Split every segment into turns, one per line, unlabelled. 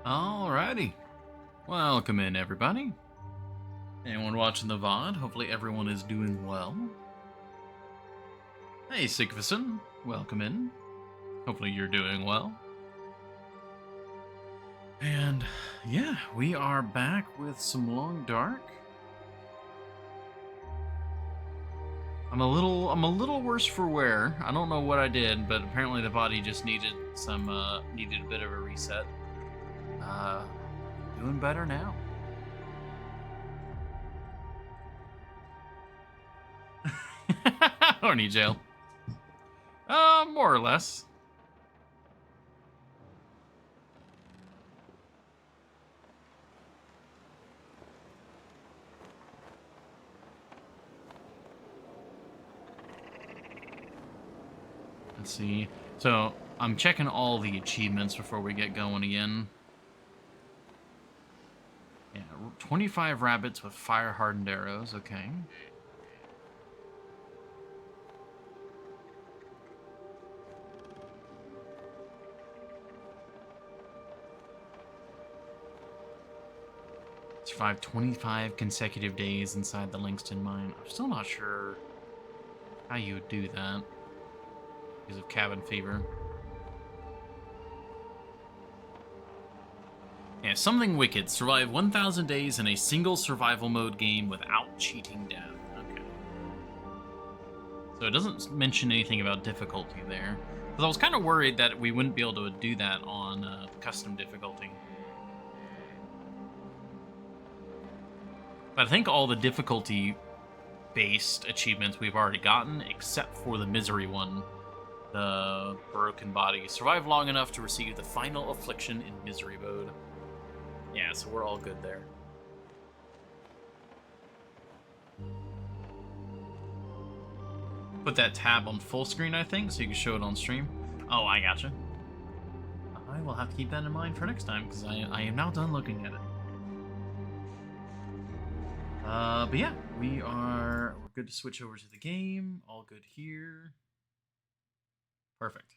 Alrighty. Welcome in, everybody. Anyone watching the VOD, hopefully everyone is doing well. Hey, Sigvason, welcome in. Hopefully you're doing well. And yeah, we are back with some Long Dark. I'm a little worse for wear. I don't know what I did, but apparently the body just needed a bit of a reset. Doing better now. Horny jail. More or less. Let's see. So, I'm checking all the achievements before we get going again. Yeah, 25 rabbits with fire-hardened arrows, okay. Survived 25 consecutive days inside the Langston mine. I'm still not sure how you would do that because of cabin fever. Yeah, something wicked. Survive 1,000 days in a single survival mode game without cheating death. Okay. So it doesn't mention anything about difficulty there. Because I was kind of worried that we wouldn't be able to do that on custom difficulty. But I think all the difficulty-based achievements we've already gotten, except for the misery one. The broken body. Survive long enough to receive the final affliction in misery mode. Yeah, so we're all good there. Put that tab on full screen, I think, so you can show it on stream. Oh, I gotcha. I will have to keep that in mind for next time, because I am now done looking at it. But yeah, we're good to switch over to the game. All good here. Perfect.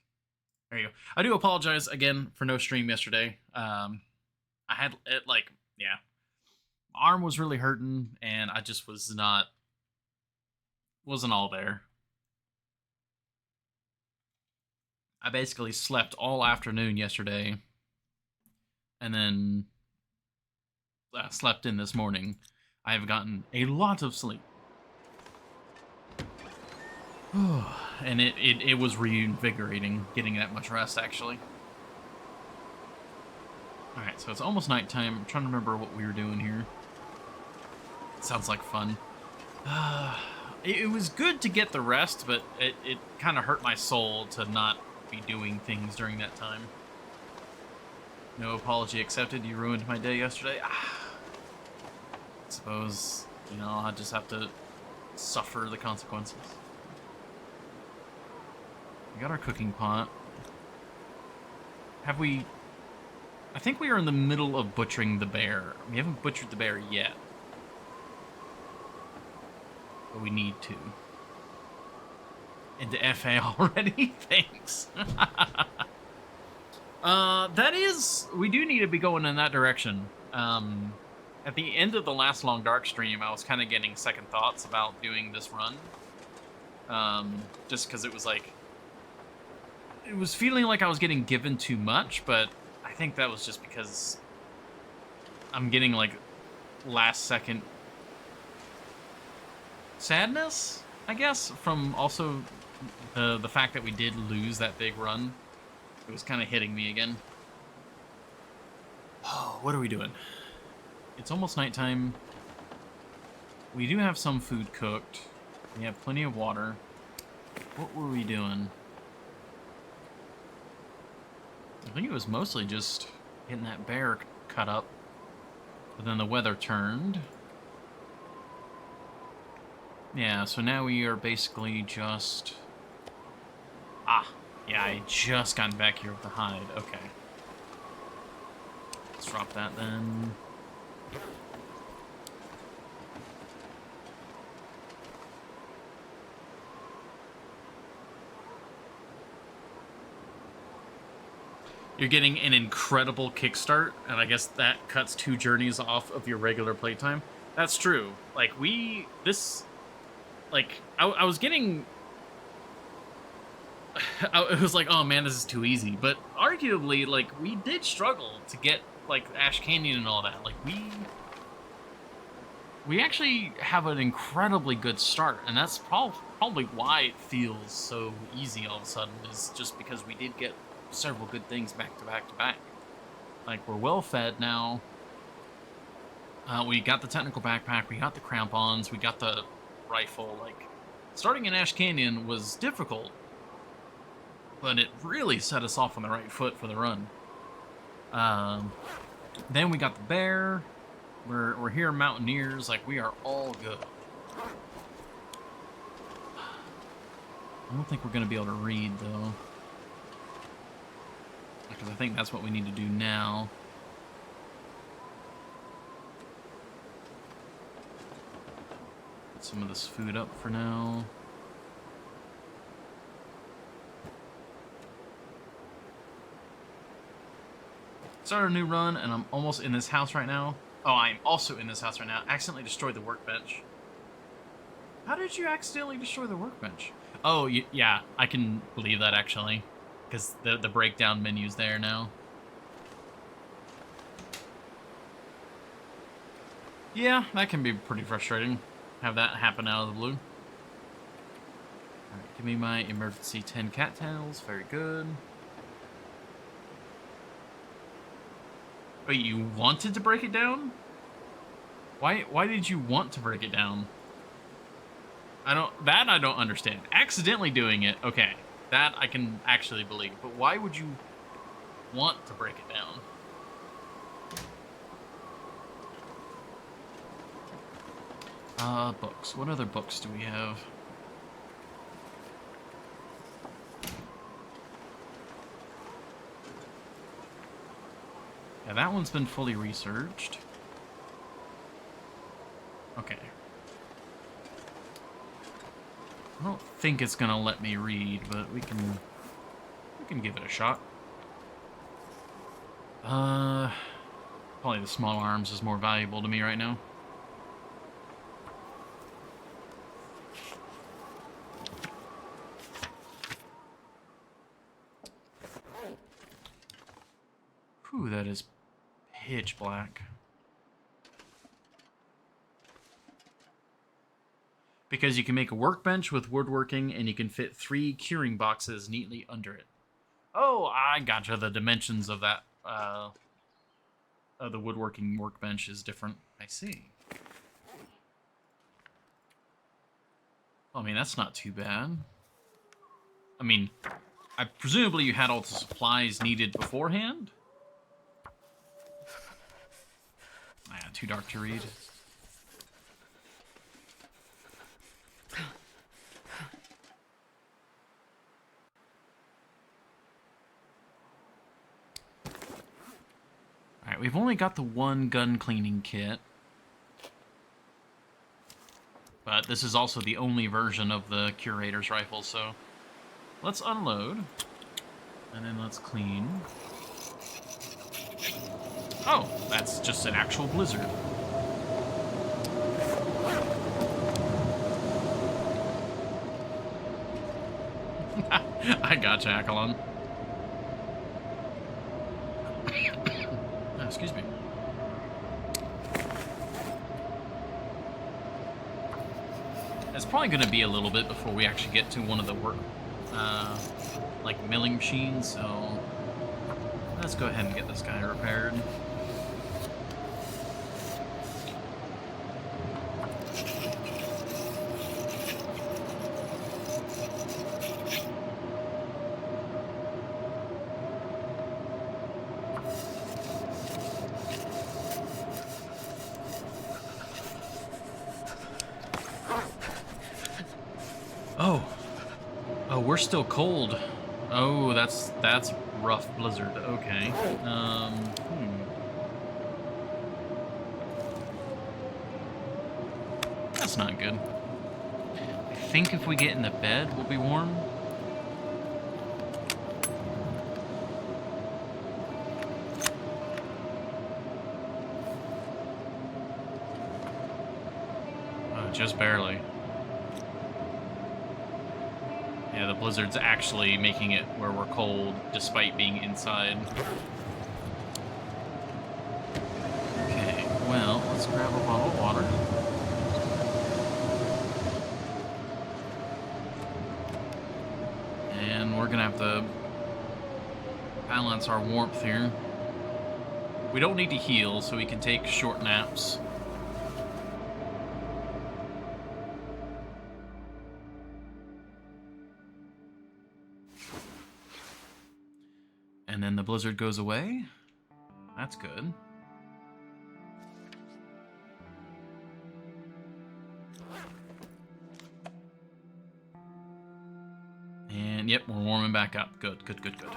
There you go. I do apologize again for no stream yesterday. I had it yeah, my arm was really hurting, and I just wasn't all there. I basically slept all afternoon yesterday, and then slept in this morning. I have gotten a lot of sleep. And it was reinvigorating getting that much rest, actually. Alright, so it's almost nighttime. I'm trying to remember what we were doing here. It sounds like fun. It was good to get the rest, but it kind of hurt my soul to not be doing things during that time. No apology accepted. You ruined my day yesterday. I suppose, I'll just have to suffer the consequences. We got our cooking pot. Have we... I think we are in the middle of butchering the bear. We haven't butchered the bear yet. But we need to. Into FA already? Thanks. We do need to be going in that direction. At the end of the last Long Dark stream, I was kind of getting second thoughts about doing this run. Just because it was it was feeling like I was getting given too much, but I think that was just because I'm getting last second sadness, I guess, from also the fact that we did lose that big run. It was kind of hitting me again. Oh, what are we doing? It's almost nighttime. We do have some food cooked. We have plenty of water. What were we doing? I think it was mostly just getting that bear cut up. But then the weather turned. Yeah, so now we are basically just... yeah, I just gotten back here with the hide. Okay. Let's drop that then. you're getting an incredible kickstart, and I guess that cuts 2 journeys off of your regular playtime. That's true. Like, I was getting... it was like, oh man, this is too easy. But arguably, like, we did struggle to get, like, Ash Canyon and all that. Like, we actually have an incredibly good start, and that's probably why it feels so easy all of a sudden, is just because we did get several good things back to back to back. Like, we're well fed now. We got the technical backpack, we got the crampons, we got the rifle. Like, starting in Ash Canyon was difficult, but it really set us off on the right foot for the run. Then we got the bear. We're here mountaineers. Like, we are all good. I don't think we're going to be able to read, though. Because I think that's what we need to do now. Put some of this food up for now. Start a new run, and I'm almost in this house right now. Oh, I'm also in this house right now. Accidentally destroyed the workbench. How did you accidentally destroy the workbench? Oh, yeah, I can believe that, actually. Because the breakdown menu's there now. Yeah, that can be pretty frustrating. Have that happen out of the blue. Alright, give me my emergency 10 cattails. Very good. Wait, you wanted to break it down? Why did you want to break it down? I don't understand. Accidentally doing it, okay. That I can actually believe. But why would you want to break it down? Books. What other books do we have? Yeah, that one's been fully researched. Okay. I don't think it's gonna let me read, but we can give it a shot. Probably the small arms is more valuable to me right now. Whew, that is pitch black. Because you can make a workbench with woodworking, and you can fit 3 curing boxes neatly under it. Oh, I gotcha. The dimensions of that, of the woodworking workbench is different. I see. I mean, that's not too bad. I mean, presumably you had all the supplies needed beforehand? Yeah, too dark to read. Alright, we've only got the 1 gun cleaning kit. But this is also the only version of the curator's rifle, so let's unload. And then let's clean. Oh, that's just an actual blizzard. I gotcha, Akalon. Oh, excuse me. It's probably going to be a little bit before we actually get to one of the like milling machines, so let's go ahead and get this guy repaired. Oh, we're still cold. Oh, that's rough blizzard. Okay. That's not good. I think if we get in the bed, we'll be warm. just barely. Yeah, the blizzard's actually making it where we're cold, despite being inside. Okay, well, let's grab a bottle of water. And we're gonna have to balance our warmth here. We don't need to heal, so we can take short naps. And then the blizzard goes away. That's good. And yep, we're warming back up. Good, good, good, good.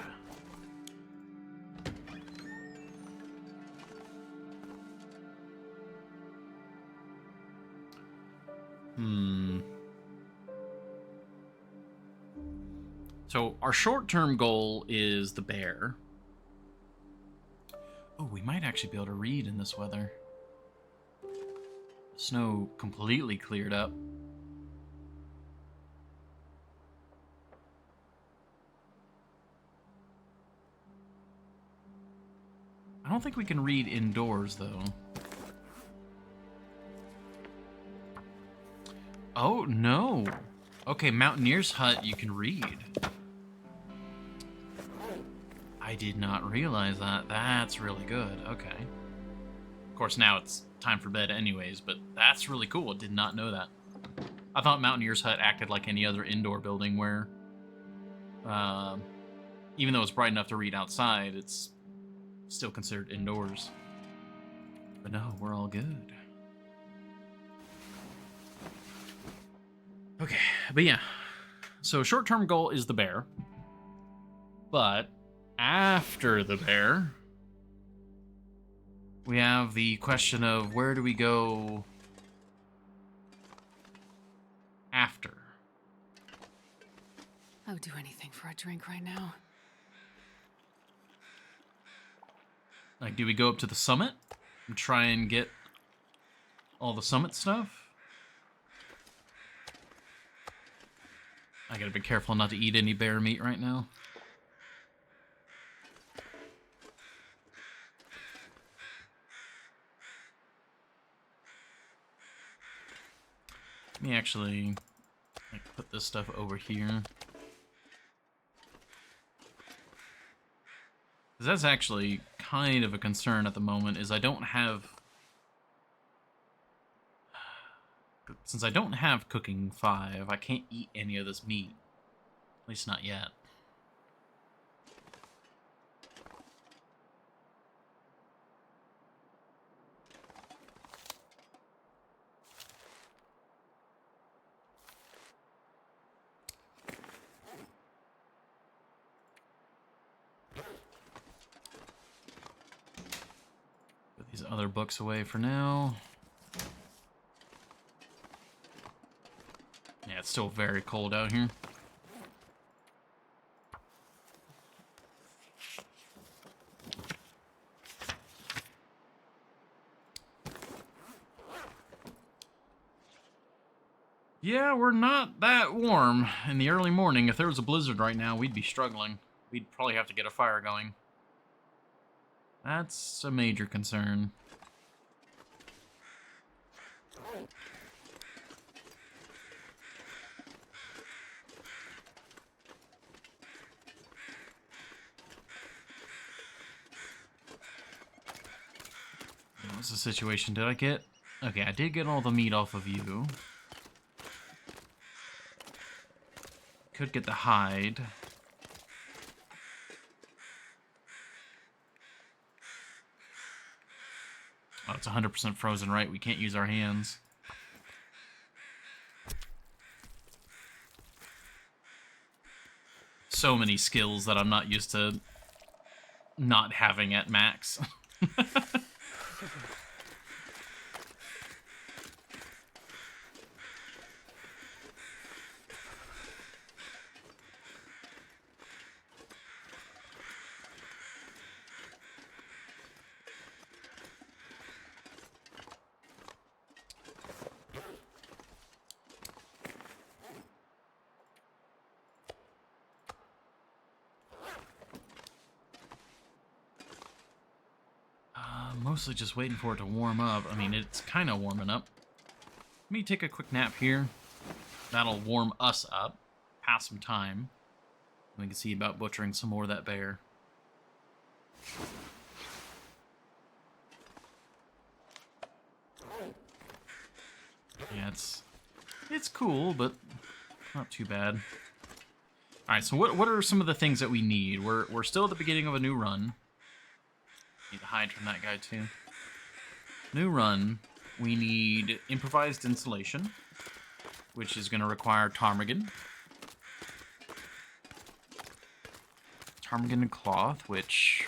So our short-term goal is the bear. Oh, we might actually be able to read in this weather. Snow completely cleared up. I don't think we can read indoors, though. Oh, no. Okay, Mountaineer's Hut, you can read. I did not realize that. That's really good. Okay. Of course, now it's time for bed anyways, but that's really cool. Did not know that. I thought Mountaineer's Hut acted like any other indoor building where, even though it's bright enough to read outside, it's still considered indoors. But no, we're all good. Okay, but yeah. So short-term goal is the bear. But after the bear, we have the question of where do we go after?
I would do anything for a drink right now.
Like, do we go up to the summit and try and get all the summit stuff? I gotta be careful not to eat any bear meat right now. Let me actually put this stuff over here. Because that's actually kind of a concern at the moment, is I don't have... Since I don't have cooking 5, I can't eat any of this meat. At least not yet. Put these other books away for now. Yeah, it's still very cold out here. Yeah, we're not that warm in the early morning. If there was a blizzard right now, we'd be struggling. We'd probably have to get a fire going. That's a major concern. What's the situation? Did I get... Okay, I did get all the meat off of you. Could get the hide. Oh, it's 100% frozen, right? We can't use our hands. So many skills that I'm not used to not having at max. mostly just waiting for it to warm up. I mean, it's kind of warming up. Let me take a quick nap here. That'll warm us up. Pass some time. We can see about butchering some more of that bear. Yeah, it's cool, but not too bad. All right, so what are some of the things that we need? We're still at the beginning of a new run. Need to hide from that guy too. New run. We need improvised insulation, which is going to require ptarmigan. Ptarmigan and cloth, which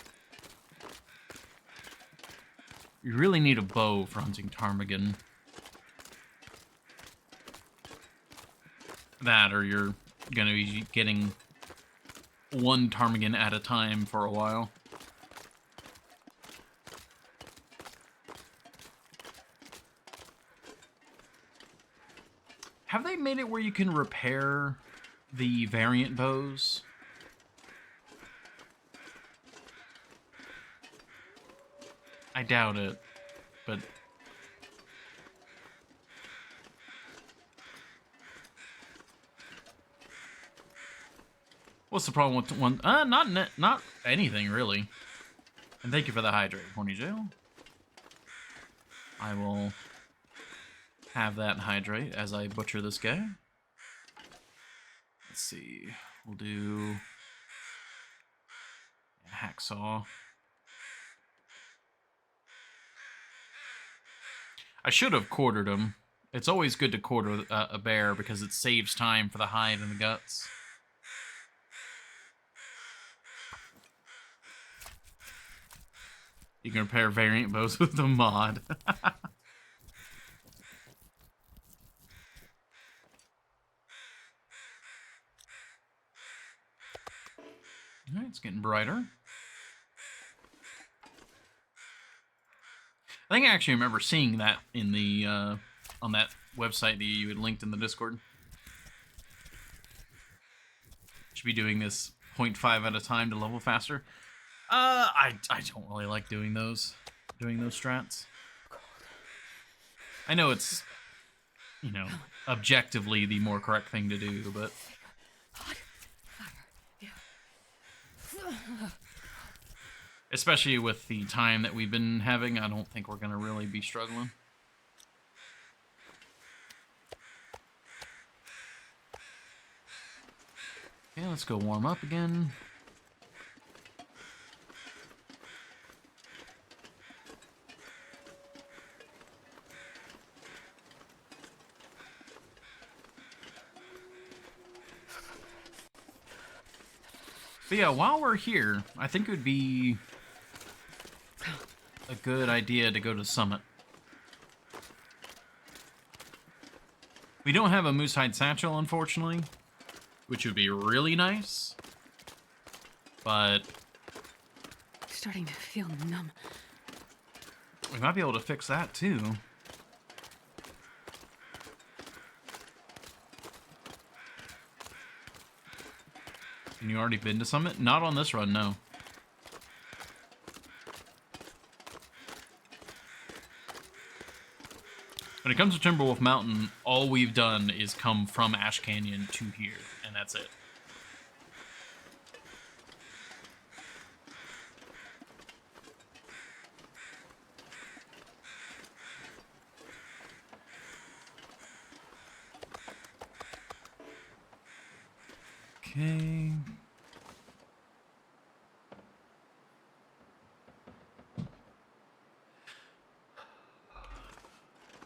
you really need a bow for hunting ptarmigan. That, or you're going to be getting one ptarmigan at a time for a while. Have they made it where you can repair the variant bows? I doubt it, but... What's the problem with one? Not anything, really. And thank you for the hydrate, Horny Jail. I will have that hydrate as I butcher this guy. Let's see. We'll do a hacksaw. I should have quartered him. It's always good to quarter a bear because it saves time for the hide and the guts. You can repair variant bows with the mod. Alright, it's getting brighter. I think I actually remember seeing that in the on that website that you had linked in the Discord. Should be doing this 0.5 at a time to level faster. I don't really like doing those strats. I know it's, you know, objectively the more correct thing to do, but especially with the time that we've been having, I don't think we're gonna really be struggling. Okay, let's go warm up again. But yeah, while we're here, I think it would be a good idea to go to Summit. We don't have a moose hide satchel, unfortunately, which would be really nice. But
Starting to feel numb.
we might be able to fix that too. And you already been to Summit? Not on this run, no. When it comes to Timberwolf Mountain, all we've done is come from Ash Canyon to here, and that's it. Okay.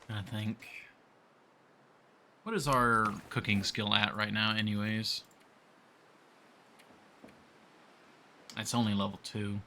I think. What is our cooking skill at right now, anyways? It's only level 2.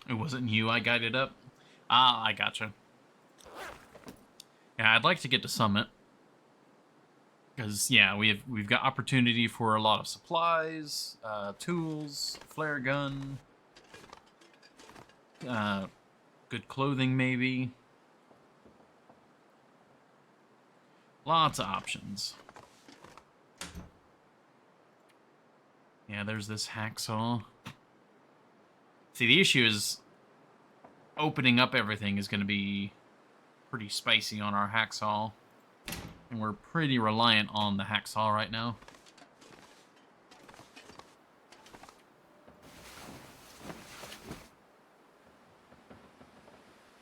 It wasn't you I guided up? Ah, I gotcha. Yeah, I'd like to get to Summit. Because yeah, we've got opportunity for a lot of supplies, tools, flare gun, uh, good clothing maybe. Lots of options. Yeah, there's this hacksaw. See, the issue is opening up everything is going to be pretty spicy on our hacksaw. And we're pretty reliant on the hacksaw right now.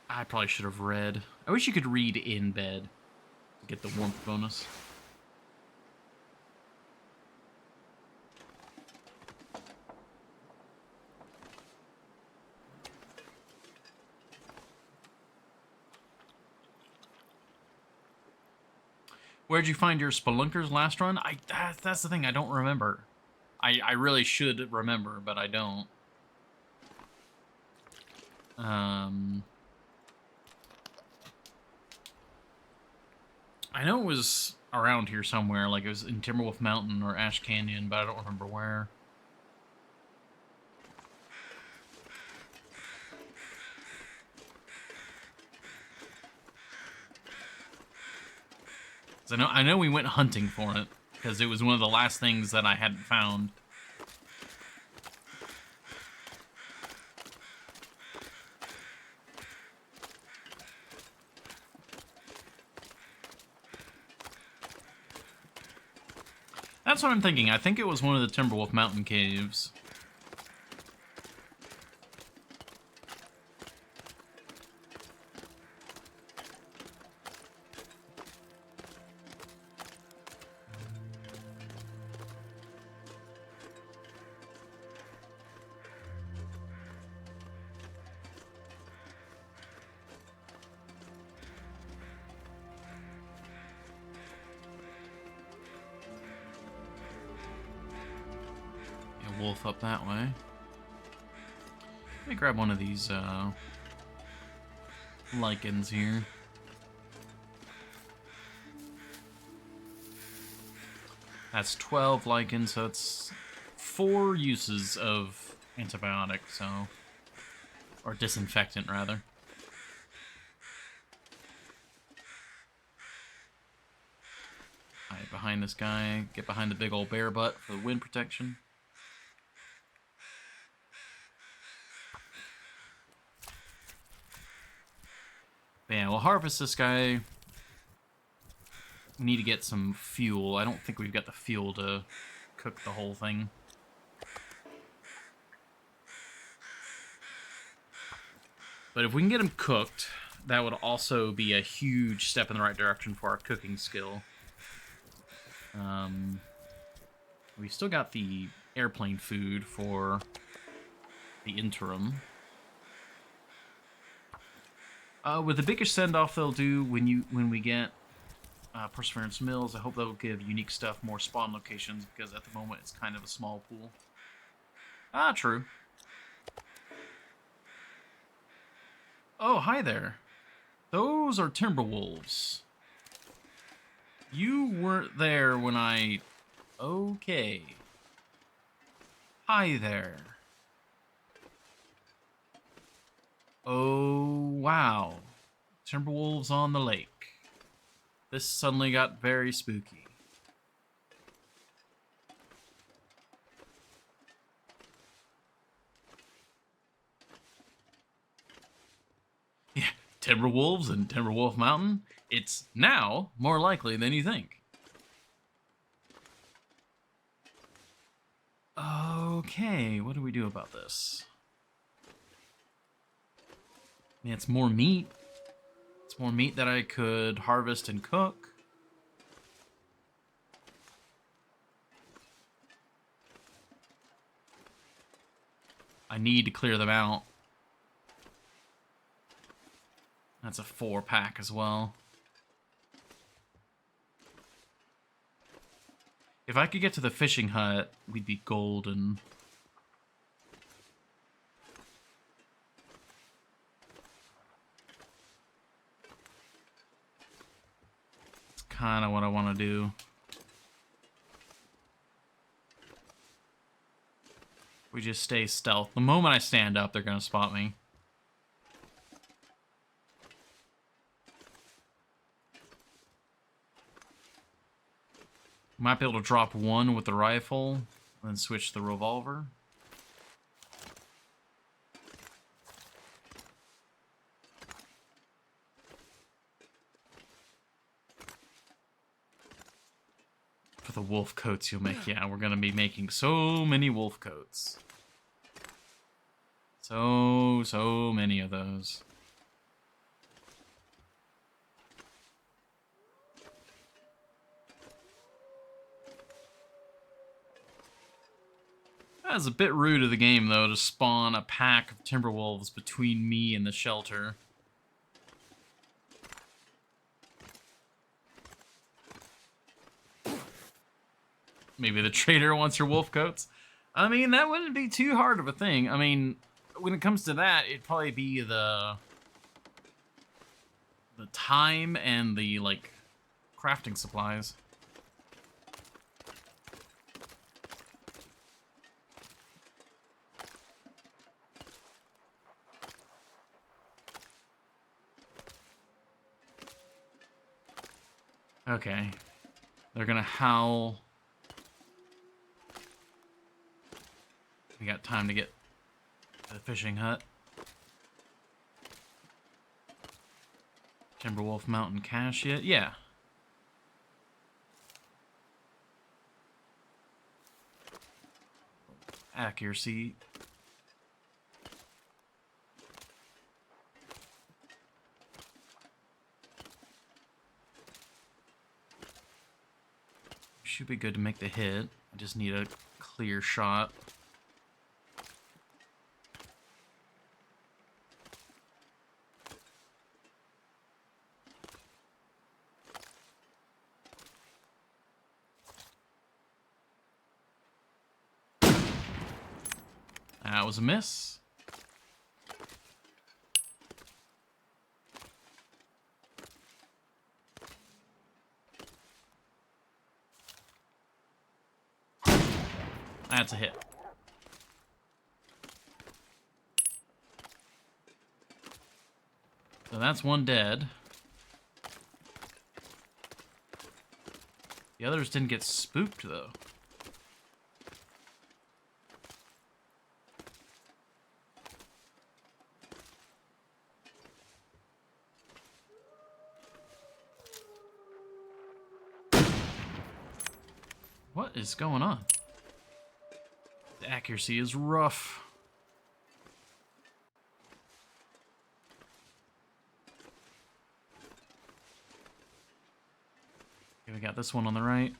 I probably should have read. I wish you could read in bed to get the warmth bonus. Where'd you find your Spelunkers last run? That's the thing, I don't remember. I really should remember, but I don't. I know it was around here somewhere, like it was in Timberwolf Mountain or Ash Canyon, but I don't remember where. I know we went hunting for it, because it was one of the last things that I hadn't found. That's what I'm thinking. I think it was one of the Timberwolf Mountain caves. Wolf up that way. Let me grab one of these lichens here. That's 12 lichens, so it's 4 uses of antibiotic, so... Or disinfectant, rather. Alright, behind this guy. Get behind the big old bear butt for the wind protection. Yeah, we'll harvest this guy. We need to get some fuel. I don't think we've got the fuel to cook the whole thing. But if we can get him cooked, that would also be a huge step in the right direction for our cooking skill. We still got the airplane food for the interim. With the biggest send-off they'll do when we get Perseverance Mills, I hope they'll give unique stuff more spawn locations, because at the moment it's kind of a small pool. Ah, true. Oh, hi there. Those are Timberwolves. You weren't there when I... Okay. Hi there. Oh, wow. Timberwolves on the lake. This suddenly got very spooky. Yeah, Timberwolves and Timberwolf Mountain. It's now more likely than you think. Okay, what do we do about this? I mean, it's more meat. It's more meat that I could harvest and cook. I need to clear them out. That's a 4-pack as well. If I could get to the fishing hut, we'd be golden. That's kind of what I want to do. We just stay stealth. The moment I stand up, they're gonna spot me. Might be able to drop one with the rifle, then switch to the revolver. For the wolf coats you'll make. Yeah, we're gonna be making so many wolf coats. So many of those. That's a bit rude of the game, though, to spawn a pack of timberwolves between me and the shelter. Maybe the trader wants your wolf coats. I mean, that wouldn't be too hard of a thing. I mean, when it comes to that, it'd probably be the time and the, like, crafting supplies. Okay. They're gonna howl. We got time to get to the fishing hut. Timberwolf Mountain cache yet? Yeah. Accuracy. Should be good to make the hit. I just need a clear shot. That was a miss. That's a hit. So that's one dead. The others didn't get spooked, though. What is going on? The accuracy is rough. Okay, we got this one on the right.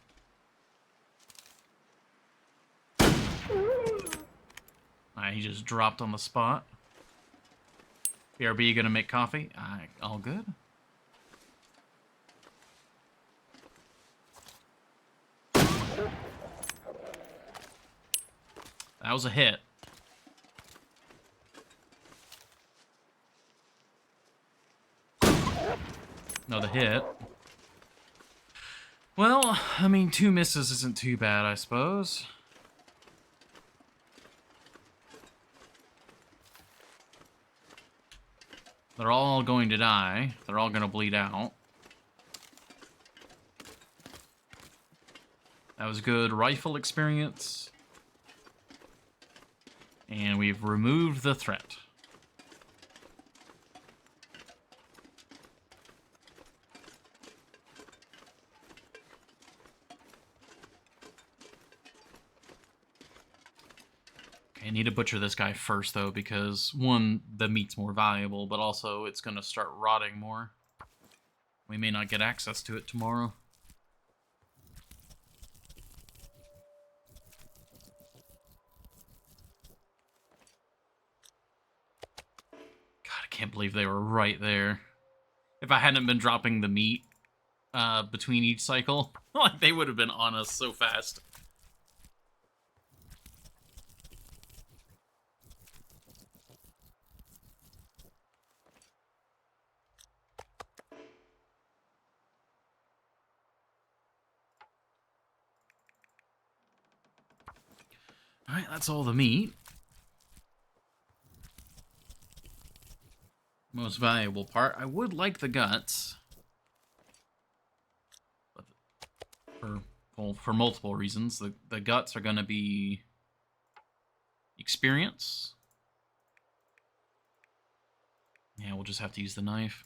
Alright, he just dropped on the spot. BRB, gonna make coffee? All good. That was a hit. Another hit. Well, I mean, 2 misses isn't too bad, I suppose. They're all going to die. They're all going to bleed out. That was good rifle experience. And we've removed the threat. Okay, I need to butcher this guy first, though, because, one, the meat's more valuable, but also it's going to start rotting more. We may not get access to it tomorrow. I can't believe they were right there. If I hadn't been dropping the meat between each cycle, like they would have been on us so fast. Alright, that's all the meat. most valuable part. I would like the guts, but for multiple reasons. The guts are going to be experience. Yeah, we'll just have to use the knife.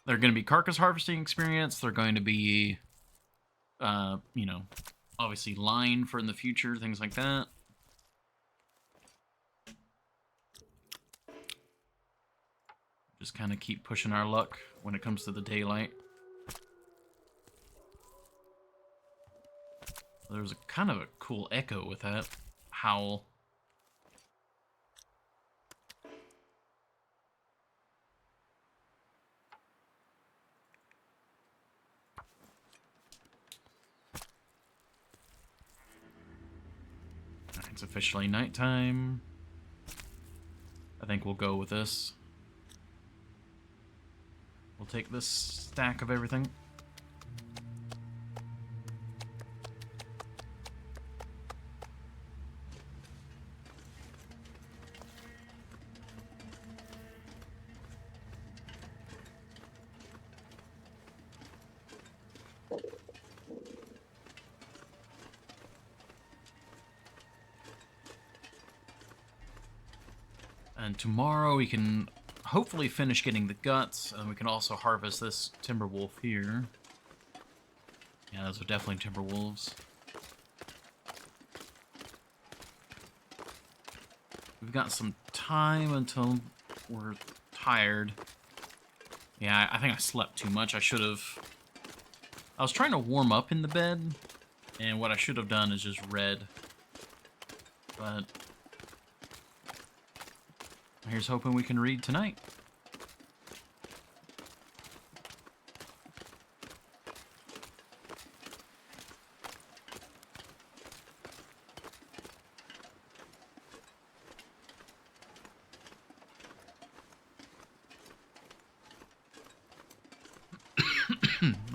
They're going to be carcass harvesting experience. They're going to be, you know, obviously line for in the future, things like that. Just kind of keep pushing our luck when it comes to the daylight. There's a kind of a cool echo with that howl. Alright, it's officially nighttime. I think we'll go with this. We'll take this stack of everything. And tomorrow we can hopefully finish getting the guts, and we can also harvest this timber wolf here. Yeah, those are definitely timber wolves. We've got some time until we're tired. Yeah, I think I slept too much. I was trying to warm up in the bed, and what I should have done is just read. But here's hoping we can read tonight.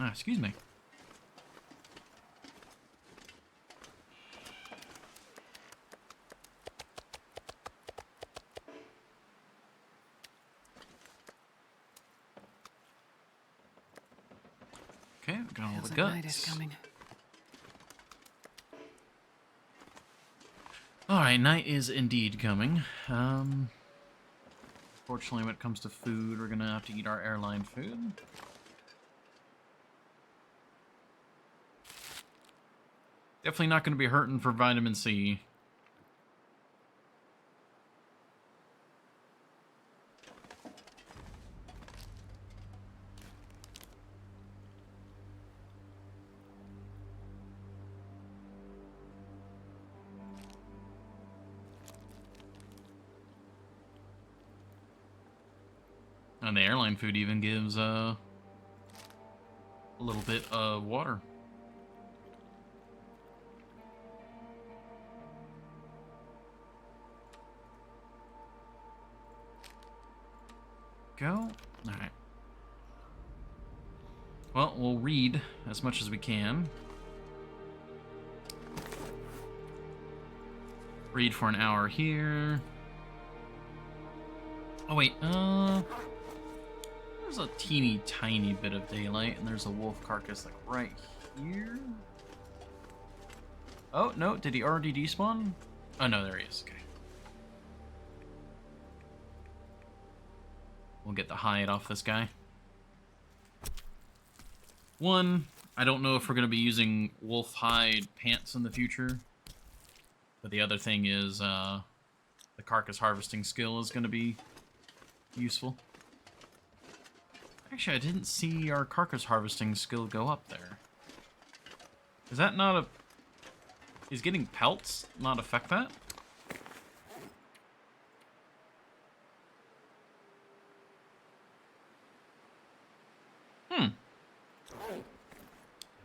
Excuse me. Okay, we got all
Feels
the
like night is
guts.
coming.
Alright, night is indeed coming. Fortunately, when it comes to food, we're gonna have to eat our airline food. Definitely not gonna be hurting for vitamin C. And the airline food even gives a little bit of water. Go. Alright. Well, we'll read as much as we can. Read for an hour here. Oh, wait. There's a teeny tiny bit of daylight, and there's a wolf carcass like right here. Oh, no. Did he already despawn? Oh, no, there he is. Okay. We'll get the hide off this guy. One, I don't know if we're going to be using wolf hide pants in the future. But the other thing is the carcass harvesting skill is going to be useful. Actually, I didn't see our carcass harvesting skill go up there. Is that not a... Is getting pelts not affect that? I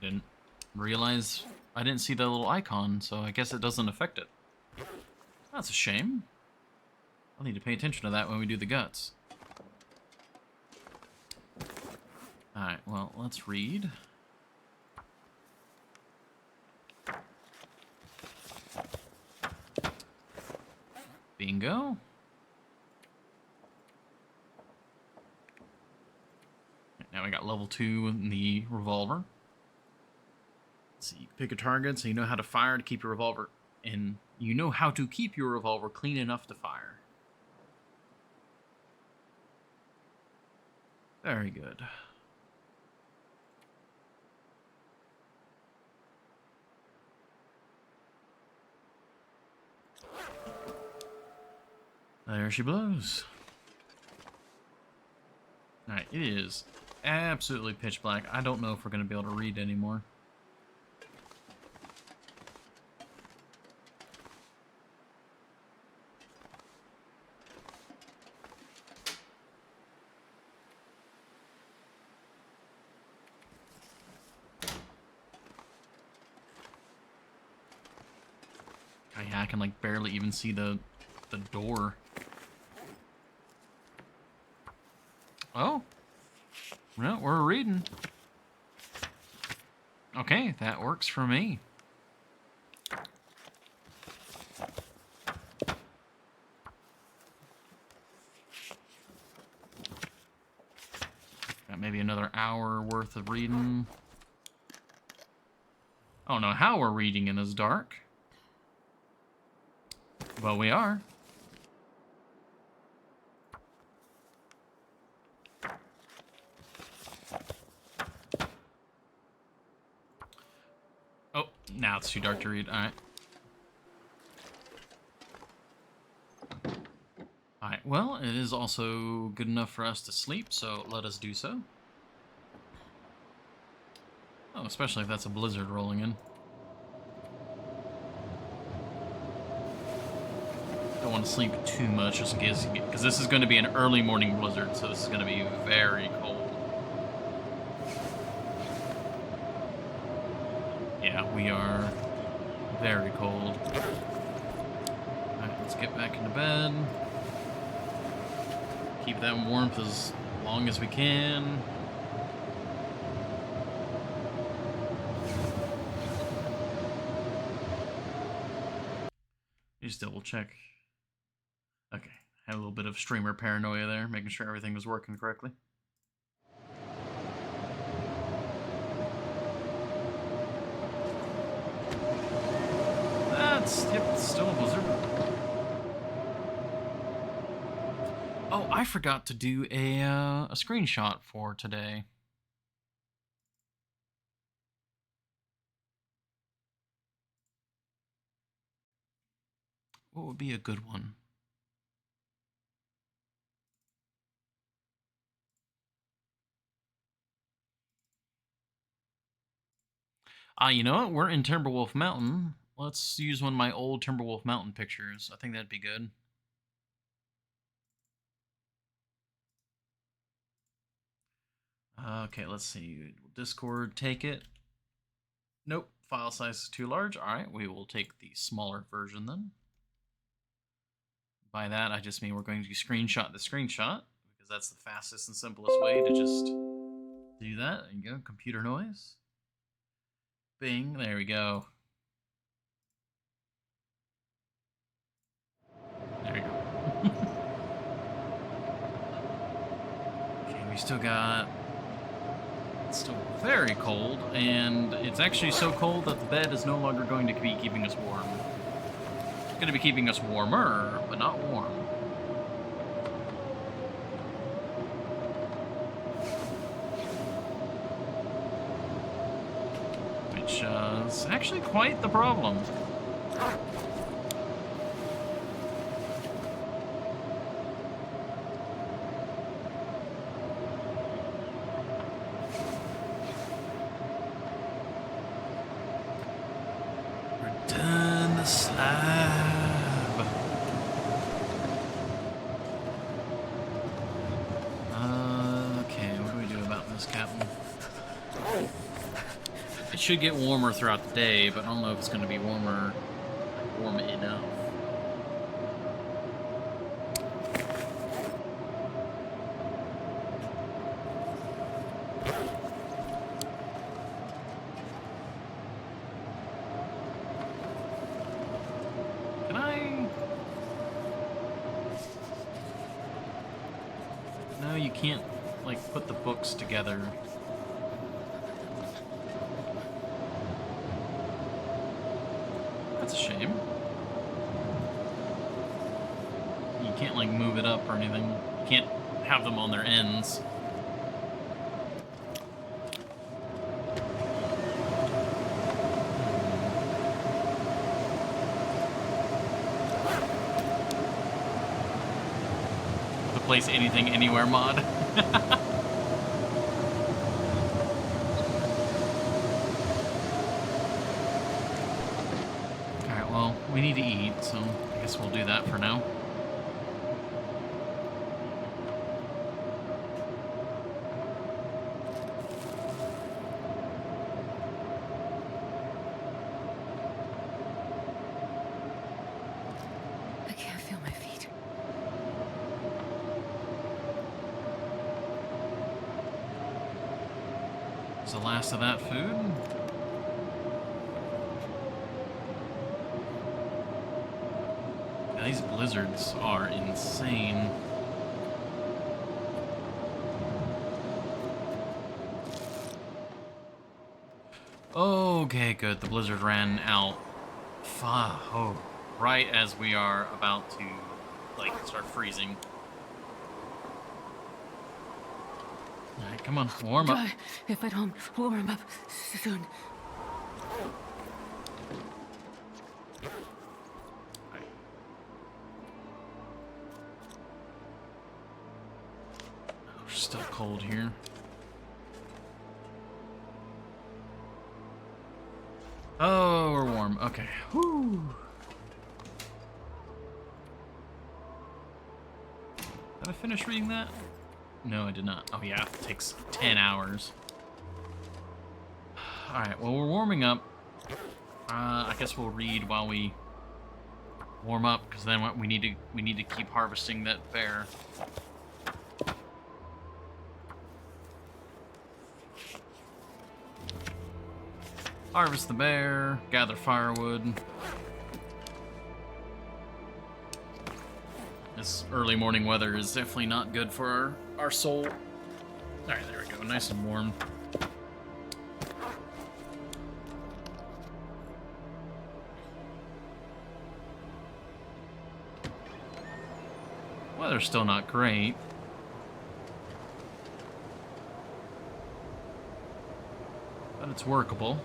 didn't realize... I didn't see the little icon, so I guess it doesn't affect it. That's a shame. I'll need to pay attention to that when we do the guts. Alright, well, let's read. Bingo. Now we got level 2 in the revolver. Let's see, pick a target so you know how to fire to keep your revolver, and you know how to keep your revolver clean enough to fire. Very good. There she blows. Alright, it is absolutely pitch black. I don't know if we're going to be able to read anymore. Oh, yeah, I can like barely even see the door. Oh. Well, we're reading. Okay, that works for me. Got maybe another hour worth of reading. I don't know how we're reading in this dark. Well, we are. Oh, now it's too dark to read. Alright. Alright, well, it is also good enough for us to sleep, so let us do so. Oh, especially if that's a blizzard rolling in. Don't want to sleep too much just in case, because this is going to be an early morning blizzard, so this is going to be very cold. Yeah, we are very cold. Alright, let's get back into bed. Keep that warmth as long as we can. Just double check. Okay, had a little bit of streamer paranoia there, making sure everything was working correctly. Yep, still a blizzard. Oh, I forgot to do a screenshot for today. What would be a good one? You know what? We're in Timberwolf Mountain. Let's use one of my old Timberwolf Mountain pictures. I think that'd be good. Okay, let's see. Discord, take it. Nope, file size is too large. All right, we will take the smaller version then. By that, I just mean we're going to screenshot the screenshot, because that's the fastest and simplest way to just do that. There you go, computer noise. Bing, there we go. There we go. Okay, we still got... It's still very cold, and it's actually so cold that the bed is no longer going to be keeping us warm. It's going to be keeping us warmer, but not warm. Which is actually quite the problem. It should get warmer throughout the day, but I don't know if it's going to be warm enough. Can I... No, you can't, like, put the books together. That's a shame. You can't, like, move it up or anything. You can't have them on their ends. The place anything anywhere mod. Alright, well, we need to eat, so I guess we'll do that for now.
I can't feel my feet.
Is the last of that food? Yeah, these blizzards are insane. Okay, good. The blizzard ran out. Oh, right as we are about to, like, start freezing. Alright, come on, warm up.
Dry. If I don't warm up soon.
We're still cold here. Oh, we're warm. Okay. Whew. Did I finish reading that? No, I did not. Oh, yeah, it takes 10 hours. Alright, well, we're warming up. I guess we'll read while we warm up, because then we need to keep harvesting that bear. Harvest the bear, gather firewood. This early morning weather is definitely not good for our soul. Alright, there we go, nice and warm. Weather's still not great. But it's workable.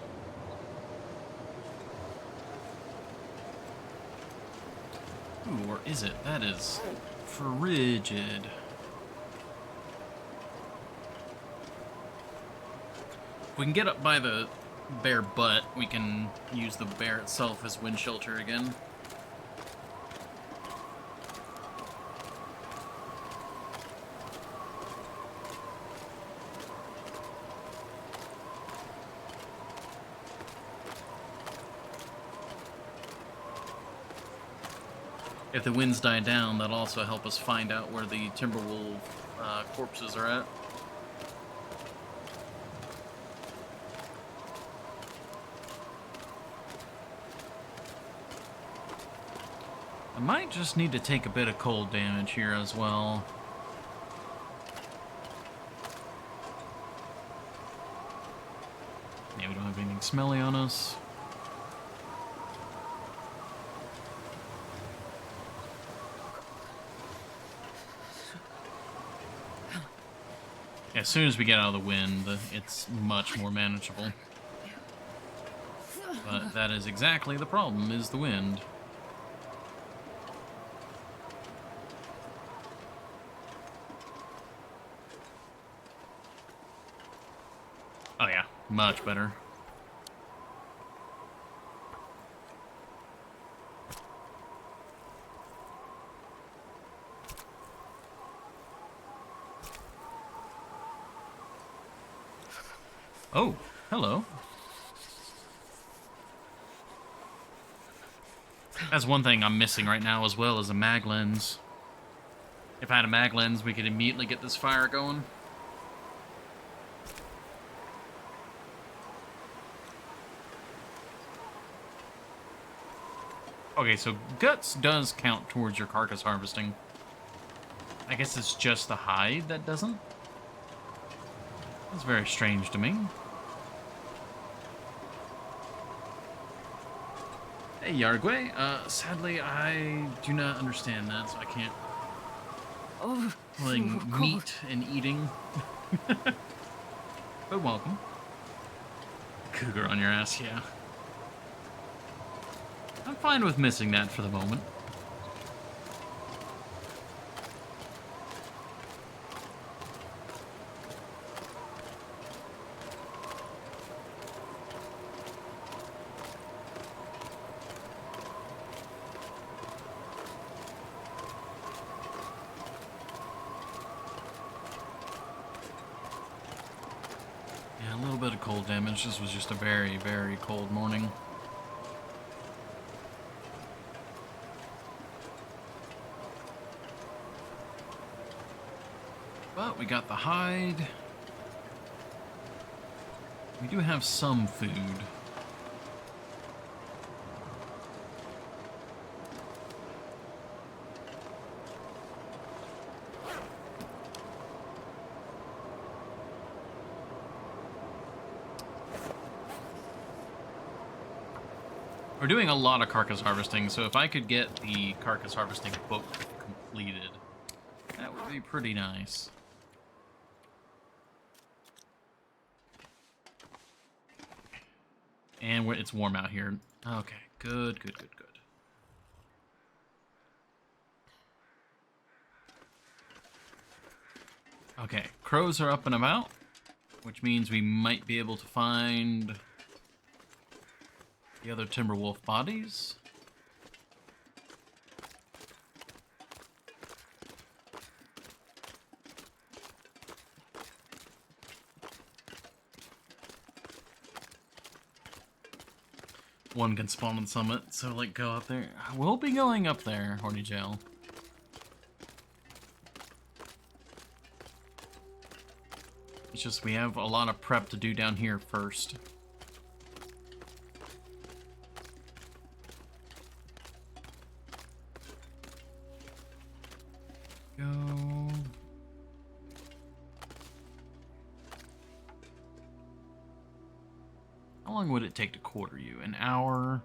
Ooh, or is it? That is frigid. If we can get up by the bear butt, we can use the bear itself as wind shelter again. If the winds die down, that'll also help us find out where the Timberwolf corpses are at. I might just need to take a bit of cold damage here as well. Yeah, we don't have anything smelly on us. As soon as we get out of the wind, it's much more manageable. But that is exactly the problem, is the wind. Oh yeah, much better. Oh, hello. That's one thing I'm missing right now as well as a mag lens. If I had a mag lens, we could immediately get this fire going. Okay, so guts does count towards your carcass harvesting. I guess it's just the hide that doesn't? That's very strange to me. Hey, Yargwe. Sadly, I do not understand that, so I can't.
Oh,
Pulling
cold.
meat and eating. But welcome. Cougar on your ass, yeah. I'm fine with missing that for the moment. Yeah, a little bit of cold damage. This was just a very, very cold morning. But we got the hide. We do have some food. We're doing a lot of carcass harvesting, so if I could get the carcass harvesting book completed, that would be pretty nice. And it's warm out here. Okay, good, good, good, good. Okay, crows are up and about, which means we might be able to find the other timber wolf bodies. One can spawn on the summit, so like go up there. We'll be going up there, Horny Jail. It's just we have a lot of prep to do down here first. Go. How long would it take to quarter you? An hour?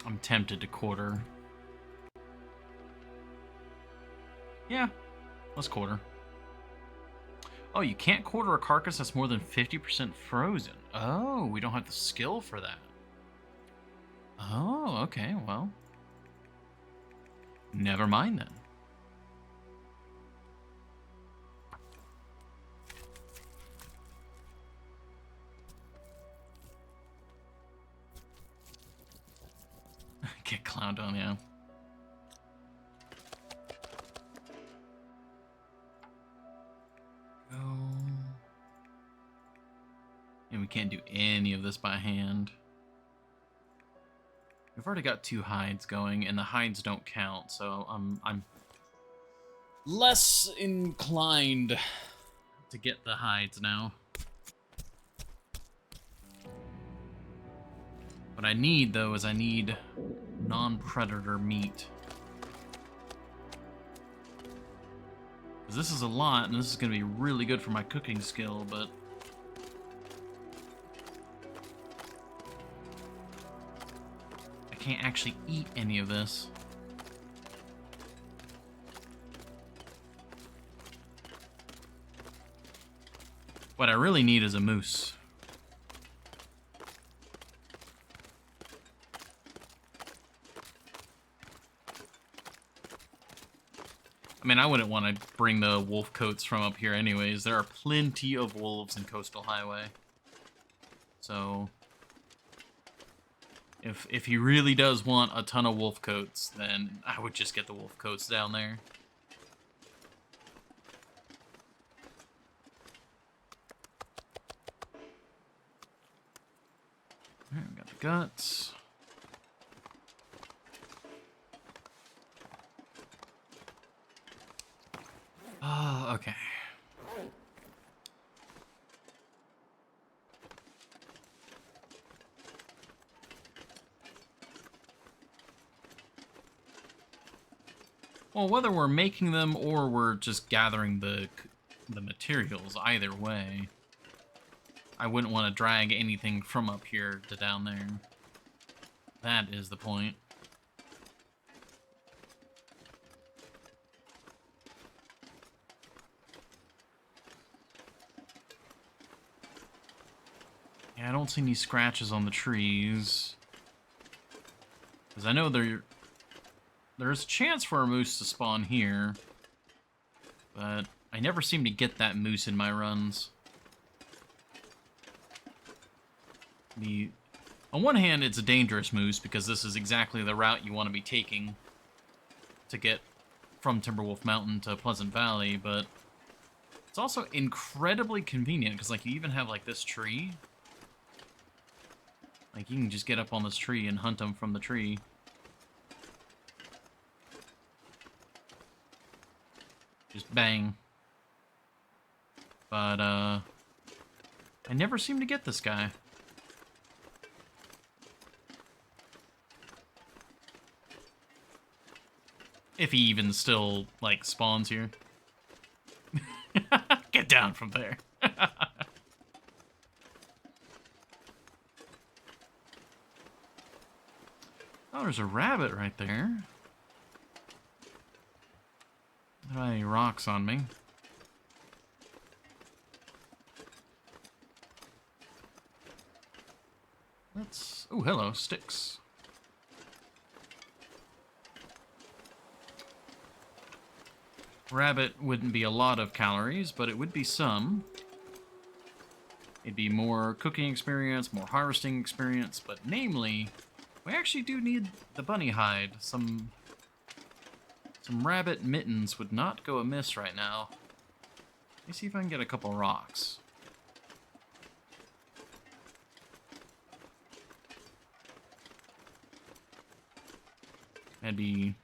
I'm tempted to quarter. Yeah, let's quarter. Oh, you can't quarter a carcass that's more than 50% frozen. Oh, we don't have the skill for that. Oh, okay, well. Never mind then. Get clowned on, yeah. Go. And we can't do any of this by hand. We've already got 2 hides going, and the hides don't count, so I'm less inclined to get the hides now. What I need, though, is I need non-predator meat. Because this is a lot, and this is going to be really good for my cooking skill, but... I can't actually eat any of this. What I really need is a moose. I mean, I wouldn't want to bring the wolf coats from up here anyways. There are plenty of wolves in Coastal Highway. So, if he really does want a ton of wolf coats, then I would just get the wolf coats down there. Alright, we got the guts. Oh, okay. Well, whether we're making them or we're just gathering the materials, either way, I wouldn't want to drag anything from up here to down there. That is the point. Yeah, I don't see any scratches on the trees. Because I know there's a chance for a moose to spawn here. But I never seem to get that moose in my runs. On one hand, it's a dangerous moose because this is exactly the route you want to be taking to get from Timberwolf Mountain to Pleasant Valley, but it's also incredibly convenient because, like, you even have, like, this tree. Like, you can just get up on this tree and hunt them from the tree. Just bang. But, I never seem to get this guy. If he even still, like, spawns here. Get down from there. Oh, there's a rabbit right there. I don't have any rocks on me. Let's... Oh, hello, sticks. Rabbit wouldn't be a lot of calories, but it would be some. It'd be more cooking experience, more harvesting experience, but namely, we actually do need the bunny hide. Some rabbit mittens would not go amiss right now. Let me see if I can get a couple rocks. That'd be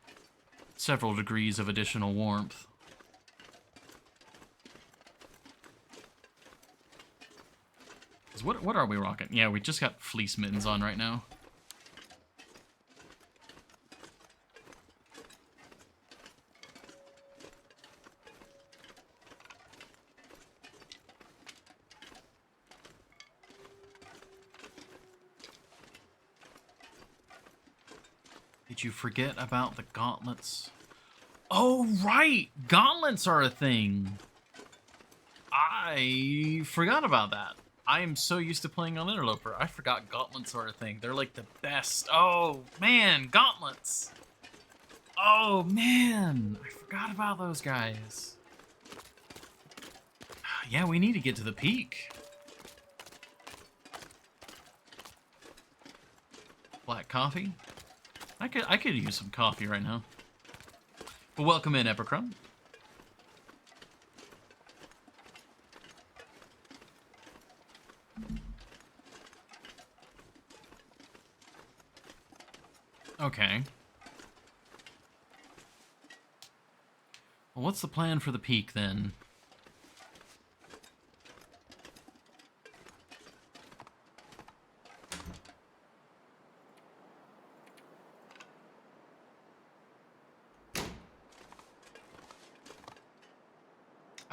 several degrees of additional warmth. What are we rocking? Yeah, we just got fleece mittens on right now. Did you forget about the gauntlets? Oh, right! Gauntlets are a thing! I forgot about that. I am so used to playing on Interloper. I forgot gauntlets are a thing. They're like the best. Oh, man, gauntlets! Oh, man! I forgot about those guys. Yeah, we need to get to the peak. Black coffee? I could use some coffee right now. But welcome in, Epicrum. Okay. Well, what's the plan for the peak, then?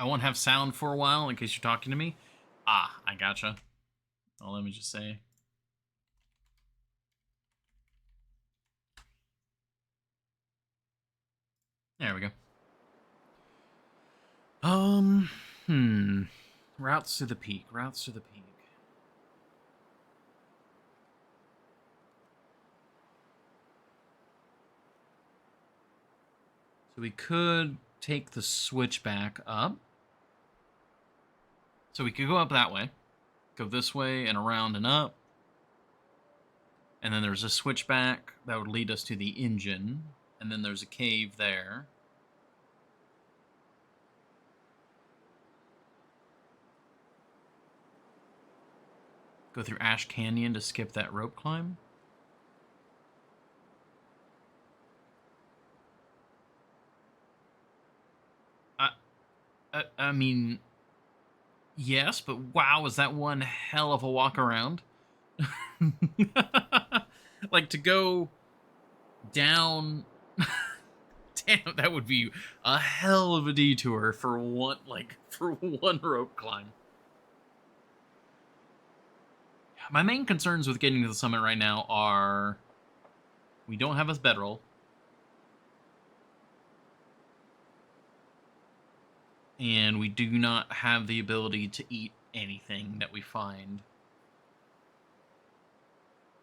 I won't have sound for a while in case you're talking to me. Ah, I gotcha. Well, let me just say. There we go. Routes to the peak. Routes to the peak. So we could take the switchback up. So we could go up that way. Go this way and around and up. And then there's a switchback that would lead us to the engine. And then there's a cave there. Go through Ash Canyon to skip that rope climb. I mean, yes, but wow, is that one hell of a walk around? Like to go down Damn, that would be a hell of a detour for one rope climb. My main concerns with getting to the summit right now are we don't have a bedroll. And we do not have the ability to eat anything that we find.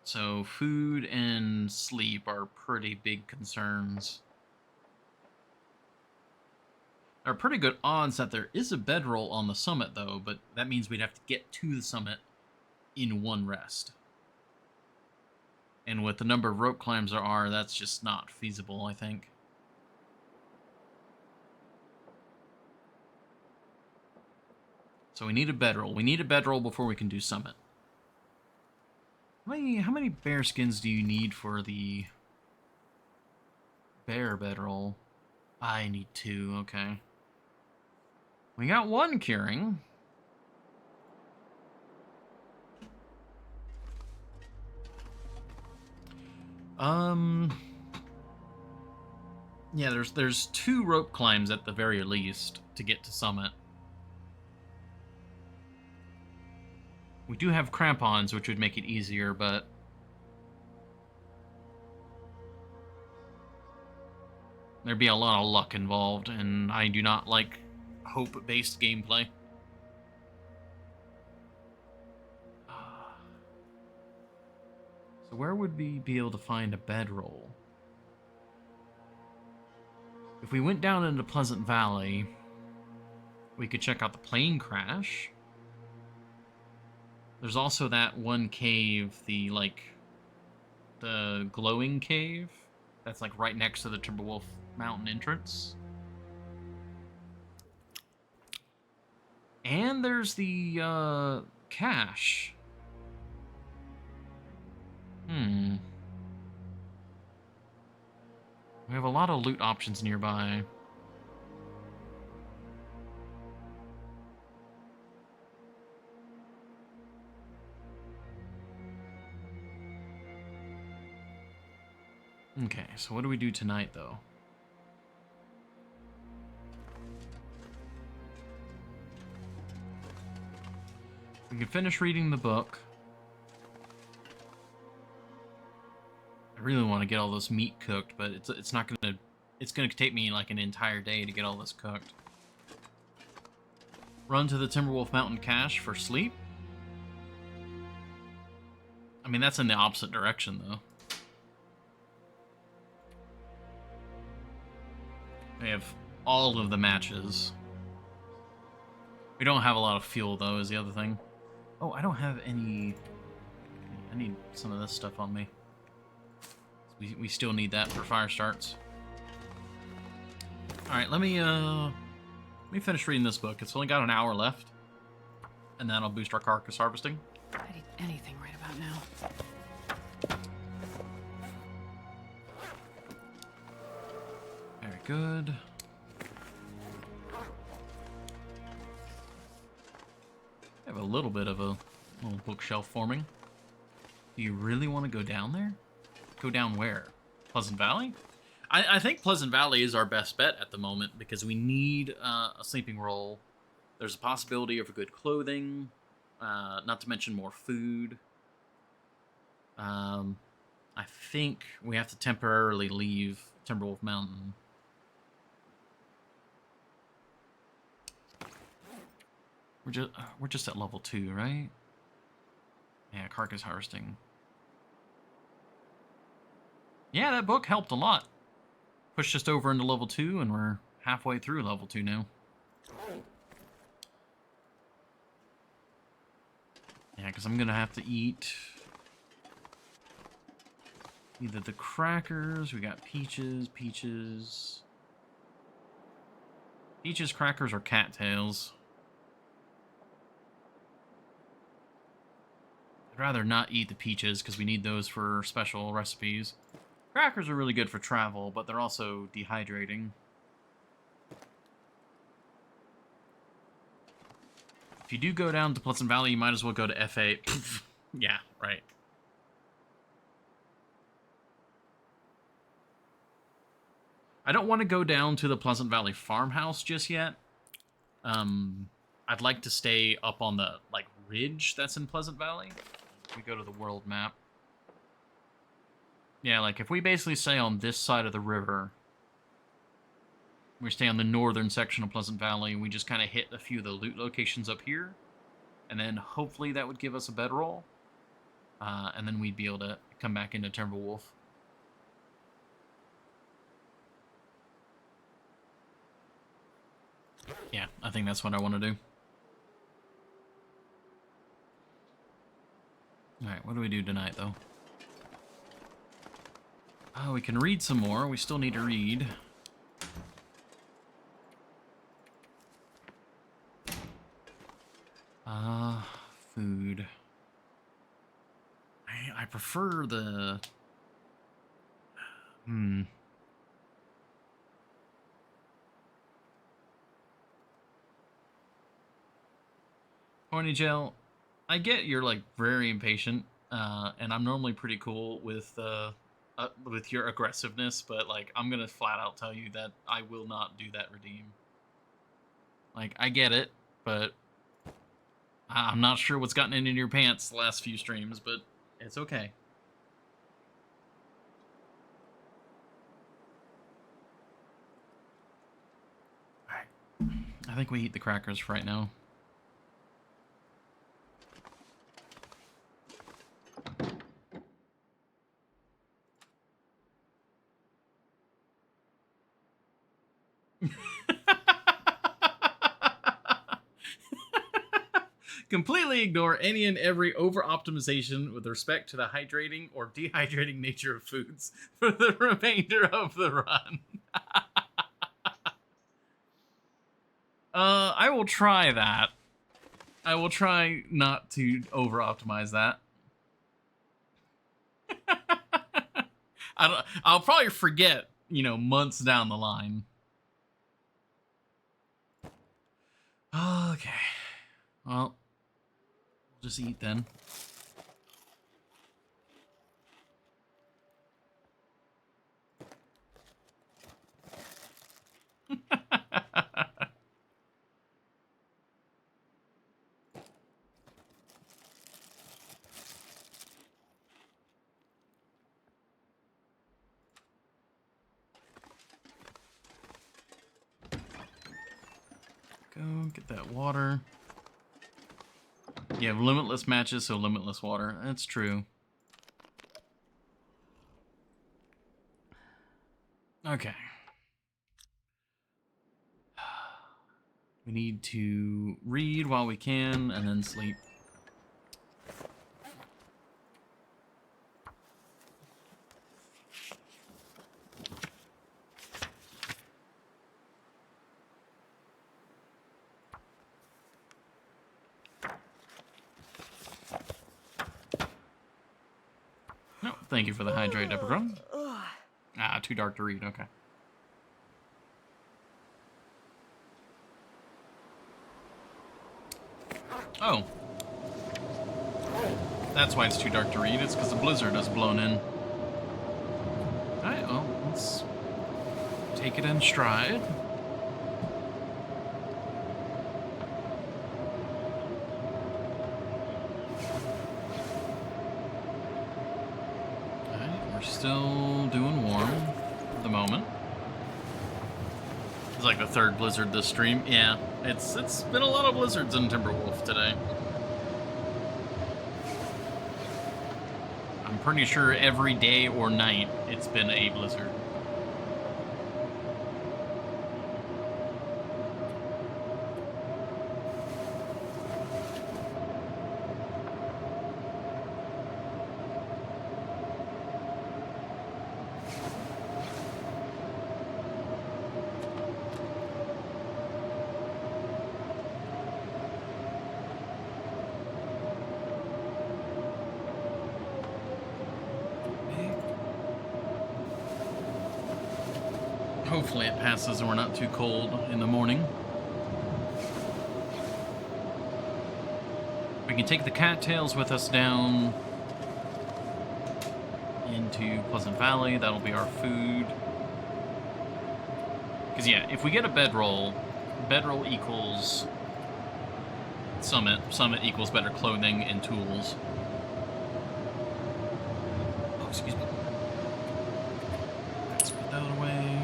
So food and sleep are pretty big concerns. There are pretty good odds that there is a bedroll on the summit, though, but that means we'd have to get to the summit in one rest. And with the number of rope climbs there are, that's just not feasible, I think. So we need a bedroll. We need a bedroll before we can do summit. How many bear skins do you need for the bear bedroll? I need 2, okay. We got 1 curing. Yeah, there's 2 rope climbs at the very least to get to summit. We do have crampons, which would make it easier, but there'd be a lot of luck involved, and I do not like hope-based gameplay. So where would we be able to find a bedroll? If we went down into Pleasant Valley, we could check out the plane crash. There's also that one cave, the glowing cave, that's like right next to the Timberwolf Mountain entrance. And there's the cache. We have a lot of loot options nearby. Okay, so what do we do tonight, though? We can finish reading the book. I really want to get all this meat cooked, but it's not gonna... It's gonna take me like an entire day to get all this cooked. Run to the Timberwolf Mountain cache for sleep. I mean, that's in the opposite direction, though. We have all of the matches. We don't have a lot of fuel, though, is the other thing. Oh, I don't have any... I need some of this stuff on me. We still need that for fire starts. Alright, let me finish reading this book. It's only got an hour left. And that'll boost our carcass harvesting.
I'd eat anything right about now.
Very good. I have a little bit of a little bookshelf forming. Do you really want to go down there? Go down where? Pleasant Valley? I think Pleasant Valley is our best bet at the moment because we need a sleeping roll. There's a possibility of good clothing, not to mention more food. I think we have to temporarily leave Timberwolf Mountain. We're just at level 2, right? Yeah, carcass harvesting. Yeah, that book helped a lot. Pushed us over into level 2, and we're halfway through level 2 now. Yeah, because I'm going to have to eat either the crackers, we got peaches, crackers, or cattails. I'd rather not eat the peaches because we need those for special recipes. Crackers are really good for travel, but they're also dehydrating. If you do go down to Pleasant Valley, you might as well go to F8. Yeah, right. I don't want to go down to the Pleasant Valley farmhouse just yet. I'd like to stay up on the, like, ridge that's in Pleasant Valley. We go to the world map. Yeah, like, if we basically stay on this side of the river, we stay on the northern section of Pleasant Valley, and we just kind of hit a few of the loot locations up here, and then hopefully that would give us a bedroll, and then we'd be able to come back into Timberwolf. Yeah, I think that's what I want to do. Alright, what do we do tonight, though? Oh, we can read some more. We still need to read. Food. I prefer the... Horny Gel, I get you're, like, very impatient, and I'm normally pretty cool with your aggressiveness, but, like, I'm gonna flat out tell you that I will not do that redeem. Like, I get it, but I'm not sure what's gotten into your pants the last few streams, but it's okay. Alright. I think we eat the crackers for right now. Completely ignore any and every over-optimization with respect to the hydrating or dehydrating nature of foods for the remainder of the run. I will try that. I will try not to over-optimize that. I'll probably forget, you know, months down the line. Okay. Well, we'll just eat then. Go get that water. You have limitless matches, so limitless water. That's true. Okay. We need to read while we can, and then sleep. No, thank you for the hydrate, Epicron. Ah, too dark to read, okay. Oh. That's why it's too dark to read. It's because the blizzard has blown in. Alright, well, let's take it in stride. Alright, we're still doing warm at the moment. It's like the third blizzard this stream. Yeah, it's been a lot of blizzards in Timberwolf today. I'm pretty sure every day or night it's been a blizzard. Hopefully it passes and we're not too cold in the morning. We can take the cattails with us down into Pleasant Valley. That'll be our food. Because, yeah, if we get a bedroll equals summit. Summit equals better clothing and tools. Oh, excuse me. Let's put that away.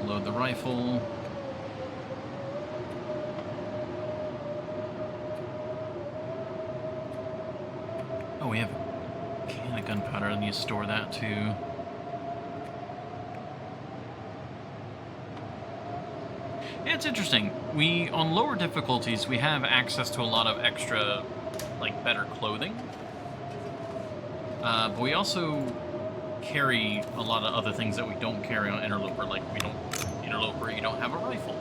Load the rifle. Oh, we have a can of gunpowder. I need to store that, too. It's interesting. On lower difficulties, we have access to a lot of extra, like, better clothing. But we also carry a lot of other things that we don't carry on Interloper. Like, Interloper, you don't have a rifle.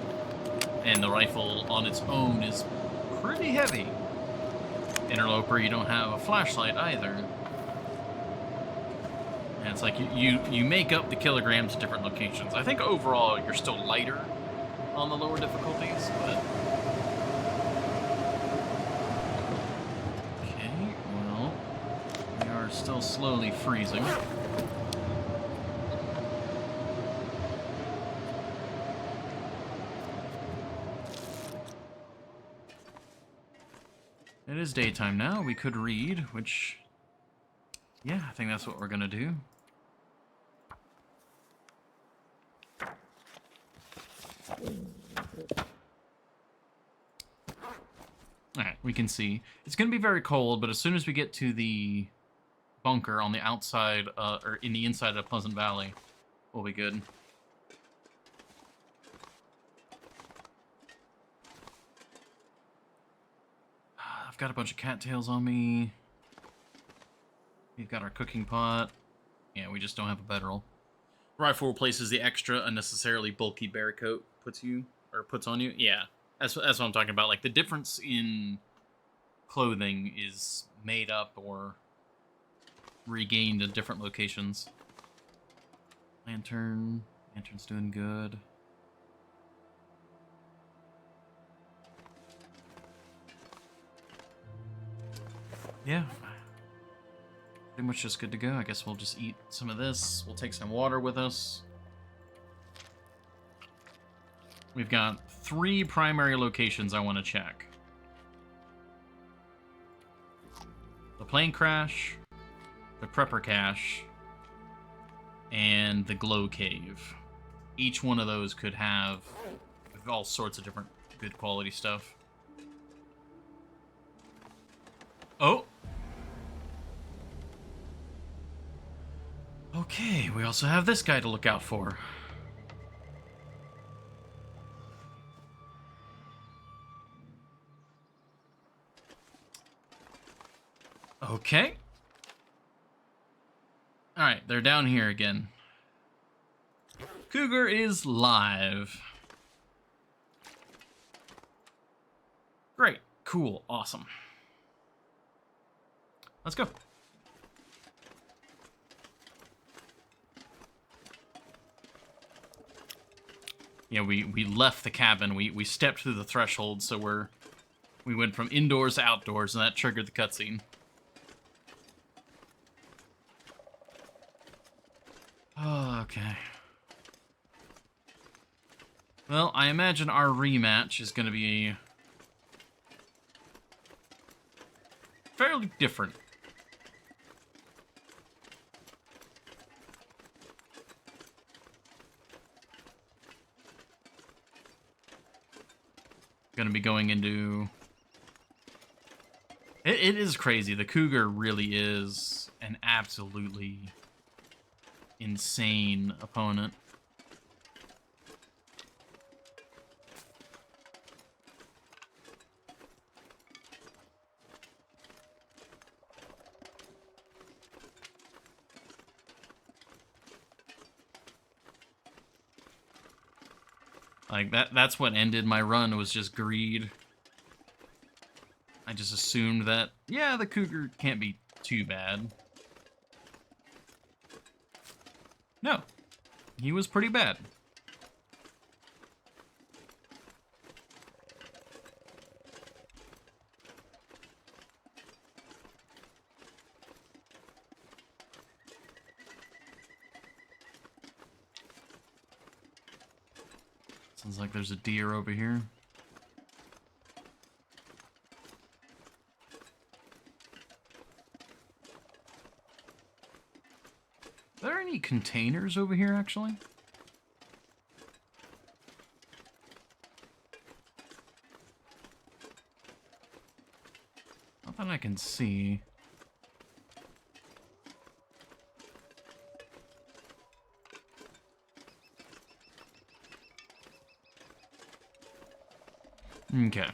And the rifle on its own is pretty heavy. Interloper, you don't have a flashlight either. And it's like you make up the kilograms at different locations. I think overall you're still lighter on the lower difficulties, but... Okay, well, we are still slowly freezing. It is daytime now. We could read, which... Yeah, I think that's what we're gonna do. Alright, we can see. It's gonna be very cold, but as soon as we get to the bunker on the outside, or in the inside of Pleasant Valley, we'll be good. I've got a bunch of cattails on me. We've got our cooking pot. Yeah, we just don't have a bedroll. Rifle replaces the extra unnecessarily bulky bear coat puts on you. Yeah, that's what I'm talking about. Like, the difference in clothing is made up or regained in different locations. Lantern's doing good. Yeah. Pretty much just good to go. I guess we'll just eat some of this. We'll take some water with us. We've got 3 primary locations I want to check. The plane crash, the prepper cache, and the glow cave. Each one of those could have all sorts of different good quality stuff. Oh! Okay, we also have this guy to look out for. Okay. Alright, they're down here again. Cougar is live. Great. Cool. Awesome. Let's go. Yeah, we left the cabin. We stepped through the threshold, so we went from indoors to outdoors, and that triggered the cutscene. Oh, okay. Well, I imagine our rematch is going to be fairly different. Going to be going into... It is crazy. The Cougar really is an absolutely insane opponent. Like, that's what ended my run, was just greed. I just assumed that, yeah, the Cougar can't be too bad. No. He was pretty bad. Sounds like there's a deer over here. Are there any containers over here, actually? Not that I can see. Okay.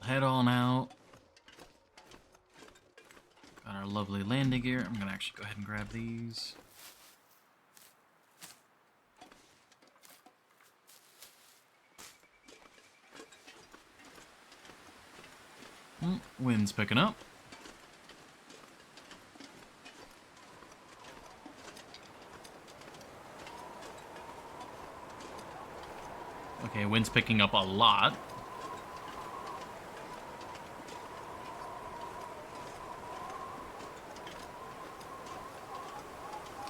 Head on out. Got our lovely landing gear. I'm gonna actually go ahead and grab these. Wind's picking up. Okay, wind's picking up a lot.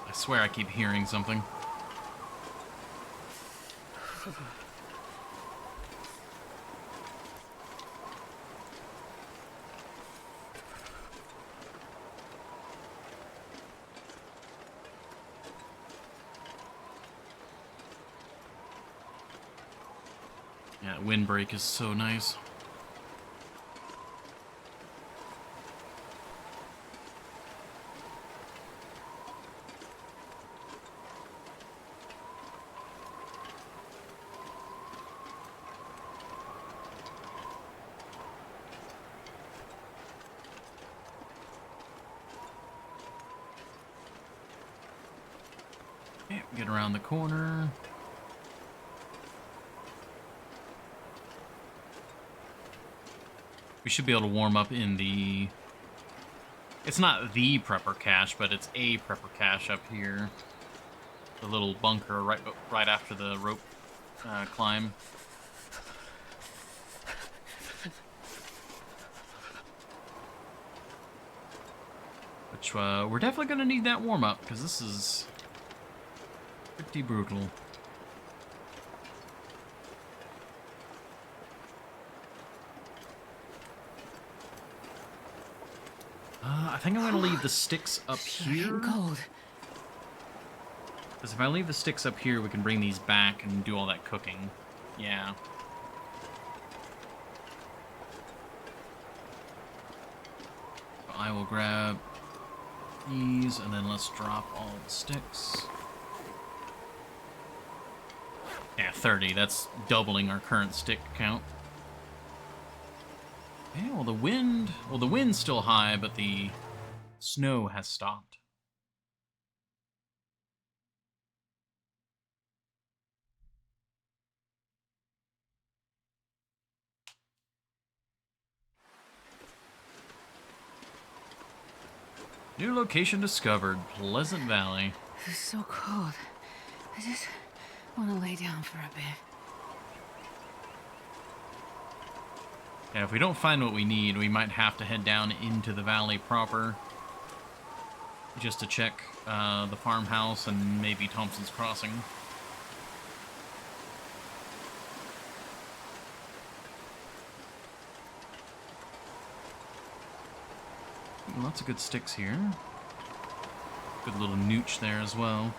I swear I keep hearing something. Yeah, windbreak is so nice. Okay, get around the corner. We should be able to warm up in the... It's not the prepper cache, but it's a prepper cache up here. The little bunker right after the rope climb. Which, we're definitely going to need that warm up, because this is pretty brutal. I think I'm going to leave the sticks up here.
Cold.
Because if I leave the sticks up here, we can bring these back and do all that cooking. Yeah. So I will grab these, and then let's drop all the sticks. Yeah, 30. That's doubling our current stick count. Yeah, well, the wind's still high, but the snow has stopped. New location discovered, Pleasant Valley.
This is so cold. I just want to lay down for a bit.
Yeah, if we don't find what we need, we might have to head down into the valley proper. Just to check the farmhouse and maybe Thompson's Crossing. Lots of good sticks here. Good little nooch there as well.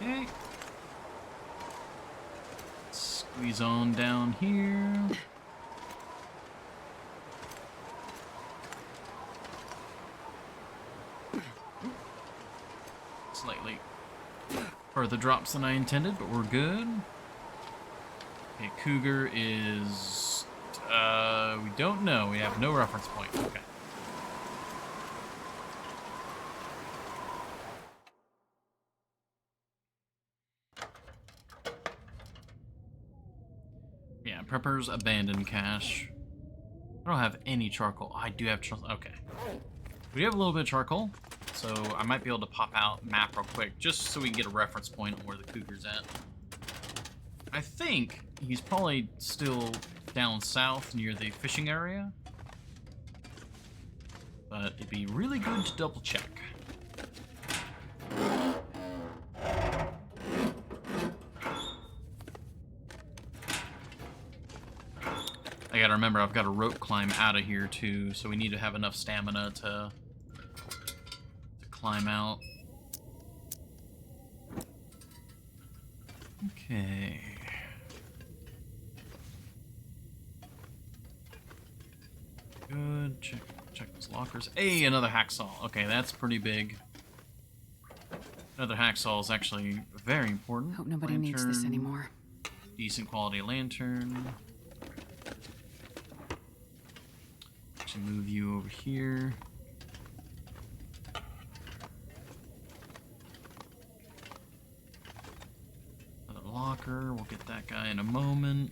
Okay. Squeeze on down here. Slightly further drops than I intended, but we're good. Okay, Cougar is... we don't know. We have no reference point. Okay. Yeah, Prepper's abandoned cache. I don't have any charcoal. I do have charcoal. Okay. We have a little bit of charcoal, so so I might be able to pop out map real quick, just so we can get a reference point on where the cougar's at. I think he's probably still down south near the fishing area, but it'd be really good to double check. I gotta remember, I've got a rope climb out of here too, so we need to have enough stamina to climb out. Okay. Good. Check those lockers. Hey, another hacksaw. Okay, that's pretty big. Another hacksaw is actually very important.
Hope nobody needs this anymore.
Decent quality lantern. Actually, move you over here. Another locker. We'll get that guy in a moment.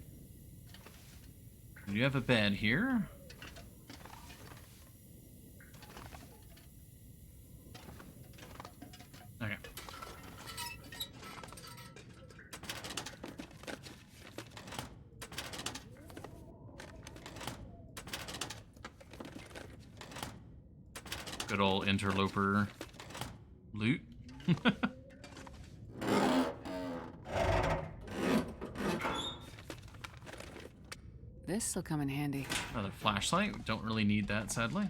You have a bed here. Okay. Good old interloper loot.
This'll come in handy.
Another flashlight. Don't really need that, sadly.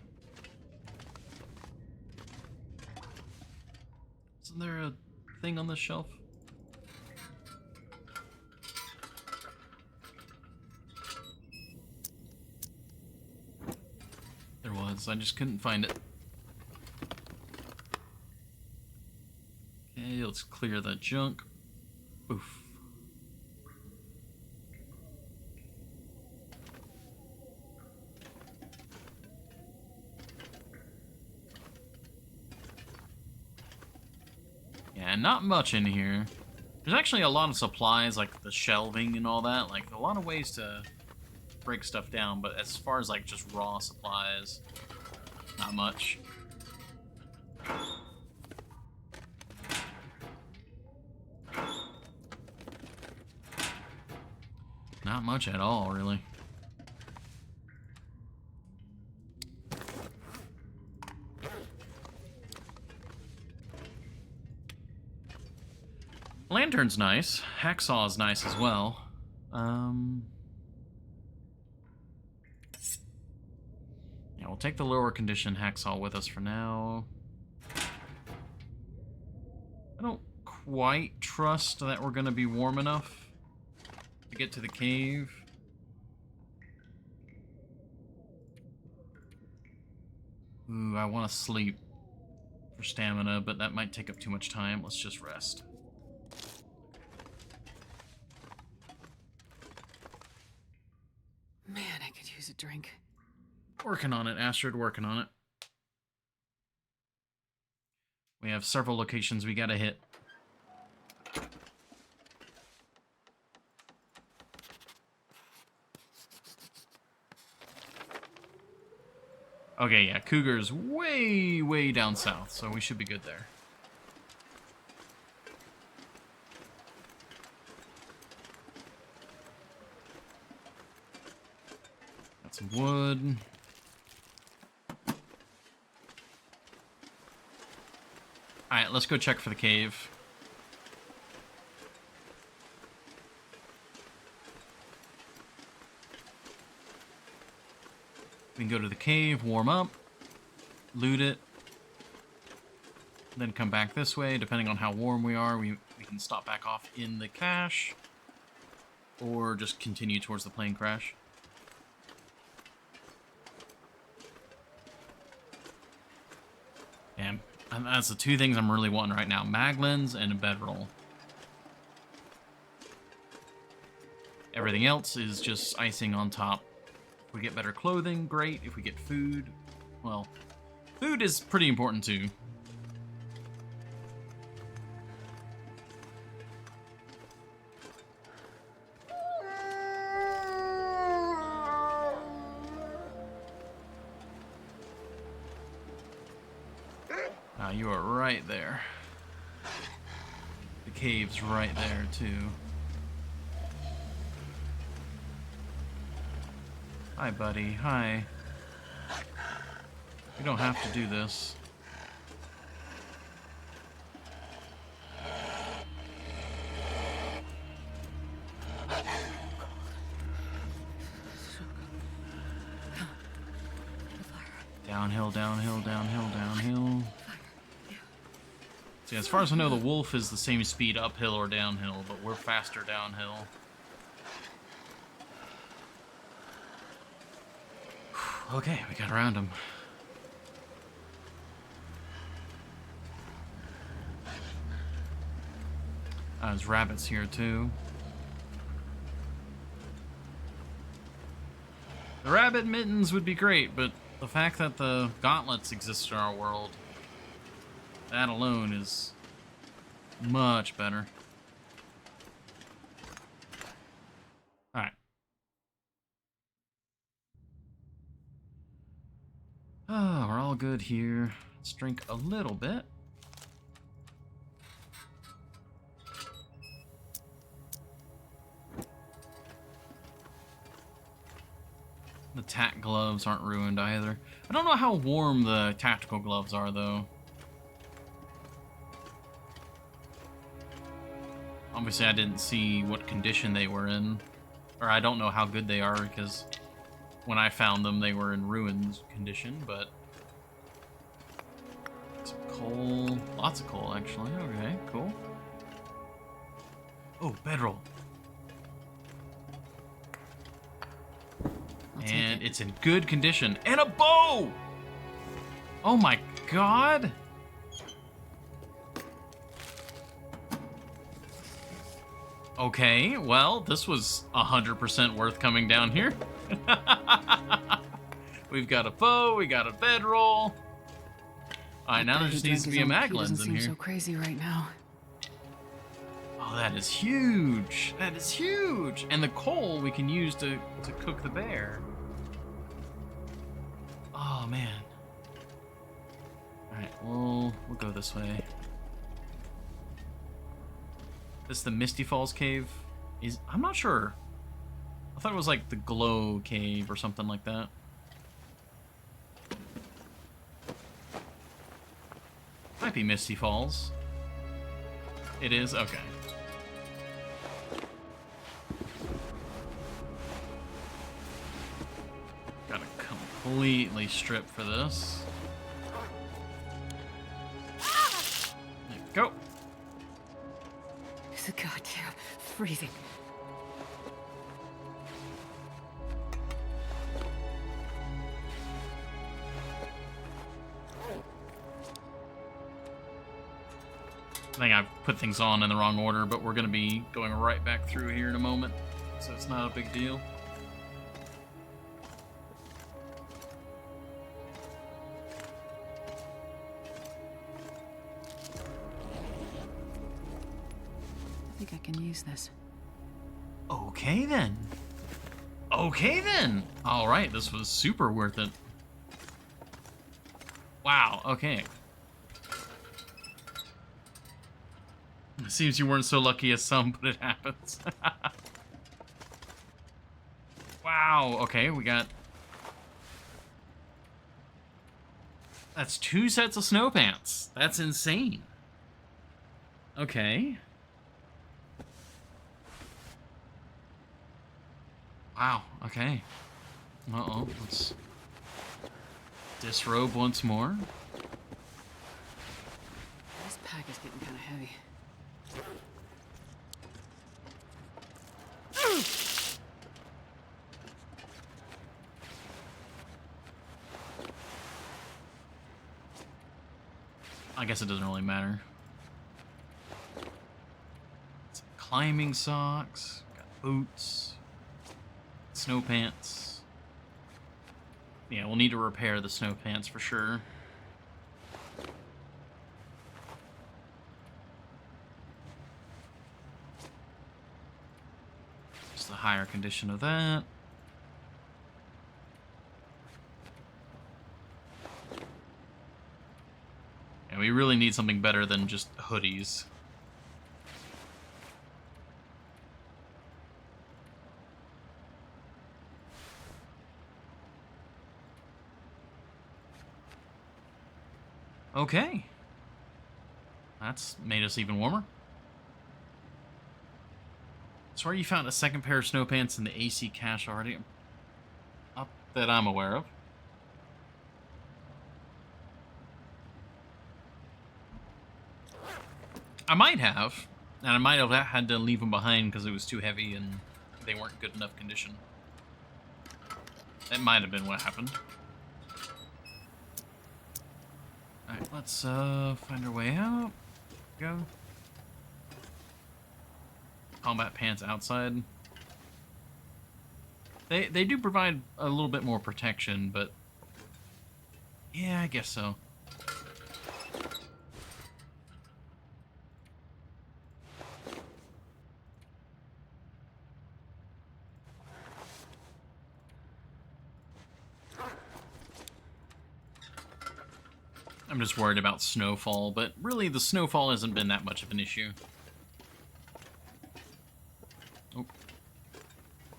Isn't there a thing on this shelf? There was. I just couldn't find it. Okay, let's clear that junk. Oof. Yeah, not much in here. There's actually a lot of supplies, like the shelving and all that. Like, a lot of ways to break stuff down, but as far as, like, just raw supplies, not much. Not much at all, really. Lantern's nice. Hacksaw's nice as well. Yeah, we'll take the lower condition hacksaw with us for now. I don't quite trust that we're gonna be warm enough to get to the cave. Ooh, I want to sleep for stamina, but that might take up too much time. Let's just rest.
Man, I could use a drink.
Working on it, Astrid, working on it. We have several locations we gotta hit. Okay, yeah, Cougar's way, way down south, so we should be good there. Got some wood. Alright, let's go check for the cave. We can go to the cave, warm up, loot it, then come back this way. Depending on how warm we are, we can stop back off in the cache, or just continue towards the plane crash. And that's the two things I'm really wanting right now: maglens and a bedroll. Everything else is just icing on top. If we get better clothing, great. If we get food, well, food is pretty important too. you are right there. The cave's right there, too. Hi, buddy. Hi. You don't have to do this. Downhill, downhill, downhill, downhill. See, as far as I know, the wolf is the same speed uphill or downhill, but we're faster downhill. Okay, we got around him. There's rabbits here, too. The rabbit mittens would be great, but the fact that the gauntlets exist in our world, that alone is much better. Alright. Oh, we're all good here. Let's drink a little bit. The tack gloves aren't ruined either. I don't know how warm the tactical gloves are, though. Obviously, I didn't see what condition they were in. Or I don't know how good they are, because when I found them, they were in ruined condition, but... Some coal. Lots of coal, actually. Okay, cool. Oh, bedroll. And it's in good condition. And a bow! Oh my god! Okay, well, this was 100% worth coming down here. We've got a bow, we got a bedroll. Alright, now there just needs to be a mag lens in here.
So crazy right now.
Oh, that is huge! That is huge! And the coal we can use to cook the bear. Oh, man. Alright, we'll go this way. This is the Misty Falls cave? I'm not sure. I thought it was like the Glow cave or something like that. Might be Misty Falls. It is? Okay. Gotta completely strip for this. There we go.
It's a goddamn freezing.
I think I've put things on in the wrong order, but we're going to be going right back through here in a moment, so it's not a big deal.
I think I can use this.
Okay then. Okay then. All right, this was super worth it. Wow, okay. It seems you weren't so lucky as some, but it happens. Wow, okay, we got... That's 2 sets of snow pants. That's insane. Okay. Wow, okay. Uh-oh, let's disrobe once more.
This pack is getting kind of heavy.
I guess it doesn't really matter. Some climbing socks, got boots, snow pants. Yeah, we'll need to repair the snow pants for sure. Just the higher condition of that. And we really need something better than just hoodies. Okay. That's made us even warmer. Swear you found a second pair of snow pants in the AC cache already. Not that I'm aware of. I might have. And I might have had to leave them behind because it was too heavy and they weren't good enough condition. That might have been what happened. Alright, let's find our way out. Go. Combat pants outside. They do provide a little bit more protection, but yeah, I guess so. I'm just worried about snowfall, but really the snowfall hasn't been that much of an issue. Oh.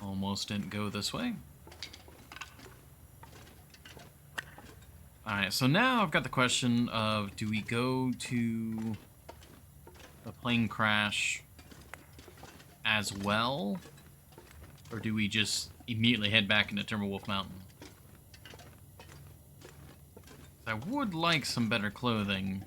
Almost didn't go this way. Alright, so now I've got the question of, do we go to the plane crash as well? Or do we just immediately head back into Timberwolf Mountain? I would like some better clothing.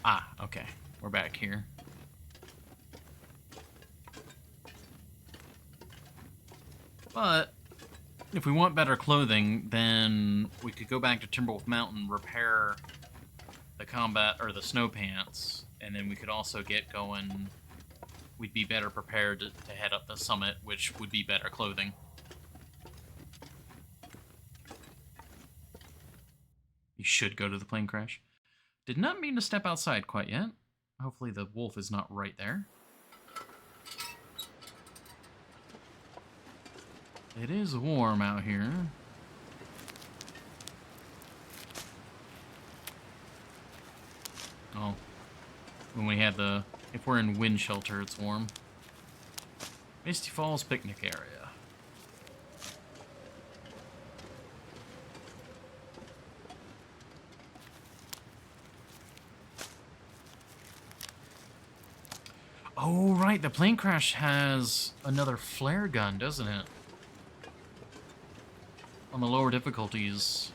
Ah, okay. We're back here. But if we want better clothing, then we could go back to Timberwolf Mountain, repair the combat or the snow pants, and then we could also get going. We'd be better prepared to head up the summit, which would be better clothing. You should go to the plane crash. Did not mean to step outside quite yet. Hopefully the wolf is not right there. It is warm out here. Oh. When we had the... If we're in wind shelter, it's warm. Misty Falls picnic area. Oh, right. The plane crash has another flare gun, doesn't it? On the lower difficulties.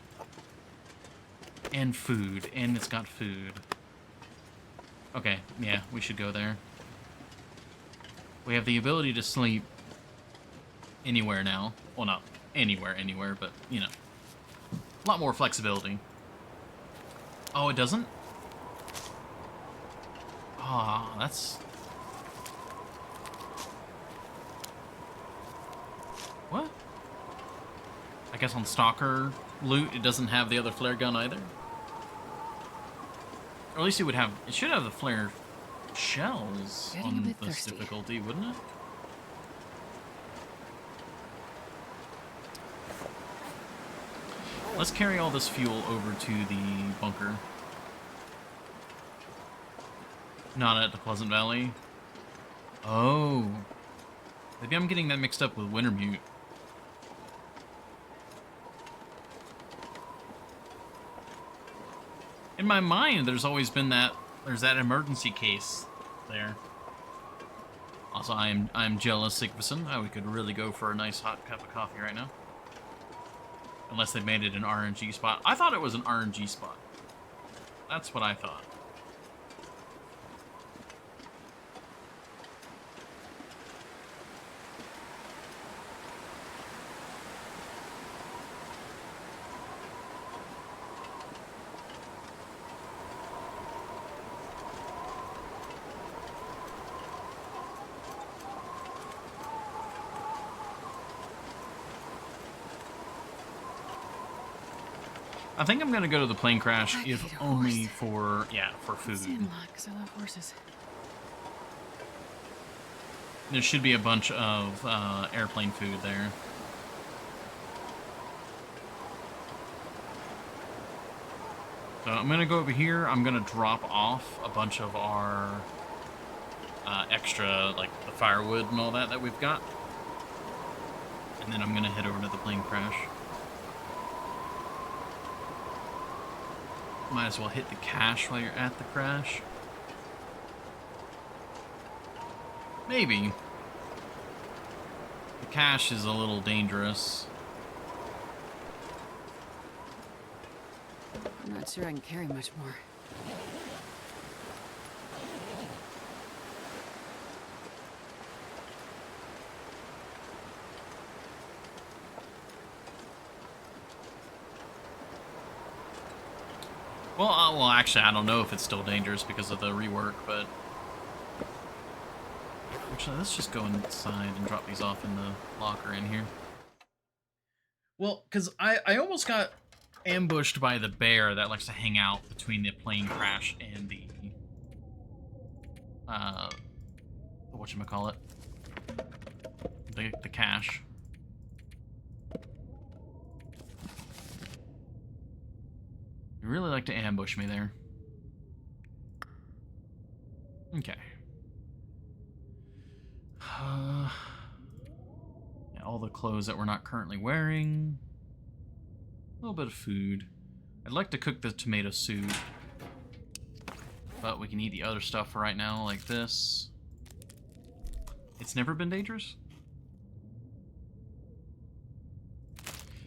And food. And it's got food. Okay, yeah, we should go there. We have the ability to sleep anywhere now. Well, not anywhere, but, you know. A lot more flexibility. Oh, it doesn't? Ah, oh, that's... What? I guess on Stalker loot, it doesn't have the other flare gun either? Or at least it would have... It should have the flare shells on this difficulty, wouldn't it? Let's carry all this fuel over to the bunker. Not at the Pleasant Valley. Oh. Maybe I'm getting that mixed up with Wintermute. In my mind, there's always been that... There's that emergency case there. Also, I'm jealous, Sigvason. Oh, we could really go for a nice hot cup of coffee right now. Unless they made it an RNG spot. I thought it was an RNG spot. That's what I thought. I think I'm gonna go to the plane crash, if only for, yeah, for food.
Sandlot, 'cause I love horses.
There should be a bunch of airplane food there. So I'm going to go over here. I'm going to drop off a bunch of our extra, like the firewood and all that we've got. And then I'm going to head over to the plane crash. Might as well hit the cache while you're at the crash. Maybe. The cache is a little dangerous.
I'm not sure I can carry much more.
Well, actually, I don't know if it's still dangerous because of the rework, but... Actually, let's just go inside and drop these off in the locker in here. Well, because I almost got ambushed by the bear that likes to hang out between the plane crash and the... whatchamacallit? The cache. You really like to ambush me there. Okay. Yeah, all the clothes that we're not currently wearing. A little bit of food. I'd like to cook the tomato soup. But we can eat the other stuff for right now, like this. It's never been dangerous?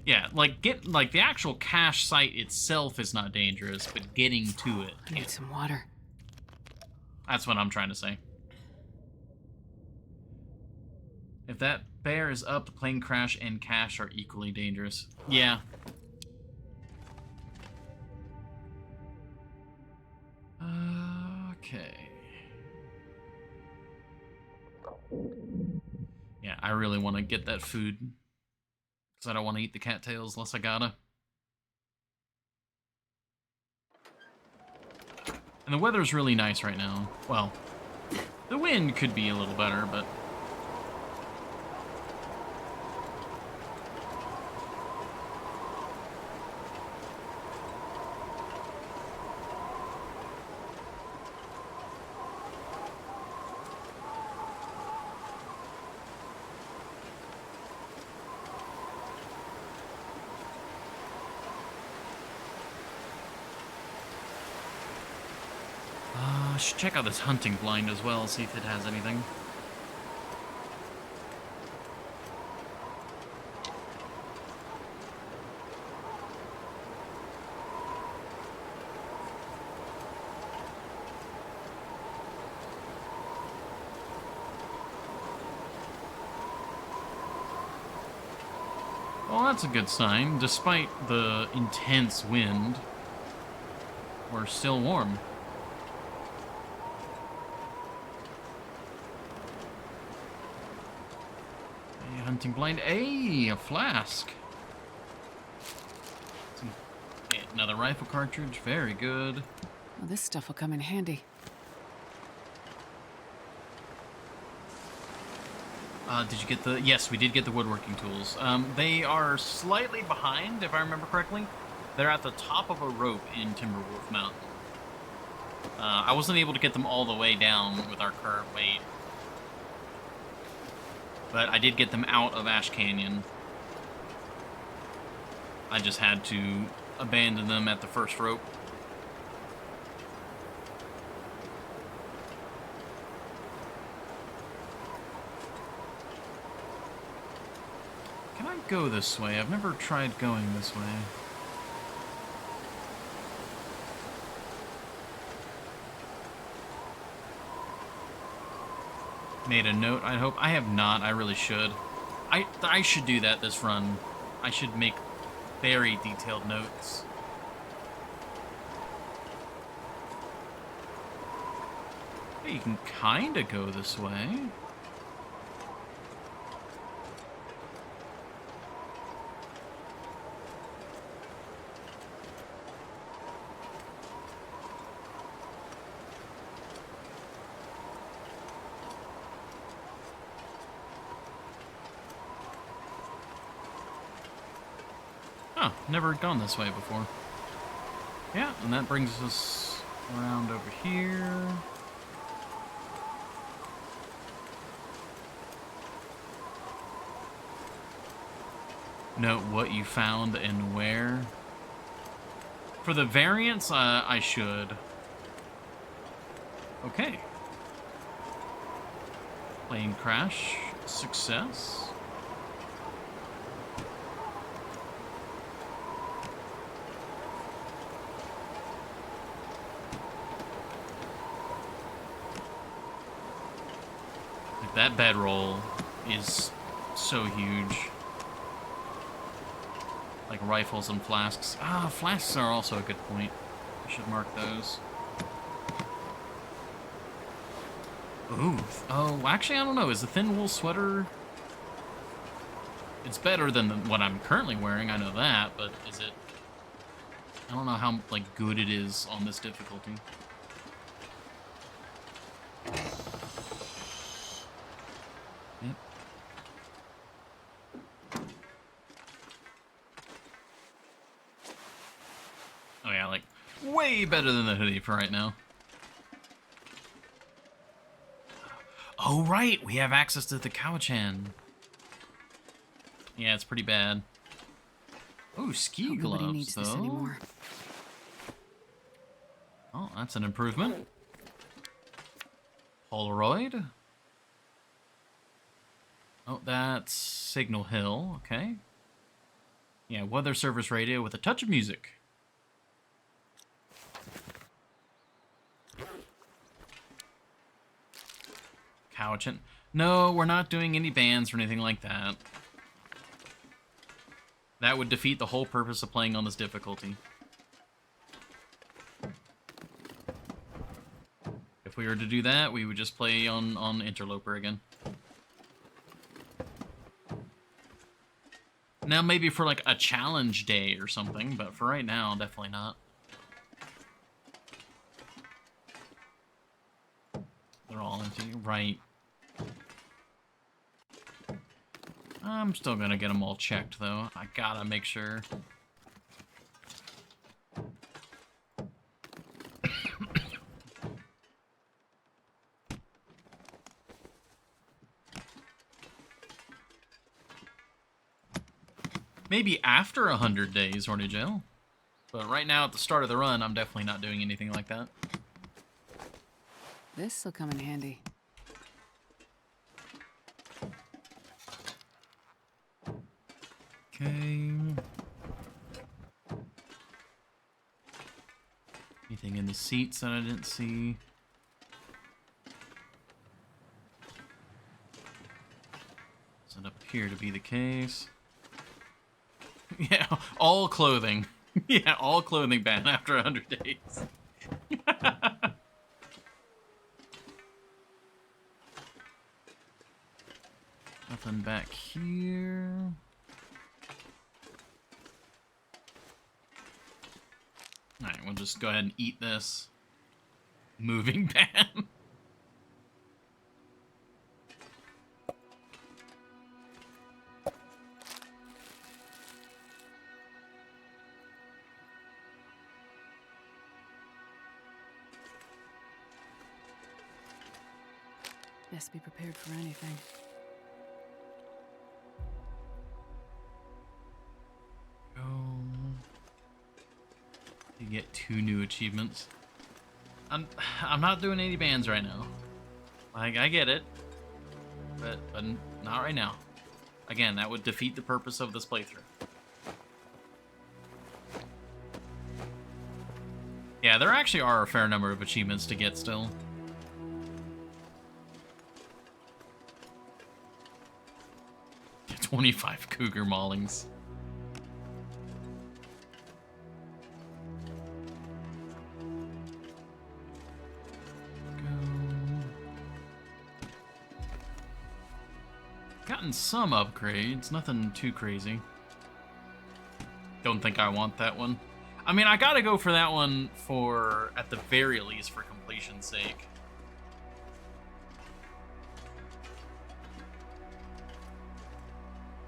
Yeah, like the actual cache site itself is not dangerous, but getting to it.
I need some water.
That's what I'm trying to say. If that bear is up, the plane crash and cache are equally dangerous. Yeah. Okay. Yeah, I really want to get that food. Because I don't want to eat the cattails unless I gotta. And the weather's really nice right now. Well, the wind could be a little better, but... I should check out this hunting blind as well, see if it has anything. Well, that's a good sign. Despite the intense wind, we're still warm. Hunting blind. Hey, a flask. Another rifle cartridge. Very good.
Well, this stuff will come in handy.
Did you get the... Yes, we did get the woodworking tools. They are slightly behind, if I remember correctly. They're at the top of a rope in Timberwolf Mountain. I wasn't able to get them all the way down with our current weight. But I did get them out of Ash Canyon. I just had to abandon them at the first rope. Can I go this way? I've never tried going this way. Made a note, I hope. I have not. I really should. I should do that this run. I should make very detailed notes. Hey, you can kind of go this way. Oh, never gone this way before. Yeah, and that brings us around over here. Note what you found and where. For the variants, I should. Okay. Plane crash. Success. Like, that bedroll is so huge. Like rifles and flasks. Ah, flasks are also a good point. I should mark those. Ooh. Oh, actually, I don't know. Is the thin wool sweater... It's better than what I'm currently wearing, I know that, but is it... I don't know how, like, good it is on this difficulty. Yep. Oh yeah, like, way better than the hoodie for right now. Oh right, we have access to the Cowichan. Yeah, it's pretty bad. Oh, ski gloves,
Nobody needs
though.
this anymore.
Oh, that's an improvement. Polaroid. Oh, that's Signal Hill, okay. Yeah, weather service radio with a touch of music. Cowichan. No, we're not doing any bans or anything like that. That would defeat the whole purpose of playing on this difficulty. If we were to do that, we would just play on Interloper again. Now, maybe for like a challenge day or something, but for right now, definitely not. They're all empty. Right. I'm still gonna get them all checked, though. I gotta make sure. Maybe after 100 days, Horny Jail. But right now, at the start of the run, I'm definitely not doing anything like that.
This'll come in handy.
Okay. Anything in the seats that I didn't see? Doesn't appear to be the case. Yeah, all clothing. Yeah, all clothing ban after 100 days. Nothing back here. Alright, we'll just go ahead and eat this. Moving ban.
Best be prepared for anything.
Go. You get 2 new achievements. I'm not doing any bans right now. Like, I get it, but not right now. Again, that would defeat the purpose of this playthrough. Yeah, there actually are a fair number of achievements to get still. Get 25 cougar maulings. Gotten some upgrades, nothing too crazy. Don't think I want that one. I mean, I gotta go for that one for, at the very least, for completion's sake.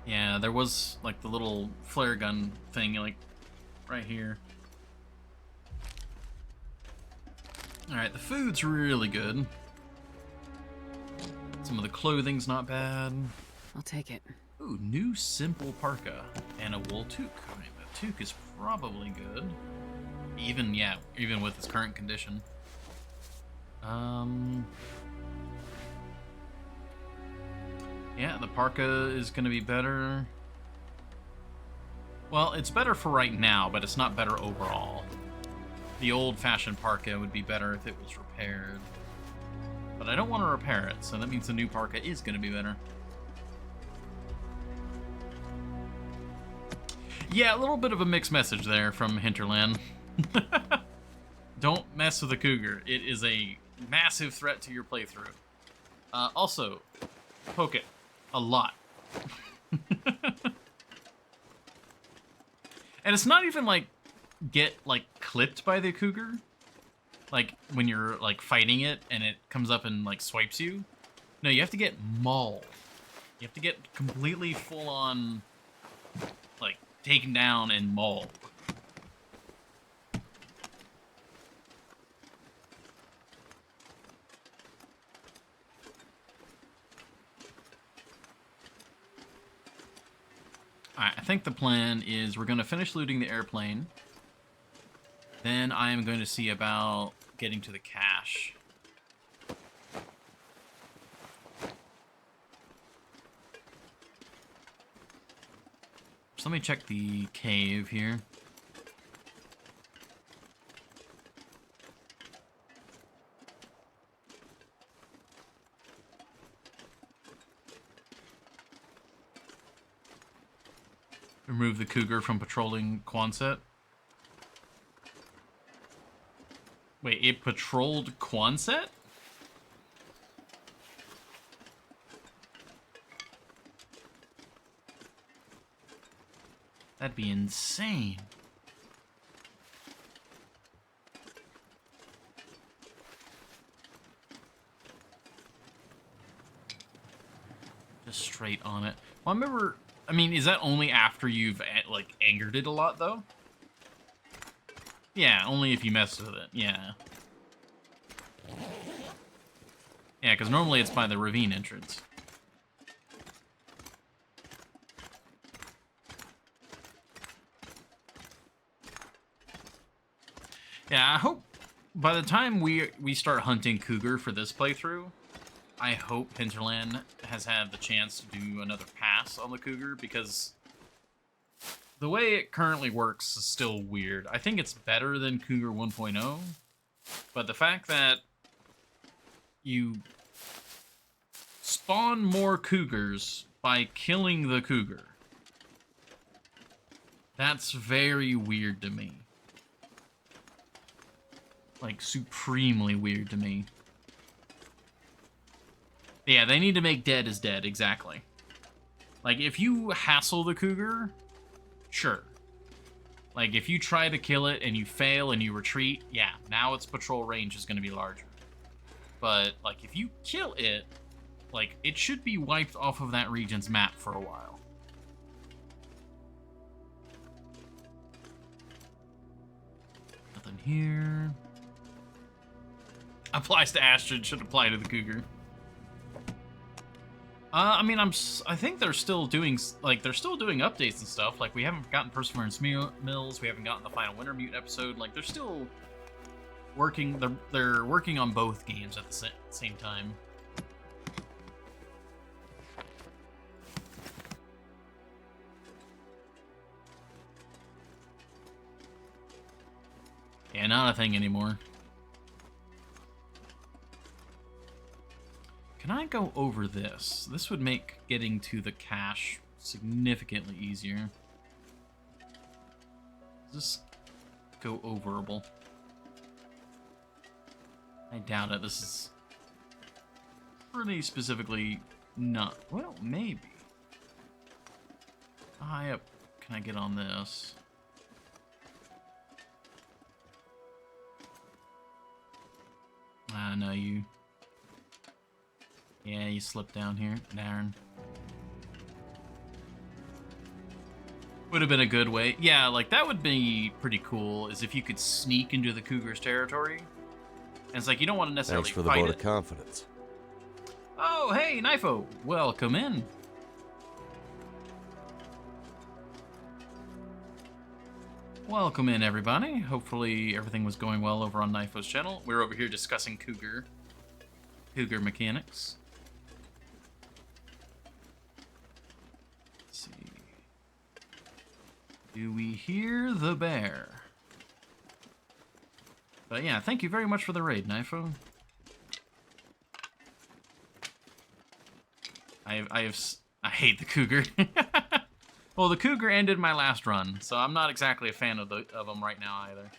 Yeah, there was like the little flare gun thing, like right here. All right, the food's really good. Some of the clothing's not bad.
I'll take it.
Ooh, new simple parka and a wool toque. All right, the toque is probably good. Even, yeah, even with its current condition. Yeah, the parka is going to be better. Well, it's better for right now, but it's not better overall. The old-fashioned parka would be better if it was repaired. But I don't want to repair it, so that means the new parka is going to be better. Yeah, a little bit of a mixed message there from Hinterland. Don't mess with the cougar. It is a massive threat to your playthrough. Also, poke it a lot. And it's not even like get like clipped by the cougar. Like when you're like fighting it and it comes up and like swipes you. No, you have to get mauled. You have to get completely full on like taken down and mauled. Alright, I think the plan is we're going to finish looting the airplane. Then I am going to see about getting to the cache. So let me check the cave here. Remove the cougar from patrolling Quonset. Wait, it patrolled Quonset? That'd be insane. Just straight on it. Well, I remember... I mean, is that only after you've, like, angered it a lot, though? Yeah, only if you mess with it. Yeah. Yeah, because normally it's by the ravine entrance. Yeah, I hope by the time we start hunting cougar for this playthrough, I hope Hinterland has had the chance to do another pass on the cougar, because the way it currently works is still weird. I think it's better than Cougar 1.0, but the fact that you spawn more cougars by killing the cougar, that's very weird to me. Like, supremely weird to me. Yeah, they need to make dead is dead, exactly. Like, if you hassle the cougar, sure. Like, if you try to kill it and you fail and you retreat, yeah, now its patrol range is going to be larger. But, like, if you kill it, like, it should be wiped off of that region's map for a while. Nothing here. Applies to Astrid, should apply to the cougar. I mean, I think they're still doing, like, they're still doing updates and stuff. Like, we haven't gotten Perseverance Mills, we haven't gotten the final Wintermute episode. Like, they're still working, they're working on both games at the same time. Yeah, not a thing anymore. Can I go over this? This would make getting to the cache significantly easier. Does this go overable? I doubt it. This is pretty specifically not. Well, maybe. How high up can I get on this? No, you... Yeah, you slip down here, Darren. Would have been a good way. Yeah, like that would be pretty cool, is if you could sneak into the cougar's territory. And it's like, you don't want to necessarily
Thanks for the
fight
vote
it.
of confidence.
Oh, hey, Knifo. Welcome in. Welcome in, everybody. Hopefully everything was going well over on Knifo's channel. We're over here discussing cougar mechanics. Let's see. Do we hear the bear? But yeah, thank you very much for the raid, Knifo. I hate the cougar. Well, the cougar ended my last run, so I'm not exactly a fan of them right now either.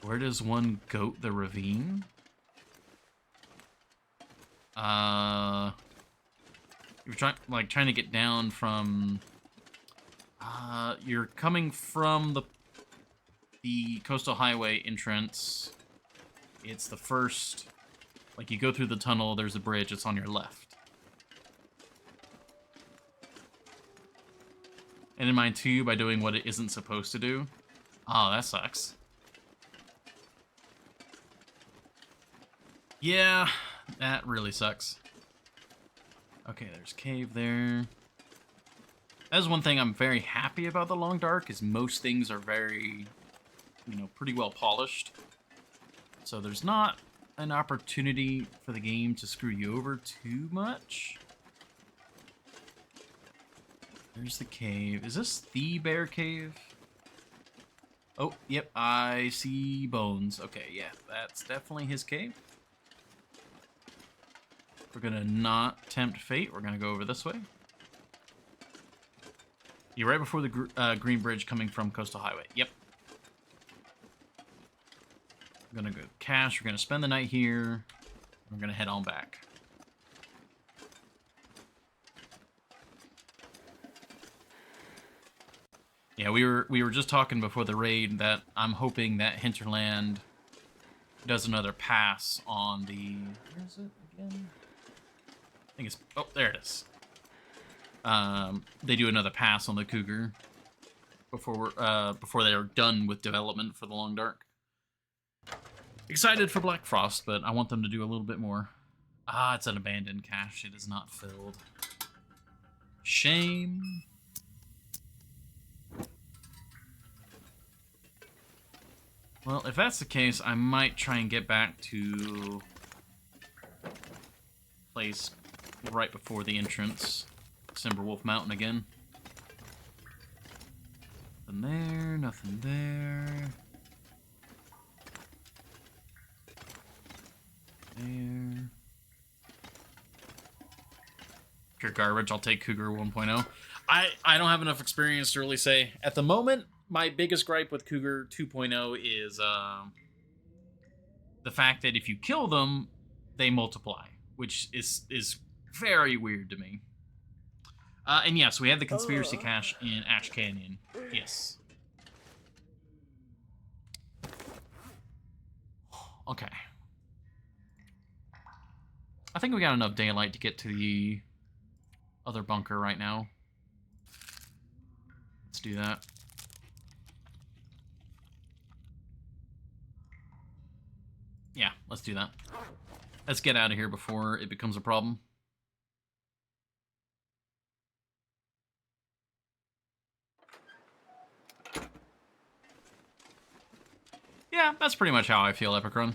Where does one goat the ravine? You're trying to get down from. You're coming from the coastal highway entrance. It's the first, like, you go through the tunnel, there's a bridge, it's on your left. And in mine too, by doing what it isn't supposed to do. Oh, that sucks. Yeah, that really sucks. Okay, there's cave there. That's one thing I'm very happy about the Long Dark, is most things are very, pretty well polished. So there's not an opportunity for the game to screw you over too much. There's the cave. Is this the bear cave? Oh, yep, I see bones. Okay, yeah, that's definitely his cave. We're gonna not tempt fate. We're gonna go over this way. You're right before the green bridge coming from Coastal Highway. Yep. We're gonna go cash. We're gonna spend the night here. We're gonna head on back. Yeah, we were just talking before the raid that I'm hoping that Hinterland does another pass on the. Where is it again? I think it's. Oh, there it is. They do another pass on the cougar before they're done with development for the Long Dark. Excited for Black Frost, but I want them to do a little bit more. Ah, it's an abandoned cache. It is not filled. Shame. Well, if that's the case, I might try and get back to place right before the entrance. Timberwolf Mountain again. Nothing there, nothing there. There. Pure garbage. I'll take Cougar 1.0. I don't have enough experience to really say. At the moment, my biggest gripe with Cougar 2.0 is the fact that if you kill them, they multiply, which is very weird to me. And yes, we had the conspiracy cache in Ash Canyon. Yes. Okay. I think we got enough daylight to get to the other bunker right now. Let's do that. Yeah, let's do that. Let's get out of here before it becomes a problem. Yeah, that's pretty much how I feel, Epic Run.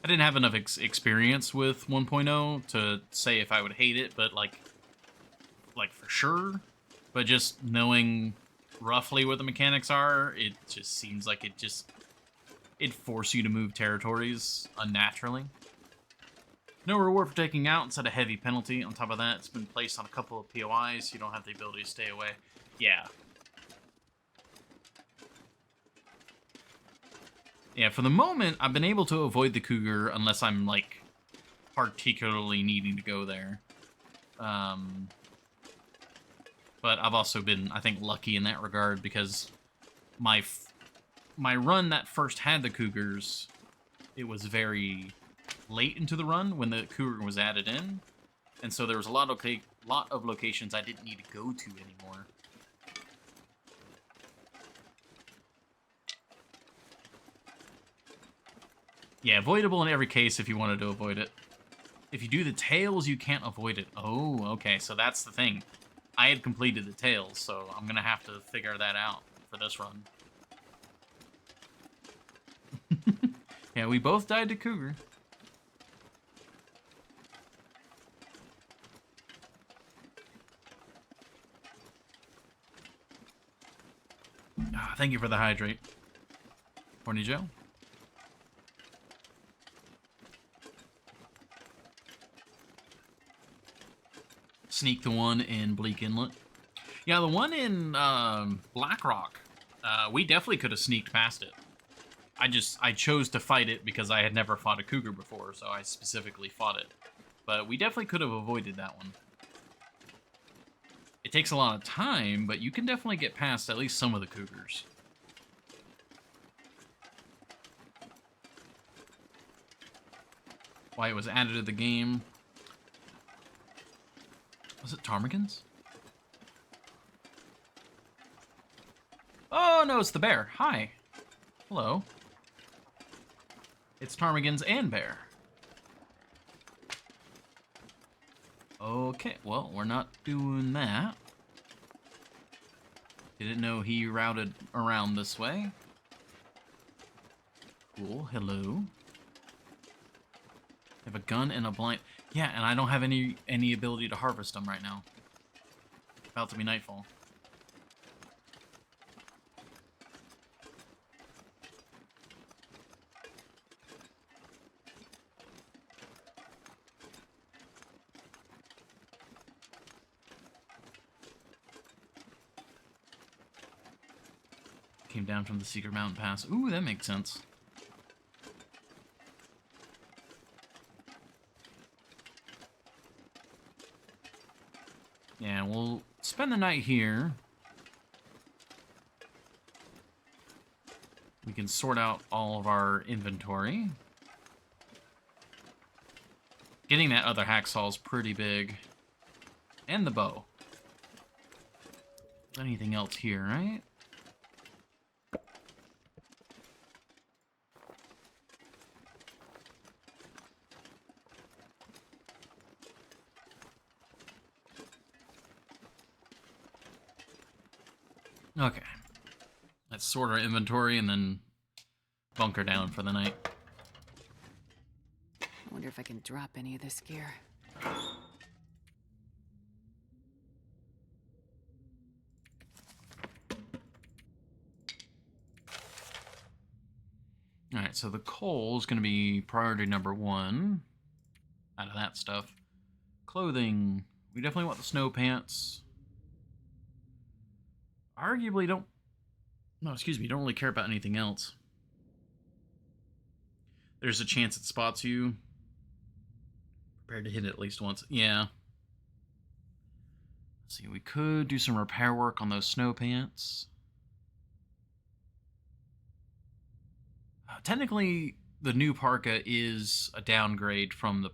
I didn't have enough experience with 1.0 to say if I would hate it, but like for sure. But just knowing roughly what the mechanics are, it just seems like it'd force you to move territories unnaturally. No reward for taking out instead of heavy penalty. On top of that, it's been placed on a couple of POIs, so you don't have the ability to stay away. Yeah. Yeah, for the moment, I've been able to avoid the cougar unless I'm, like, particularly needing to go there. But I've also been, I think, lucky in that regard because my run that first had the cougars, it was very late into the run when the cougar was added in, and so there was a lot of locations I didn't need to go to anymore. Yeah, avoidable in every case if you wanted to avoid it. If you do the tails, you can't avoid it. Oh, okay, so that's the thing. I had completed the tails, so I'm gonna have to figure that out for this run. Yeah, we both died to cougar. Thank you for the hydrate. Horny Joe. Sneak the one in Bleak Inlet. Yeah, the one in Black Rock, we definitely could have sneaked past it. I chose to fight it because I had never fought a cougar before, so I specifically fought it. But we definitely could have avoided that one. It takes a lot of time, but you can definitely get past at least some of the cougars. Why it was added to the game. Was it ptarmigans? Oh, no, it's the bear. Hi. Hello. It's ptarmigans and bear. Okay, well, we're not doing that. Didn't know he routed around this way. Cool, hello. Have a gun and a blind... Yeah, and I don't have any ability to harvest them right now. About to be nightfall. Came down from the Secret Mountain Pass. Ooh, that makes sense. Yeah, we'll spend the night here. We can sort out all of our inventory. Getting that other hacksaw is pretty big. And the bow. Anything else here, right? Okay. Let's sort our inventory and then bunker down for the night.
I wonder if I can drop any of this gear.
Alright, so the coal is going to be priority number 1 out of that stuff. Clothing. We definitely want the snow pants. Arguably don't... No, excuse me, don't really care about anything else. There's a chance it spots you. Prepared to hit it at least once. Yeah. Let's see, we could do some repair work on those snow pants. Technically, the new parka is a downgrade from the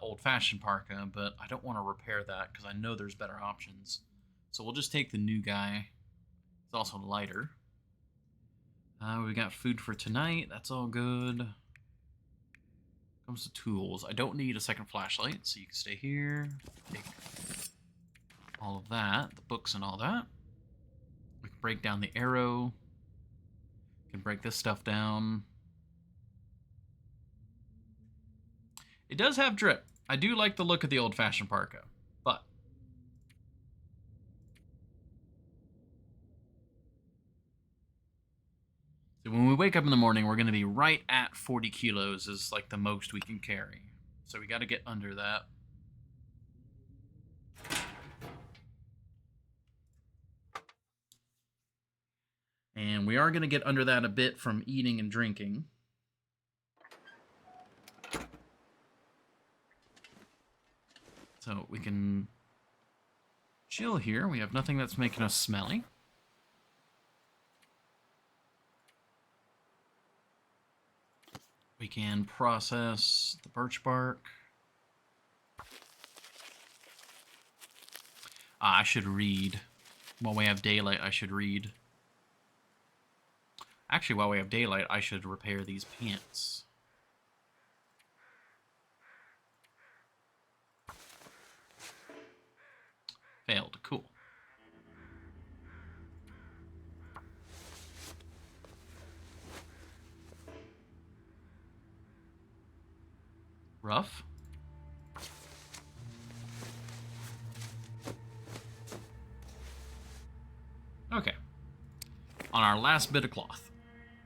old-fashioned parka, but I don't want to repair that because I know there's better options. So we'll just take the new guy. It's also lighter. We got food for tonight. That's all good. Comes to tools. I don't need a second flashlight, so you can stay here. Take all of that, the books and all that. We can break down the arrow. We can break this stuff down. It does have drip. I do like the look of the old-fashioned parka, but so when we wake up in the morning, we're going to be right at 40 kilos is like the most we can carry. So we got to get under that. And we are going to get under that a bit from eating and drinking. So we can chill here. We have nothing that's making us smelly. We can process the birch bark. I should read. While we have daylight, I should read. Actually, while we have daylight, I should repair these pants. Failed. Cool. Rough. Okay. On our last bit of cloth.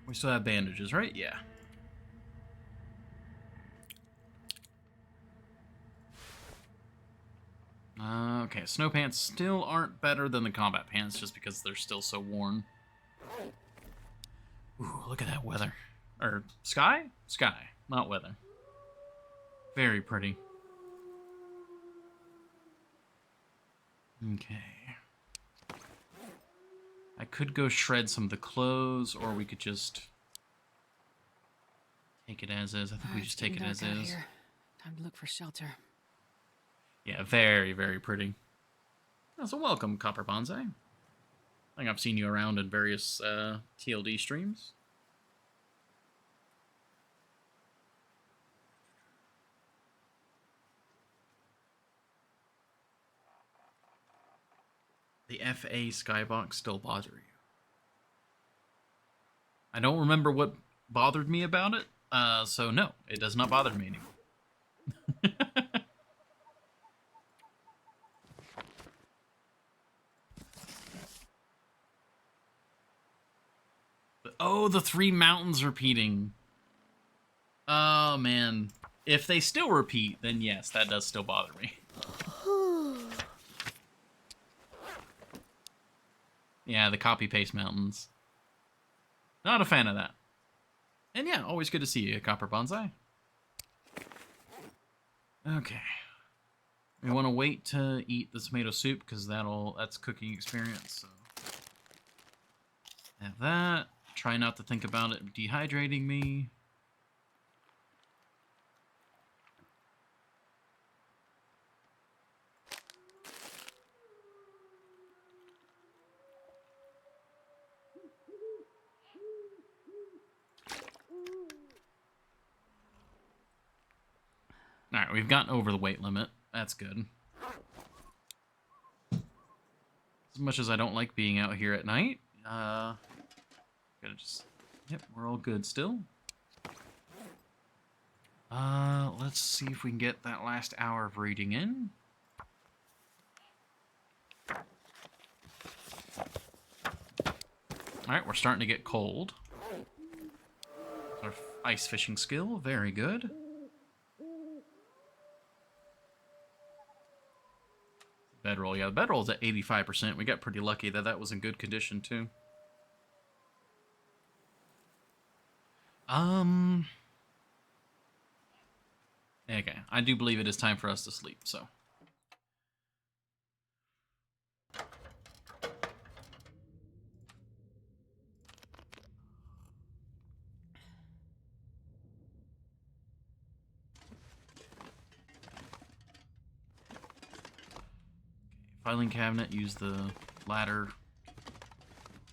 We still have bandages, right? Yeah. Okay, snow pants still aren't better than the combat pants just because they're still so worn. Ooh, look at that weather. Or sky? Sky, not weather. Very pretty. Okay. I could go shred some of the clothes, or we could just take it as is. I think we just take it as is.
Here. Time to look for shelter.
Yeah, very, very pretty. Oh, so welcome, Copper Bonsai. I think I've seen you around in various TLD streams. The FA skybox still bother you? I don't remember what bothered me about it, so no, it does not bother me anymore. Oh, the 3 mountains repeating. Oh, man. If they still repeat, then yes, that does still bother me. Yeah, the copy-paste mountains. Not a fan of that. And yeah, always good to see you, Copper Bonsai. Okay. We want to wait to eat the tomato soup, because that's cooking experience, so... Have that. Try not to think about it dehydrating me. Alright, we've gotten over the weight limit. That's good. As much as I don't like being out here at night, gotta just... Yep, we're all good still. Let's see if we can get that last hour of reading in. Alright, we're starting to get cold. Our ice fishing skill, very good. Bedroll, yeah, the bedroll's at 85%. We got pretty lucky that that was in good condition, too. Okay, I do believe it is time for us to sleep, so. Filing cabinet, use the ladder.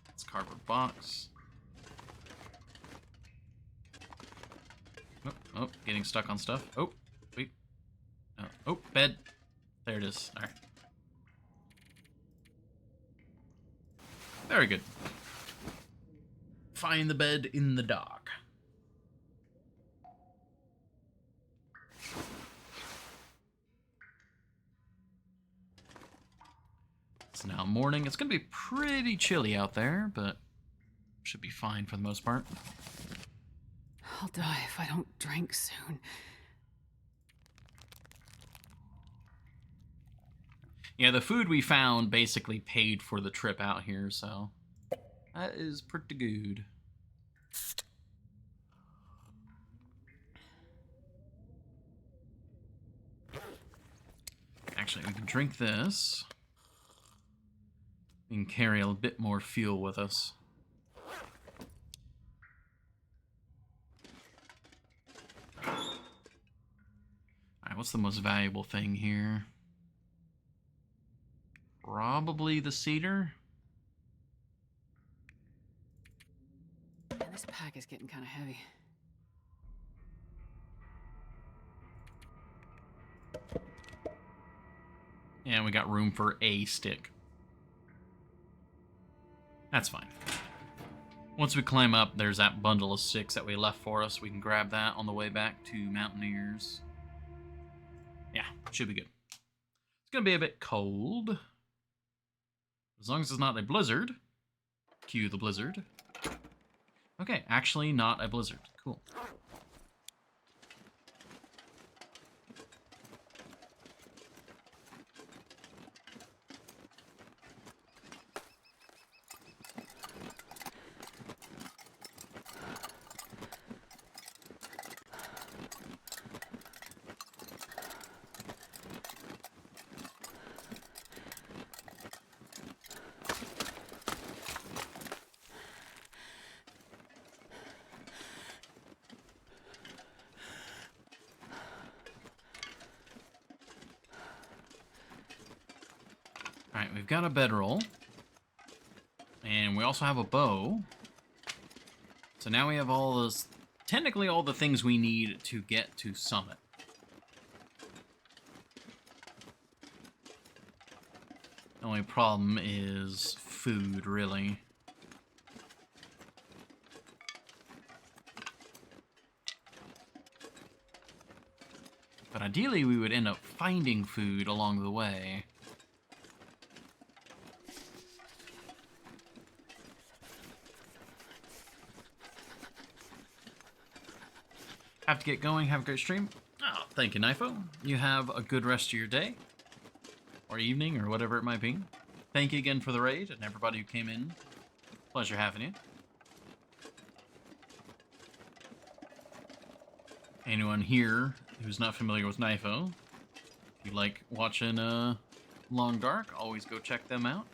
Let's cardboard box. Oh, getting stuck on stuff. Oh, wait. Oh, bed. There it is. All right. Very good. Find the bed in the dark. It's now morning. It's going to be pretty chilly out there, but should be fine for the most part.
I'll die if I don't drink soon.
Yeah, the food we found basically paid for the trip out here, so that is pretty good. Actually, we can drink this. We can carry a bit more fuel with us. Alright, what's the most valuable thing here? Probably the cedar.
Man, this pack is getting kind of heavy.
And we got room for a stick. That's fine. Once we climb up, there's that bundle of sticks that we left for us. We can grab that on the way back to Mountaineers. Yeah, should be good. It's going to be a bit cold. As long as it's not a blizzard. Cue the blizzard. Okay, actually not a blizzard. Cool. Alright, we've got a bedroll. And we also have a bow. So now we have all those, technically all the things we need to get to Summit. The only problem is food, really. But ideally we would end up finding food along the way. Have to get going. Have a great stream. Oh, thank you, Nifo. You have a good rest of your day. Or evening, or whatever it might be. Thank you again for the raid, and everybody who came in. Pleasure having you. Anyone here who's not familiar with Nifo, if you like watching Long Dark, always go check them out.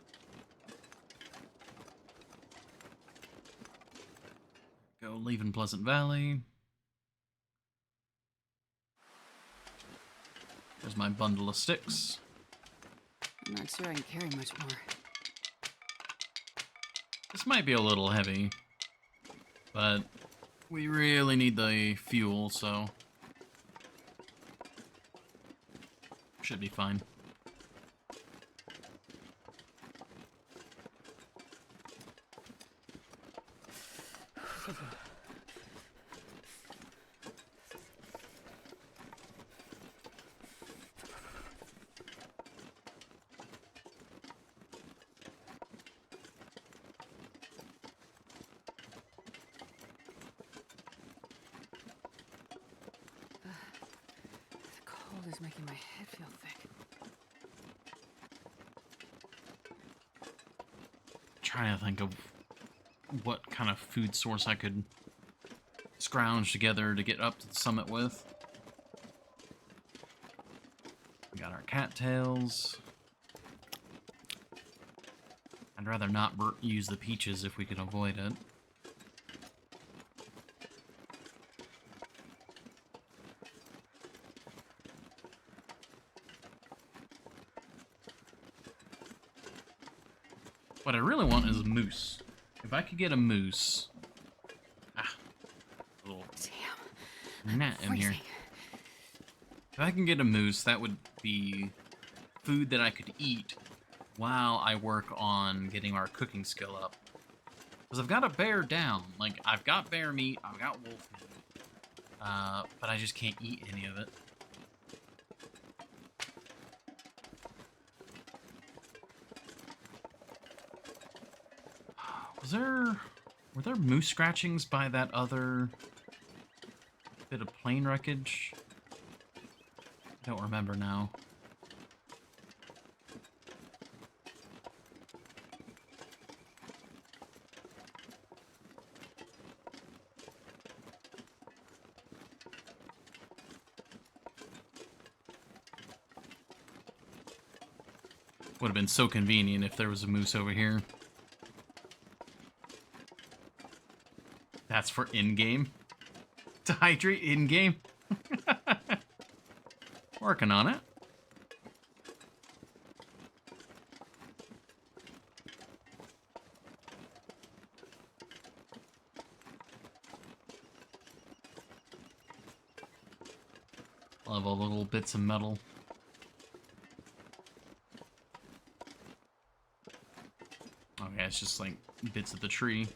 Go leaving Pleasant Valley. There's my bundle of sticks.
I'm not sure I can carry much more.
This might be a little heavy, but we really need the fuel, so should be fine.
The cold is making my head feel thick.
Trying to think of what kind of food source I could scrounge together to get up to the summit with. We got our cattails. I'd rather not use the peaches if we can avoid it. What I really want is a moose. If I could get a moose... Ah, little
Damn.
gnat in here.
Freezing.
If I can get a moose, that would be food that I could eat while I work on getting our cooking skill up. Because I've got a bear down. Like, I've got bear meat, I've got wolf meat. But I just can't eat any of it. Were there moose scratchings by that other bit of plane wreckage? I don't remember now. Would have been so convenient if there was a moose over here. That's for in-game? To hydrate in-game? Working on it. Love all the little bits of metal. Oh yeah, it's just like bits of the tree.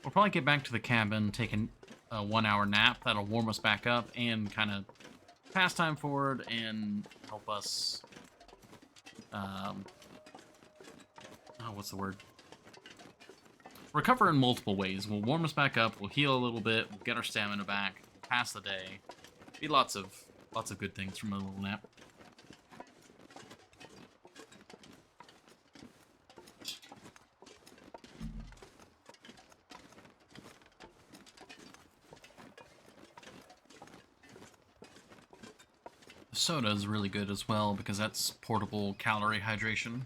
We'll probably get back to the cabin, take a 1 hour nap. That'll warm us back up and kind of pass time forward and help us, oh, what's the word? Recover in multiple ways. We'll warm us back up, we'll heal a little bit, we'll get our stamina back, we'll pass the day. Be lots of good things from a little nap. The soda is really good as well because that's portable calorie hydration.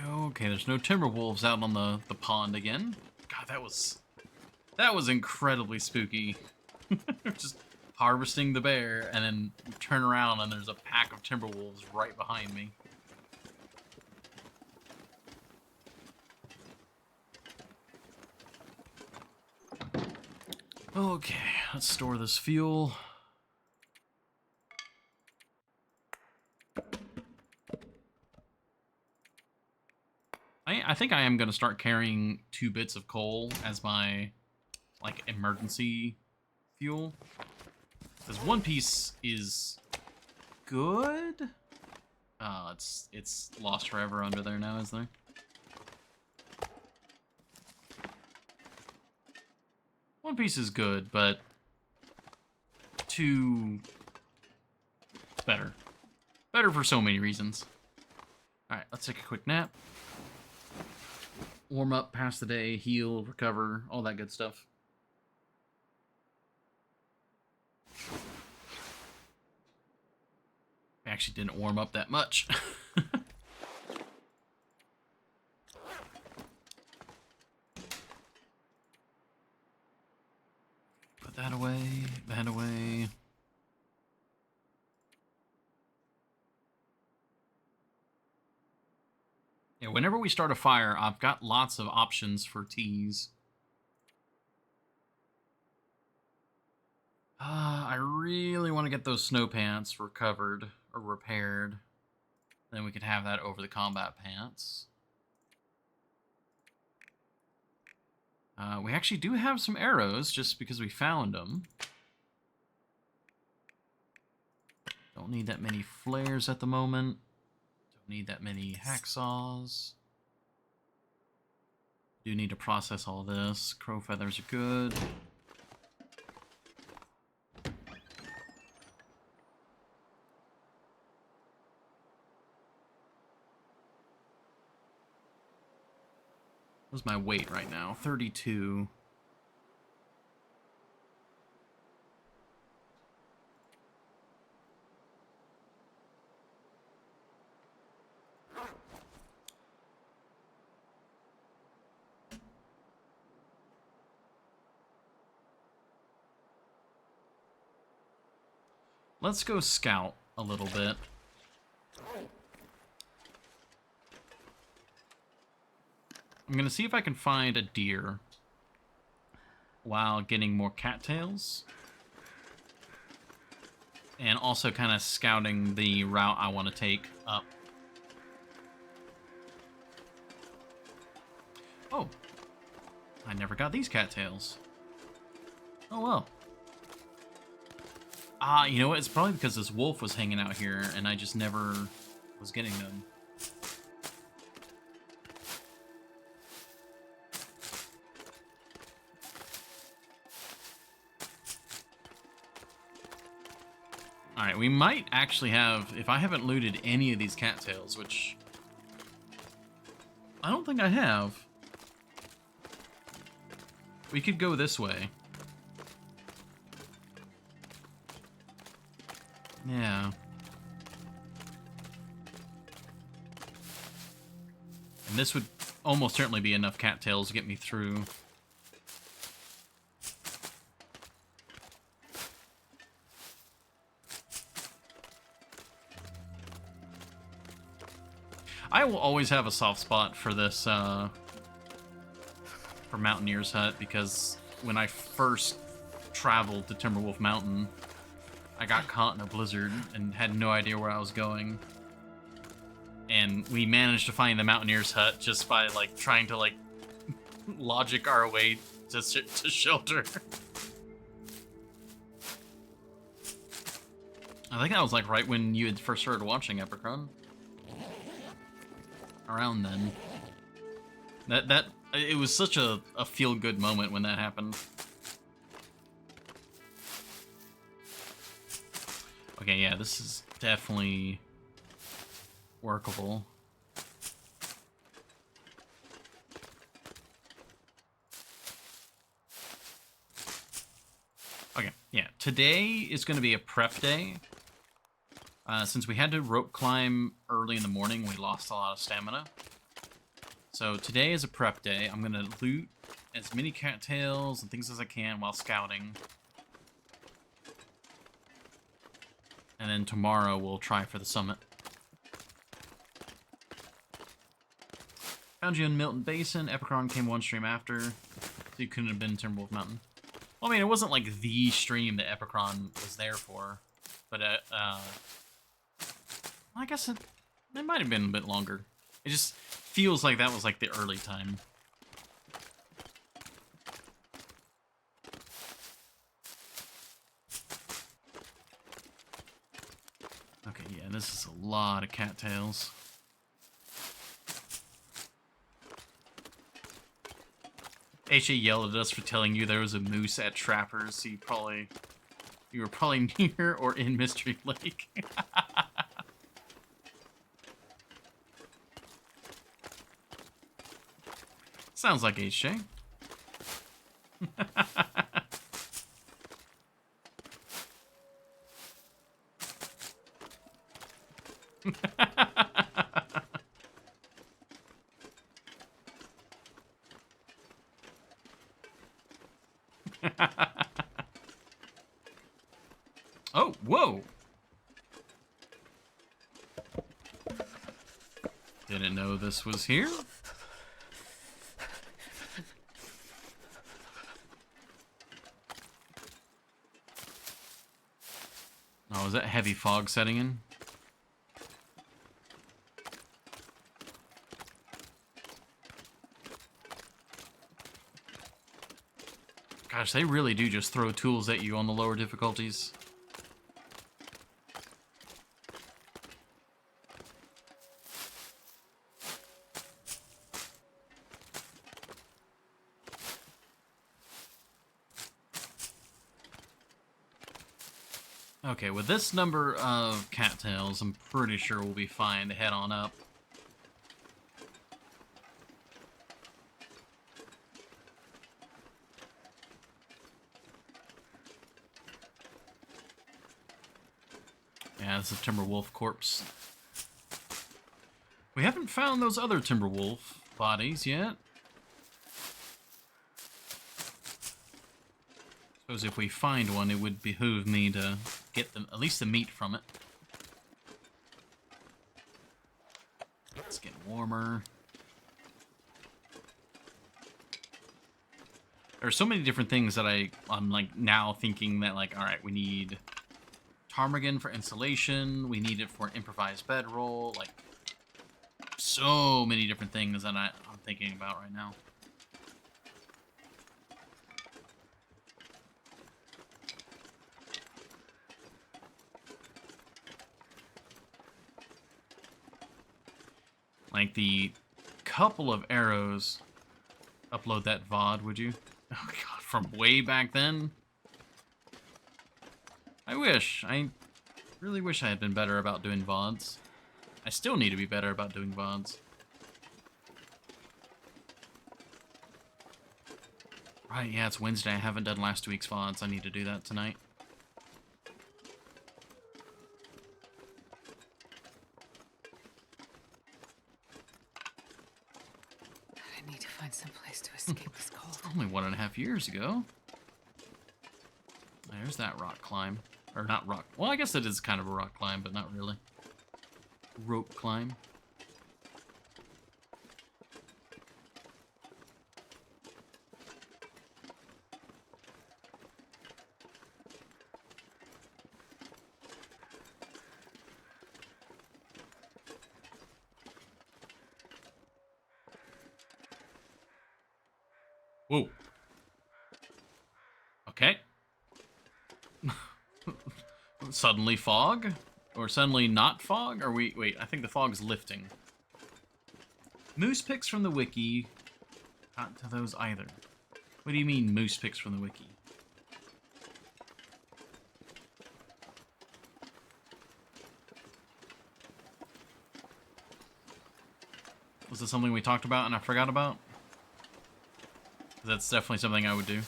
Okay, there's no timber wolves out on the pond again. God, that was incredibly spooky. Just harvesting the bear and then turn around and there's a pack of timber wolves right behind me. Okay, let's store this fuel. I think I am going to start carrying 2 bits of coal as my, like, emergency fuel. Because 1 piece is good. Oh, it's lost forever under there now, is there? 1 piece is good, but 2 is better. Better for so many reasons. Alright, let's take a quick nap. Warm up, pass the day, heal, recover, all that good stuff. I actually didn't warm up that much. Put that away, that away. Yeah, whenever we start a fire, I've got lots of options for teas. I really want to get those snow pants recovered or repaired. Then we could have that over the combat pants. We actually do have some arrows just because we found them. Don't need that many flares at the moment. Don't need that many hacksaws. Do need to process all this. Crow feathers are good. What's my weight right now? 32. Let's go scout a little bit. I'm gonna see if I can find a deer while getting more cattails. And also kind of scouting the route I want to take up. Oh, I never got these cattails. Oh well. Ah, you know what? It's probably because this wolf was hanging out here, and I just never was getting them. Alright, we might actually have... If I haven't looted any of these cattails, which... I don't think I have. We could go this way. Yeah. And this would almost certainly be enough cattails to get me through. I will always have a soft spot for this, for Mountaineer's Hut, because when I first traveled to Timberwolf Mountain, I got caught in a blizzard and had no idea where I was going. And we managed to find the Mountaineer's Hut just by, like, trying to, like, logic our way to shelter. I think that was, like, right when you had first started watching Epicron. Around then. It was such a feel-good moment when that happened. Okay, yeah, this is definitely workable. Okay, yeah, today is going to be a prep day. Since we had to rope climb early in the morning, we lost a lot of stamina. So today is a prep day. I'm going to loot as many cattails and things as I can while scouting. And then tomorrow we'll try for the summit. Found you in Milton Basin. Epicron came one stream after, so you couldn't have been Timberwolf Mountain. Well, I mean, it wasn't like the stream that Epicron was there for, but I guess it might have been a bit longer. It just feels like that was like the early time. Okay, yeah, this is a lot of cattails. HA yelled at us for telling you there was a moose at Trappers, so you were probably near or in Mystery Lake. Sounds like HJ. Oh, whoa! Didn't know this was here. Oh, is that heavy fog setting in? Gosh, they really do just throw tools at you on the lower difficulties. Okay, with this number of cattails, I'm pretty sure we'll be fine to head on up. Yeah, this is Timberwolf corpse. We haven't found those other Timberwolf bodies yet. Suppose if we find one, it would behoove me to get at least the meat from it. It's getting warmer. There are so many different things that I'm like now thinking that like, all right, we need ptarmigan for insulation. We need it for an improvised bedroll. Like, so many different things that I'm thinking about right now. Like the couple of arrows. Upload that VOD, would you? Oh god, from way back then? I wish. I really wish I had been better about doing VODs. I still need to be better about doing VODs. Right, yeah, it's Wednesday. I haven't done last week's VODs. I need to do that tonight.
I need to find some place to escape this cold.
Only 1.5 years ago. There's that rock climb. Or not rock. Well, I guess it is kind of a rock climb, but not really. Rope climb. Whoa. Okay. Suddenly fog? Or suddenly not fog? Or wait, I think the fog's lifting. Moose pics from the wiki. Not to those either. What do you mean, moose pics from the wiki? Was this something we talked about and I forgot about? That's definitely something I would do.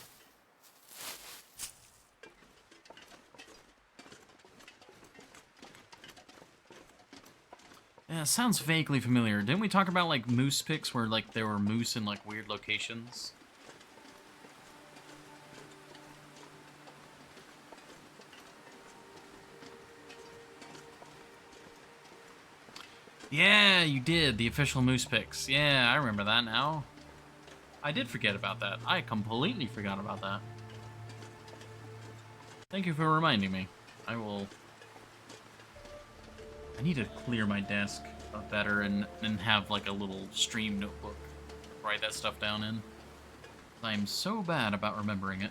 Yeah, it sounds vaguely familiar. Didn't we talk about, like, moose pics where, like, there were moose in, like, weird locations? Yeah, you did. The official moose pics. Yeah, I remember that now. I did forget about that. I completely forgot about that. Thank you for reminding me. I need to clear my desk better and have like a little stream notebook to write that stuff down in. I'm so bad about remembering it.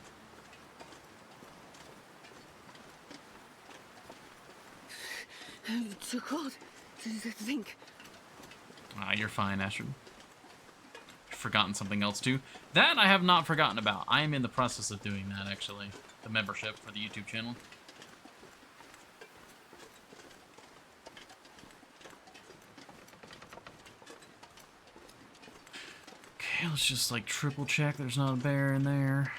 It's too cold to think.
Ah, you're fine, Astrid. I've forgotten something else too. That I have not forgotten about. I am in the process of doing that, actually. The membership for the YouTube channel. Okay, let's just like triple check there's not a bear in there.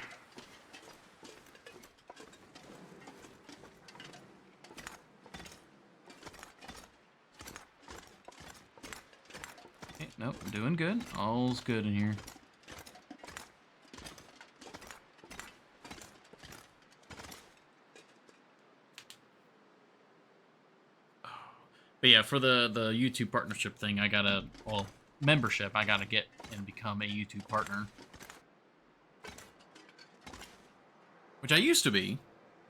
Okay, nope, I'm doing good. All's good in here. But yeah, for the YouTube partnership thing, I gotta, well, membership, I gotta get and become a YouTube partner. Which I used to be,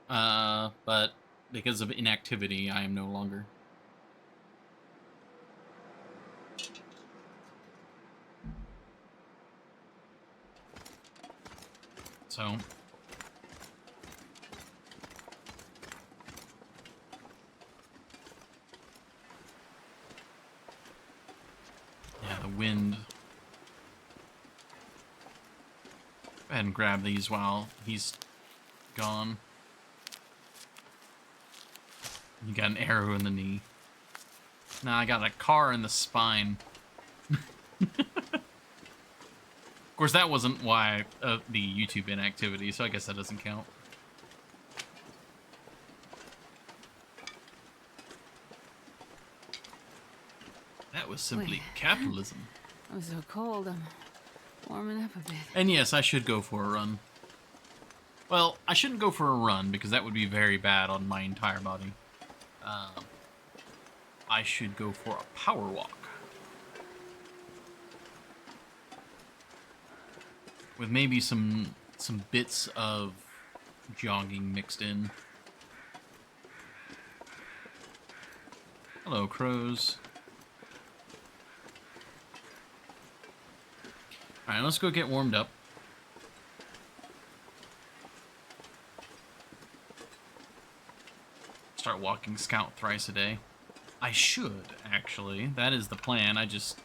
but because of inactivity, I am no longer. So... yeah, the wind. Go ahead and grab these while he's gone. You got an arrow in the knee. Nah, I got a car in the spine. Of course, that wasn't why the YouTube inactivity, so I guess that doesn't count. That was simply
Wait.
capitalism.
I'm so cold, I'm warming up a bit.
And yes, I should go for a run. Well, I shouldn't go for a run, because that would be very bad on my entire body. I should go for a power walk. With maybe some bits of jogging mixed in. Hello, crows. Alright, let's go get warmed up. Start walking Scout thrice a day. I should, actually. That is the plan. I just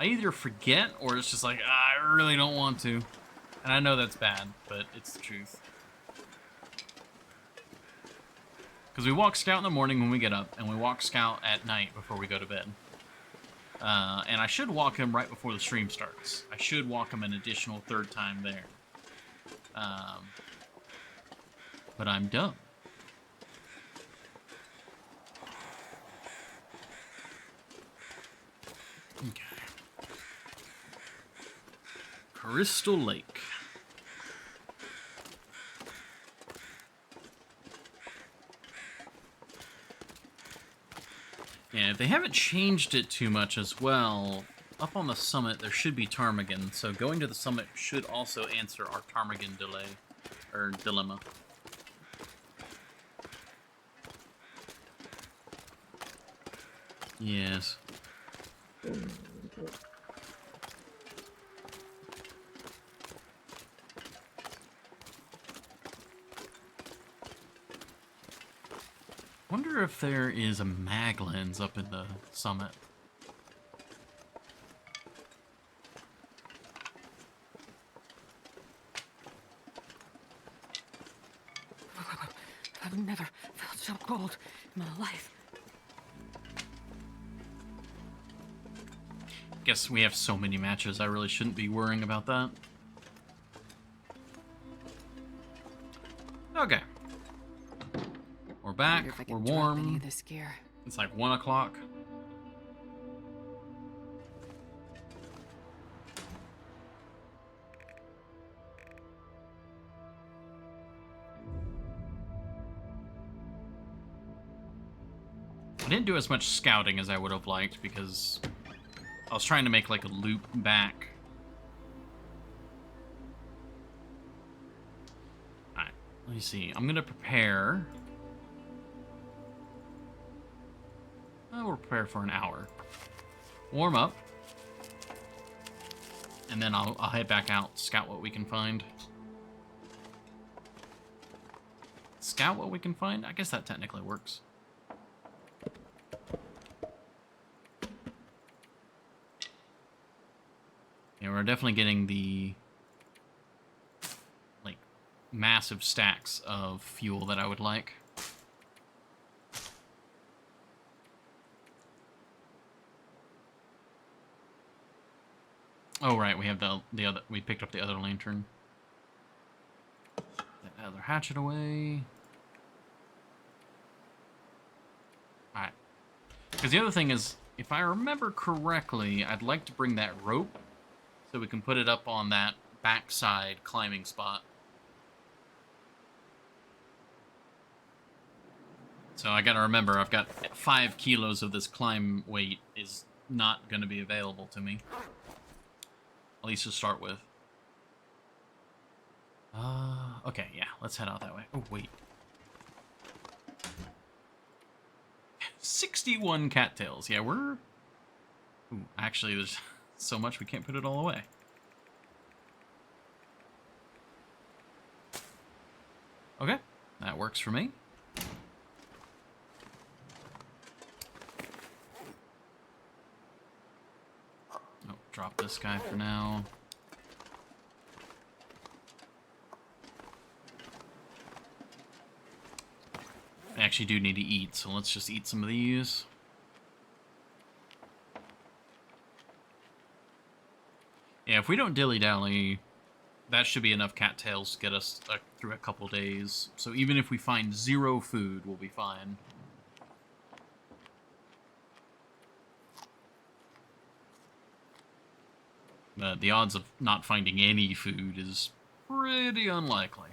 I either forget or it's just like, I really don't want to. And I know that's bad, but it's the truth. Because we walk Scout in the morning when we get up, and we walk Scout at night before we go to bed. And I should walk him right before the stream starts. I should walk him an additional third time there. But I'm dumb. Okay. Crystal Lake. Yeah, if they haven't changed it too much as well, up on the summit there should be ptarmigan, so going to the summit should also answer our ptarmigan delay, or dilemma. Yes. Wonder if there is a mag lens up in the summit.
I've never felt so cold in my life.
Guess we have so many matches, I really shouldn't be worrying about that. Okay. We're back, we're warm.
This gear.
It's like 1 o'clock. I didn't do as much scouting as I would have liked because I was trying to make like a loop back. Alright, let me see. I'm gonna prepare. We'll prepare for an hour. Warm up. And then I'll head back out, scout what we can find. Scout what we can find? I guess that technically works. Yeah, we're definitely getting the like massive stacks of fuel that I would like. Oh right, we have the other. We picked up the other lantern. That other hatchet away. All right. Because the other thing is, if I remember correctly, I'd like to bring that rope so we can put it up on that backside climbing spot. So I gotta remember, I've got 5 kilos of this climb weight is not gonna be available to me. At least to start with. Okay, yeah, let's head out that way. Oh, wait. 61 cattails. Yeah, we're... Ooh, actually, there's so much we can't put it all away. Okay, that works for me. Oh, drop this guy for now. I actually do need to eat, so let's just eat some of these. Yeah, if we don't dilly-dally, that should be enough cattails to get us through a couple days. So even if we find 0 food, we'll be fine. But the odds of not finding any food is pretty unlikely.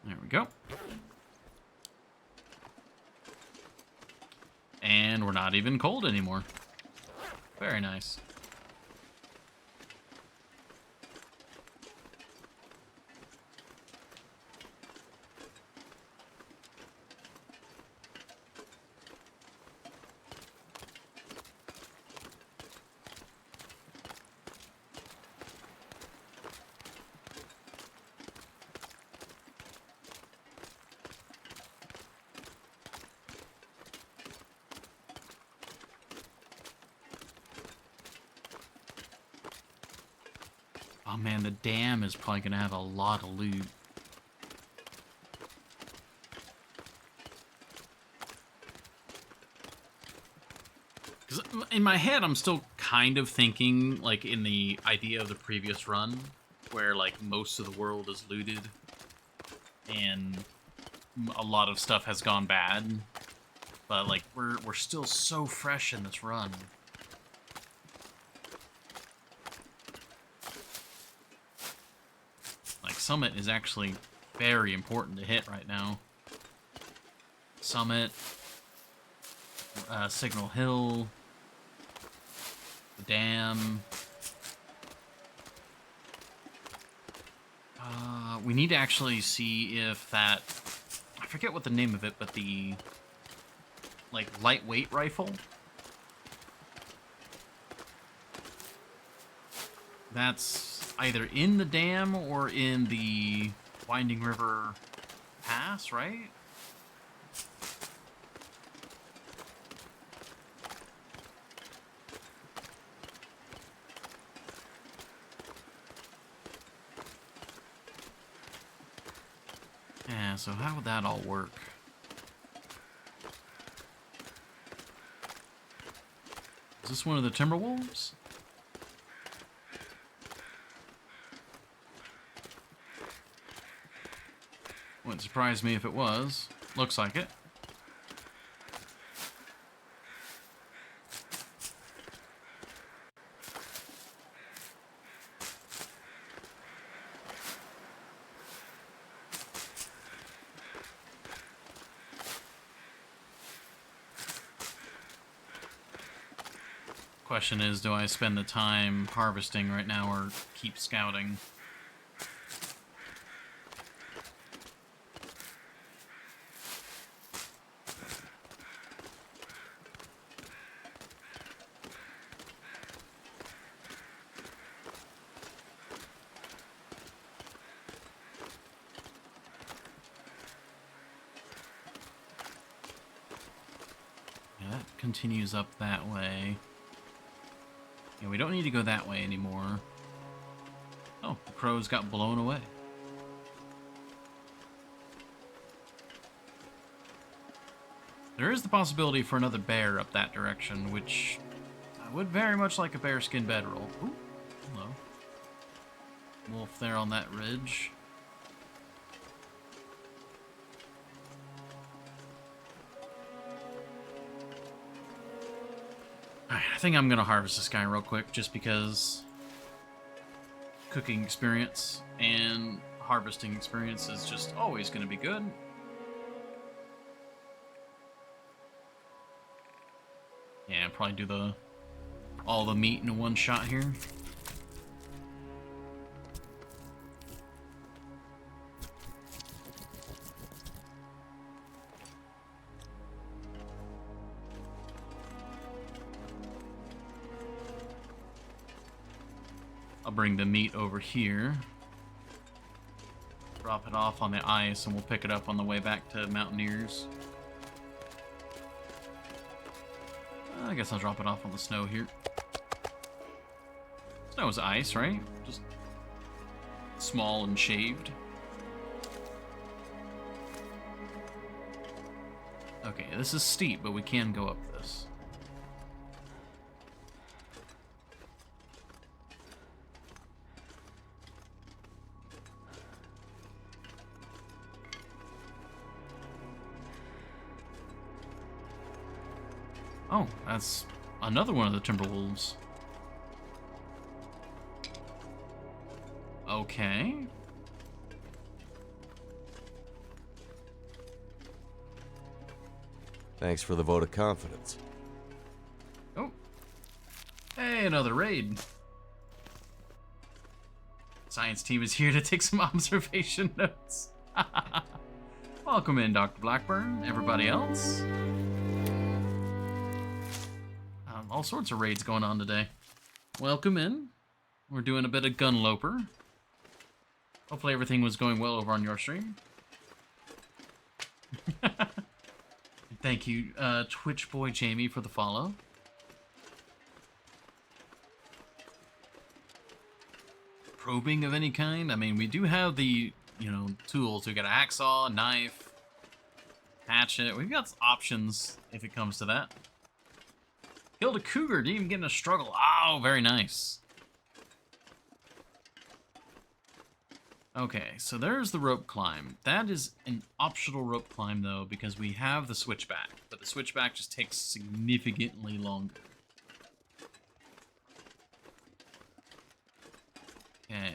There we go. And we're not even cold anymore. Very nice. Oh man, the dam is probably gonna have a lot of loot. Because in my head, I'm still kind of thinking, like, in the idea of the previous run, where, like, most of the world is looted, and a lot of stuff has gone bad. But, like, we're still so fresh in this run. Like, Summit is actually very important to hit right now. Summit, Signal Hill, the dam. We need to actually see if that... I forget what the name of it, but the... like, lightweight rifle? That's either in the dam or in the Winding River Pass, right? Yeah, so how would that all work? Is this one of the Timberwolves? Wouldn't surprise me if it was. Looks like it. Question is, do I spend the time harvesting right now or keep scouting? Yeah, that continues up that way. Yeah, we don't need to go that way anymore. Oh, the crows got blown away. There is the possibility for another bear up that direction, which I would very much like a bearskin bedroll. Ooh, hello. Wolf there on that ridge. Alright, I think I'm gonna harvest this guy real quick, just because cooking experience and harvesting experience is just always gonna be good. Yeah, probably do all the meat in one shot here. I'll bring the meat over here. Drop it off on the ice, and we'll pick it up on the way back to Mountaineers. I guess I'll drop it off on the snow here. Snow is ice, right? Just small and shaved. Okay, this is steep, but we can go up this. Oh, that's another one of the Timberwolves. Okay.
Thanks for the vote of confidence.
Oh. Hey, another raid. Science team is here to take some observation notes. Welcome in, Dr. Blackburn. Everybody else. All sorts of raids going on today. Welcome in. We're doing a bit of Gunloper. Hopefully everything was going well over on your stream. Thank you, Twitch boy Jamie, for the follow. probing of any kind. I mean, we do have the, tools. We got a hacksaw, a knife, hatchet. We've got options if it comes to that. Killed a cougar, didn't even get in a struggle. Oh, very nice. Okay, so there's the rope climb. That is an optional rope climb, though, because we have the switchback. But the switchback just takes significantly longer. Okay.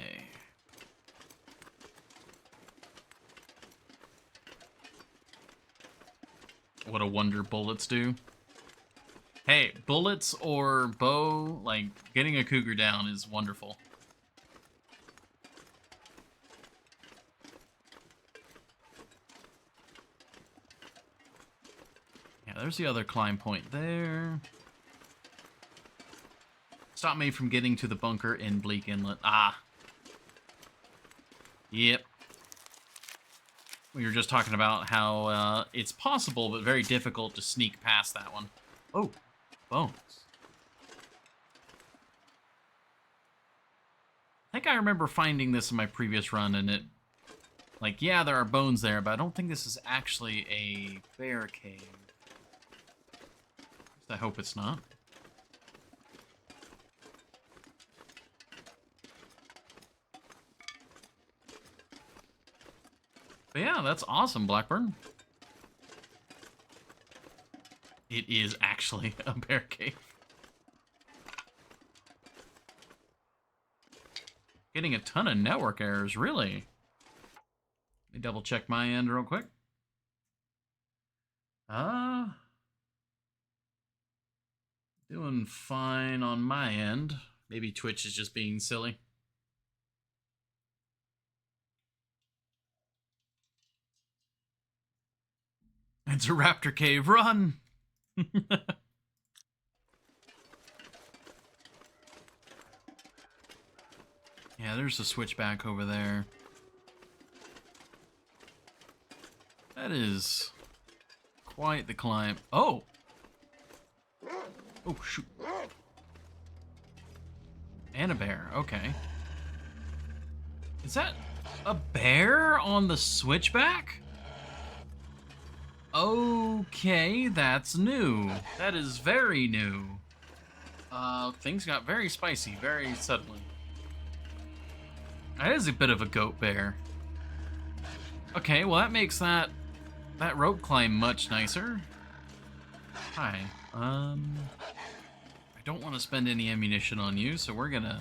What a wonder bullets do. Hey, bullets or bow, like, getting a cougar down is wonderful. Yeah, there's the other climb point there. Stop me from getting to the bunker in Bleak Inlet. Ah. Yep. We were just talking about how it's possible, but very difficult to sneak past that one. Oh, bones. I think I remember finding this in my previous run, and it... Like, yeah, there are bones there, but I don't think this is actually a bear cave. I hope it's not. But yeah, that's awesome, Blackburn. It is actually a bear cave. Getting a ton of network errors, really. Let me double check my end real quick. Doing fine on my end. Maybe Twitch is just being silly. It's a raptor cave. Run! Yeah, there's a switchback over there. That is quite the climb. Oh! Oh, shoot. And a bear. Okay. Is that a bear on the switchback? Okay, that's new. That is very new. Things got very spicy very suddenly. That is a bit of a goat bear. Okay, well that makes that rope climb much nicer. Hi. I don't want to spend any ammunition on you, so we're gonna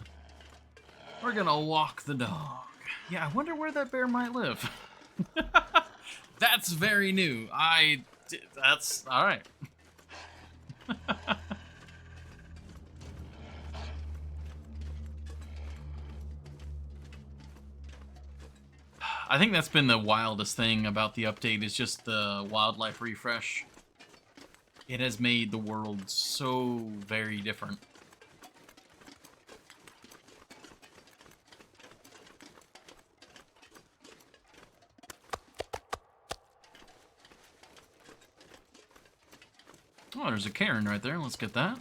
walk the dog. Yeah, I wonder where that bear might live. That's very new. That's all right. I think that's been the wildest thing about the update is just the wildlife refresh. It has made the world so very different. Oh, there's a cairn right there. Let's get that.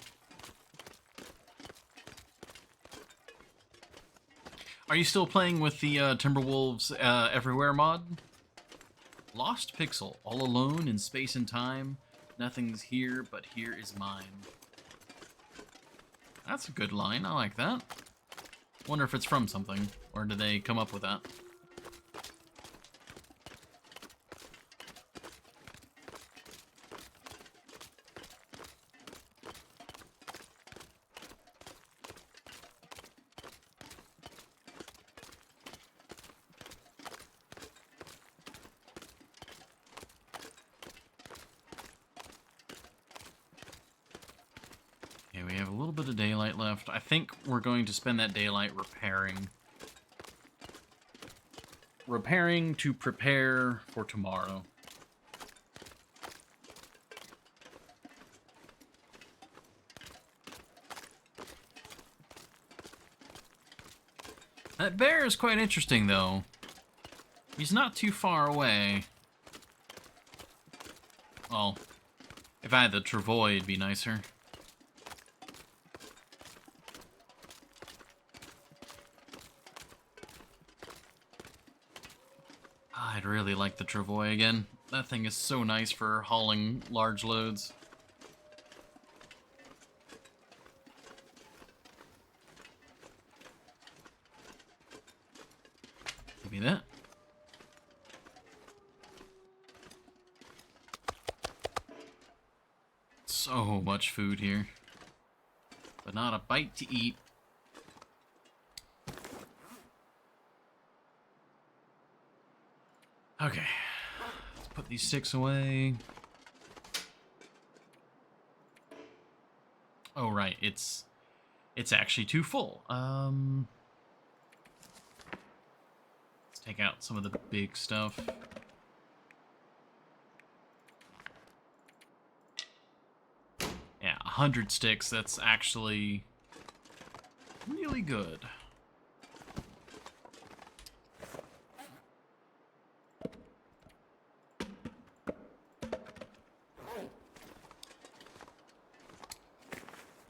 Are you still playing with the Timberwolves Everywhere mod? Lost Pixel, all alone in space and time. Nothing's here, but here is mine. That's a good line. I like that. Wonder if it's from something, or did they come up with that? We have a little bit of daylight left. I think we're going to spend that daylight repairing. Repairing to prepare for tomorrow. That bear is quite interesting, though. He's not too far away. Well, if I had the travois, it'd be nicer. I'd really like the travois again. That thing is so nice for hauling large loads. Give me that. So much food here. But not a bite to eat. Okay. Let's put these sticks away. Oh, right. It's actually too full. Let's take out some of the big stuff. Yeah, 100 sticks. That's actually really good.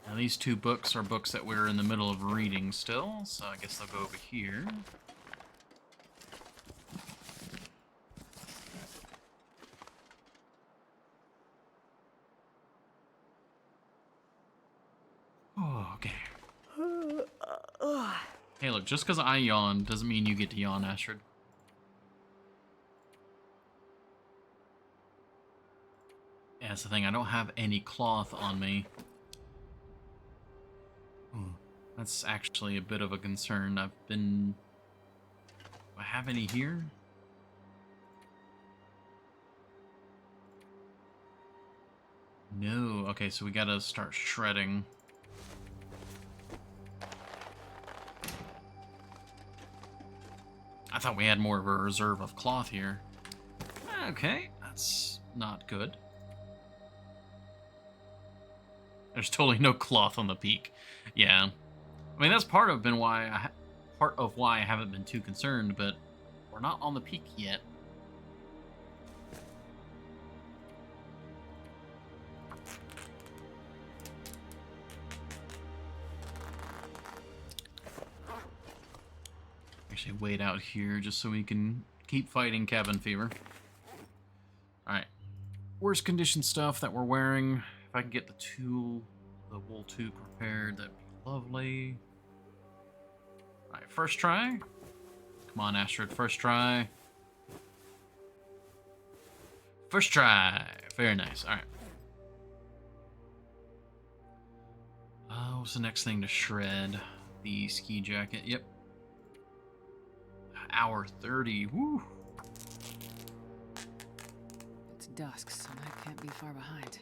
Now these two books are books that we're in the middle of reading still, so I guess they'll go over here. Oh, okay. Hey, look, just because I yawn doesn't mean you get to yawn, Astrid. Yeah, that's the thing. I don't have any cloth on me. That's actually a bit of a concern. Do I have any here? No. Okay, so we gotta start shredding. I thought we had more of a reserve of cloth here. Okay, that's not good. There's totally no cloth on the peak. Yeah, I mean that's part of why I haven't been too concerned, but we're not on the peak yet. Actually, wait out here just so we can keep fighting cabin fever. All right, worst condition stuff that we're wearing. If I can get the wool toque repaired, that'd be lovely. Alright, first try. Come on, Astrid, first try. First try. Very nice. Alright. What's the next thing to shred? The ski jacket. Yep. Hour 30. Woo.
It's dusk, so I can't be far behind.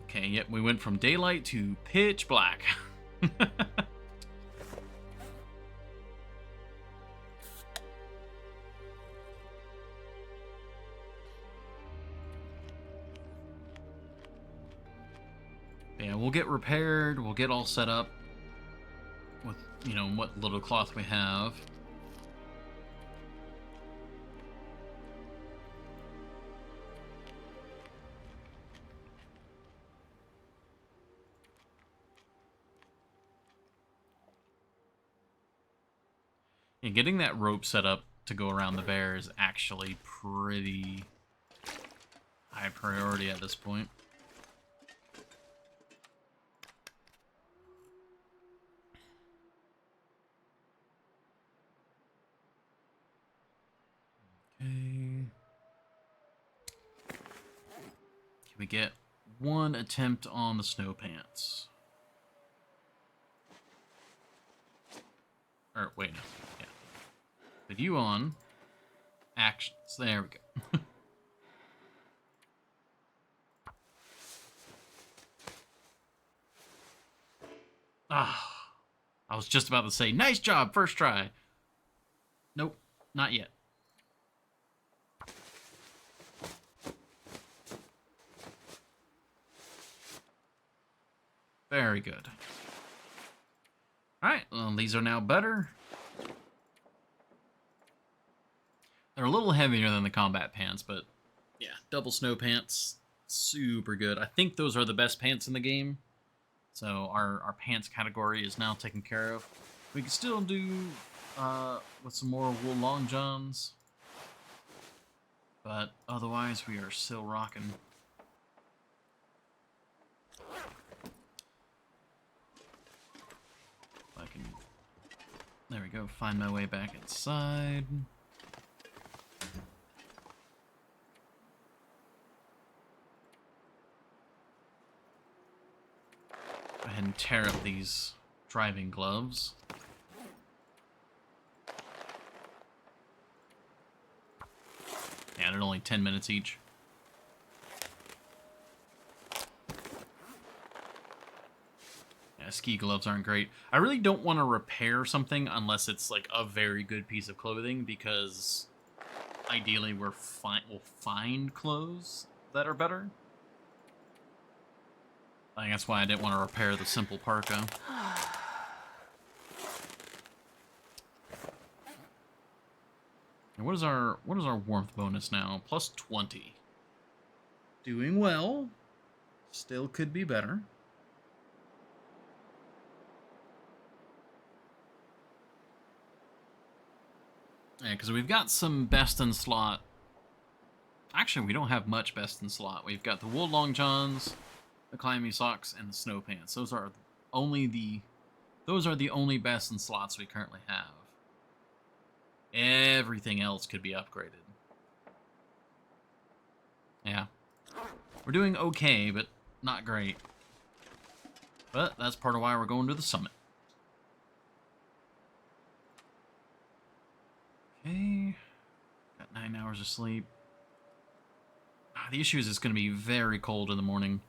Okay, yep, we went from daylight to pitch black. Yeah, we'll get repaired, we'll get all set up with, you know, what little cloth we have. And getting that rope set up to go around the bear is actually pretty high priority at this point. Okay. Can we get one attempt on the snow pants? Or, wait, no. Yeah. Put you on. Actions. There we go. Ah. I was just about to say, nice job, first try. Nope, not yet. Very good. Alright, well, these are now better. They're a little heavier than the combat pants, but yeah, double snow pants, super good. I think those are the best pants in the game. So our pants category is now taken care of. We can still do with some more wool long johns. But otherwise, we are still rocking. I can... There we go, find my way back inside. Go ahead and tear up these driving gloves. Yeah, they're only 10 minutes each. Yeah, ski gloves aren't great. I really don't want to repair something unless it's like a very good piece of clothing, because ideally we'll find clothes that are better. I think that's why I didn't want to repair the simple parka. And what is our warmth bonus now? Plus 20. Doing well. Still could be better. Yeah, because we've got some best in slot. Actually, we don't have much best in slot. We've got the wool long johns, the climbing socks, and the snow pants. Those are the only best in slots we currently have. Everything else could be upgraded. Yeah. We're doing okay, but not great. But that's part of why we're going to the summit. Okay. Got 9 hours of sleep. The issue is it's going to be very cold in the morning.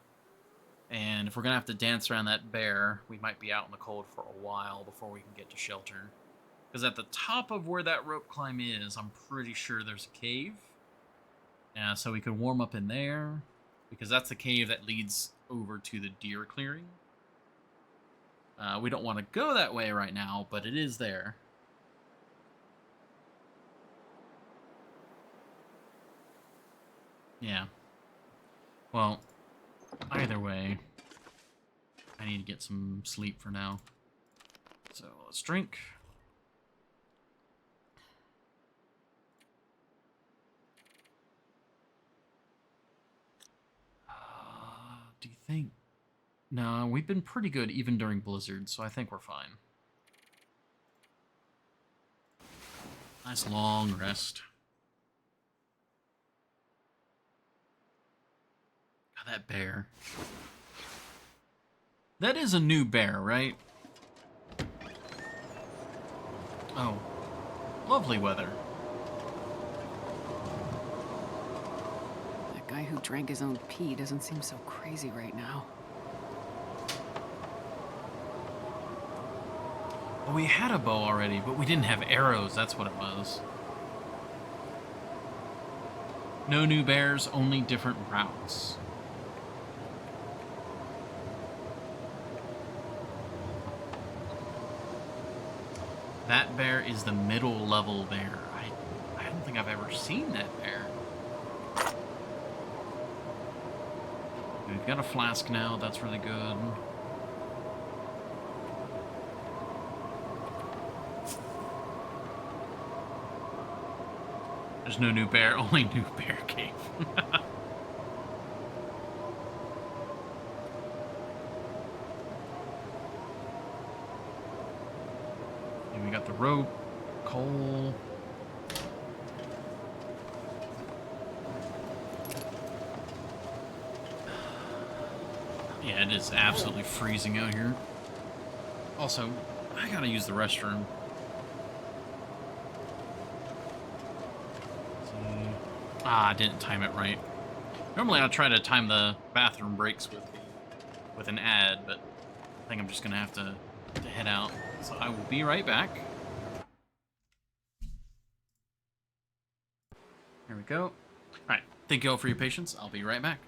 And if we're going to have to dance around that bear, we might be out in the cold for a while before we can get to shelter. Because at the top of where that rope climb is, I'm pretty sure there's a cave. Yeah, so we could warm up in there, because that's the cave that leads over to the deer clearing. We don't want to go that way right now, but it is there. Yeah. Well, either way, I need to get some sleep for now. So let's drink. Do you think? No, we've been pretty good even during blizzards, so I think we're fine. Nice long rest. God, that bear. That is a new bear, right? Oh. Lovely weather.
That guy who drank his own pee doesn't seem so crazy right now.
Well, we had a bow already, but we didn't have arrows. That's what it was. No new bears, only different routes. That bear is the middle level bear. I don't think I've ever seen that bear. We've got a flask now. That's really good. There's no new bear, only new bear cave. And we got the rope, coal. Yeah, it is absolutely freezing out here. Also, I gotta use the restroom. I didn't time it right. Normally I try to time the bathroom breaks with an ad, but I think I'm just gonna have to head out. So I will be right back. Here we go. Alright, thank you all for your patience. I'll be right back.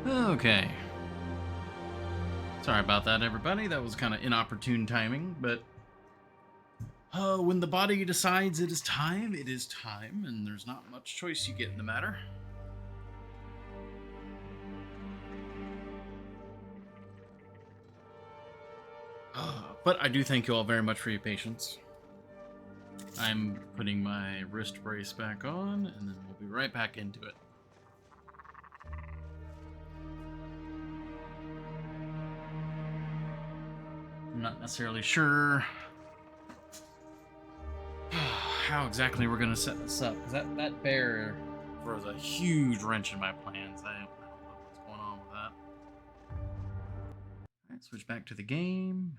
Okay. Sorry about that, everybody. That was kind of inopportune timing, but when the body decides it is time, and there's not much choice you get in the matter. But I do thank you all very much for your patience. I'm putting my wrist brace back on, and then we'll be right back into it. I'm not necessarily sure how exactly we're going to set this up, because that bear throws a huge wrench in my plans. I don't know what's going on with that. Alright, switch back to the game.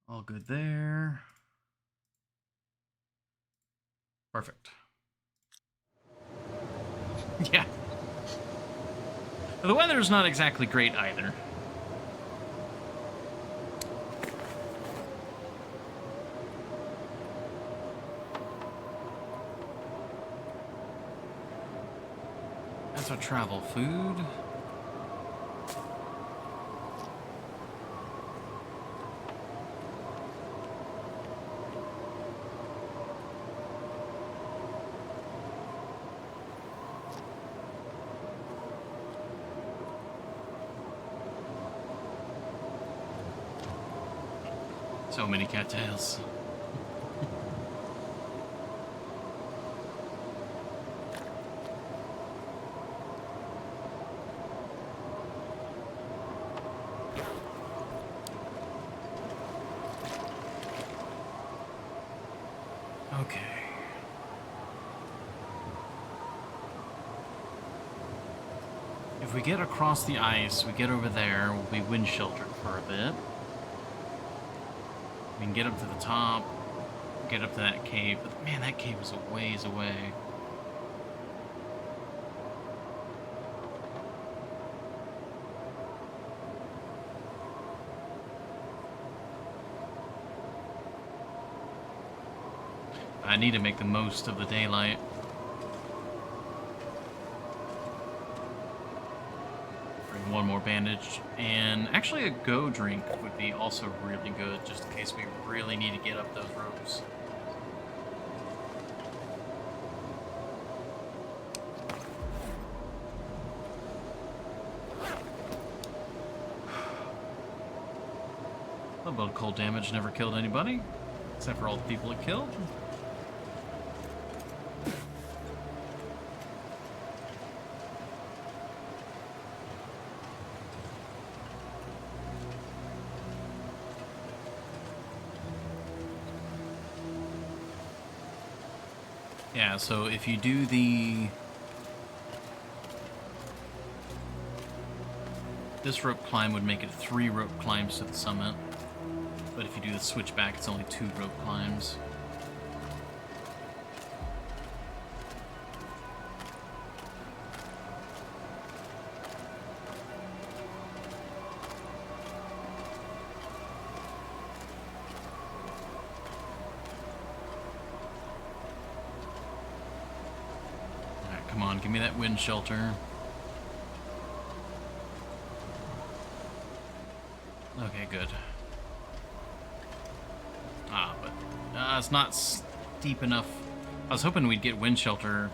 All good there. Perfect. Yeah. The weather's not exactly great either. That's our travel food. So many cattails. Okay. If we get across the ice, we get over there, we'll be wind sheltered for a bit. We can get up to the top, get up to that cave, but man, that cave is a ways away. I need to make the most of the daylight. Bring one more bandage, and actually a go drink would be also really good, just in case we really need to get up those ropes. A little bit of cold damage never killed anybody, except for all the people it killed. Yeah, so if you do this rope climb would make it 3 rope climbs to the summit. But if you do the switchback, it's only 2 rope climbs. Alright, come on, give me that wind shelter. Okay, good. But it's not steep enough. I was hoping we'd get wind shelter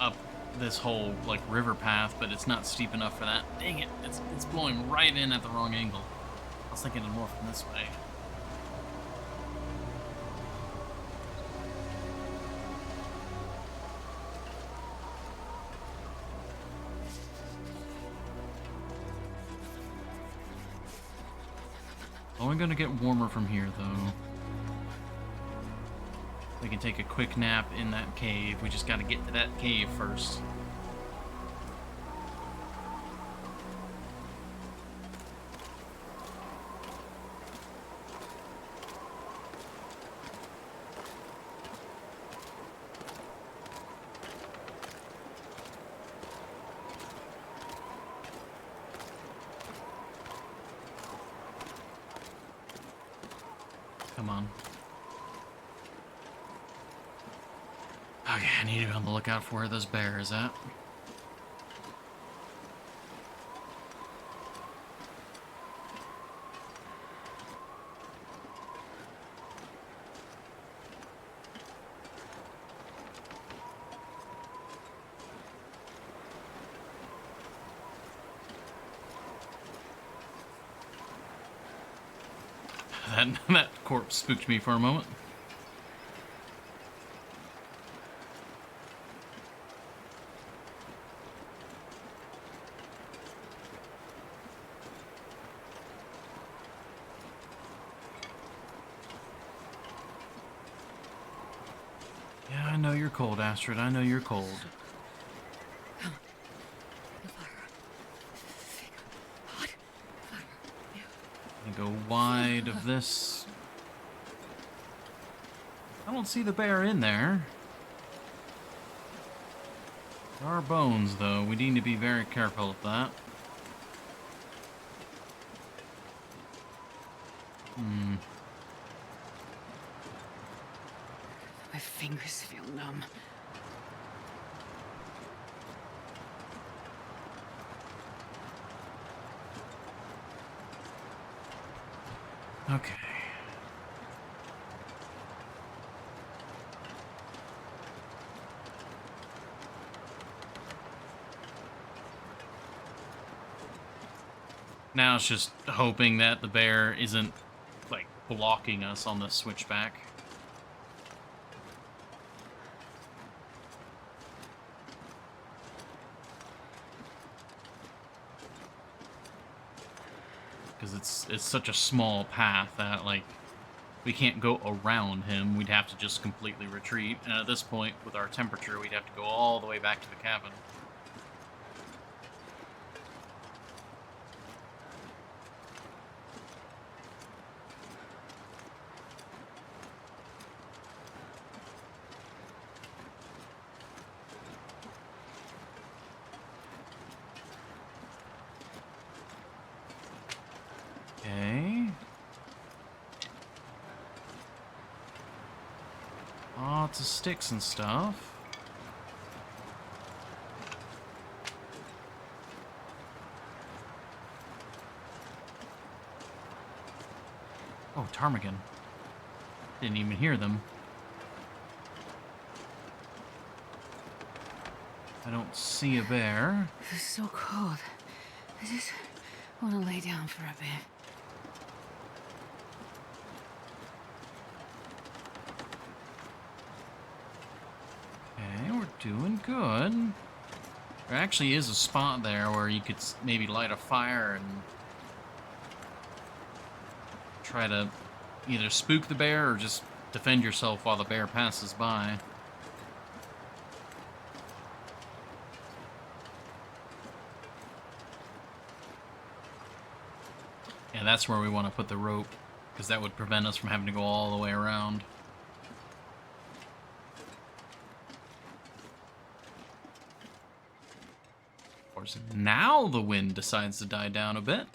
up this whole, like, river path, but it's not steep enough for that. Dang it, it's blowing right in at the wrong angle. I was thinking more from this way. Only gonna get warmer from here, though. We can take a quick nap in that cave. We just gotta get to that cave first. Come on. Okay, I need to be on the lookout for where this bear is at. That corpse spooked me for a moment. Yeah, I know you're cold, Astrid. I know you're cold.
Come. The fire. Hot. Fire. Yeah.
I go wide of this. I don't see the bear in there. There are bones, though. We need to be very careful of that.
My fingers feel numb.
Okay. Now it's just hoping that the bear isn't, like, blocking us on the switchback. Because it's such a small path that, like, we can't go around him. We'd have to just completely retreat. And at this point, with our temperature, we'd have to go all the way back to the cabin. Okay. Lots of sticks and stuff. Oh, ptarmigan. Didn't even hear them. I don't see a bear.
This is so cold. I just want to lay down for a bit.
Okay, we're doing good. There actually is a spot there where you could maybe light a fire and try to either spook the bear or just defend yourself while the bear passes by. Yeah, that's where we want to put the rope, because that would prevent us from having to go all the way around. Of course, now the wind decides to die down a bit.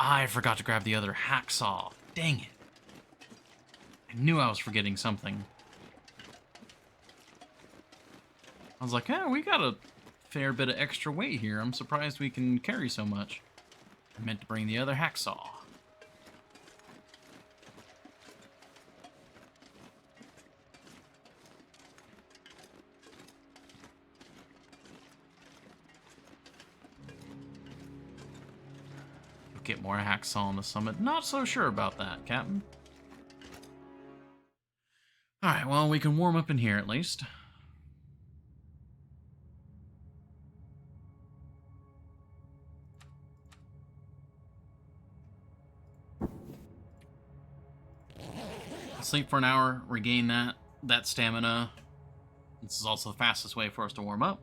I forgot to grab the other hacksaw. Dang it. I knew I was forgetting something. I was like, we got a fair bit of extra weight here. I'm surprised we can carry so much. I meant to bring the other hacksaw. You'll get more hacksaw on the summit. Not so sure about that, Captain. Alright, well, we can warm up in here at least. Sleep for an hour, regain that stamina. This is also the fastest way for us to warm up.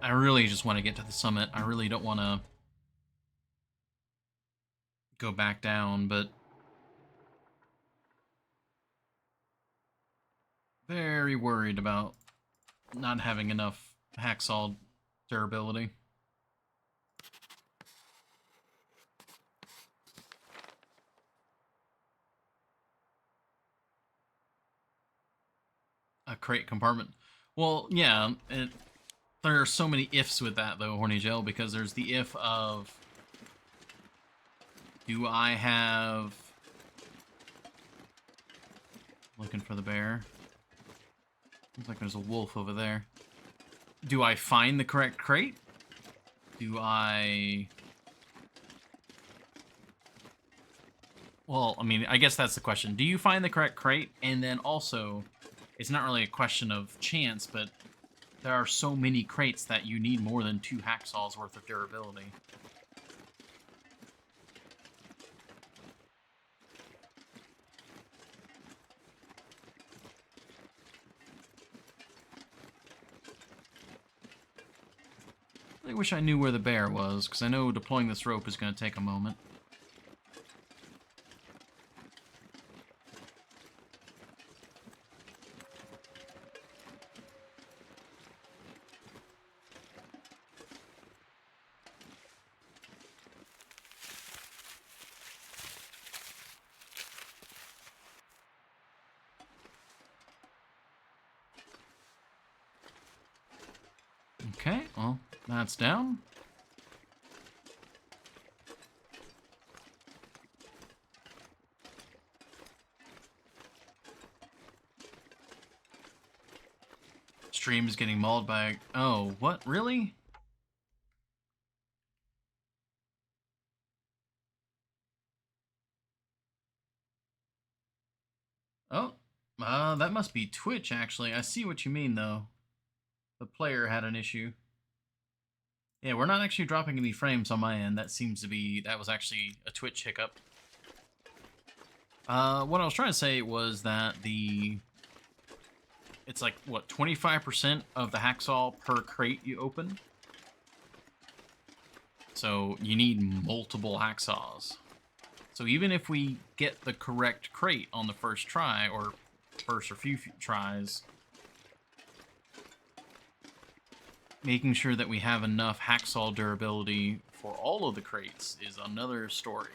I really just want to get to the summit. I really don't want to go back down, but very worried about not having enough hacksaw durability. A crate compartment. Well, yeah, there are so many ifs with that, though, Horny Gel, because there's the if of, do I have... Looking for the bear. Looks like there's a wolf over there. Do I find the correct crate? Do I... Well, I mean, I guess that's the question. Do you find the correct crate? And then also, it's not really a question of chance, but there are so many crates that you need more than 2 hacksaws worth of durability. I wish I knew where the bear was, because I know deploying this rope is going to take a moment. Okay, well, that's down. Stream is getting mauled by... Oh, what? Really? Oh, that must be Twitch, actually. I see what you mean, though. The player had an issue. Yeah, we're not actually dropping any frames on my end. That seems to be... That was actually a Twitch hiccup. What I was trying to say was that the... It's like, what, 25% of the hacksaw per crate you open? So you need multiple hacksaws. So even if we get the correct crate on the first try, or first or few tries, making sure that we have enough hacksaw durability for all of the crates is another story.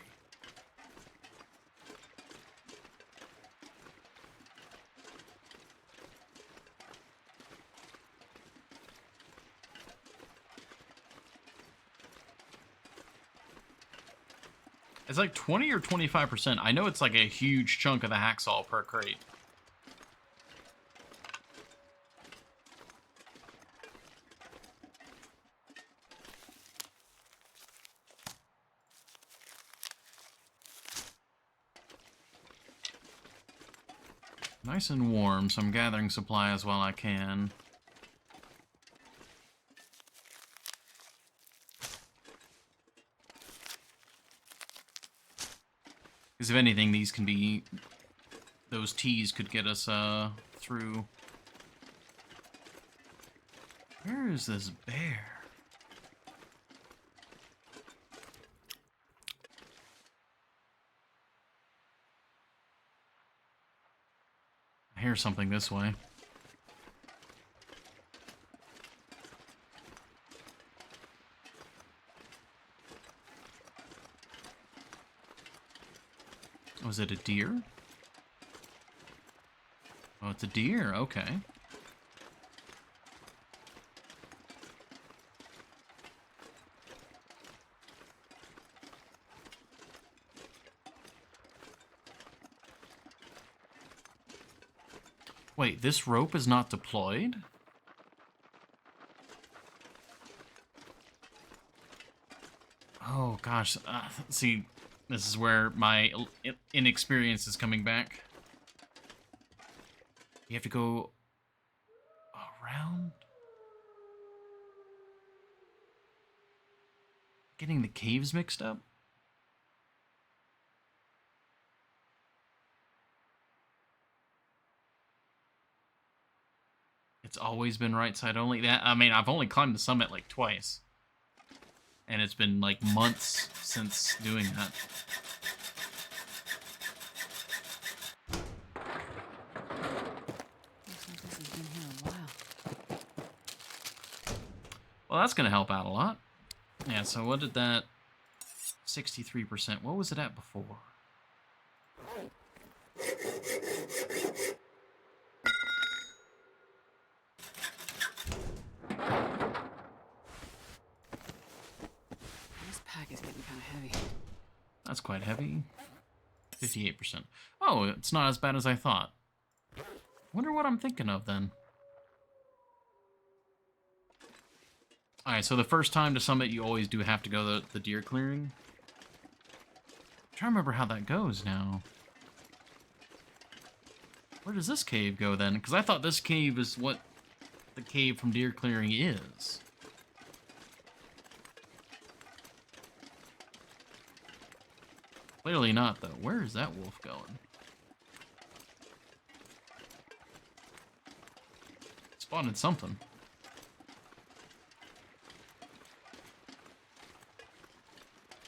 It's like 20 or 25%. I know it's like a huge chunk of the hacksaw per crate. Nice and warm, so I'm gathering supplies while I can. Because if anything, these can be... Those teas could get us through. Where is this bear? I hear something this way. Was it a deer? Oh, it's a deer. Okay. Wait, this rope is not deployed? Oh, gosh. See, this is where my inexperience is coming back. You have to go around? Getting the caves mixed up? It's always been right side only. That, I mean, I've only climbed the summit like twice. and it's been like months since doing that.
Looks like this has been here a while.
Well, that's going to help out a lot. Yeah, so what did that... 63%. What was it at before?
This pack is getting kind of heavy.
That's quite heavy. 58%. Oh, it's not as bad as I thought. Wonder what I'm thinking of then. Alright, so the first time to summit, you always do have to go the deer clearing. I'm trying to remember how that goes now. Where does this cave go then? Because I thought this cave is what the cave from deer clearing is. Clearly not, though. Where is that wolf going? Spotted something.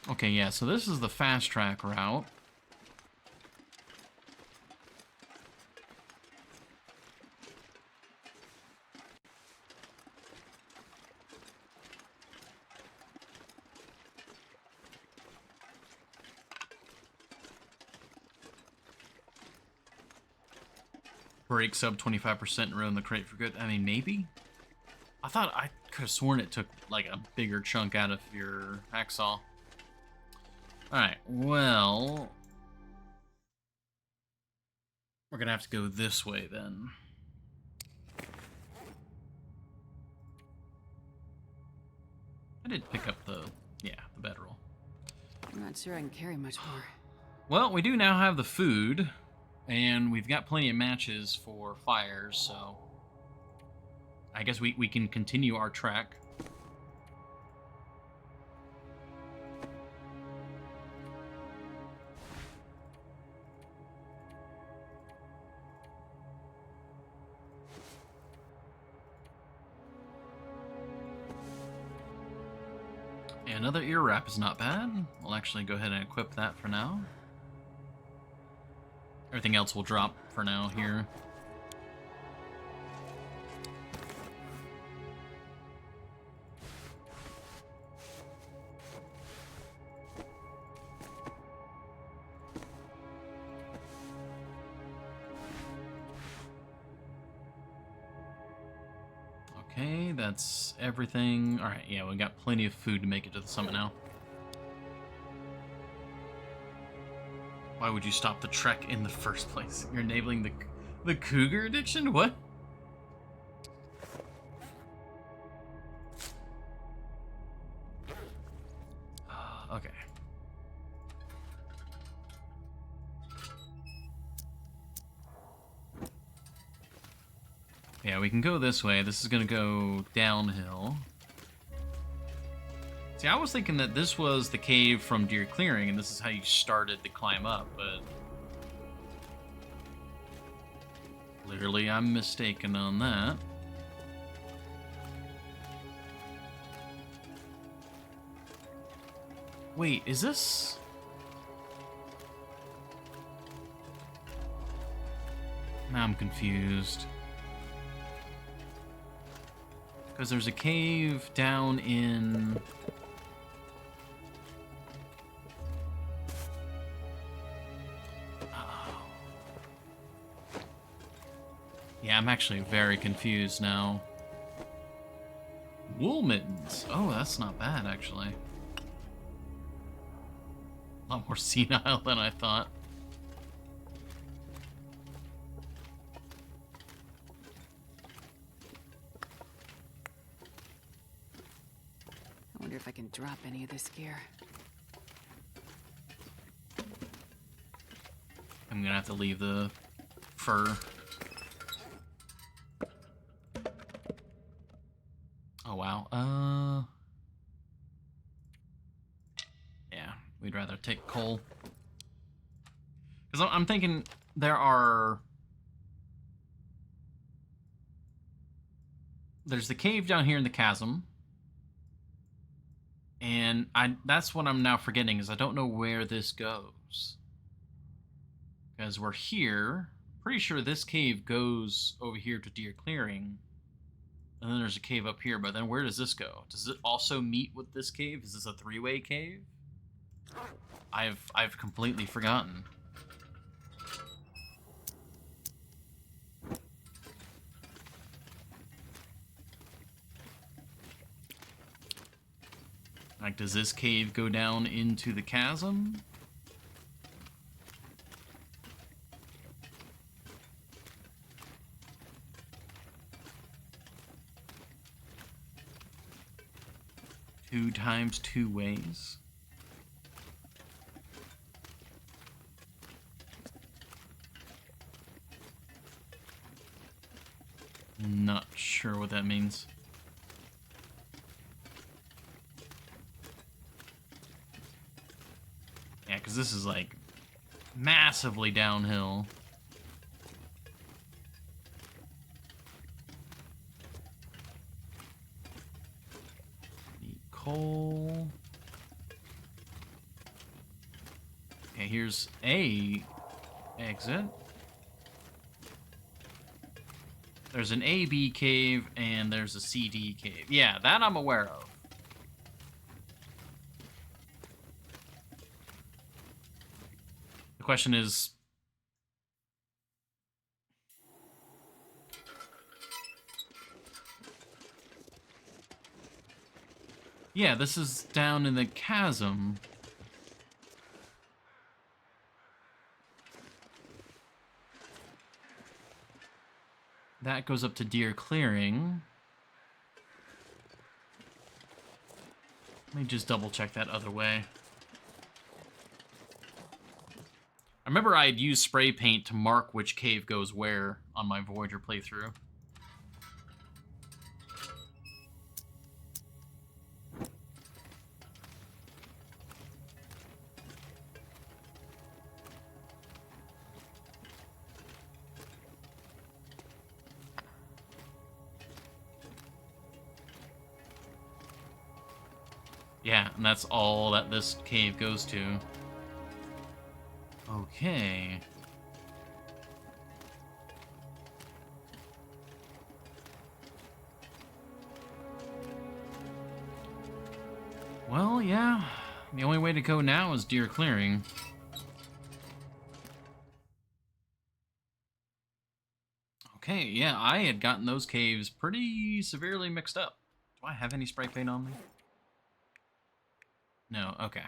Okay, yeah, so this is the fast track route. Break sub 25% and ruin the crate for good. I mean, maybe? I thought I could have sworn it took like a bigger chunk out of your hacksaw. Alright, well... we're gonna have to go this way then. I did pick up the bedroll.
I'm not sure I can carry much more.
Well, we do now have the food, and we've got plenty of matches for fires, so... I guess we can continue our trek. Another ear wrap is not bad. We'll actually go ahead and equip that for now. Everything else will drop for now here. Okay, that's everything. Alright, yeah, we got plenty of food to make it to the summit now. Why would you stop the trek in the first place? You're enabling the cougar addiction? What? Okay. Yeah, we can go this way. This is gonna go downhill. See, I was thinking that this was the cave from Deer Clearing, and this is how you started to climb up, but... clearly I'm mistaken on that. Wait, is this... now I'm confused. Because there's a cave down in... oh. Yeah, I'm actually very confused now. Wool mittens. Oh, that's not bad, actually. A lot more senile than I thought.
I wonder if I can drop any of this gear.
I'm gonna have to leave the fur. Oh, wow. Yeah, we'd rather take coal. Because I'm thinking there's the cave down here in the chasm. And that's what I'm now forgetting, is I don't know where this goes. Because we're here. Pretty sure this cave goes over here to Deer Clearing. And then there's a cave up here, but then where does this go? Does it also meet with this cave? Is this a three-way cave? I've completely forgotten. Like, does this cave go down into the chasm? Two times two ways. Not sure what that means. Yeah, because this is like massively downhill. Need coal. Okay, here's a exit. There's an A-B cave and there's a C-D cave. Yeah, that I'm aware of. The question is... Yeah, this is down in the chasm. That goes up to Deer Clearing. Let me just double check that other way. I remember I had used spray paint to mark which cave goes where on my Voyager playthrough. Yeah, and that's all that this cave goes to. Okay. Well, yeah. The only way to go now is Deer Clearing. Okay, yeah, I had gotten those caves pretty severely mixed up. Do I have any spray paint on me? No, okay.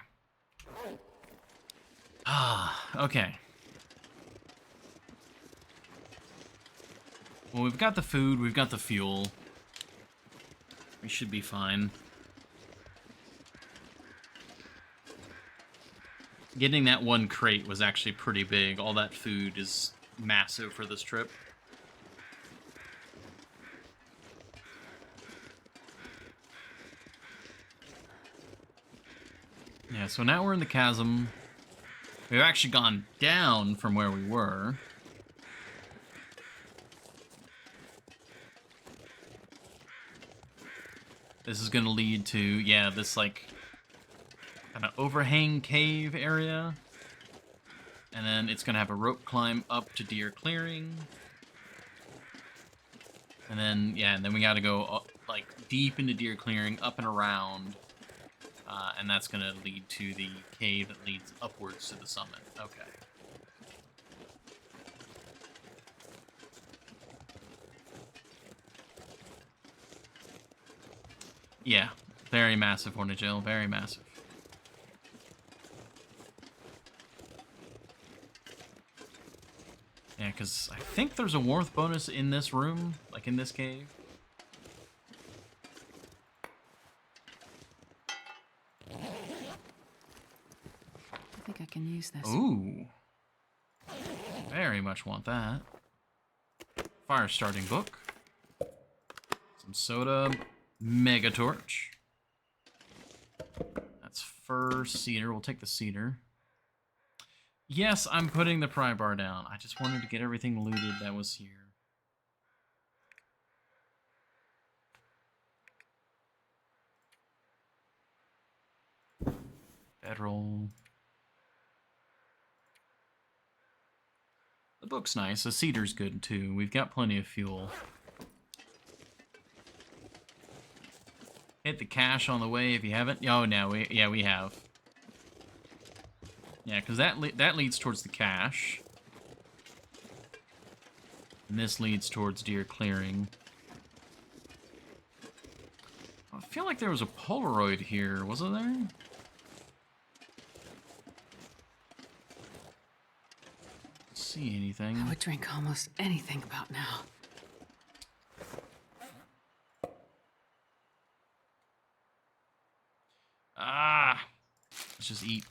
Ah, okay. Well, we've got the food, we've got the fuel. We should be fine. Getting that one crate was actually pretty big. All that food is massive for this trip. Yeah, so now we're in the chasm. We've actually gone down from where we were. This is gonna lead to, yeah, this like kind of overhang cave area. And then it's gonna have a rope climb up to Deer Clearing. And then, yeah, and then we gotta go up, like deep into Deer Clearing, up and around. And that's going to lead to the cave that leads upwards to the summit. Okay. Yeah, very massive Hornagil, very massive. Yeah, because I think there's a warmth bonus in this room, like in this cave.
I think I can use this.
Ooh. Very much want that. Fire starting book. Some soda. Mega torch. That's fur, cedar. We'll take the cedar. Yes, I'm putting the pry bar down. I just wanted to get everything looted that was here. Bedroll. The book's nice. The cedar's good, too. We've got plenty of fuel. Hit the cache on the way if you haven't. Oh, no. We have. Yeah, because that leads towards the cache. And this leads towards deer clearing. I feel like there was a Polaroid here, wasn't there? See anything?
I would drink almost anything about now.
Ah! Let's just eat.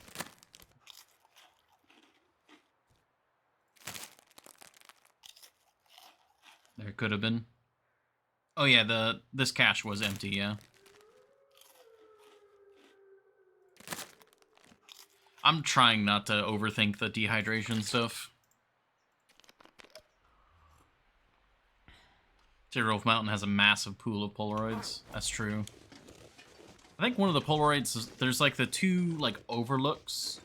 There could have been. Oh yeah, this cache was empty, yeah. I'm trying not to overthink the dehydration stuff. Wolf Mountain has a massive pool of Polaroids. That's true. I think one of the Polaroids is, there's like the two like overlooks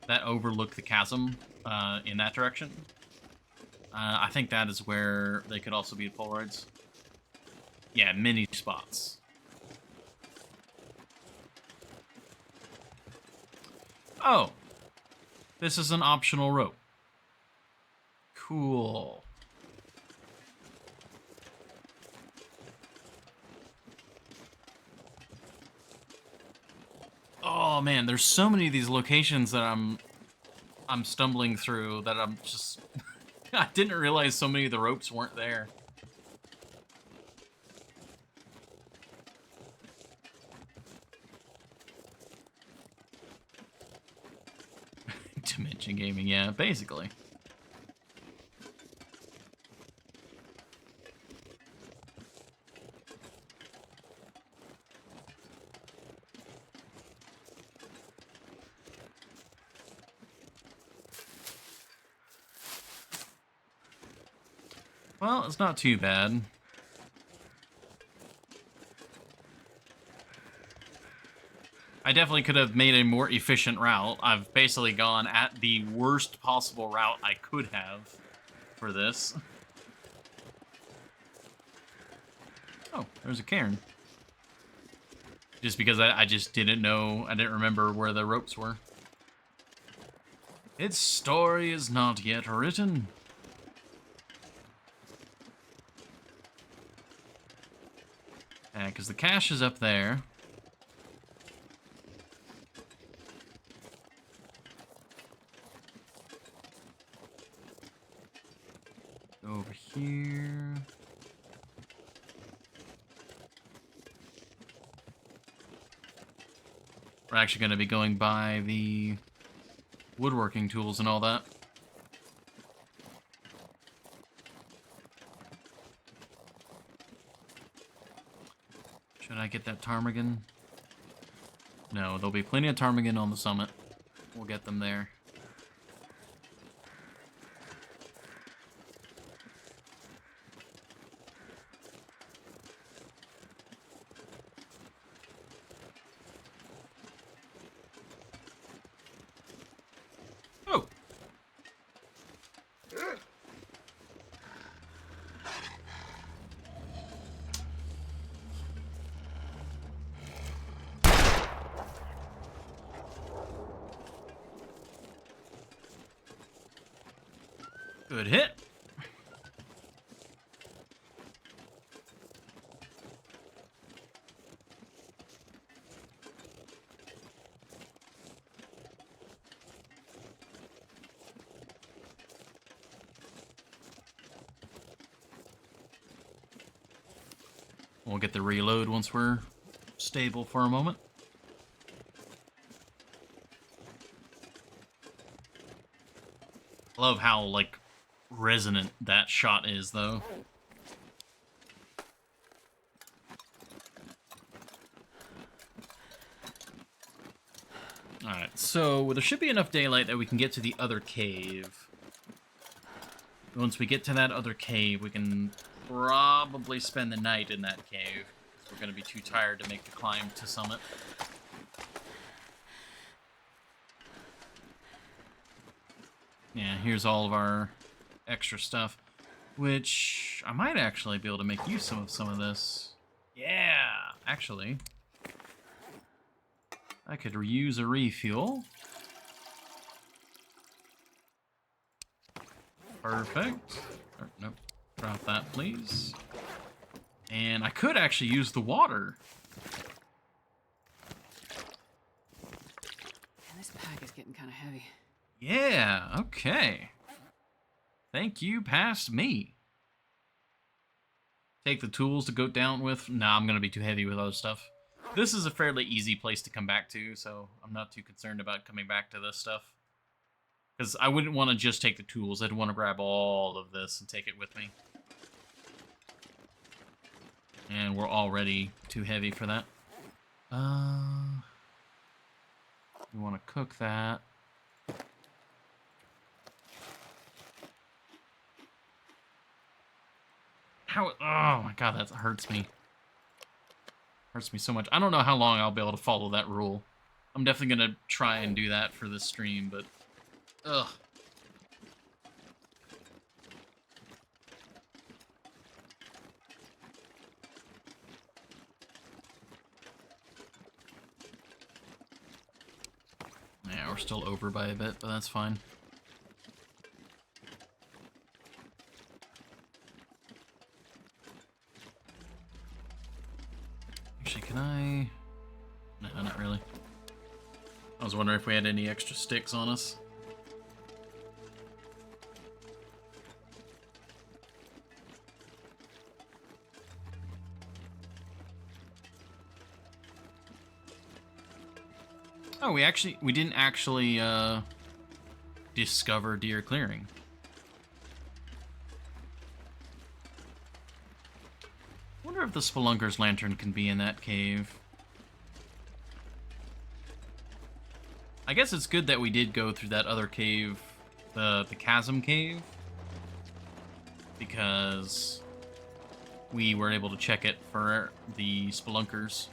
that overlook the chasm in that direction. I think that is where they could also be Polaroids. Yeah, mini spots. Oh, this is an optional rope. Cool. Oh man, there's so many of these locations that I'm stumbling through that I'm just I didn't realize so many of the ropes weren't there. Dimension gaming, yeah, basically. Well, it's not too bad. I definitely could have made a more efficient route. I've basically gone at the worst possible route I could have for this. Oh, there's a cairn. Just because I just didn't know, I didn't remember where the ropes were. Its story is not yet written. Yeah, because the cache is up there. Over here. We're actually going to be going by the woodworking tools and all that. Should I get that ptarmigan? No, there'll be plenty of ptarmigan on the summit. We'll get them there. Oh! Good hit. We'll get the reload once we're stable for a moment. Love how, like, resonant that shot is, though. Alright, so there should be enough daylight that we can get to the other cave. Once we get to that other cave, we can probably spend the night in that cave. We're going to be too tired to make the climb to summit. Yeah, here's all of our extra stuff, which I might actually be able to make use of some of this. Yeah, actually. I could reuse a refuel. Perfect. Nope. Drop that, please. And I could actually use the water.
Man, this pack is getting kind of heavy.
Yeah, okay. Thank you, past me. Take the tools to go down with. Nah, I'm gonna be too heavy with other stuff. This is a fairly easy place to come back to, so I'm not too concerned about coming back to this stuff. Because I wouldn't want to just take the tools. I'd want to grab all of this and take it with me. And we're already too heavy for that. We want to cook that. How? Oh my god, that hurts me. Hurts me so much. I don't know how long I'll be able to follow that rule. I'm definitely gonna try and do that for this stream, but ugh. Yeah, we're still over by a bit, but that's fine. Actually, can I? No, not really. I was wondering if we had any extra sticks on us. Oh, we didn't actually discover deer clearing. Wonder if the Spelunker's lantern can be in that cave. I guess it's good that we did go through that other cave, the chasm cave, because we were able to check it for the Spelunkers.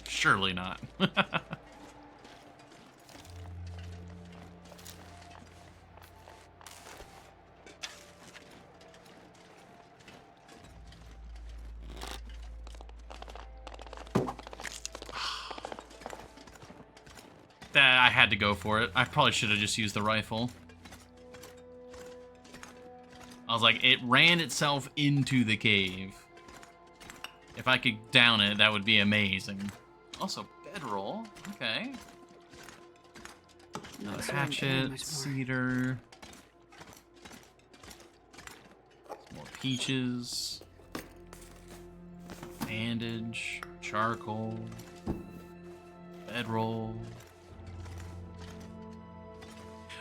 Surely not. I had to go for it. I probably should have just used the rifle. I was like, it ran itself into the cave. If I could down it, that would be amazing. Also, bedroll. Okay. Another hatchet, cedar. Some more peaches. Bandage, charcoal, bedroll.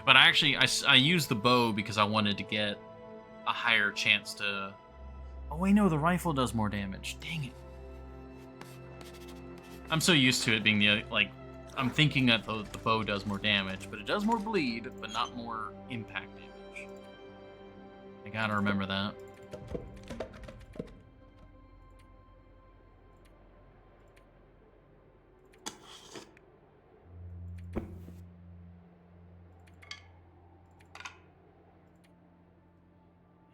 But I used the bow because I wanted to get a higher chance to... Oh, wait, no, the rifle does more damage. Dang it. I'm so used to it being the, like... I'm thinking that the bow does more damage, but it does more bleed, but not more impact damage. I gotta remember that.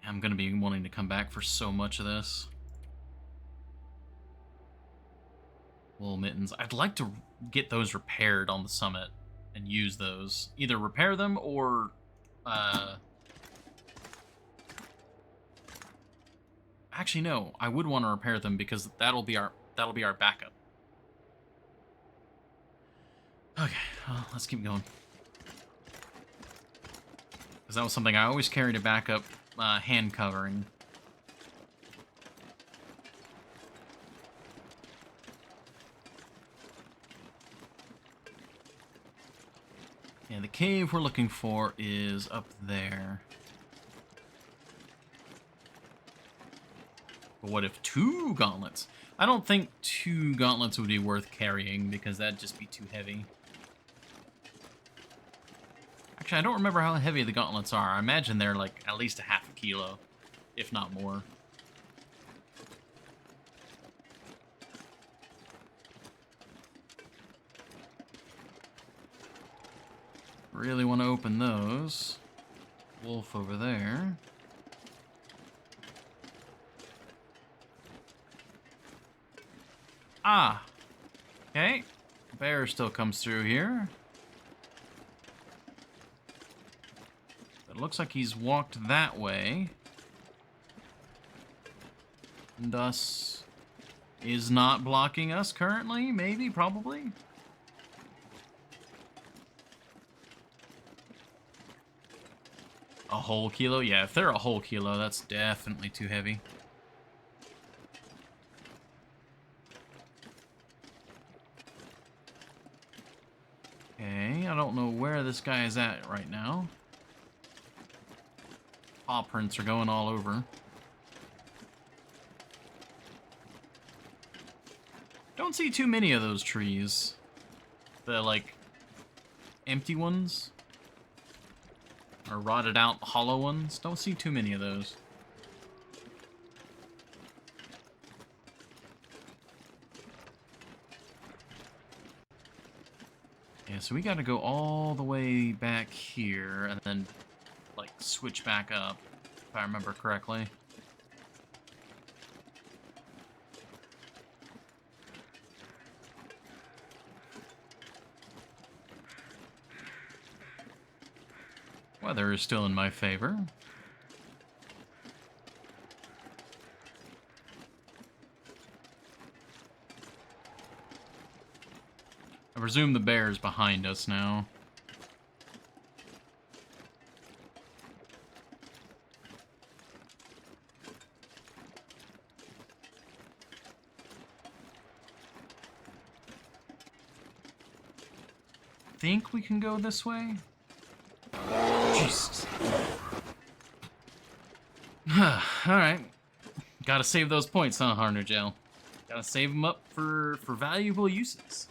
I'm gonna be wanting to come back for so much of this. Wool mittens. I'd like to get those repaired on the summit and use those. Either repair them or actually no, I would want to repair them because that'll be our backup. Okay, well, let's keep going. Because that was something I always carried a backup hand covering. Yeah, the cave we're looking for is up there. But what if 2 gauntlets? I don't think 2 gauntlets would be worth carrying because that'd just be too heavy. Actually, I don't remember how heavy the gauntlets are. I imagine they're like at least a half a kilo, if not more. Really want to open those. Wolf over there. Ah. Okay. Bear still comes through here. It looks like he's walked that way. And thus is not blocking us currently, maybe, probably. A whole kilo? Yeah, if they're a whole kilo, that's definitely too heavy. Okay, I don't know where this guy is at right now. Paw prints are going all over. Don't see too many of those trees. The, like, empty ones. Or rotted out hollow ones. Don't see too many of those. Yeah, so we gotta go all the way back here and then, like, switch back up, if I remember correctly. Weather is still in my favor. I presume the bear is behind us now. Think we can go this way? Jesus. Alright. Gotta save those points, huh, Harner Jail? Gotta save them up for valuable uses.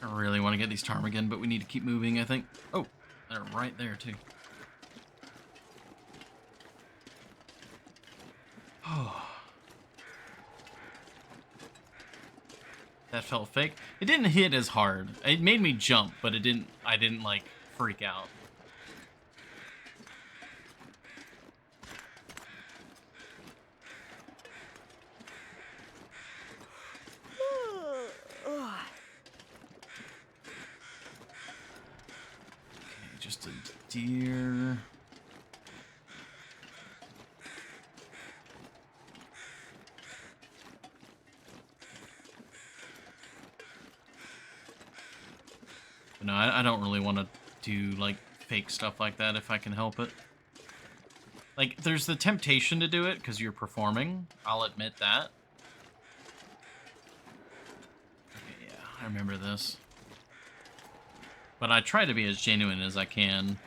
I really want to get these ptarmigan, but we need to keep moving, I think. Oh, they're right there, too. Oh. That felt fake. It didn't hit as hard. It made me jump, but it didn't. I didn't like freak out. Okay, just a deer. No, I don't really want to do, like, fake stuff like that if I can help it. Like, there's the temptation to do it because you're performing. I'll admit that. Okay, yeah, I remember this. But I try to be as genuine as I can.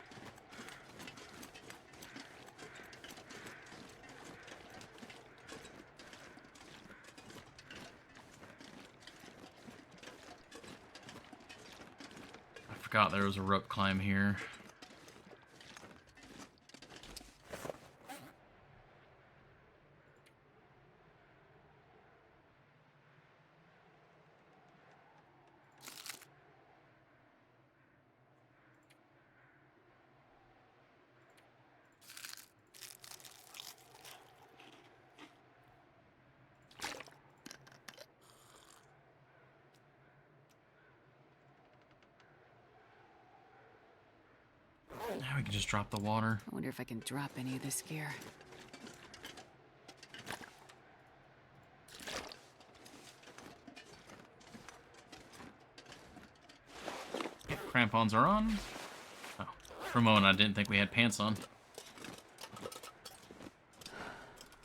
Forgot there was a rope climb here. Now we can just drop the water.
I wonder if I can drop any of this gear.
Crampons are on. Oh, for a moment I didn't think we had pants on.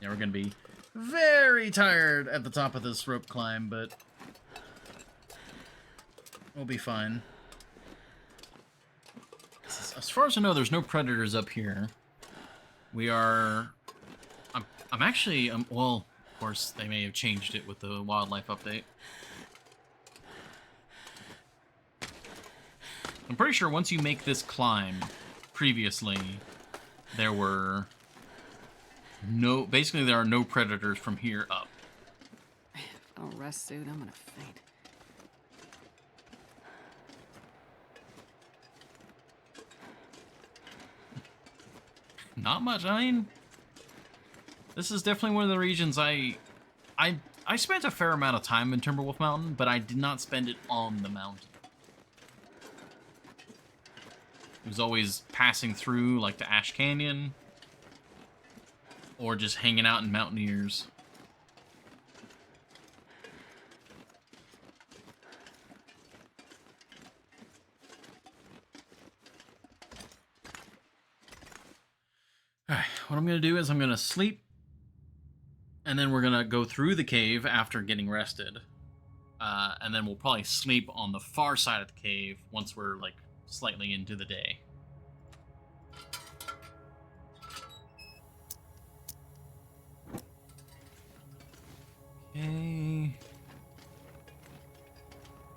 Yeah, we're gonna be very tired at the top of this rope climb, but we'll be fine. As far as I know, there's no predators up here. We are... I'm actually... well, of course, they may have changed it with the wildlife update. I'm pretty sure once you make this climb, previously, there were No, basically there are no predators from here up.
If I don't rest suit, I'm gonna faint.
Not much. I mean, this is definitely one of the regions I spent a fair amount of time in Timberwolf Mountain, but I did not spend it on the mountain. It was always passing through, like the Ash Canyon, or just hanging out in Mountaineers. Alright, what I'm going to do is I'm going to sleep, and then we're going to go through the cave after getting rested. And then we'll probably sleep on the far side of the cave once we're, like, slightly into the day. Okay.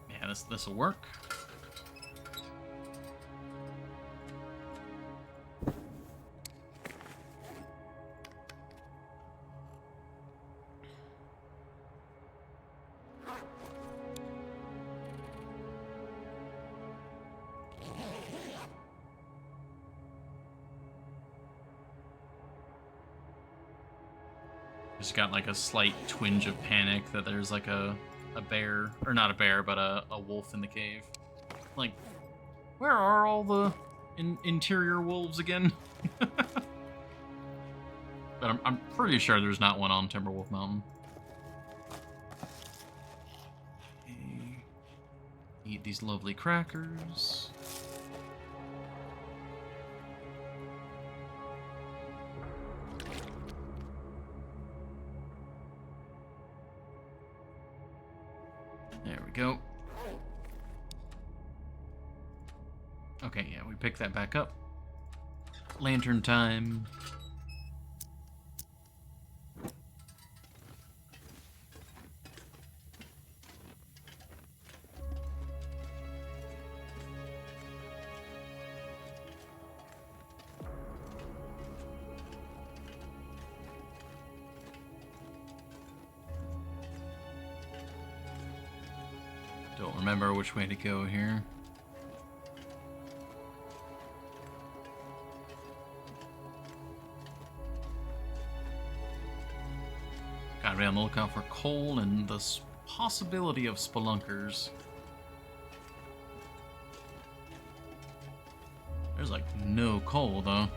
Yeah, this will work. Just got like a slight twinge of panic that there's like a bear, or not a bear, but a wolf in the cave. Like, where are all the interior wolves again? But I'm pretty sure there's not one on Timberwolf Mountain. Okay. Eat these lovely crackers. There we go. Okay, yeah, we pick that back up. Lantern time. Don't remember which way to go here. Gotta be on the lookout for coal and the possibility of spelunkers. There's like no coal though.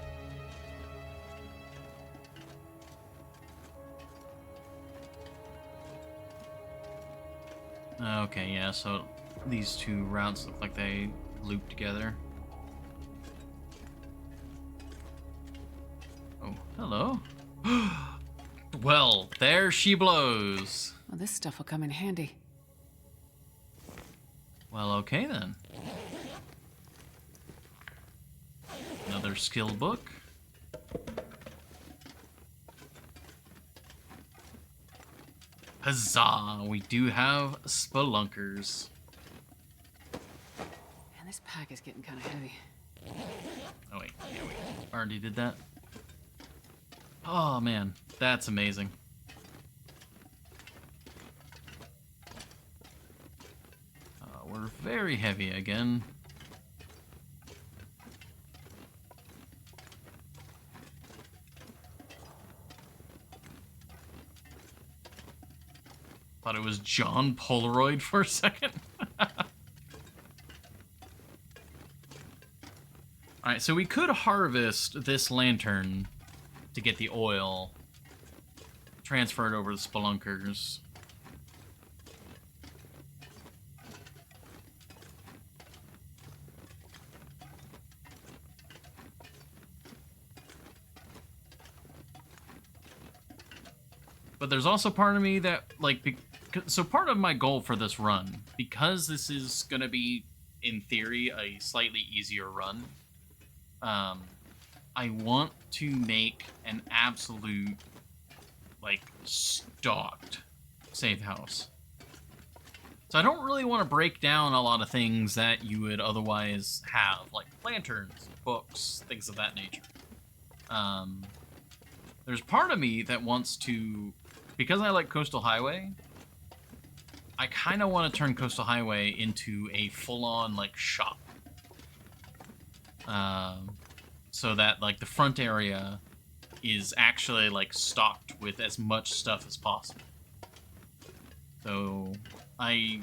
Okay, yeah, so these two routes look like they loop together. Oh, hello. Well, there she blows.
Well, this stuff will come in handy.
Well, okay then. Another skill book. Huzzah! We do have spelunkers.
Man, this pack is getting kind of heavy.
Oh wait, yeah, we already did that. Oh man, that's amazing. We're very heavy again. Thought it was John Polaroid for a second. Alright, so we could harvest this lantern to get the oil transferred over to the spelunkers. But there's also part of me that, like, so part of my goal for this run, because this is going to be, in theory, a slightly easier run, I want to make an absolute, like, stocked safe house. So I don't really want to break down a lot of things that you would otherwise have, like lanterns, books, things of that nature. There's part of me that wants to, because I like Coastal Highway, I kind of want to turn Coastal Highway into a full-on, like, shop. So that, like, the front area is actually, like, stocked with as much stuff as possible. So, I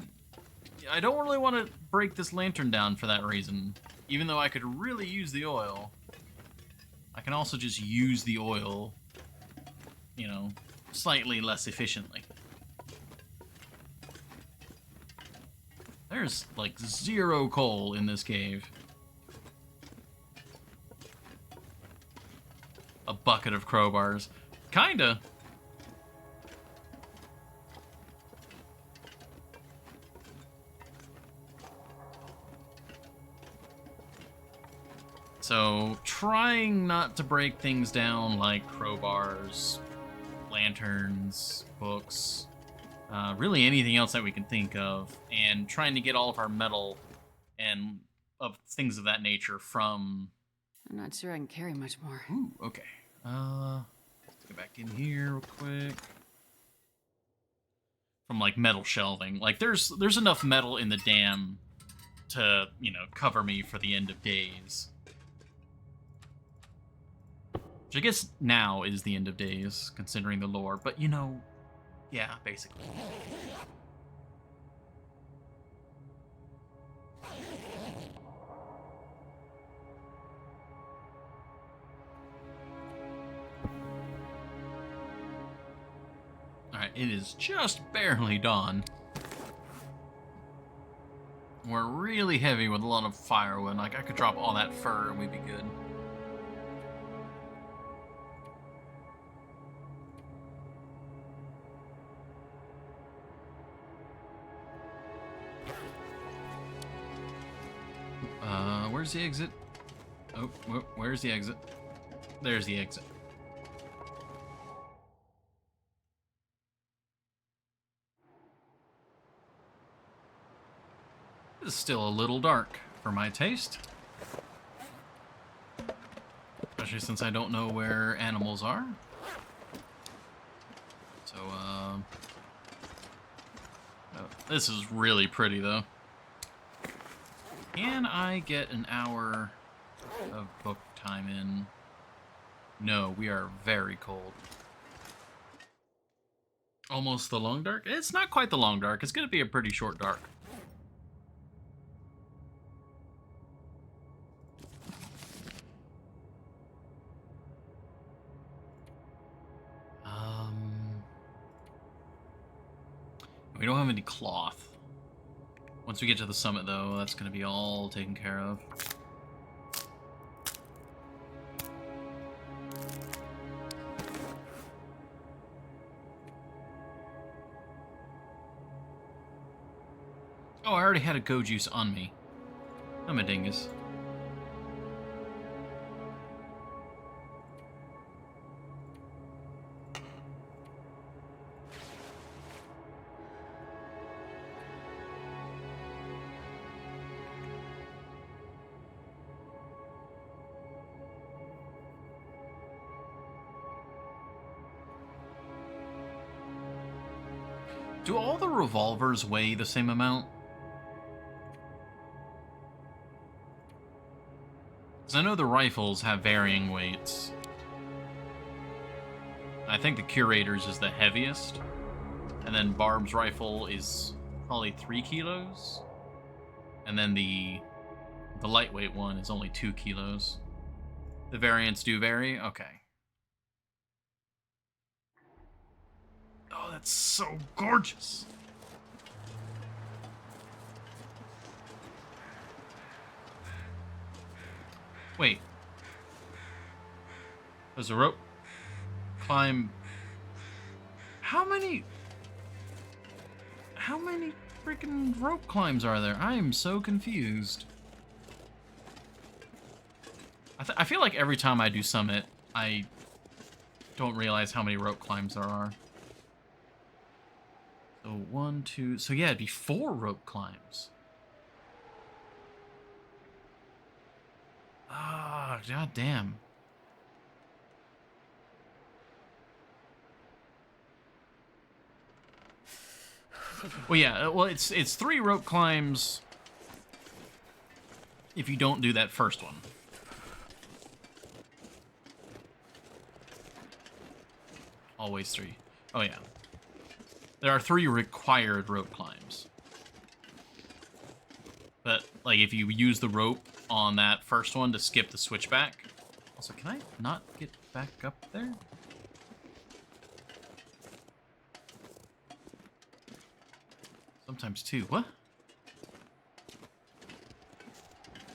don't really want to break this lantern down for that reason. Even though I could really use the oil, I can also just use the oil, you know, slightly less efficiently. There's, like, 0 coal in this cave. A bucket of crowbars. Kinda. So, trying not to break things down like crowbars, lanterns, books, really anything else that we can think of, and trying to get all of our metal and of things of that nature from...
I'm not sure I can carry much more.
Ooh, okay. Let's go back in here real quick. From, like, metal shelving. Like, there's enough metal in the dam to, you know, cover me for the end of days. Which I guess now is the end of days, considering the lore. But, you know, yeah, basically. Alright, it is just barely dawn. We're really heavy with a lot of firewood. Like, I could drop all that fur and we'd be good. Where's the exit? Oh, where's the exit? There's the exit. This is still a little dark for my taste. Especially since I don't know where animals are. So, oh, this is really pretty, though. Can I get an hour of book time in? No, we are very cold. Almost the long dark? It's not quite the long dark. It's going to be a pretty short dark. We don't have any cloth. Once we get to the summit, though, that's going to be all taken care of. Oh, I already had a go juice on me. I'm a dingus. Do all the revolvers weigh the same amount? Because I know the rifles have varying weights. I think the Curator's is the heaviest. And then Barb's rifle is probably 3 kilos. And then the lightweight one is only 2 kilos. The variants do vary? Okay. Oh, that's so gorgeous. Wait. There's a rope. Climb. How many freaking rope climbs are there? I am so confused. I feel like every time I do Summit, I don't realize how many rope climbs there are. So 1, 2... So yeah, it'd be 4 rope climbs. Ah, god damn. Well, yeah. Well, it's 3 rope climbs if you don't do that first one. Always 3. Oh, yeah. There are 3 required rope climbs. But, like, if you use the rope on that first one to skip the switchback... Also, can I not get back up there? Sometimes 2. What?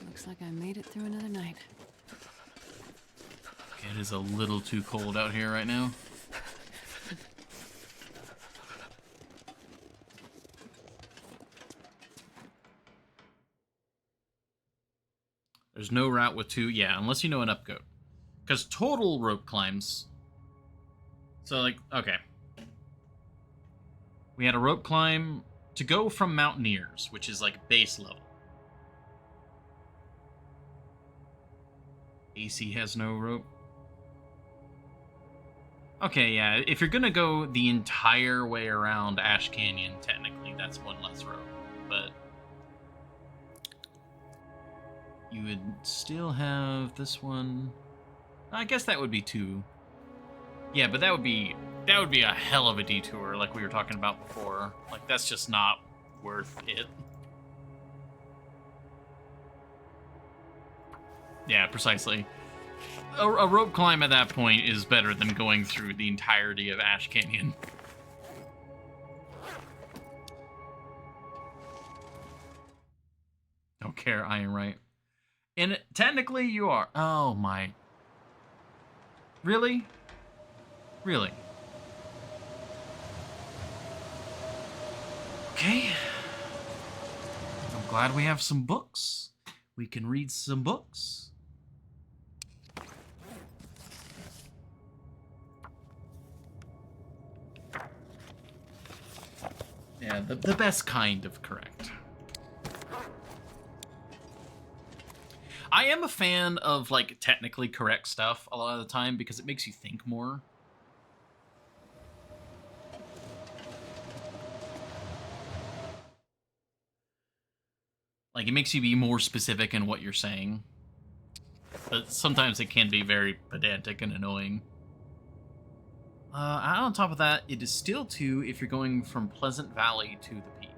Looks like I made it through another night.
Okay, it is a little too cold out here right now. There's no route with 2. Yeah, unless you know an upgoat. Because total rope climbs... So, like, okay. We had a rope climb to go from Mountaineers, which is, like, base level. AC has no rope. Okay, yeah, if you're gonna go the entire way around Ash Canyon, technically, that's 1 less rope. But... you would still have this one. I guess that would be 2. Yeah, but that would be a hell of a detour, like we were talking about before. Like, that's just not worth it. Yeah, precisely. A rope climb at that point is better than going through the entirety of Ash Canyon. Don't care, I am right. And technically you are. Oh my. Really? Really? Okay. I'm glad we have some books. We can read some books. Yeah, the best kind of correct. I am a fan of, like, technically correct stuff a lot of the time because it makes you think more. Like, it makes you be more specific in what you're saying. But sometimes it can be very pedantic and annoying. And on top of that, it is still 2 if you're going from Pleasant Valley to the peak.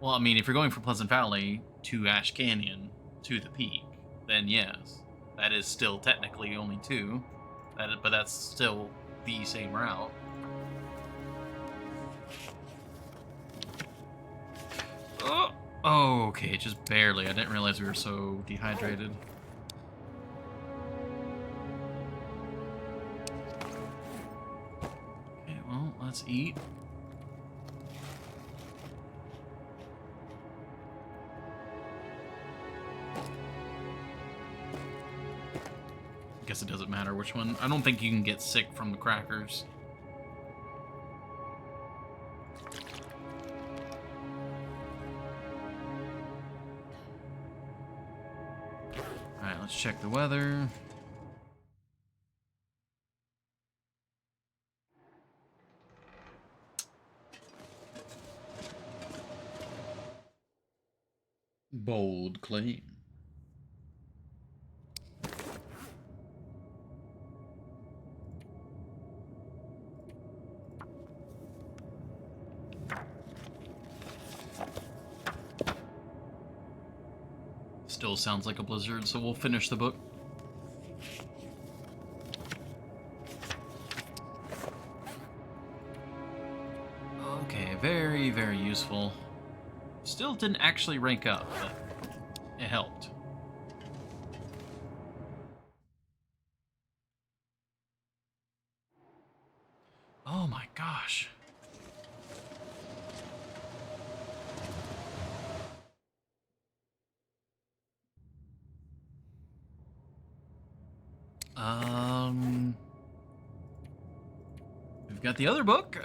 Well, I mean, if you're going from Pleasant Valley to Ash Canyon to the peak, then yes, that is still technically only 2. But that's still the same route. Oh, okay, just barely. I didn't realize we were so dehydrated. Okay, well, let's eat. Guess it doesn't matter which one. I don't think you can get sick from the crackers. Alright, let's check the weather. Bold claim. Still sounds like a blizzard, so we'll finish the book. Okay, very, very useful. Still didn't actually rank up, but it helped. Oh my gosh. We've got the other book.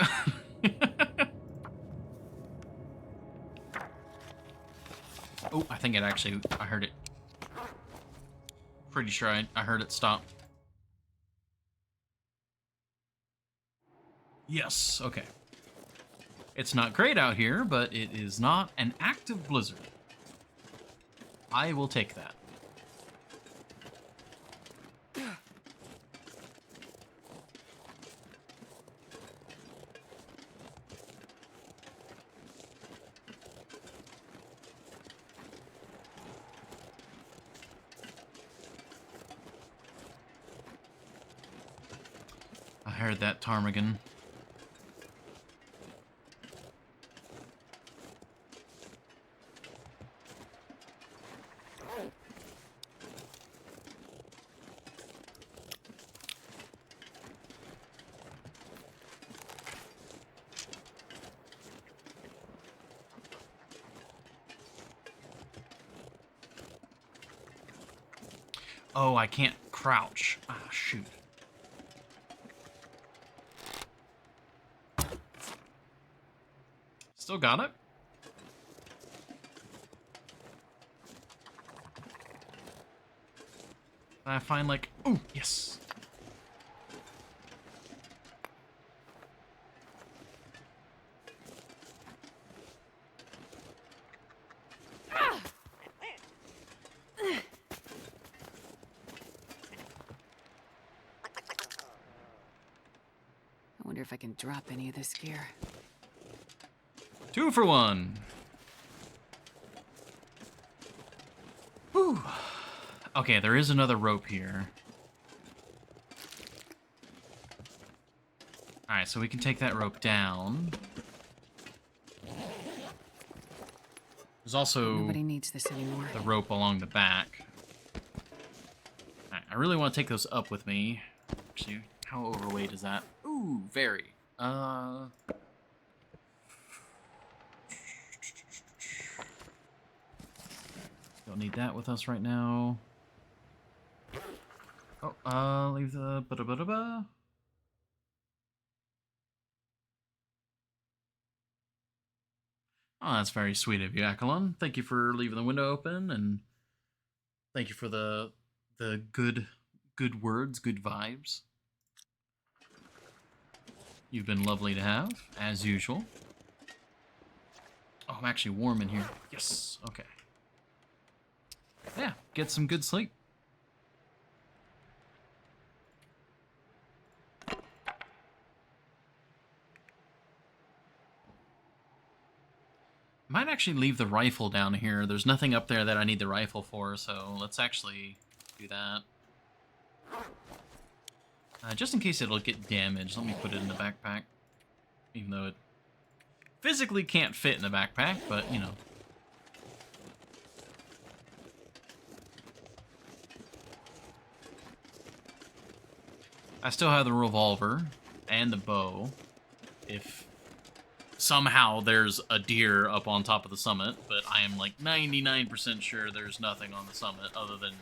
Oh, I think I heard it. Pretty sure I heard it stop. Yes, okay. It's not great out here, but it is not an active blizzard. I will take that. I heard that ptarmigan. Oh, I can't crouch. Ah, shoot. Still got it. I find like, ooh, yes.
I wonder if I can drop any of this gear.
2 for 1. Whew. Okay, there is another rope here. Alright, so we can take that rope down. There's also
Nobody needs this anymore.
the rope along the back. Alright, I really want to take those up with me. Actually, how overweight is that? Ooh, very. Don't need that with us right now. Oh, leave the ba-da-ba-da-ba. Oh, that's very sweet of you, Akalon. Thank you for leaving the window open, and thank you for the good words, good vibes. You've been lovely to have, as usual. Oh, I'm actually warm in here. Yes, okay. Yeah, get some good sleep. Might actually leave the rifle down here. There's nothing up there that I need the rifle for, so let's actually do that. Just in case it'll get damaged, let me put it in the backpack. Even though it physically can't fit in the backpack, but, you know. I still have the revolver and the bow. If somehow there's a deer up on top of the summit, but I am like 99% sure there's nothing on the summit other than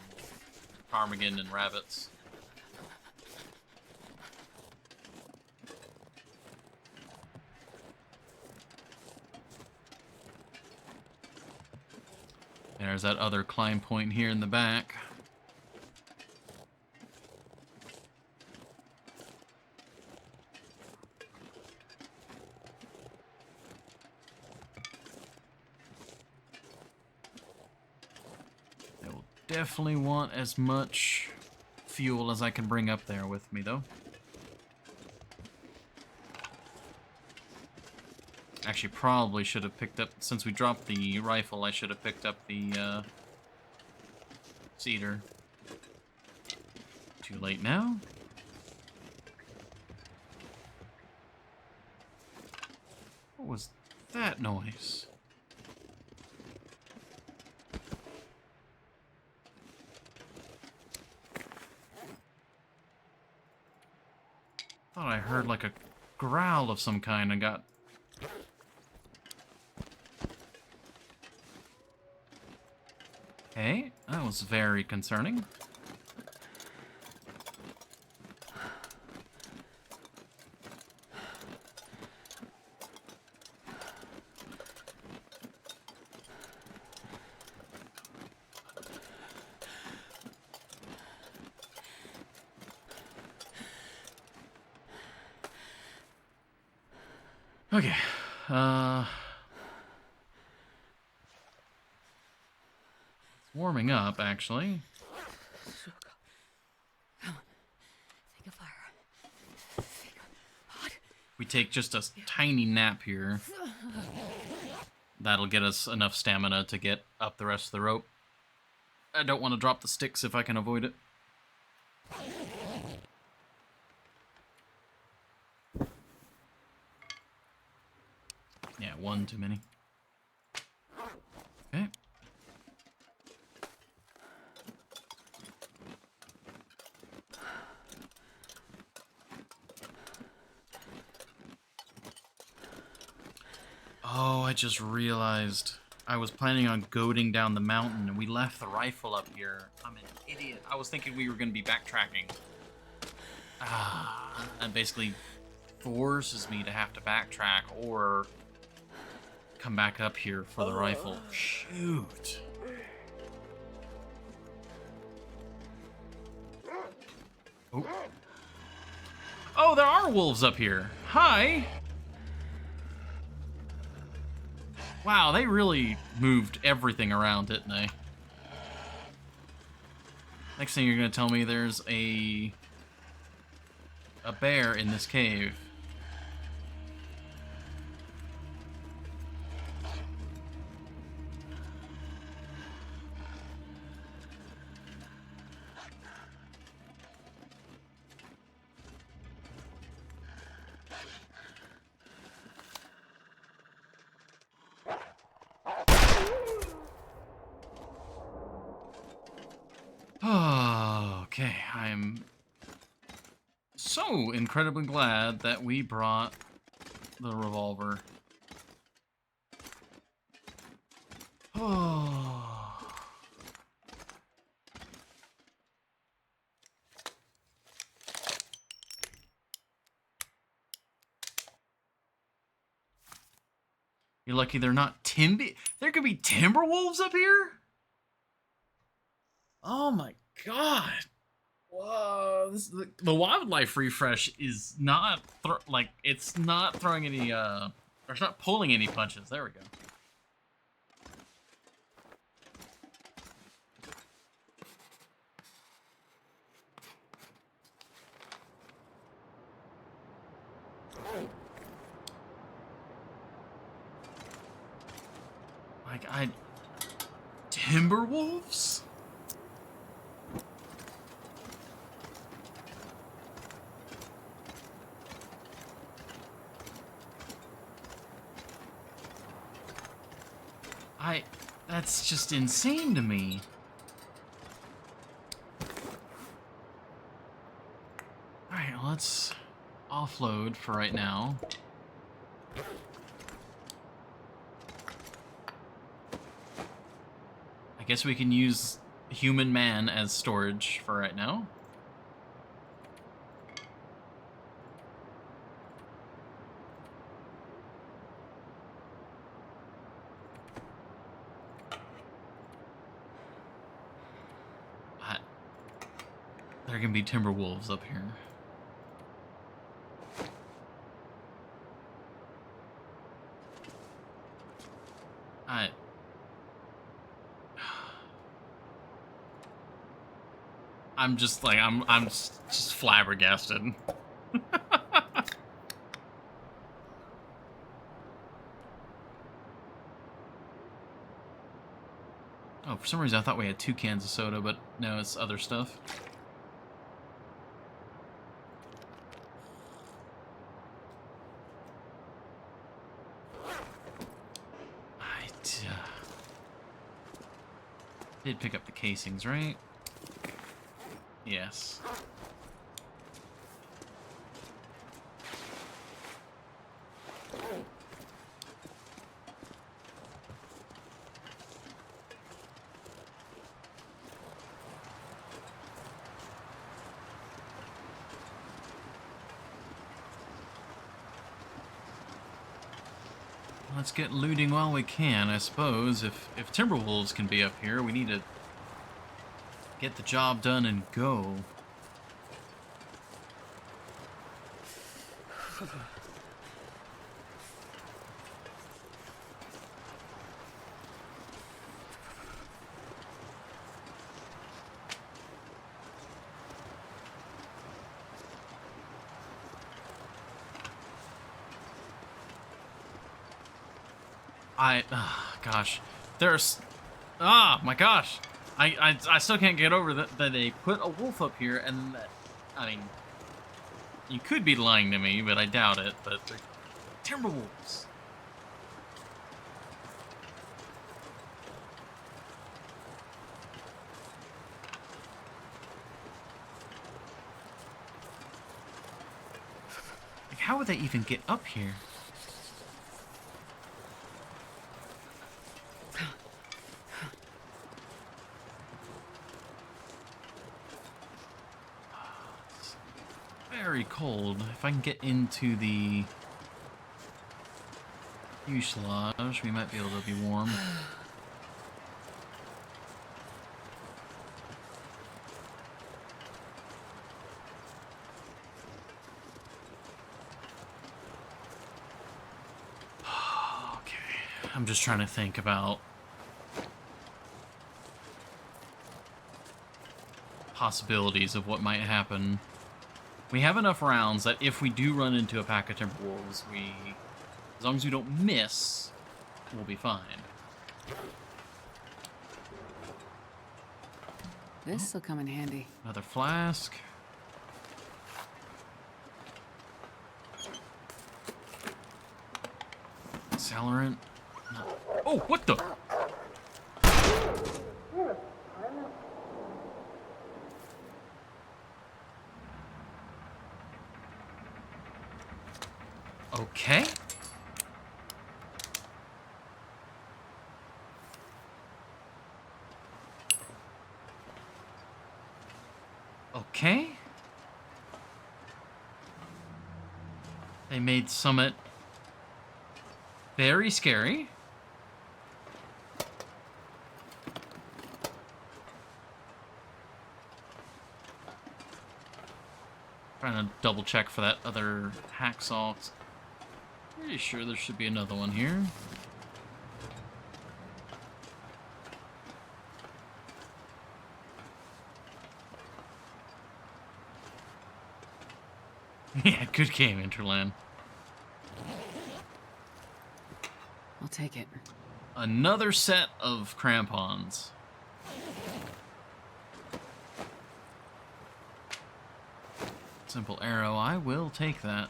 ptarmigan and rabbits. There's that other climb point here in the back. I will definitely want as much fuel as I can bring up there with me, though. Actually, probably should have picked up, since we dropped the rifle, I should have picked up the cedar. Too late now. What was that noise? Thought I heard like a growl of some kind and got... Hey, that was very concerning. Okay, It's warming up, actually.
Come on. Think of fire. Think of hot.
We take just a tiny nap here. That'll get us enough stamina to get up the rest of the rope. I don't want to drop the sticks if I can avoid it. Yeah, one too many. Okay. Oh, I just realized I was planning on goading down the mountain and we left the rifle up here. I'm an idiot. I was thinking we were going to be backtracking. That basically forces me to have to backtrack or come back up here for the rifle. Shoot. Oh. Oh, there are wolves up here. Hi. Wow, they really moved everything around, didn't they? Next thing you're gonna tell me there's a bear in this cave. Oh, okay, I'm so incredibly glad that we brought the revolver. Oh. You're lucky they're not there could be timber wolves up here? Oh my god. Whoa, the wildlife refresh is not it's not throwing any or it's not pulling any punches. There we go. Like timber wolves? That's just insane to me. Alright, let's offload for right now. I guess we can use human man as storage for right now. There can be timber wolves up here. I'm just like I'm just flabbergasted. Oh, for some reason I thought we had 2 cans of soda, but no, it's other stuff. Did pick up the casings, right? Yes. Let's get looting while we can, I suppose. If Timberwolves can be up here, we need to get the job done and go. Gosh, there's, ah, my gosh, I still can't get over that they put a wolf up here, and that, I mean, you could be lying to me, but I doubt it. But they're timber wolves. Like, how would they even get up here? Very cold. If I can get into the fuselage, we might be able to be warm. Okay, I'm just trying to think about possibilities of what might happen. We have enough rounds that if we do run into a pack of timber wolves, as long as we don't miss, we'll be fine.
This'll come in handy.
Another flask. Accelerant. No. Oh, what the? Okay. Okay. They made Summit very scary. Trying to double check for that other hacksaw. Pretty sure there should be another one here. Yeah, good game, Interland.
I'll take it.
Another set of crampons. Simple arrow, I will take that.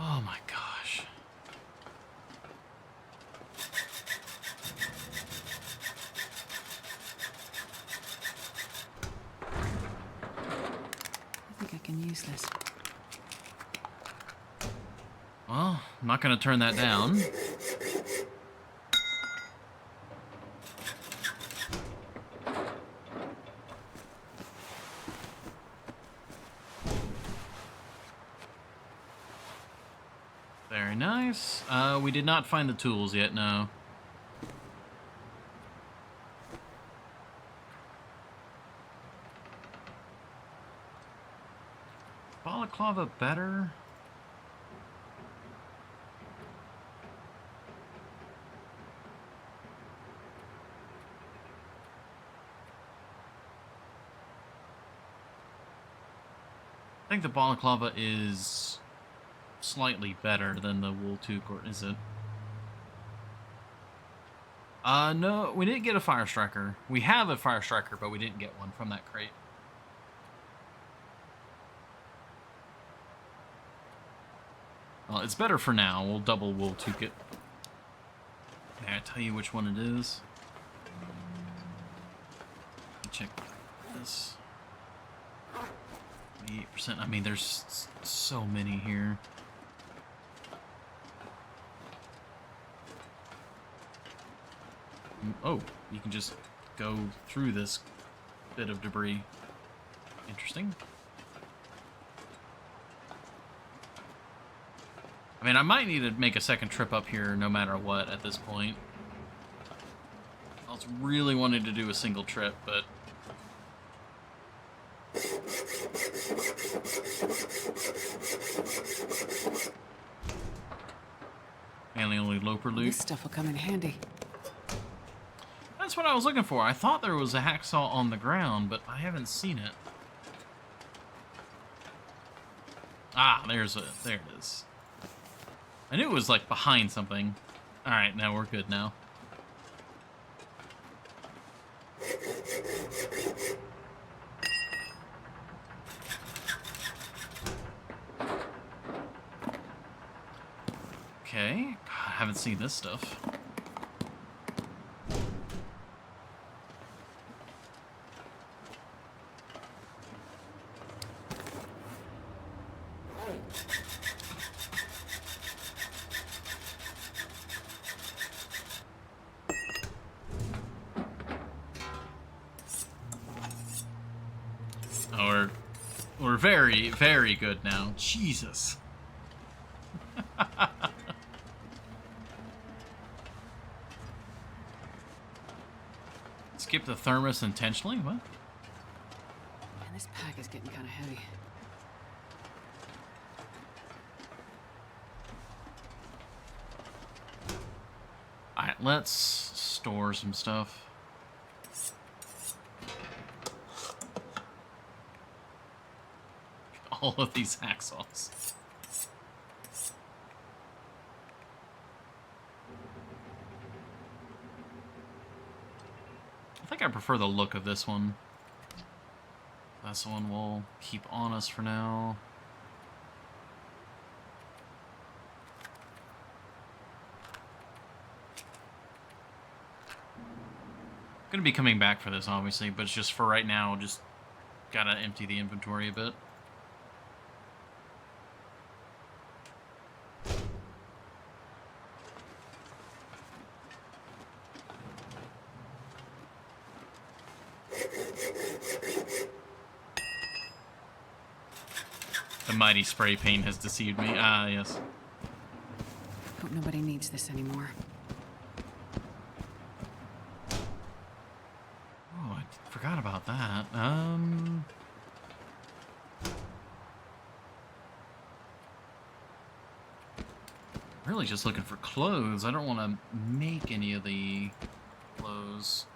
Oh my gosh.
I think I can use this.
Well, I'm not going to turn that down. Very nice. We did not find the tools yet, no. Balaclava better? I think the balaclava is slightly better than the wool toque, or is it? No, we didn't get a fire striker. We have a fire striker, but we didn't get one from that crate. Well, it's better for now. We'll double wool toque it. May I tell you which one it is? Check this. 8%. I mean, there's so many here. Oh, you can just go through this bit of debris. Interesting. I mean, I might need to make a second trip up here no matter what at this point. I was really wanting to do a single trip, but... mainly only Loper loot.
This stuff will come in handy.
That's what I was looking for. I thought there was a hacksaw on the ground, but I haven't seen it. Ah, there it is. I knew it was like behind something. All right, now we're good now. Okay. God, I haven't seen this stuff. Oh, we're very, very good now. Jesus. Skip the thermos intentionally? What?
Man, this pack is getting kind of heavy.
Alright, let's store some stuff. All of these hacksaws. I think I prefer the look of this one. That's the one we'll keep on us for now. Gonna be coming back for this, obviously, but it's just for right now, just gotta empty the inventory a bit. The mighty spray paint has deceived me. Ah, yes.
Hope nobody needs this anymore.
Oh, I forgot about that. Really just looking for clothes. I don't want to make any of the clothes.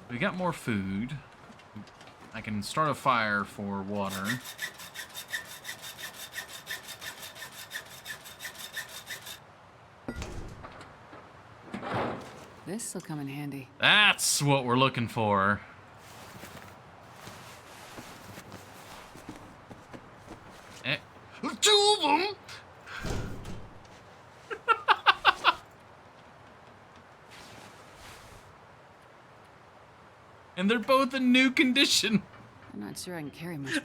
We got more food. I can start a fire for water.
This'll come in handy.
That's what we're looking for. Eh, two of them! And they're both in new condition.
I'm not sure I can carry much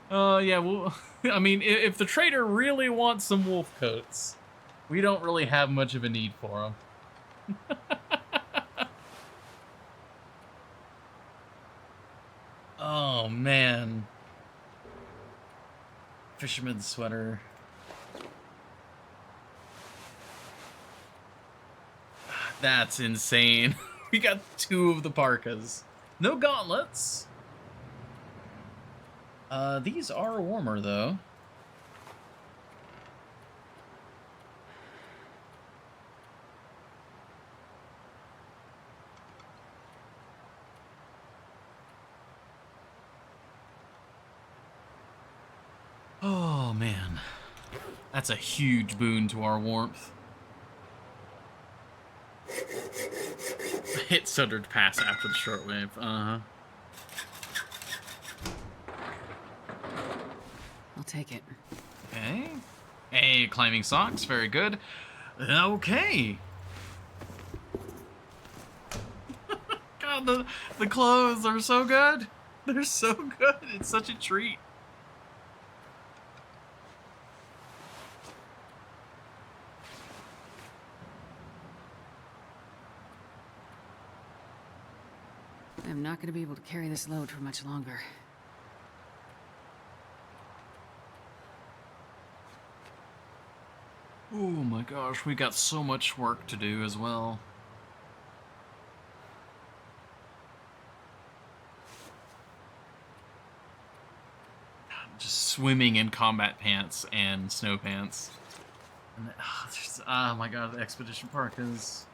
more.
Yeah, well, I mean, if the trader really wants some wolf coats, we don't really have much of a need for them. Oh, man. Fisherman's sweater. That's insane. We got 2 of the parkas. No gauntlets. These are warmer, though. Oh, man. That's a huge boon to our warmth. Hit Sundered Pass after the shortwave. Uh-huh.
I'll take it.
Okay. Hey, climbing socks. Very good. Okay. God, the clothes are so good. They're so good. It's such a treat.
I'm not going to be able to carry this load for much longer.
Oh my gosh, we got so much work to do as well. Just swimming in combat pants and snow pants. And oh my god, the expedition park is...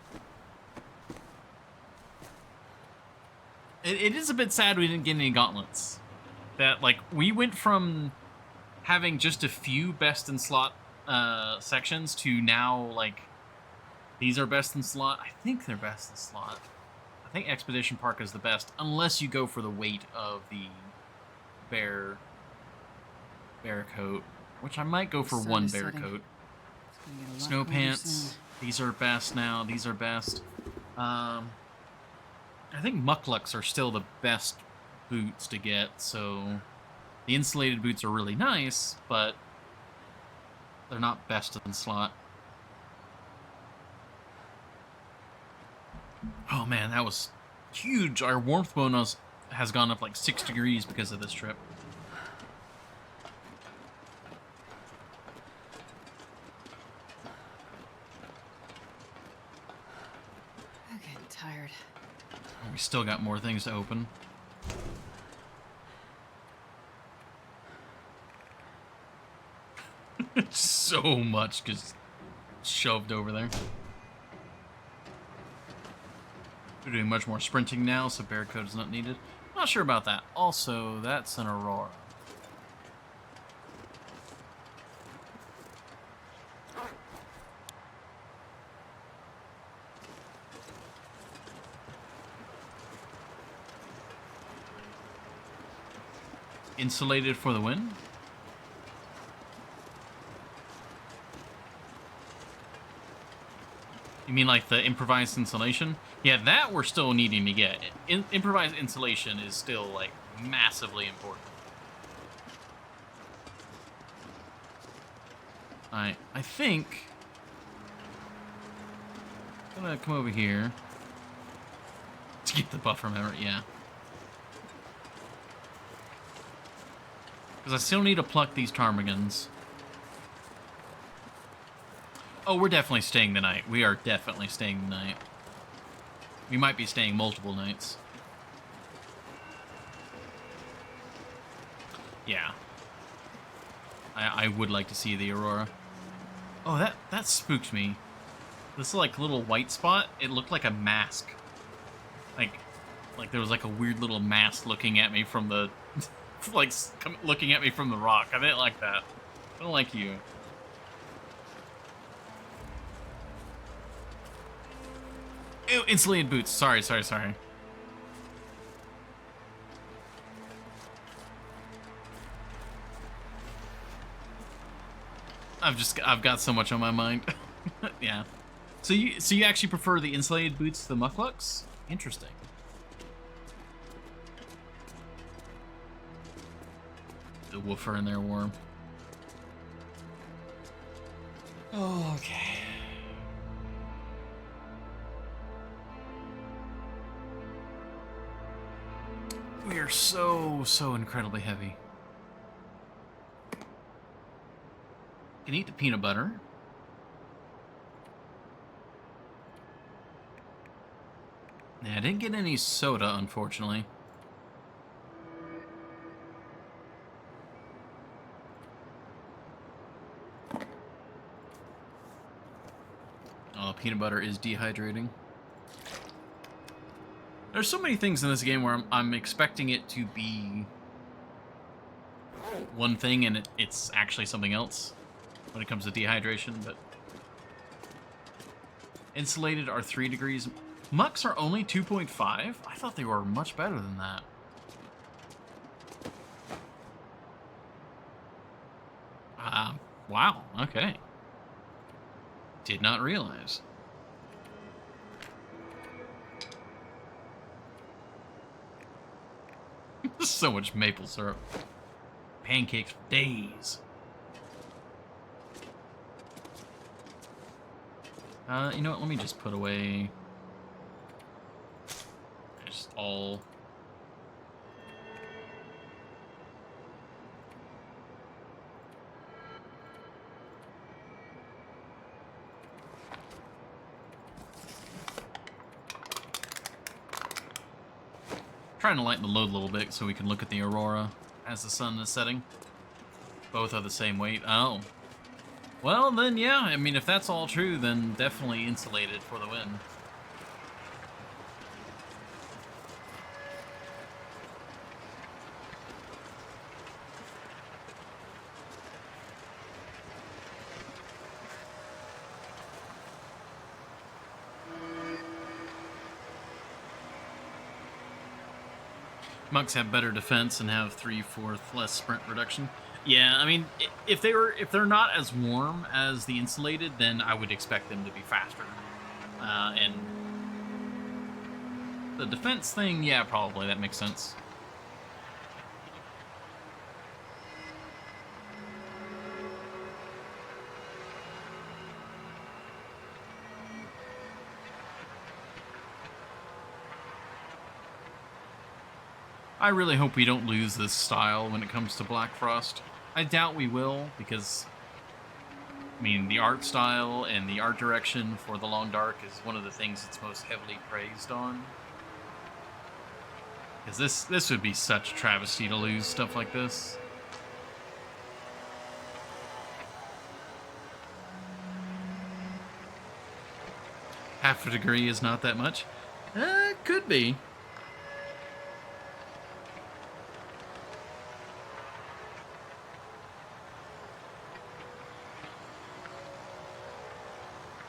It is a bit sad we didn't get any gauntlets. That, like, we went from having just a few best in slot sections to now, like, these are best in slot. I think they're best in slot. I think Expedition Park is the best, unless you go for the weight of the bear coat, which I might go for one bear coat. Snow pants, these are best now. These are best. I think mucklucks are still the best boots to get, so the insulated boots are really nice, but they're not best in slot. Oh man, that was huge. Our warmth bonus has gone up like 6 degrees because of this trip.
I'm getting tired.
We still got more things to open. So much just shoved over there. We're doing much more sprinting now, so bear code is not needed. Not sure about that. Also, that's an Aurora. Insulated for the win? You mean like the improvised insulation? Yeah, that we're still needing to get. Improvised insulation is still, like, massively important. I think... I'm gonna come over here to get the buffer memory, yeah. Because I still need to pluck these ptarmigans. Oh, we're definitely staying the night. We are definitely staying the night. We might be staying multiple nights. Yeah. I would like to see the Aurora. Oh, that spooked me. This like little white spot, it looked like a mask. Like there was like a weird little mask looking at me from the... like, looking at me from the rock. I didn't like that. I don't like you. Ew, insulated boots. Sorry. I've got so much on my mind. Yeah. So you actually prefer the insulated boots to the mucklucks? Interesting. The woofer in there warm. Oh, okay. We are so incredibly heavy. Can eat the peanut butter. Yeah, I didn't get any soda, unfortunately. Oh, peanut butter is dehydrating. There's so many things in this game where I'm expecting it to be one thing and it's actually something else when it comes to dehydration, but... Insulated are 3 degrees. Mucks are only 2.5? I thought they were much better than that. Wow, okay. Did not realize. So much maple syrup. Pancakes for days. You know what? Let me just put away... just all... Trying to lighten the load a little bit so we can look at the Aurora as the sun is setting. Both are the same weight. Oh. Well, then, yeah. I mean, if that's all true, then definitely insulated for the win. Monks have better defense and have 3/4 less sprint reduction. Yeah, I mean, if they're not as warm as the insulated, then I would expect them to be faster. And the defense thing, yeah, probably that makes sense. I really hope we don't lose this style when it comes to Black Frost. I doubt we will, because, I mean, the art style and the art direction for The Long Dark is one of the things it's most heavily praised on. Because this would be such a travesty to lose stuff like this. Half a degree is not that much. Could be.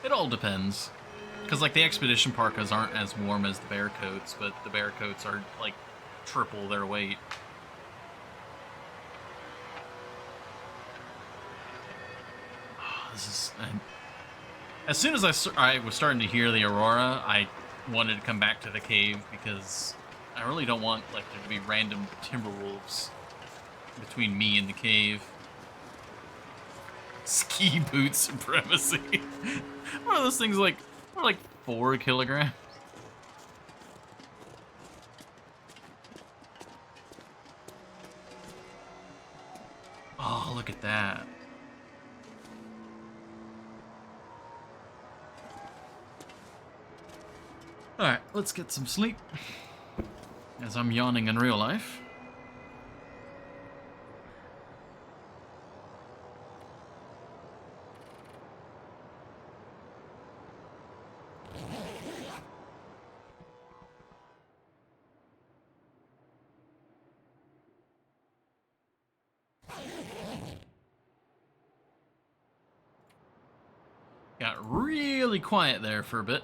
It all depends. Because, like, the Expedition Parkas aren't as warm as the Bear Coats, but the Bear Coats are, like, triple their weight. Oh, this is... As soon as I was starting to hear the Aurora, I wanted to come back to the cave, because I really don't want, like, there to be random Timberwolves between me and the cave. Ski boot supremacy. What are those things like? What are like 4 kilograms? Oh, look at that. Alright, let's get some sleep. As I'm yawning in real life. Got really quiet there for a bit.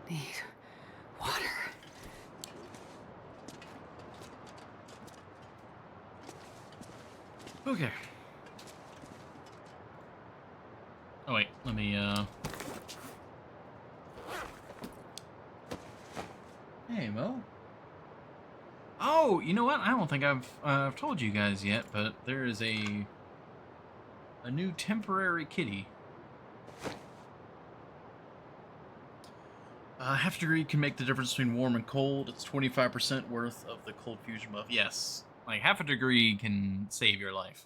Need water.
Okay. Oh wait, let me Hey, Mo. Oh, you know what? I don't think I've told you guys yet, but there is a new temporary kitty. Half degree can make the difference between warm and cold. It's 25% worth of the cold fusion buff. Yes, like half a degree can save your life.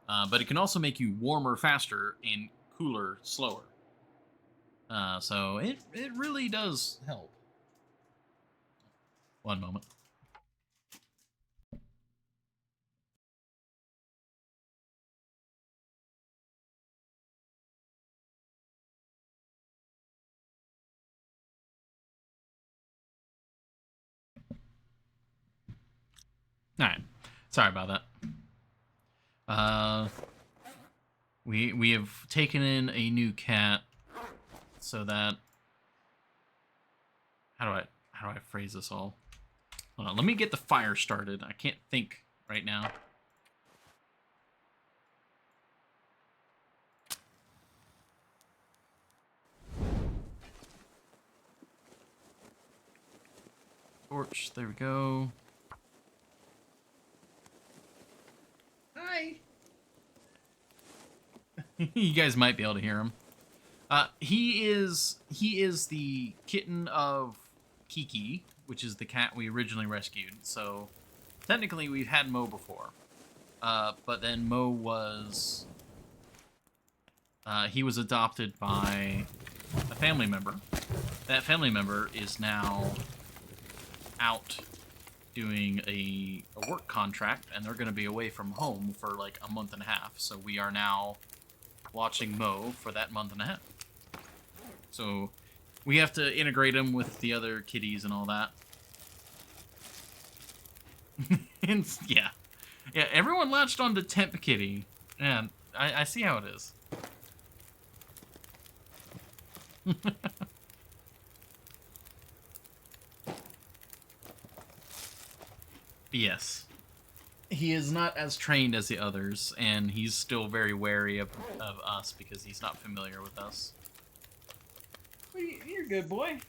But it can also make you warmer faster and cooler slower. So it really does help. One moment. All right, sorry about that. We have taken in a new cat, so that how do I phrase this all? Hold on, let me get the fire started. I can't think right now. Torch, there we go. Hi. You guys might be able to hear him. He is the kitten of Kiki, which is the cat we originally rescued. So technically we've had Mo before. But then Mo was he was adopted by a family member. That family member is now out doing a work contract, and they're going to be away from home for like a month and a half. So we are now watching Mo for that month and a half. So we have to integrate him with the other kitties and all that. And yeah, everyone latched on to Temp Kitty. Yeah, I see how it is. Yes. He is not as trained as the others, and he's still very wary of us because he's not familiar with us. You're good, boy.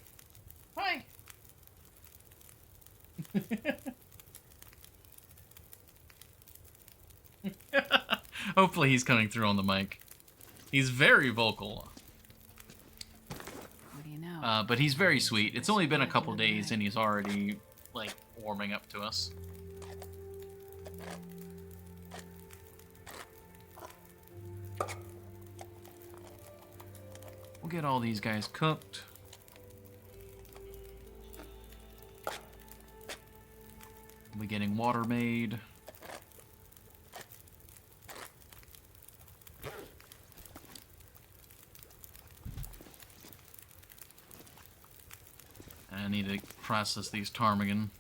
Hi. Hopefully he's coming through on the mic. He's very vocal.
What do you know?
But he's very sweet. It's only been a couple days and he's already, like, warming up to us. We'll get all these guys cooked. We'll be getting water made. I need to process these ptarmigan.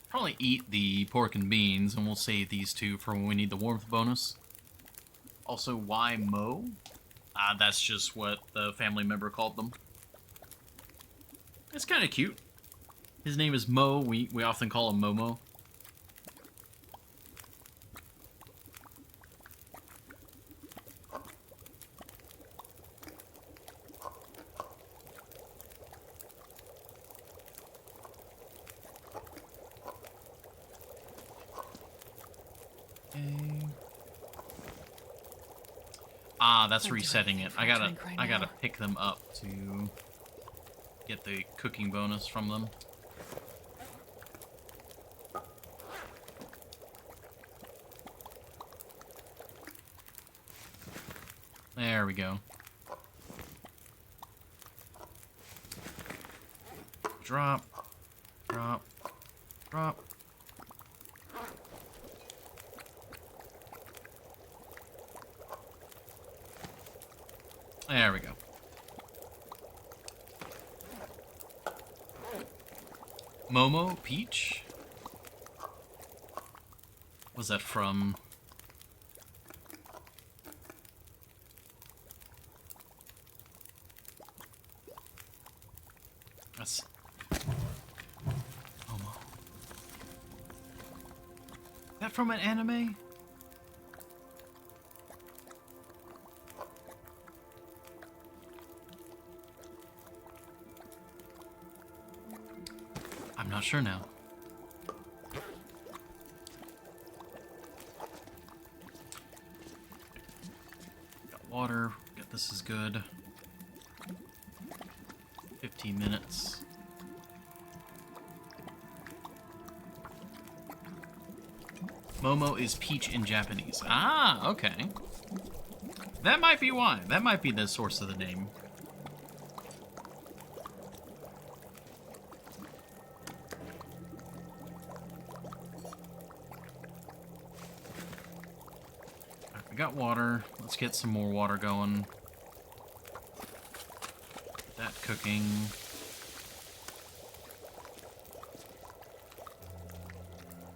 Probably eat the pork and beans, and we'll save these two for when we need the warmth bonus. Also, why Mo? That's just what the family member called them. It's kind of cute. His name is Mo. We often call him Momo. Okay. That's resetting it. I gotta pick them up to get the cooking bonus from them. There we go. Drop, drop, drop. There we go. Momo, Peach? Was that from? That's Momo. Is that from an anime? I'm not sure now. Got water. Got this is good. 15 minutes. Momo is peach in Japanese. Ah, okay. That might be why. That might be the source of the name. Alright, we got water. Let's get some more water going. That cooking.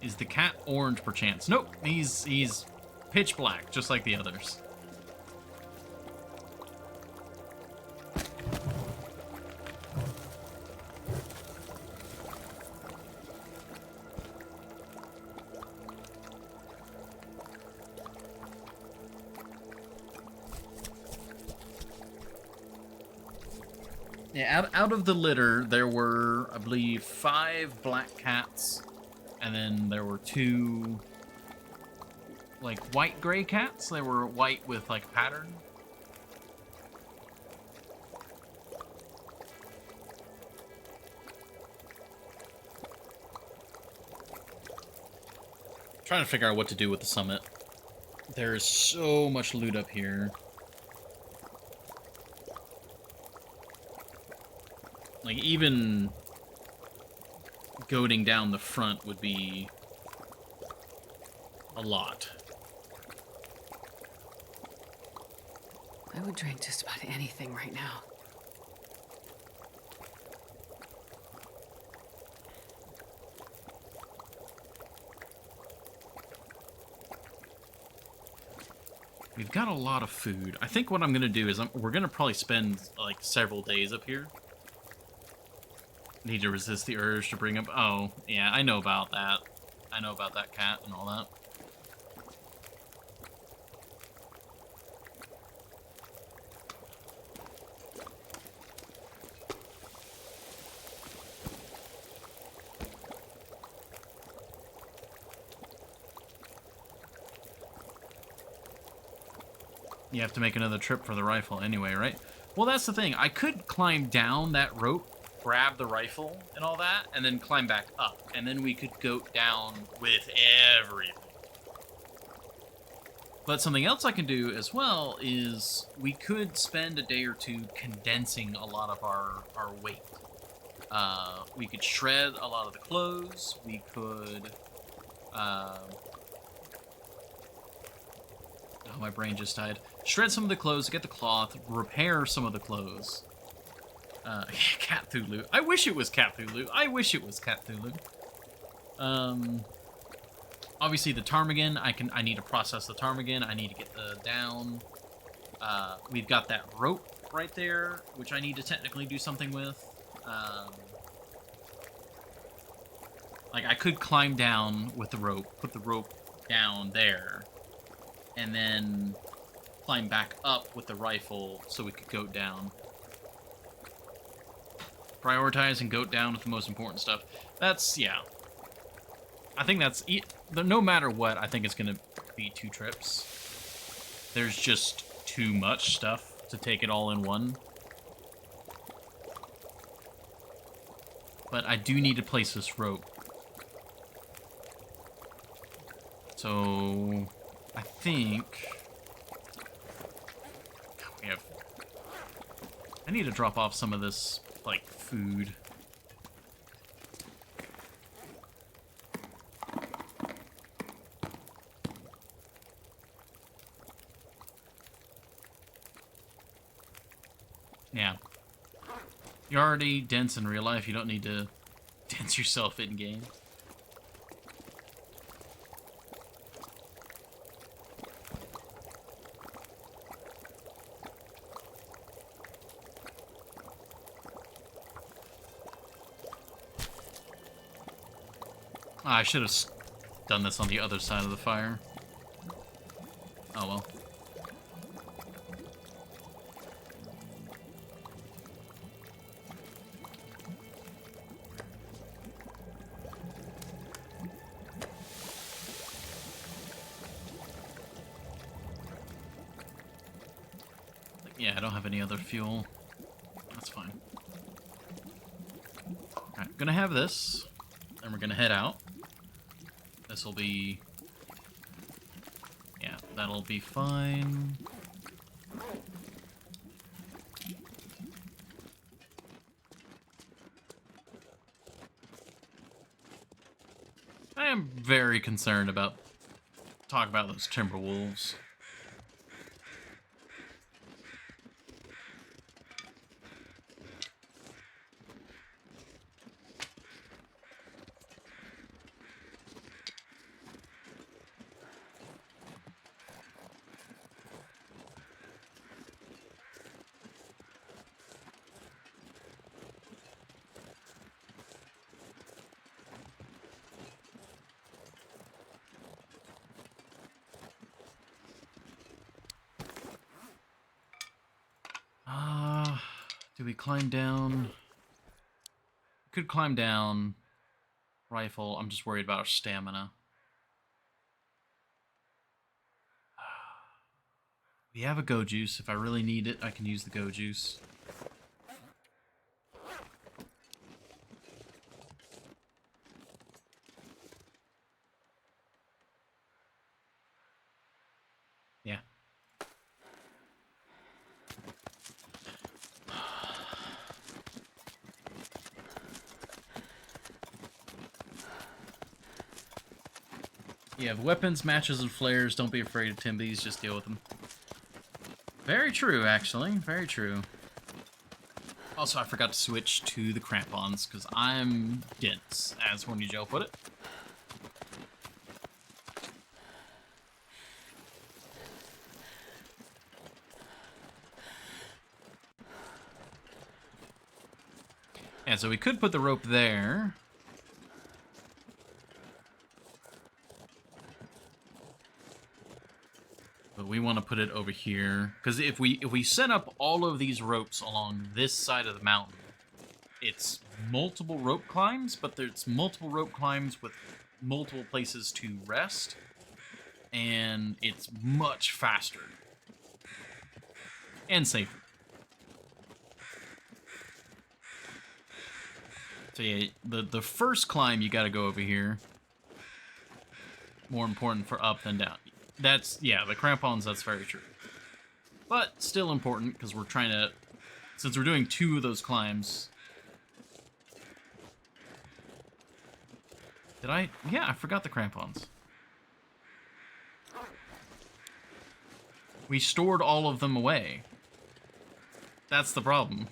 Is the cat orange perchance? Nope, he's pitch black, just like the others. Yeah, out of the litter, there were, I believe, 5 black cats, and then there were 2, like, white-gray cats. They were white with, like, pattern. Trying to figure out what to do with the summit. There's so much loot up here. Like, even goading down the front would be a lot.
I would drink just about anything right now.
We've got a lot of food. I think what I'm going to do is we're going to probably spend, like, several days up here. Need to resist the urge to bring up... Oh, yeah, I know about that. I know about that cat and all that. You have to make another trip for the rifle anyway, right? Well, that's the thing. I could climb down that rope, grab the rifle and all that, and then climb back up. And then we could go down with everything. But something else I can do as well is we could spend a day or two condensing a lot of our weight. We could shred a lot of the clothes. We could... Oh, my brain just died. Shred some of the clothes, get the cloth, repair some of the clothes. Cat Thulu. I wish it was Cat Thulu. I wish it was Cat Thulu. Obviously the ptarmigan, I need to process the ptarmigan. I need to get the down. We've got that rope right there, which I need to technically do something with. Like, I could climb down with the rope, put the rope down there, and then climb back up with the rifle so we could goat down. Prioritize and goat down with the most important stuff. That's, yeah. I think that's... No matter what, I think it's going to be 2 trips. There's just too much stuff to take it all in one. But I do need to place this rope. So... I think... I need to drop off some of this, like, food. Yeah. You're already dense in real life. You don't need to dense yourself in-game. I should have done this on the other side of the fire. Oh well. Yeah, I don't have any other fuel. That's fine. Alright, I'm gonna have this, and we're gonna head out. This will be... Yeah, that'll be fine. I am very concerned about... Talk about those timber wolves. Do we climb down? Could climb down. Rifle. I'm just worried about our stamina. We have a go juice. If I really need it, I can use the go juice. Yeah. You have weapons, matches, and flares. Don't be afraid of Timbies. Just deal with them. Very true, actually. Very true. Also, I forgot to switch to the crampons, because I'm dense, as Horny Joe put it. Yeah, so we could put the rope there. But we want to put it over here. Because if we set up all of these ropes along this side of the mountain, it's multiple rope climbs, but there's multiple rope climbs with multiple places to rest. And it's much faster. And safer. So yeah, the first climb you gotta go over here. More important for up than down. That's, yeah, the crampons, that's very true. But still important, because we're trying to, since we're doing 2 of those climbs. Did I? Yeah, I forgot the crampons. We stored all of them away. That's the problem.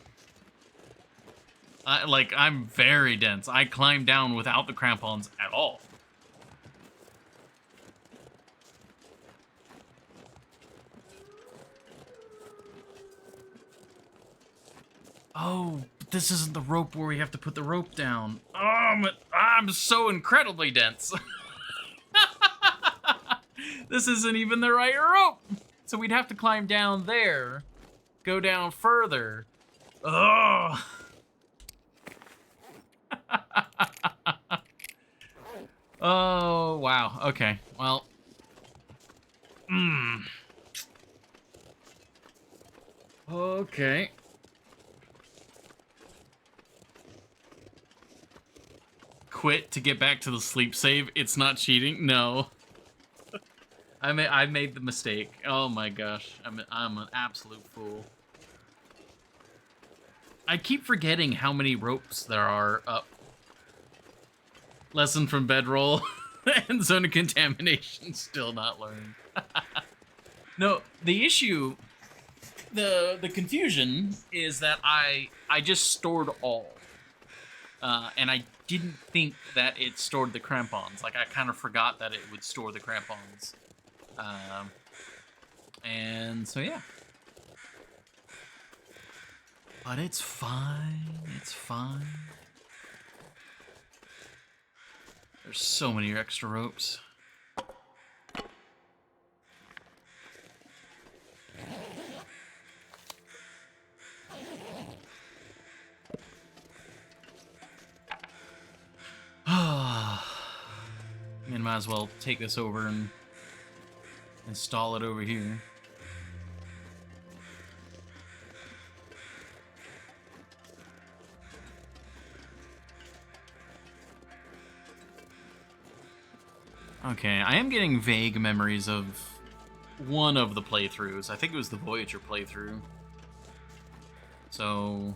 I'm very dense. I climbed down without the crampons at all. Oh, but this isn't the rope where we have to put the rope down. Oh, I'm so incredibly dense. This isn't even the right rope. So we'd have to climb down there, go down further. Ugh. Oh, wow. Okay, well. Okay. Quit to get back to the sleep save. It's not cheating. No. I made the mistake. Oh my gosh. I'm an absolute fool. I keep forgetting how many ropes there are up. Lesson from bedroll and zone of contamination still not learned. No, the issue, the confusion is that I just stored all. And I didn't think that it stored the crampons. Like, I kind of forgot that it would store the crampons. And so, yeah. But it's fine. It's fine. There's so many extra ropes. And might as well take this over and install it over here. Okay, I am getting vague memories of one of the playthroughs. I think it was the Voyager playthrough. So,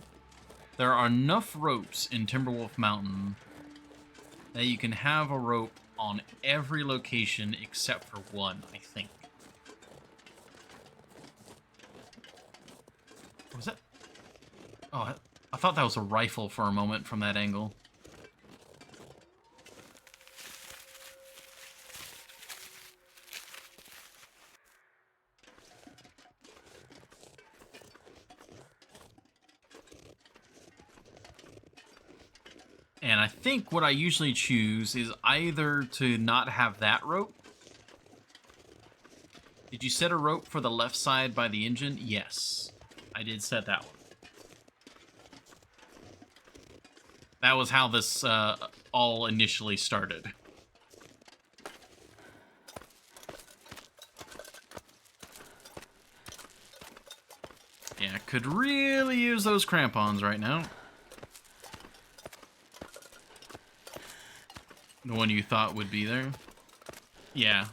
there are enough ropes in Timberwolf Mountain that you can have a rope on every location except for one, I think. What was that? Oh, I thought that was a rifle for a moment from that angle. And I think what I usually choose is either to not have that rope. Did you set a rope for the left side by the engine? Yes, I did set that one. That was how this all initially started. Yeah, could really use those crampons right now. The one you thought would be there? Yeah.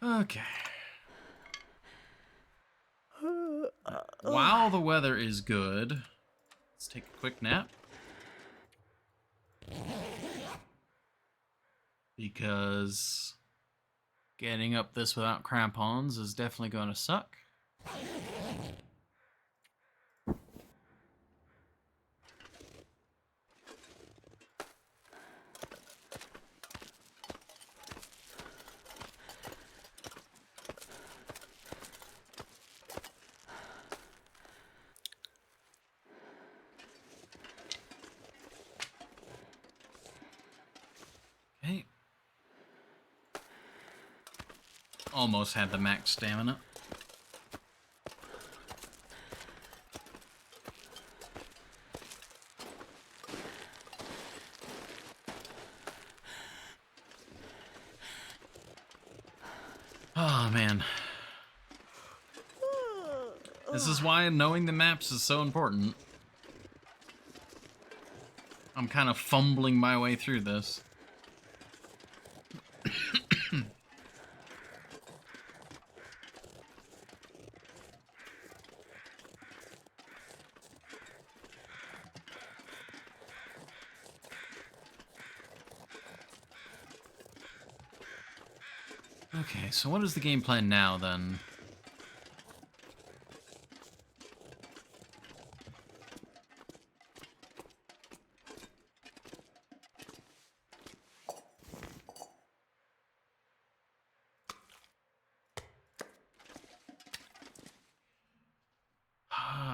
Okay. While the weather is good, let's take a quick nap. Because getting up this without crampons is definitely going to suck. Almost had the max stamina. Oh, man. This is why knowing the maps is so important. I'm kind of fumbling my way through this. Okay, so what is the game plan now, then?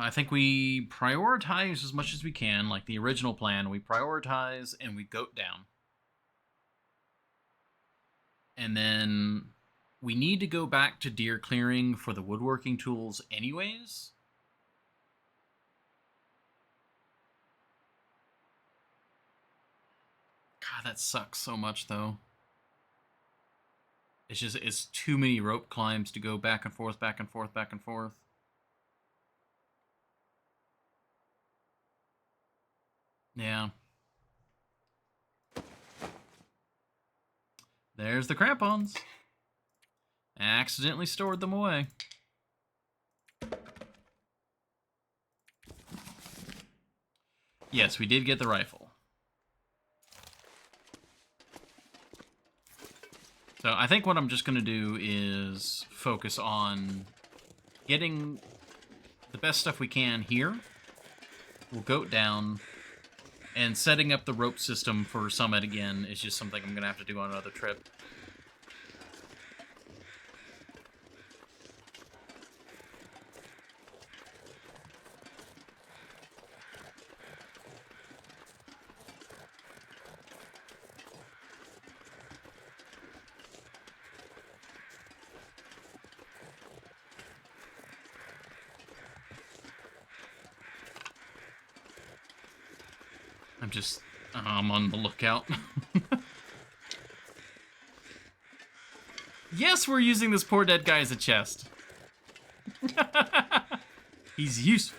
I think we prioritize as much as we can, like the original plan. We prioritize and we goat down. And then we need to go back to deer clearing for the woodworking tools anyways. God, that sucks so much, though. It's too many rope climbs to go back and forth, back and forth, back and forth. Yeah. There's the crampons. Accidentally stored them away. Yes, we did get the rifle. So I think what I'm just going to do is focus on getting the best stuff we can here. We'll goat down. And setting up the rope system for Summit again is just something I'm going to have to do on another trip. I'm on the lookout. Yes, we're using this poor dead guy as a chest. He's useful.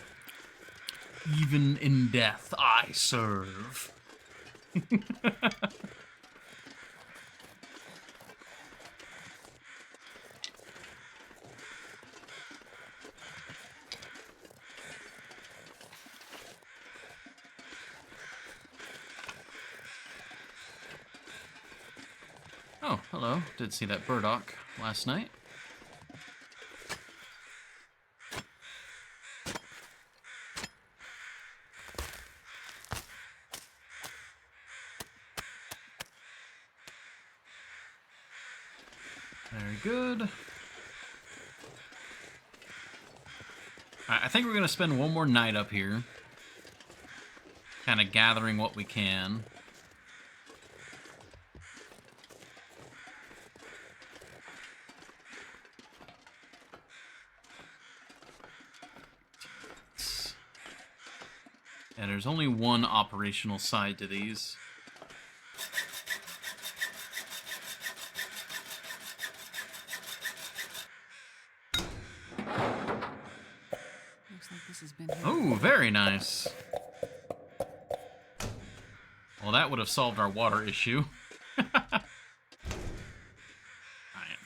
Even in death, I serve. Oh, hello. Did see that burdock last night. Very good. I think we're going to spend one more night up here. Kind of gathering what we can. Yeah, there's only one operational side to these.
Looks like this has been here.
Oh, very nice. Well, that would have solved our water issue. Alright,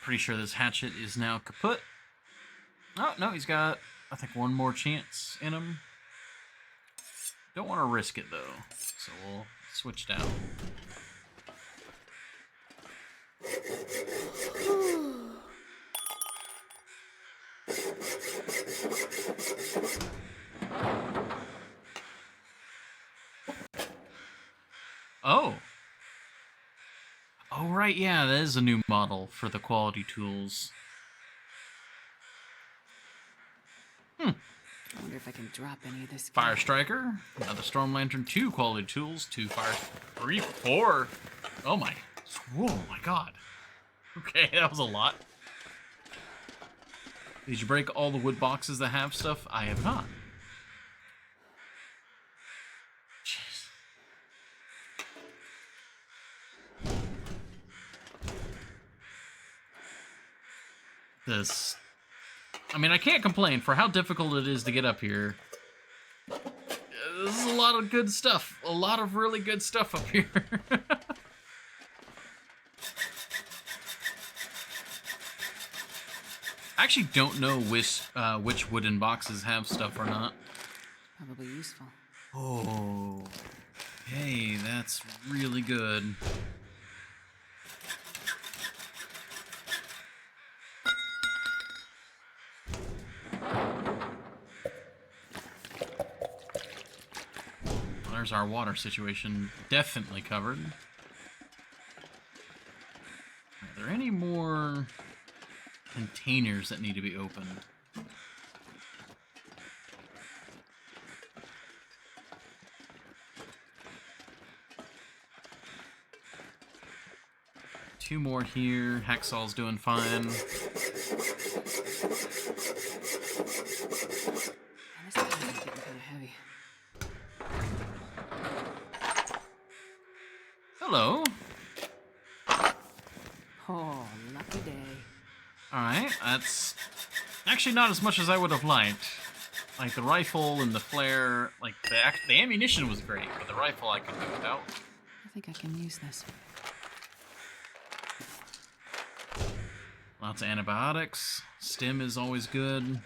pretty sure this hatchet is now kaput. Oh, no, he's got, I think, one more chance in him. Don't want to risk it, though, so we'll switch down. Oh. Oh, right, yeah, that is a new model for the quality tools.
I wonder if I can drop any of this.
Fire Striker, another Storm Lantern, 2 quality tools, 2 fire, 3, 4. Oh my god. Okay, that was a lot. Did you break all the wood boxes that have stuff? I have not. Jeez. This... I mean, I can't complain for how difficult it is to get up here. This is a lot of good stuff. A lot of really good stuff up here. I actually don't know which wooden boxes have stuff or not.
Probably useful.
Oh, hey, that's really good. There's our water situation definitely covered. Are there any more containers that need to be opened? Two more here. Hacksaw's doing fine.
Man, this thing is getting kind of heavy.
Hello.
Oh, lucky day.
Alright, that's actually not as much as I would have liked. Like, the rifle and the flare, like, the ammunition was great, but the rifle I could do without.
I think I can use this.
Lots of antibiotics. Stim is always good.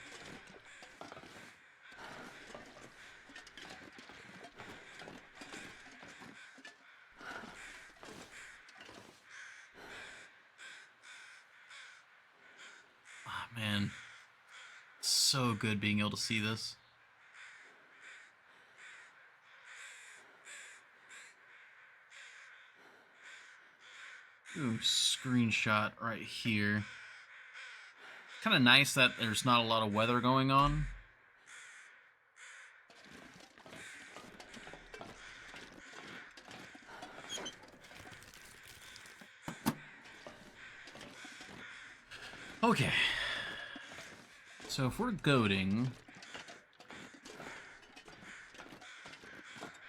Oh, man. So good being able to see this. Ooh, screenshot right here. Kind of nice that there's not a lot of weather going on. Okay. So if we're goading...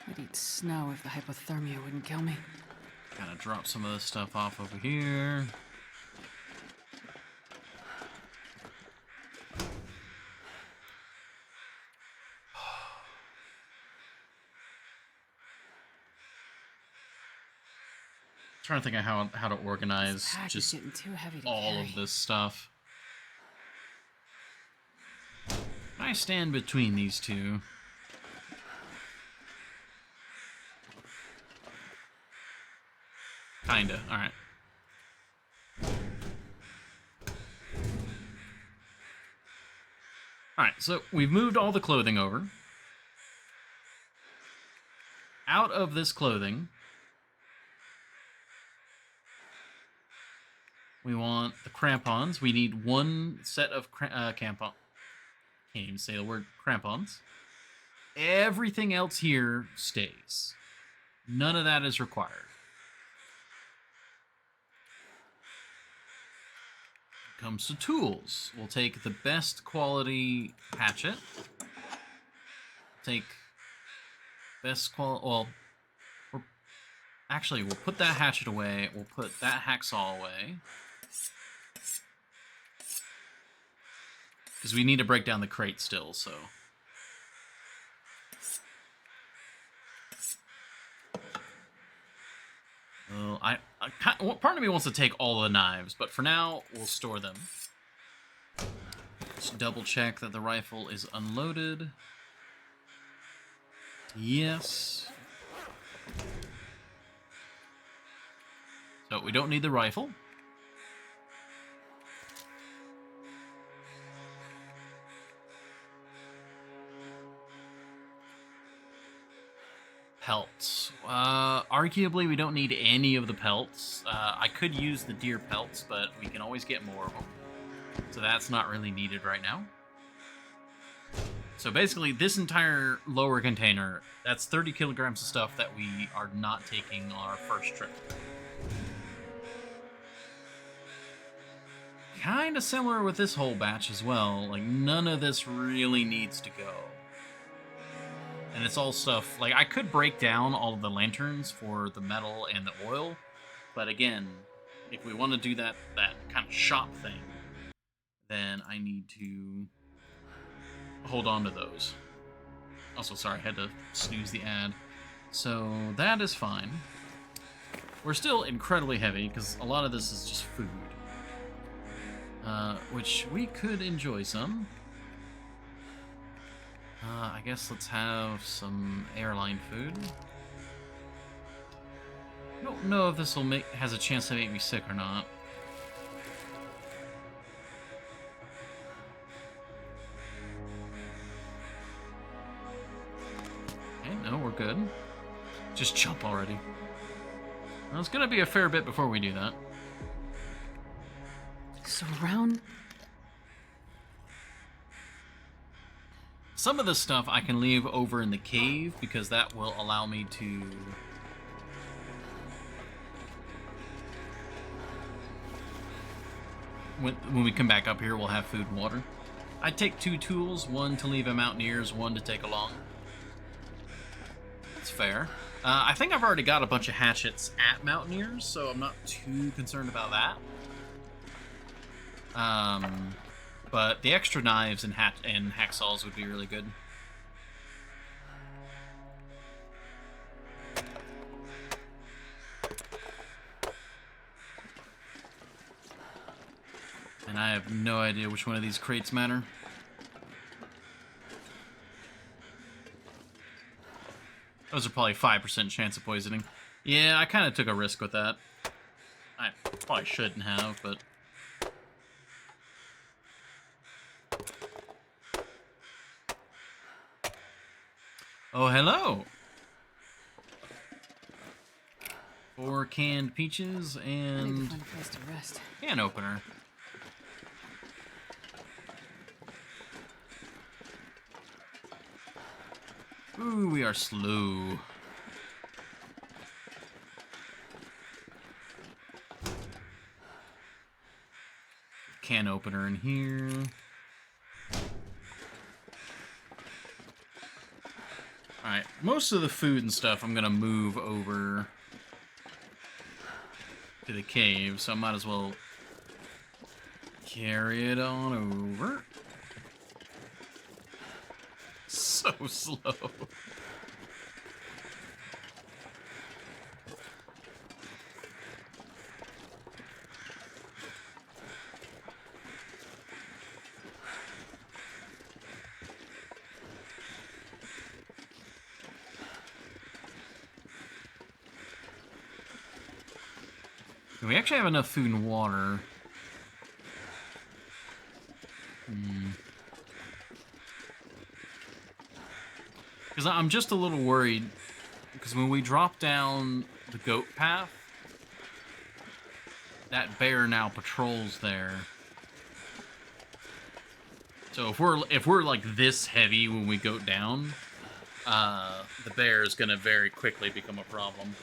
I'd eat snow if the hypothermia wouldn't kill me.
Gotta drop some of this stuff off over here. Trying to think of how to organize
Pack is
just
getting too heavy to
all
carry.
of this stuff. I stand between these two. Kinda, alright. Alright, so we've moved all the clothing over. Out of this clothing, we want the crampons. We need one set of crampons. Can't even say the word crampons. Everything else here stays. None of that is required. Comes to tools. We'll take the best quality hatchet. Take best quality. Well, actually, we'll put that hatchet away. We'll put that hacksaw away. Because we need to break down the crate still, so. Well, part of me wants to take all the knives, but for now, we'll store them. Just double check that the rifle is unloaded. Yes. So we don't need the rifle. Pelts. Arguably, we don't need any of the pelts. I could use the deer pelts, but we can always get more of them. So that's not really needed right now. So basically, this entire lower container, that's 30 kilograms of stuff that we are not taking on our first trip. kind of similar with this whole batch as well. Like, none of this really needs to go. And it's all stuff, like, I could break down all of the lanterns for the metal and the oil, but again, if we want to do that kind of shop thing, then I need to hold on to those. Also, sorry, I had to snooze the ad. So, that is fine. We're still incredibly heavy, because a lot of this is just food. Which we could enjoy some. I guess let's have some airline food. I don't know if this has a chance to make me sick or not. Okay, no, we're good. Just jump already. Well, it's gonna be a fair bit before we do that.
So round.
Some of this stuff I can leave over in the cave because that will allow me to when we come back up here, we'll have food and water. I'd take 2 tools, one to leave at Mountaineers, one to take along. That's fair. I think I've already got a bunch of hatchets at Mountaineers, so I'm not too concerned about that. But the extra knives and hacksaws would be really good. And I have no idea which one of these crates matter. Those are probably 5% chance of poisoning. Yeah, I kind of took a risk with that. I probably shouldn't have, but... Oh, hello! 4 canned peaches
I need to
and
find a place to rest.
can opener. Ooh, we are slow. Can opener in here. Alright, most of the food and stuff I'm gonna move over to the cave, so I might as well carry it on over. So slow. We actually have enough food and water. Because I'm just a little worried, because when we drop down the goat path, that bear now patrols there. So if we're like this heavy when we go down, the bear is gonna very quickly become a problem.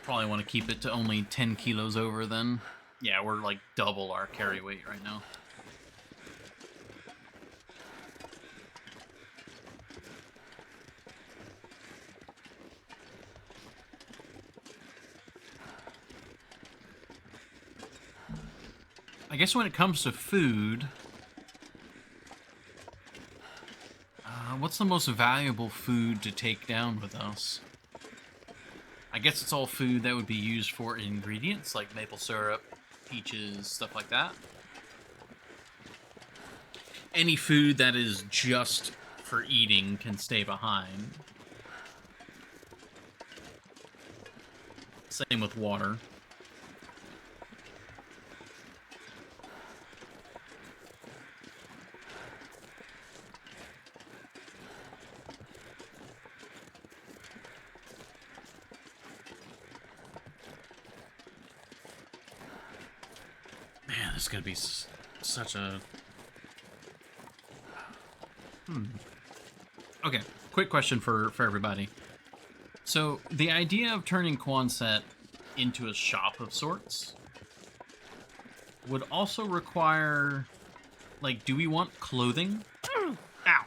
Probably want to keep it to only 10 kilos over then. Yeah, we're like double our carry weight right now. I guess when it comes to food, what's the most valuable food to take down with us? I guess it's all food that would be used for ingredients, like maple syrup, peaches, stuff like that. Any food that is just for eating can stay behind. Same with water. Man, this is gonna be such a Okay, quick question for everybody. So, the idea of turning Quonset into a shop of sorts would also require, like, do we want clothing? Ow!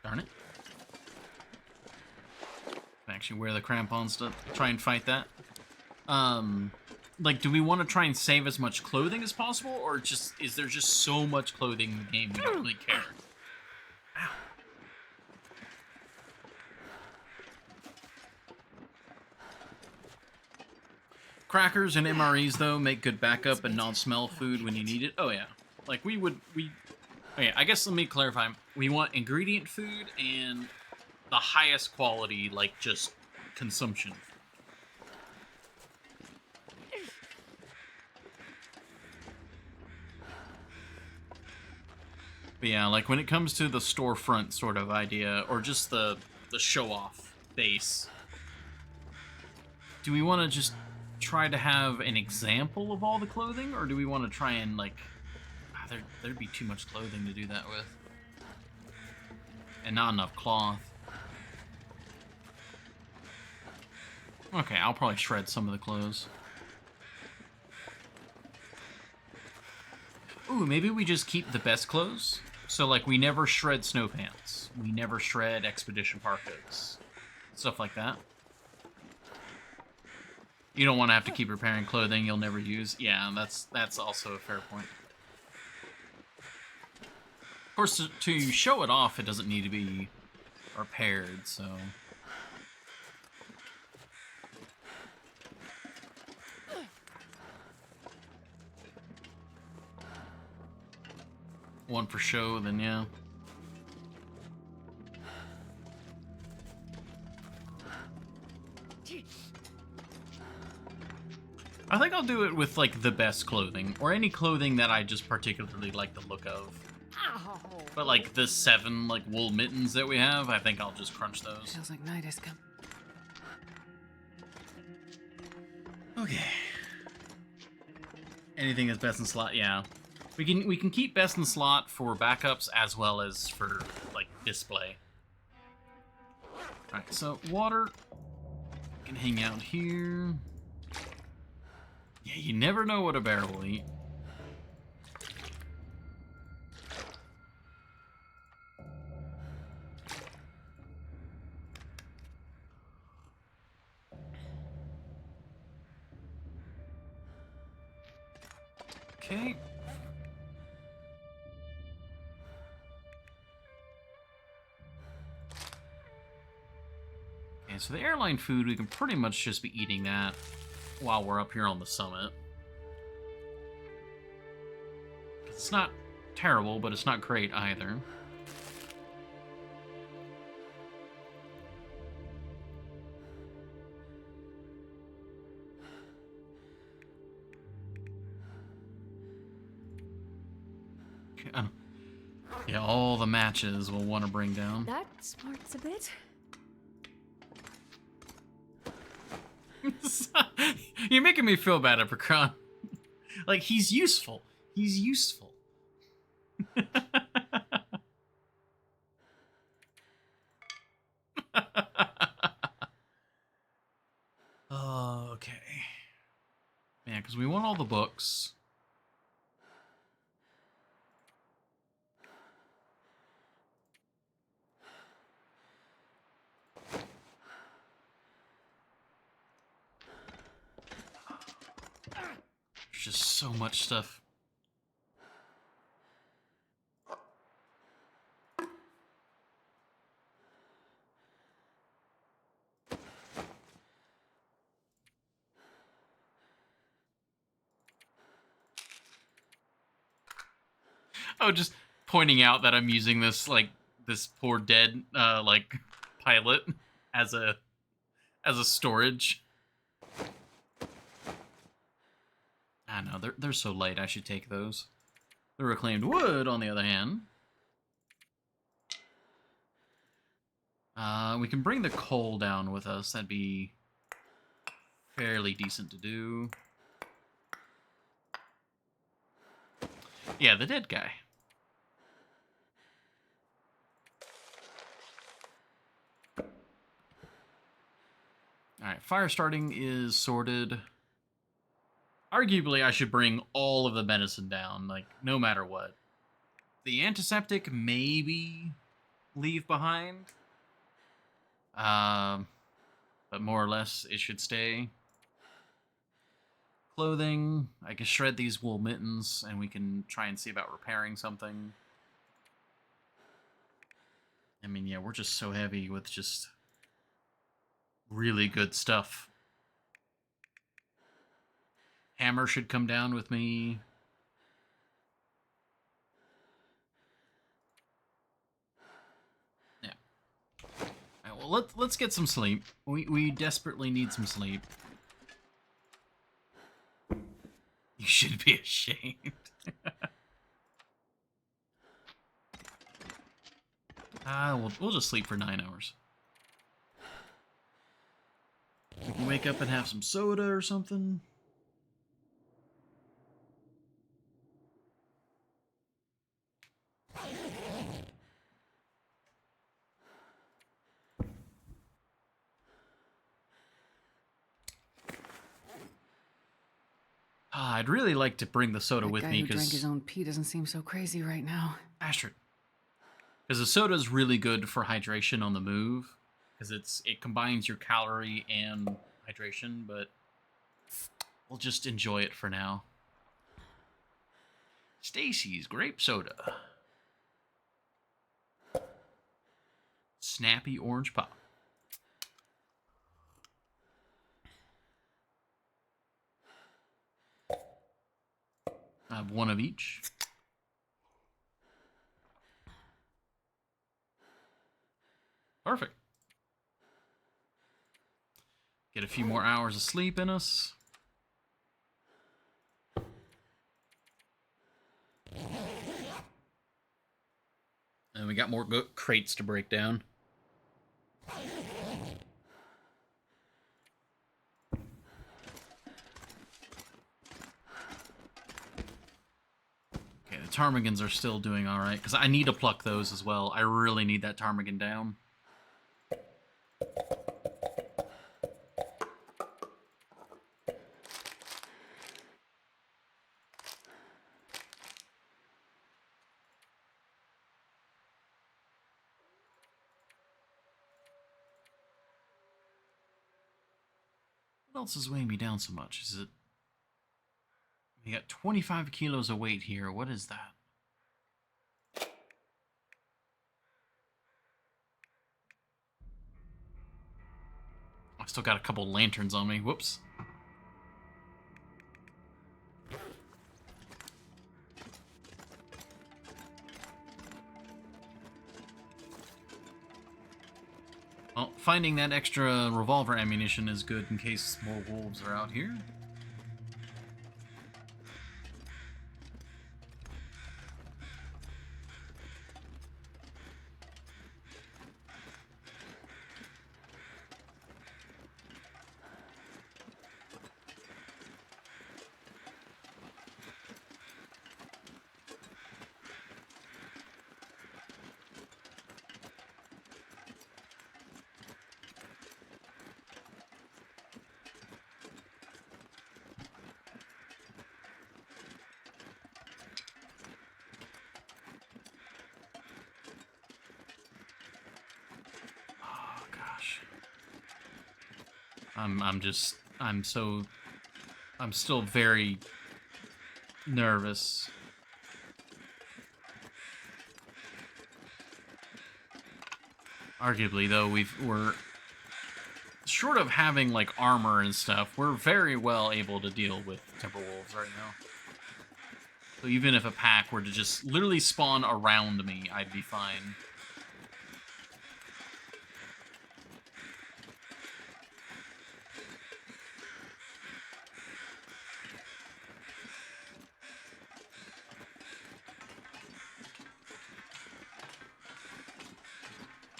Darn it. I actually wear the crampons to try and fight that. Like, do we want to try and save as much clothing as possible, or just is there just so much clothing in the game we don't really care? Ow. Crackers and MREs, though, make good backup and non-smell food when you need it. Oh, yeah. Like, okay, I guess let me clarify. We want ingredient food and the highest quality, like, just consumption. But yeah, like, when it comes to the storefront sort of idea, or just the show-off base, do we want to just try to have an example of all the clothing, or do we want to try and, like... there'd be too much clothing to do that with. And not enough cloth. Okay, I'll probably shred some of the clothes. Ooh, maybe we just keep the best clothes? So, like, we never shred snow pants. We never shred expedition parkas. Stuff like that. You don't want to have to keep repairing clothing you'll never use. Yeah, that's also a fair point. Of course, to show it off, it doesn't need to be repaired, so... One for show, then yeah. I think I'll do it with, like, the best clothing, or any clothing that I just particularly like the look of. But, like, the 7, like, wool mittens that we have, I think I'll just crunch those.
Feels like night has come.
Okay. Anything that's best in slot, yeah. We can keep best in slot for backups as well as for, like, display. Alright, so water can hang out here. Yeah, you never know what a bear will eat. Okay. Okay, so the airline food, we can pretty much just be eating that while we're up here on the summit. It's not terrible, but it's not great either. Okay, yeah, all the matches we'll want to bring down.
That smarts a bit.
You're making me feel bad, Apricot. Like, he's useful. He's useful. Okay. Yeah, because we want all the books. There's just so much stuff. Oh, just pointing out that I'm using this, like, this poor dead, like, pilot as a storage. I know, they're so light, I should take those. The reclaimed wood, on the other hand. We can bring the coal down with us. That'd be fairly decent to do. Yeah, the dead guy. fire starting is sorted. Arguably, I should bring all of the medicine down, like, no matter what. The antiseptic, maybe leave behind. But more or less, it should stay. Clothing, I can shred these wool mittens, and we can try and see about repairing something. I mean, yeah, we're just so heavy with just really good stuff. Hammer should come down with me. Yeah. All right, well, let's get some sleep. We desperately need some sleep. You should be ashamed. We'll just sleep for 9 hours. We can wake up and have some soda or something. I'd really like to bring the soda with me
That guy who drank his
because
own pee doesn't seem so crazy right now.
Astrid. Because the soda is really good for hydration on the move, because it combines your calorie and hydration. But we'll just enjoy it for now. Stacy's grape soda. Snappy orange pop. I have one of each. Perfect. Get a few more hours of sleep in us. And we got more crates to break down. Okay, the ptarmigans are still doing alright, because I need to pluck those as well. I really need that ptarmigan down. What else is weighing me down so much? Is it... We got 25 kilos of weight here. What is that? I still got a couple lanterns on me. Whoops. Well, finding that extra revolver ammunition is good in case more wolves are out here. I'm still very nervous. Arguably, though, we're short of having like armor and stuff, we're very well able to deal with Timberwolves right now. So even if a pack were to just literally spawn around me, I'd be fine.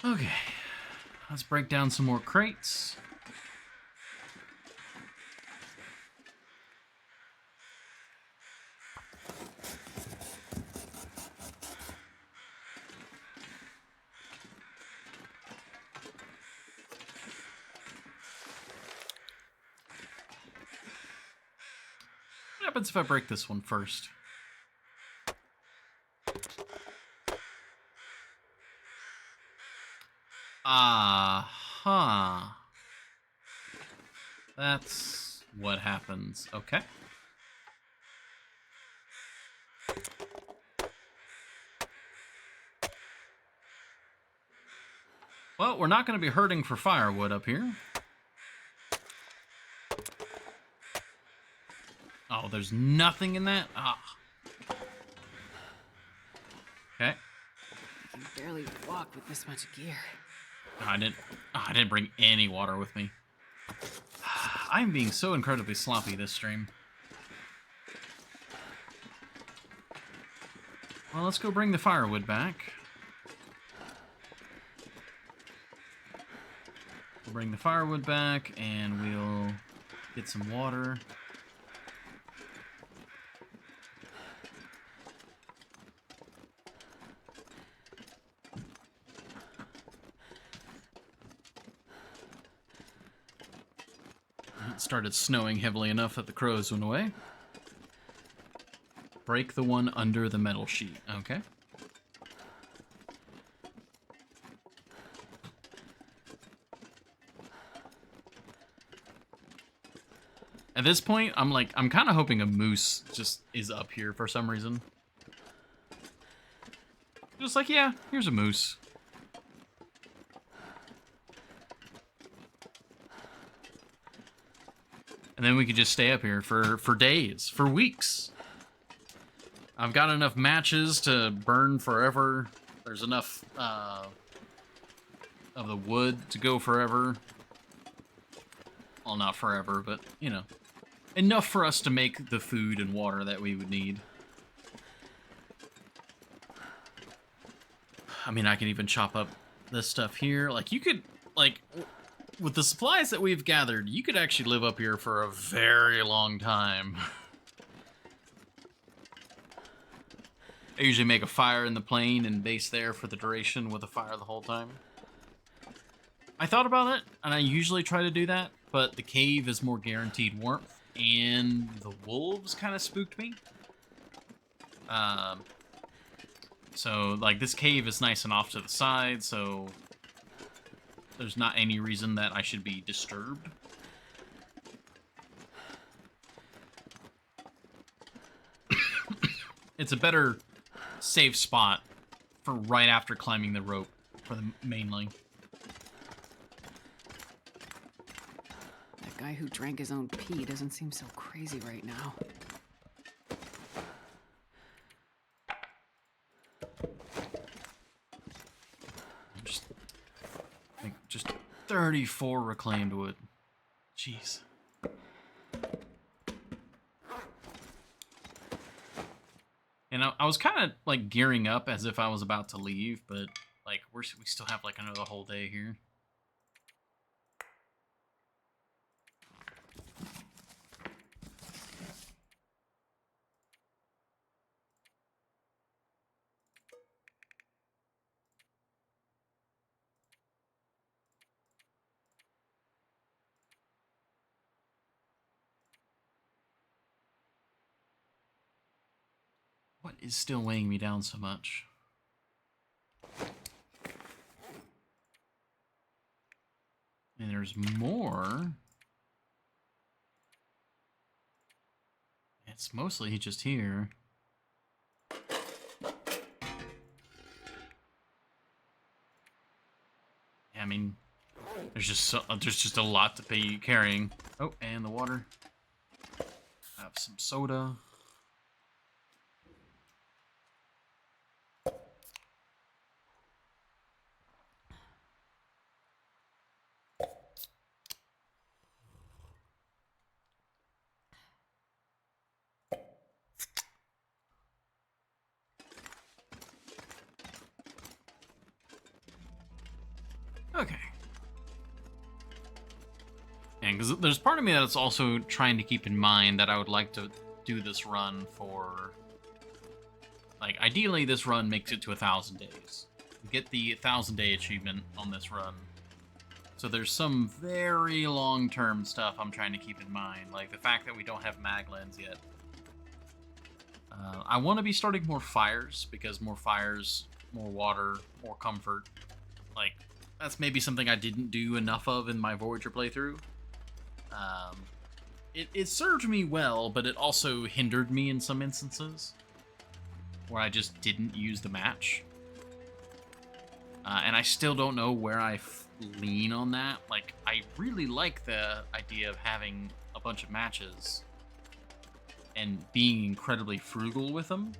Okay, let's break down some more crates. happens if I break this one first? Huh. That's what happens. Okay. Well, we're not going to be hurting for firewood up here. Oh, there's nothing in that? Ah. Okay.
I can barely walk with this much gear.
I didn't bring any water with me. I'm being so incredibly sloppy this stream. Well, let's go bring the firewood back. We'll bring the firewood back, and we'll get some water. It started snowing heavily enough that the crows went away. Break the one under the metal sheet. Okay. At this point, I'm kind of hoping a moose just is up here for some reason. Just like, yeah, here's a moose. And then we could just stay up here for days, for weeks. I've got enough matches to burn forever. There's enough of the wood to go forever. Well, not forever, but, you know. Enough for us to make the food and water that we would need. I mean, I can even chop up this stuff here. Like, you could, like, with the supplies that we've gathered, you could actually live up here for a very long time. I usually make a fire in the plane and base there for the duration with a fire the whole time. I thought about it, and I usually try to do that, but the cave is more guaranteed warmth, and the wolves kind of spooked me. So, like, this cave is nice and off to the side, so there's not any reason that I should be disturbed. It's a better safe spot for right after climbing the rope for the mainly.
That guy who drank his own pee doesn't seem so crazy right now.
Just 34 reclaimed wood. Jeez. And I was kind of like gearing up as if I was about to leave, but like we still have like another whole day here. What is still weighing me down so much? And there's more. It's mostly just here. I mean, there's just a lot to be carrying. Oh, and the water. Have some soda. Okay. And because there's part of me that's also trying to keep in mind that I would like to do this run for, like, ideally this run makes it to 1,000 days. Get the 1,000-day achievement on this run. So there's some very long-term stuff I'm trying to keep in mind, like the fact that we don't have mag lens yet. I want to be starting more fires, because more fires, more water, more comfort. Like, that's maybe something I didn't do enough of in my Voyager playthrough. It served me well, but it also hindered me in some instances where I just didn't use the match. And I still don't know where I lean on that. Like, I really like the idea of having a bunch of matches and being incredibly frugal with them.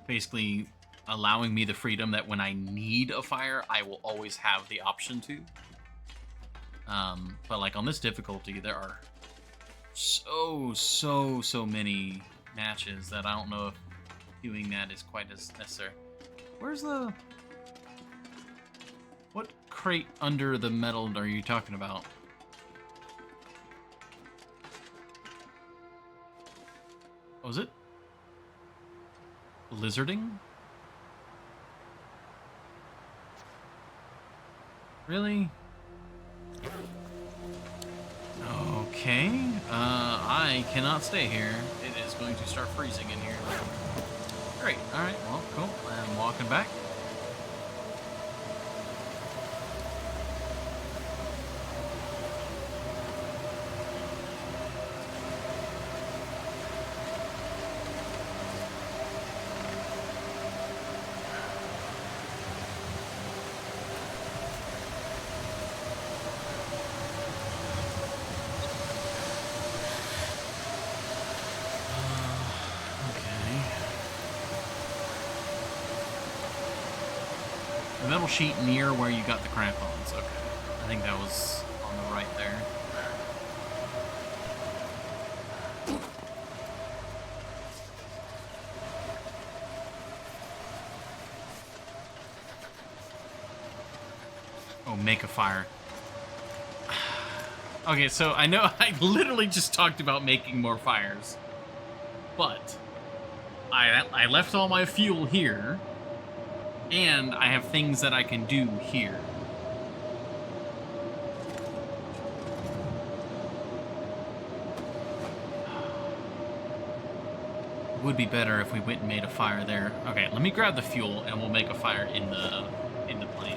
Basically, allowing me the freedom that when I need a fire, I will always have the option to. But like on this difficulty, there are so many matches that I don't know if doing that is quite as necessary. Where's the... What crate under the metal are you talking about? Oh, is it? Lizarding? Really? Okay. I cannot stay here. It is going to start freezing in here. Great. Alright, well, cool. I'm walking back. The metal sheet near where you got the crampons. Okay. I think that was on the right there. Oh, make a fire. Okay, so I know I literally just talked about making more fires. But I left all my fuel here. And I have things that I can do here. It would be better if we went and made a fire there. Okay, let me grab the fuel and we'll make a fire in the plane.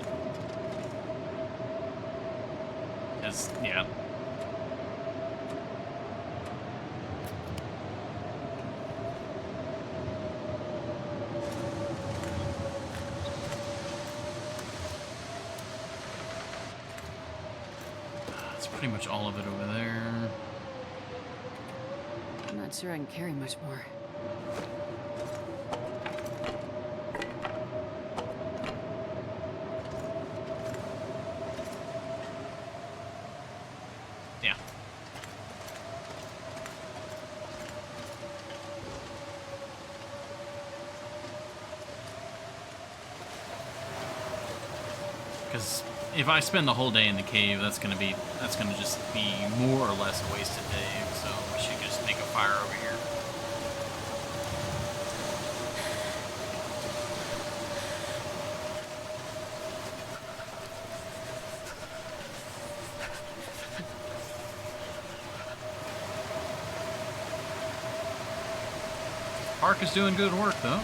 Because, yeah. Pretty much all of it over there.
I'm not sure I can carry much more.
Yeah. Because if I spend the whole day in the cave, that's gonna just be more or less a wasted day. So we should just make a fire over here. Park is doing good work, though.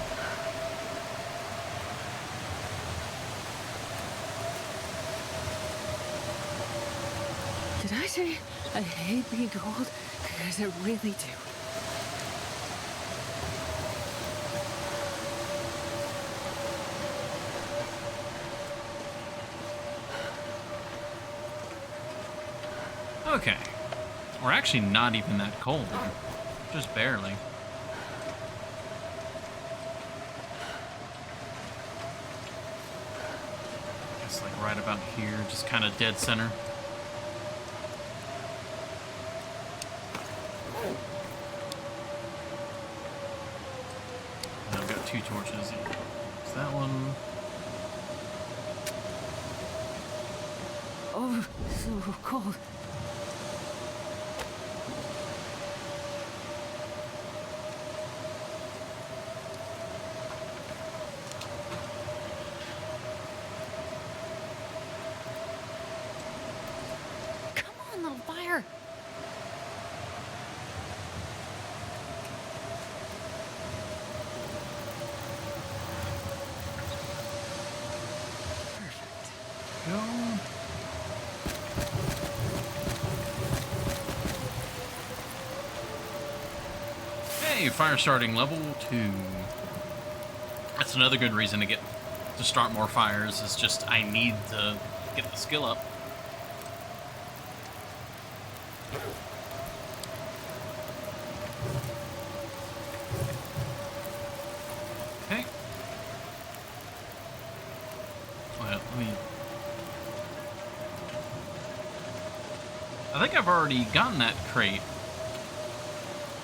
Did I say I hate being cold? Because I really do.
Okay. We're actually not even that cold. Just barely. Just like right about here, just kind of dead center. And I've got 2 torches. Is that one?
Oh, so cold. Come on, little fire.
Okay, fire starting level 2. That's another good reason to start more fires, is just I need to get the skill up. Okay. Well, I think I've already gotten that crate.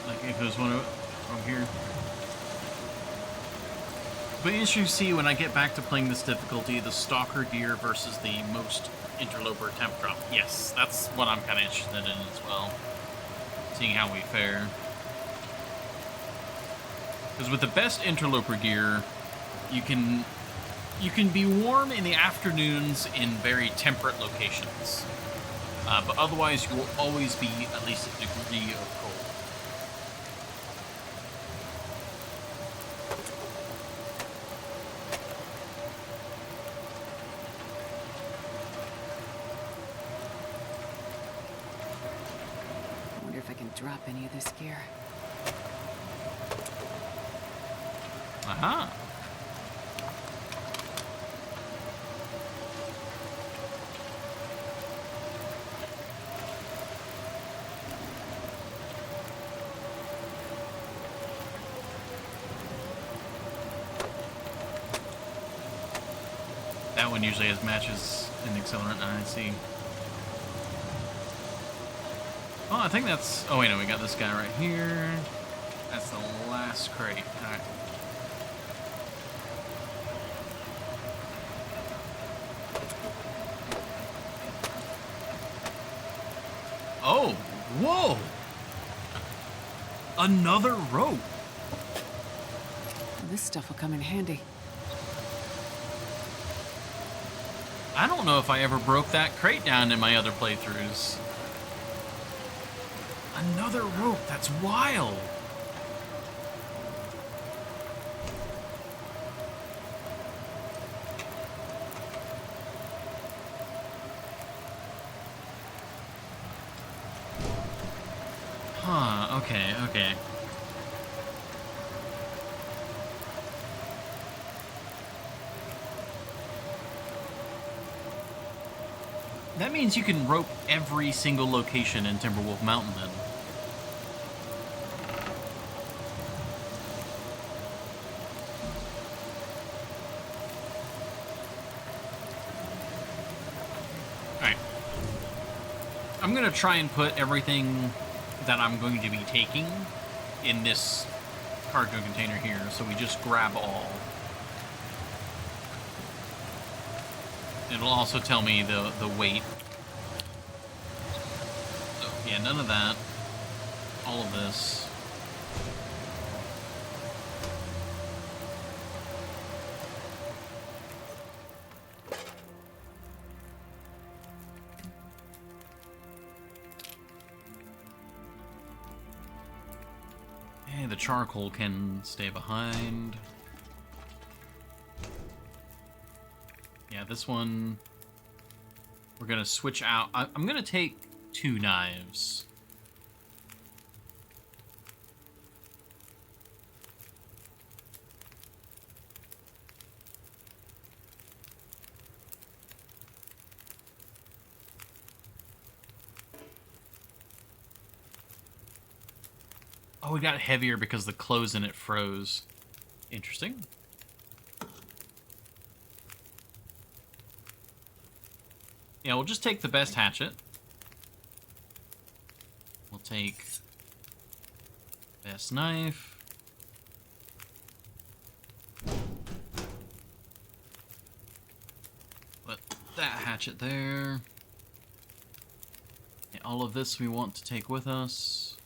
Like, if there's one over here. But as you see, when I get back to playing this difficulty, the Stalker gear versus the most Interloper temp drop. Yes, that's what I'm kind of interested in as well. Seeing how we fare. Because with the best Interloper gear, you can be warm in the afternoons in very temperate locations. But otherwise, you will always be at least a degree of cold.
I wonder if I can drop any of this gear.
Aha. That one usually has matches in accelerant. I see. Oh, I think that's... Oh, wait, no, we got this guy right here. That's the last crate. All right. Oh, whoa! Another rope.
This stuff will come in handy.
I don't know if I ever broke that crate down in my other playthroughs. Another rope, that's wild. Huh, okay. That means you can rope every single location in Timberwolf Mountain then. Alright. I'm gonna try and put everything that I'm going to be taking in this cargo container here, so we just grab all. It'll also tell me the weight. So, yeah, none of that. All of this. Hey, the charcoal can stay behind. Yeah, this one, we're going to switch out. I'm going to take 2 knives. Oh, we got heavier because the clothes in it froze. Interesting. Yeah, we'll just take the best hatchet. We'll take best knife. Put that hatchet there. Yeah, all of this we want to take with us.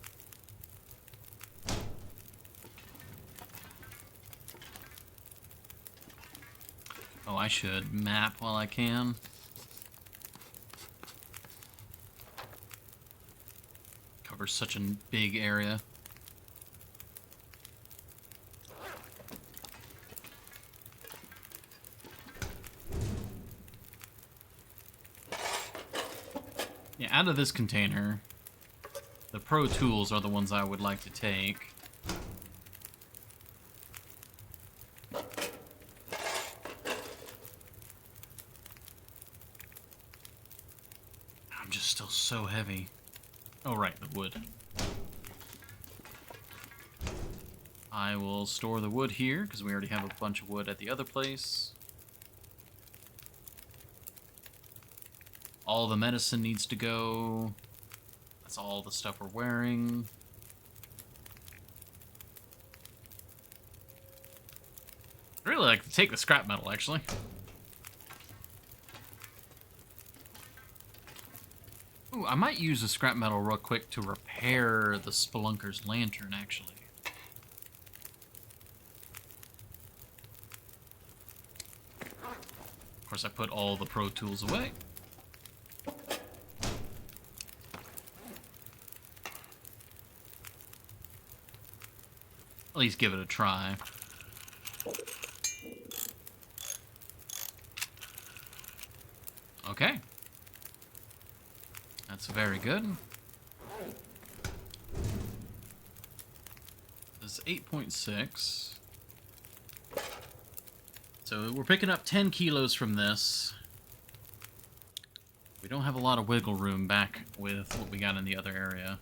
Oh, I should map while I can. Covers such a big area. Yeah, out of this container, the Pro Tools are the ones I would like to take. so heavy. Oh, right, the wood. I will store the wood here, because we already have a bunch of wood at the other place. All the medicine needs to go. That's all the stuff we're wearing. I'd really like to take the scrap metal, actually. Ooh, I might use the scrap metal real quick to repair the Spelunker's lantern, actually. Of course, I put all the pro tools away. At least give it a try. Okay. That's very good. This is 8.6. So we're picking up 10 kilos from this. We don't have a lot of wiggle room back with what we got in the other area.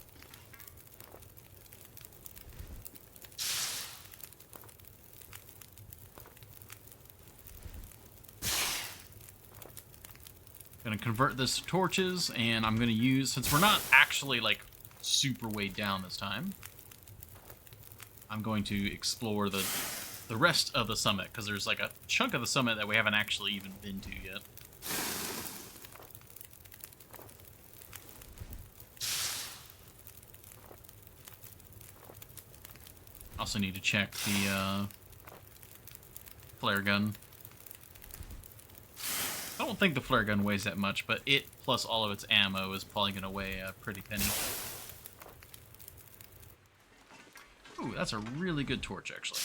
Gonna convert this to torches, and I'm gonna use, since we're not actually like super weighed down this time, I'm going to explore the rest of the summit, because there's like a chunk of the summit that we haven't actually even been to yet. Also need to check the flare gun. I don't think the flare gun weighs that much, but it plus all of its ammo is probably going to weigh a pretty penny. Ooh, that's a really good torch, actually.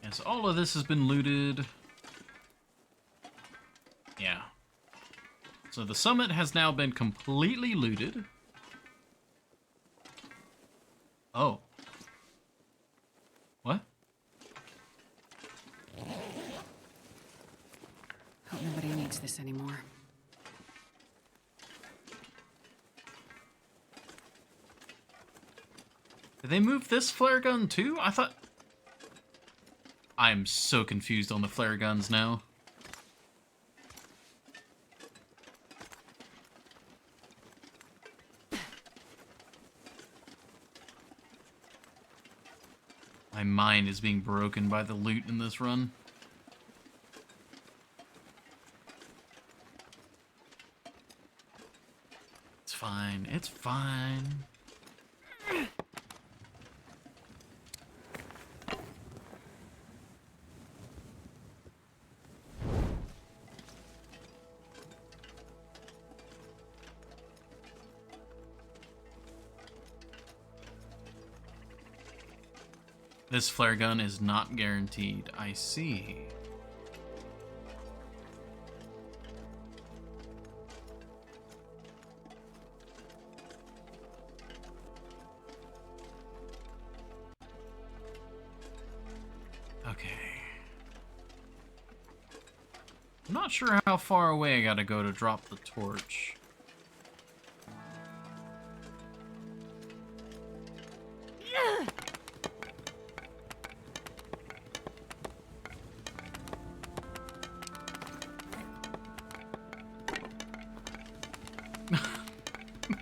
And so all of this has been looted. Yeah. So the summit has now been completely looted. Oh. What?
Hope nobody needs this anymore.
Did they move this flare gun too? I thought... I'm so confused on the flare guns now. My mind is being broken by the loot in this run. It's fine. It's fine. This flare gun is not guaranteed. I see. Okay. I'm not sure how far away I gotta go to drop the torch.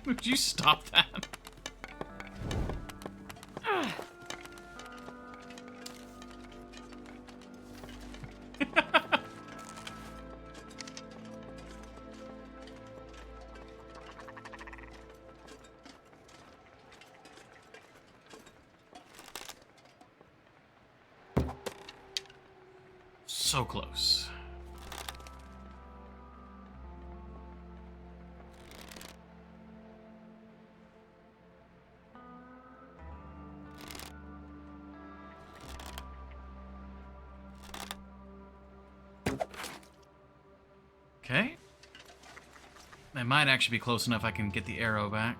Would you stop that? So close. Okay. I might actually be close enough I can get the arrow back.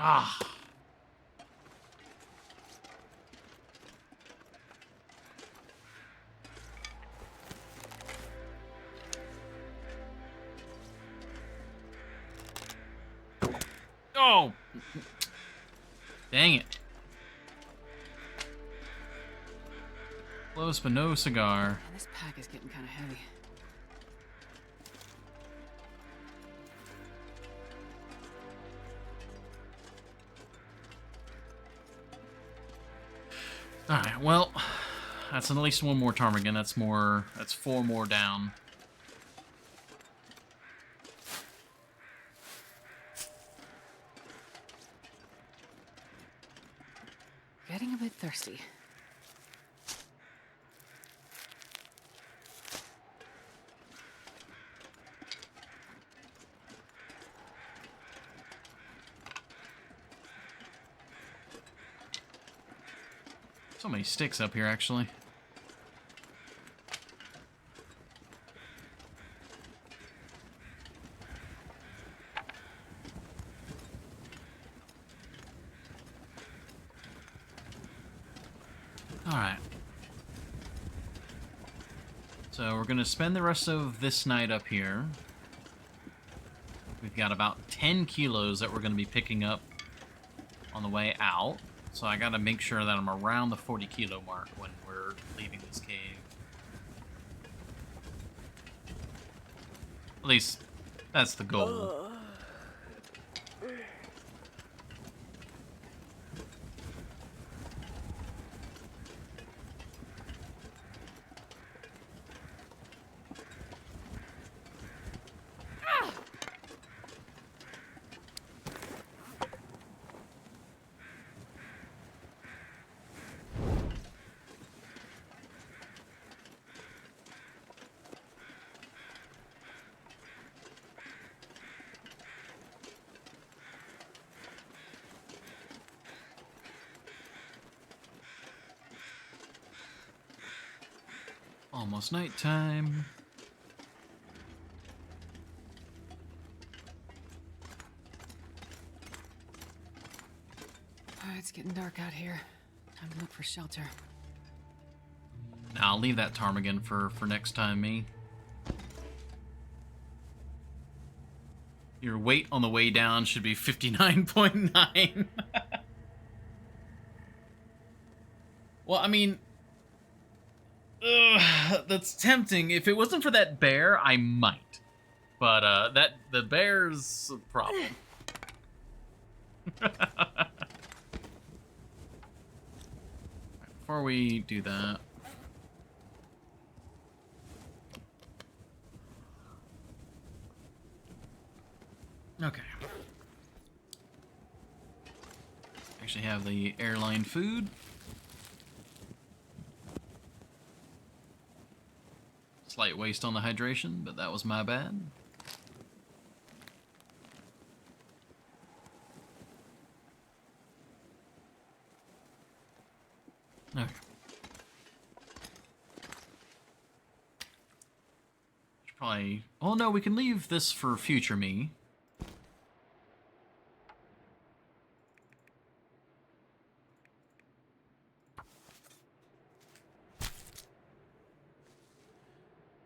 Ah. Oh. Dang it. Close, but no cigar.
Man, this pack is getting kind of heavy.
Alright, well, that's at least one more ptarmigan. That's 4 more down.
Getting a bit thirsty.
So many sticks up here, actually. Alright. So we're going to spend the rest of this night up here. We've got about 10 kilos that we're going to be picking up on the way out. So I got to make sure that I'm around the 40 kilo mark when we're leaving this cave. At least, that's the goal. Almost nighttime.
It's getting dark out here. Time to look for shelter.
Now, I'll leave that ptarmigan for next time, me. Your weight on the way down should be 59.9. Well, I mean... that's tempting. If it wasn't for that bear, I might. But, the bear's a problem. Before we do that... Okay. Actually have the airline food. Slight waste on the hydration, but that was my bad. Okay. Should probably... Oh no, we can leave this for future me.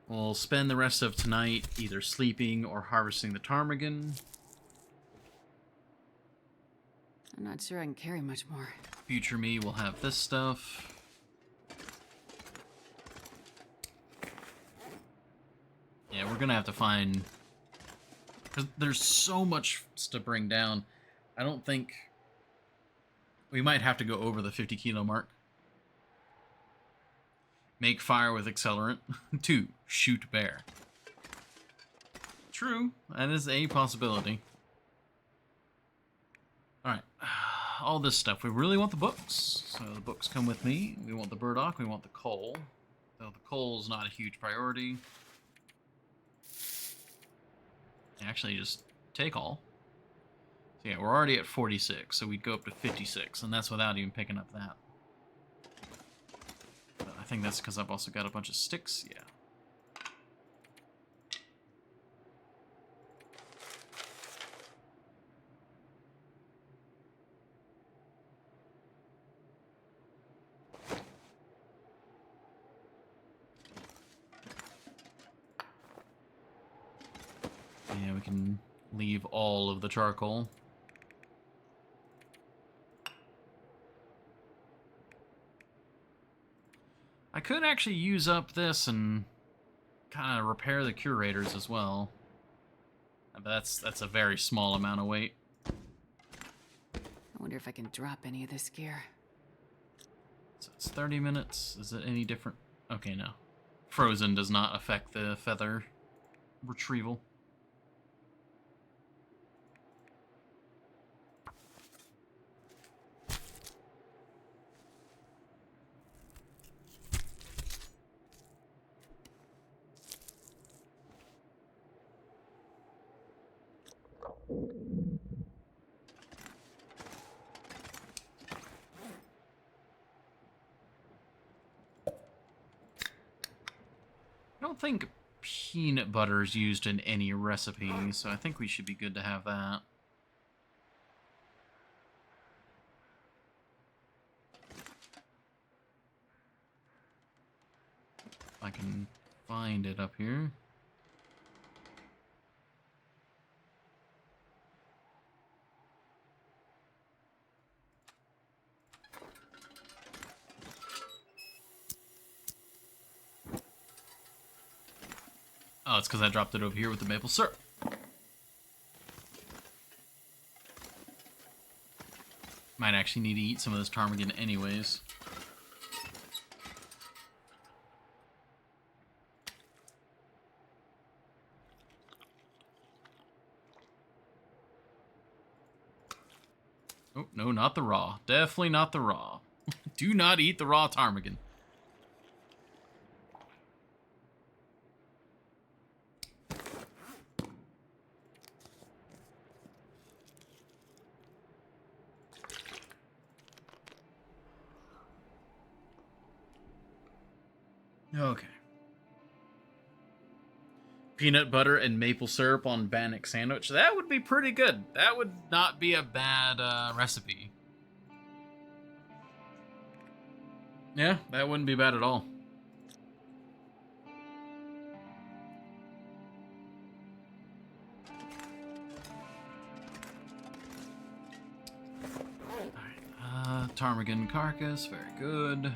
We'll spend the rest of tonight either sleeping or harvesting the ptarmigan.
I'm not sure I can carry much more.
Future me will have this stuff. Yeah, we're gonna have to find... Because there's so much to bring down. I don't think... We might have to go over the 50 kilo mark. Make fire with accelerant. 2. Shoot bear. True. That is a possibility. Alright. All this stuff. We really want the books. So the books come with me. We want the burdock. We want the coal. Though the coal's not a huge priority. Actually, just take all. So yeah, we're already at 46. So we'd go up to 56. And that's without even picking up that. I think that's because I've also got a bunch of sticks. Yeah. Yeah, we can leave all of the charcoal. I could actually use up this and kind of repair the curators as well. But that's a very small amount of weight.
I wonder if I can drop any of this gear.
So it's 30 minutes. Is it any different? Okay, no. Frozen does not affect the feather retrieval. I don't think peanut butter is used in any recipe, so I think we should be good to have that. If I can find it up here. Oh, it's because I dropped it over here with the maple syrup. Might actually need to eat some of this ptarmigan anyways. Oh, no, not the raw. Definitely not the raw. Do not eat the raw ptarmigan. Okay. Peanut butter and maple syrup on bannock sandwich. That would be pretty good. That would not be a bad recipe. Yeah, that wouldn't be bad at all. Alright, ptarmigan carcass, very good.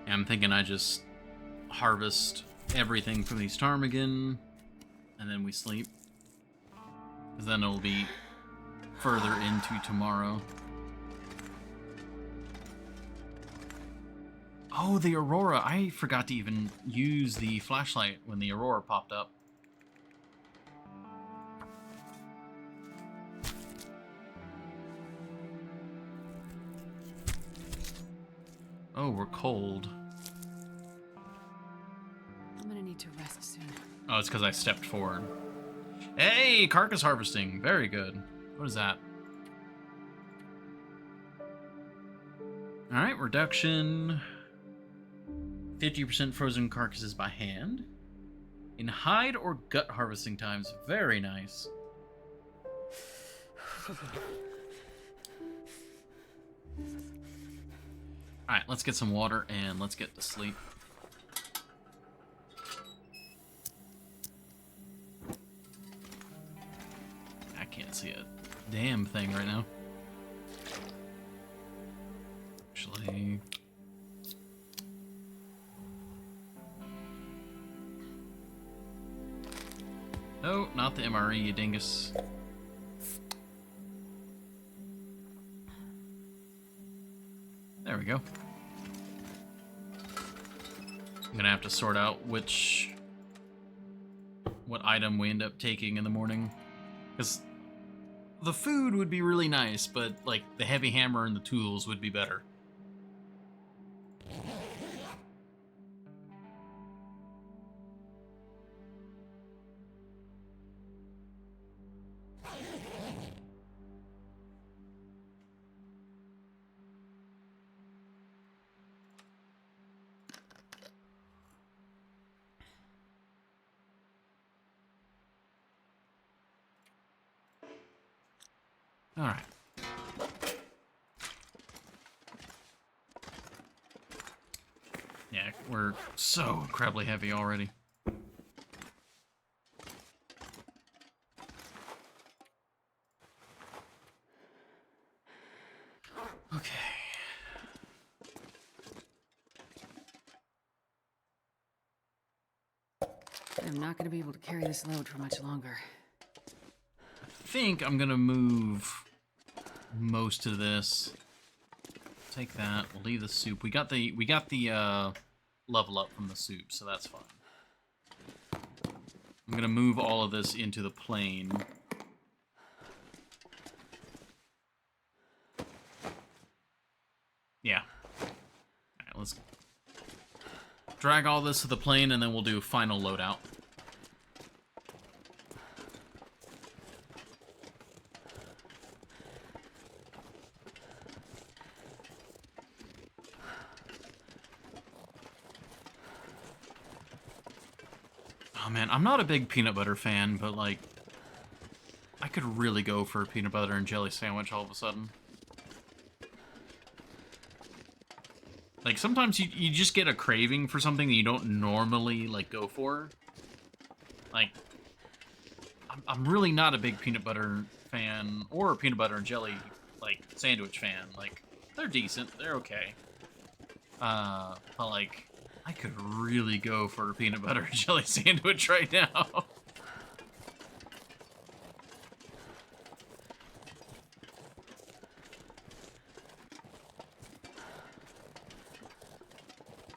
I'm thinking I just harvest everything from these ptarmigan, and then we sleep. Because then it'll be further into tomorrow. Oh, the aurora. I forgot to even use the flashlight when the aurora popped up. Oh, we're cold.
I'm gonna need to rest soon.
Oh, it's because I stepped forward. Hey, carcass harvesting. Very good. What is that? Alright, reduction. 50% frozen carcasses by hand. In hide or gut harvesting times. Very nice. Alright, let's get some water and let's get to sleep. I can't see a damn thing right now. Actually... No, not the MRE, you dingus. There we go. I'm gonna have to sort out what item we end up taking in the morning. Because the food would be really nice, but like the heavy hammer and the tools would be better. All right. Yeah, we're so incredibly heavy already. Okay.
I'm not going to be able to carry this load for much longer.
I think I'm gonna move most of this. Take that. We'll leave the soup. We got the level up from the soup, so that's fine. I'm gonna move all of this into the plane. Yeah. Alright, let's drag all this to the plane, and then we'll do a final loadout. Oh man, I'm not a big peanut butter fan, but like, I could really go for a peanut butter and jelly sandwich all of a sudden. Like, sometimes you just get a craving for something that you don't normally, like, go for. Like, I'm really not a big peanut butter fan, or a peanut butter and jelly, like, sandwich fan. Like, they're decent, they're okay. But like, I could really go for a peanut butter and jelly sandwich right now.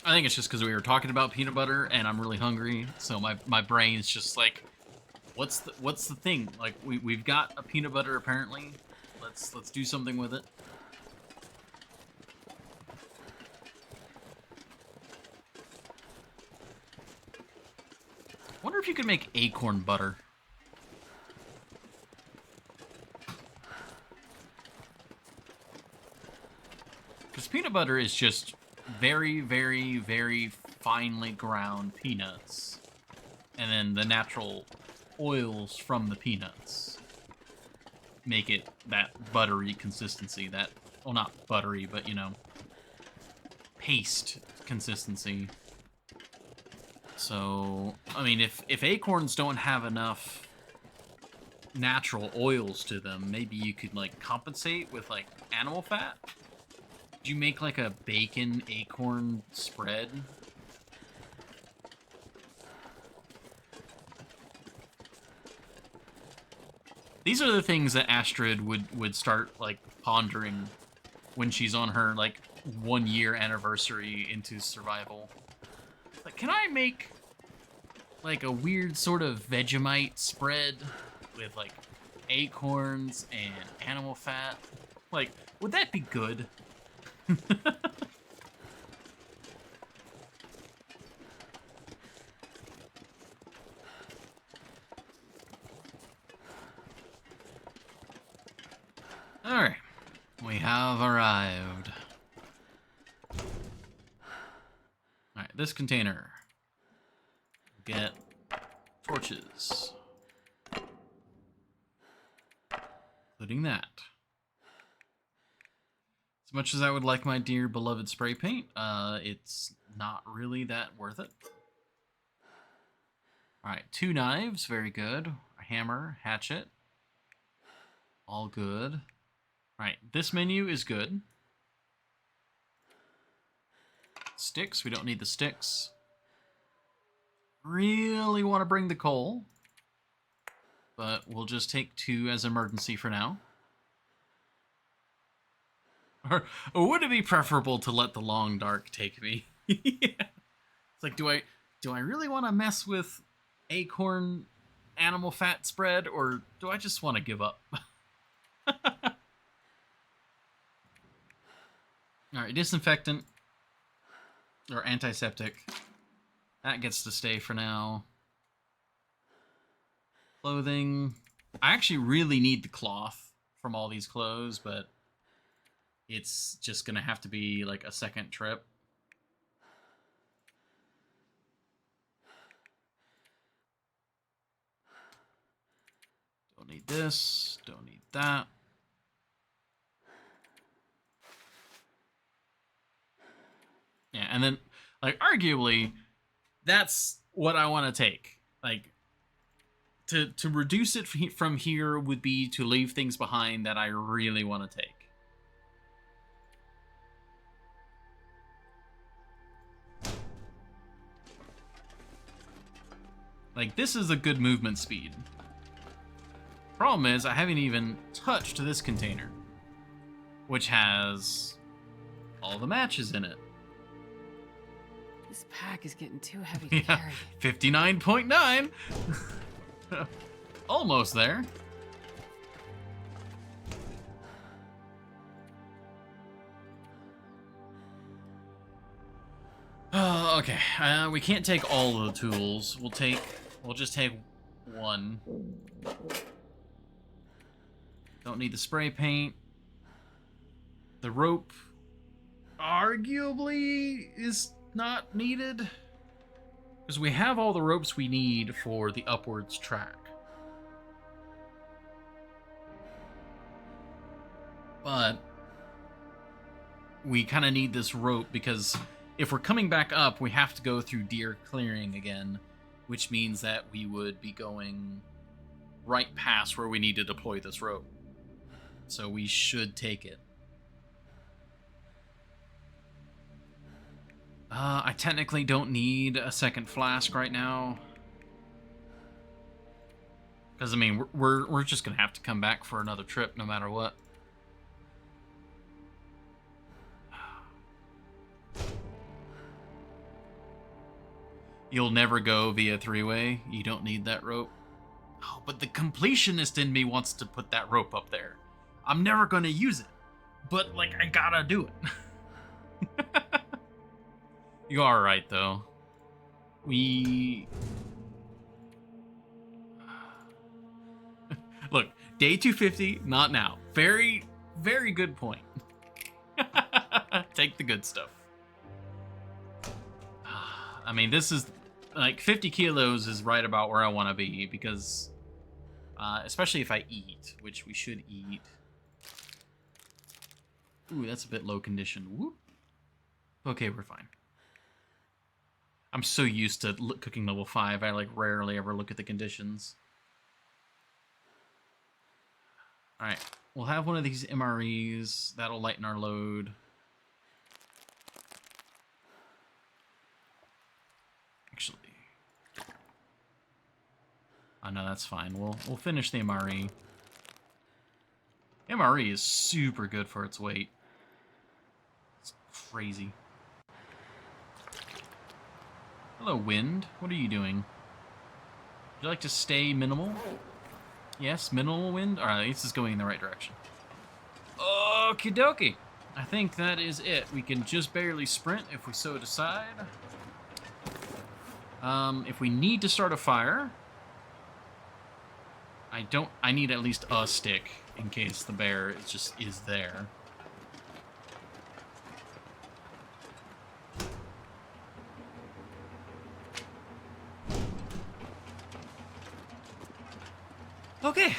I think it's just because we were talking about peanut butter and I'm really hungry, so my brain's just like, what's the thing? Like we've got a peanut butter apparently. Let's do something with it. Wonder if you could make acorn butter. Because peanut butter is just very, very, very finely ground peanuts. And then the natural oils from the peanuts make it that buttery consistency. That, well, not buttery, but, you know, paste consistency. So, I mean, if acorns don't have enough natural oils to them, maybe you could, like, compensate with, like, animal fat? Could you make, like, a bacon acorn spread? These are the things that Astrid would start, like, pondering when she's on her, like, 1-year anniversary into survival. Like, can I make, like, a weird sort of Vegemite spread with, like, acorns and animal fat? Like, would that be good? Alright, we have arrived. Alright, this container. Get torches. Including that. As much as I would like my dear beloved spray paint, it's not really that worth it. Alright, 2 knives, very good. A hammer, hatchet. All good. Alright, this menu is good. Sticks, we don't need the sticks. Really want to bring the coal, but we'll just take 2 as emergency for now. Or would it be preferable to let the long dark take me? Yeah. It's like, do I really want to mess with acorn animal fat spread, or do I just want to give up? Alright, disinfectant. Or antiseptic. That gets to stay for now. Clothing. I actually really need the cloth from all these clothes, but it's just gonna have to be like a second trip. Don't need this. Don't need that. Yeah, and then, like, arguably, that's what I want to take. Like, to reduce it from here would be to leave things behind that I really want to take. Like, this is a good movement speed. Problem is, I haven't even touched this container, which has all the matches in it.
This pack is getting too heavy to
Yeah,
carry.
59.9. Almost there. Oh, okay. We can't take all of the tools. We'll just take one. Don't need the spray paint. The rope arguably is not needed, because we have all the ropes we need for the upwards track. But we kind of need this rope because if we're coming back up, we have to go through deer clearing again, which means that we would be going right past where we need to deploy this rope. So we should take it. I technically don't need a second flask right now, because I mean we're just gonna have to come back for another trip no matter what. You'll never go via three-way. You don't need that rope. Oh, but the completionist in me wants to put that rope up there. I'm never gonna use it, but like I gotta do it. You are right, though. Look, day 250, not now. Very, very good point. Take the good stuff. I mean, this is, like, 50 kilos is right about where I want to be, because, especially if I eat, which we should eat. Ooh, that's a bit low condition. Whoop. Okay, we're fine. I'm so used to cooking level 5, I like rarely ever look at the conditions. Alright, we'll have one of these MREs. That'll lighten our load. Actually. Oh no, that's fine. We'll finish the MRE. MRE is super good for its weight. It's crazy. Hello, Wind. What are you doing? Would you like to stay minimal? Yes, minimal wind? Alright, this is going in the right direction. Okie dokie. I think that is it. We can just barely sprint if we so decide. If we need to start a fire, I need at least a stick in case the bear just is there. Okay.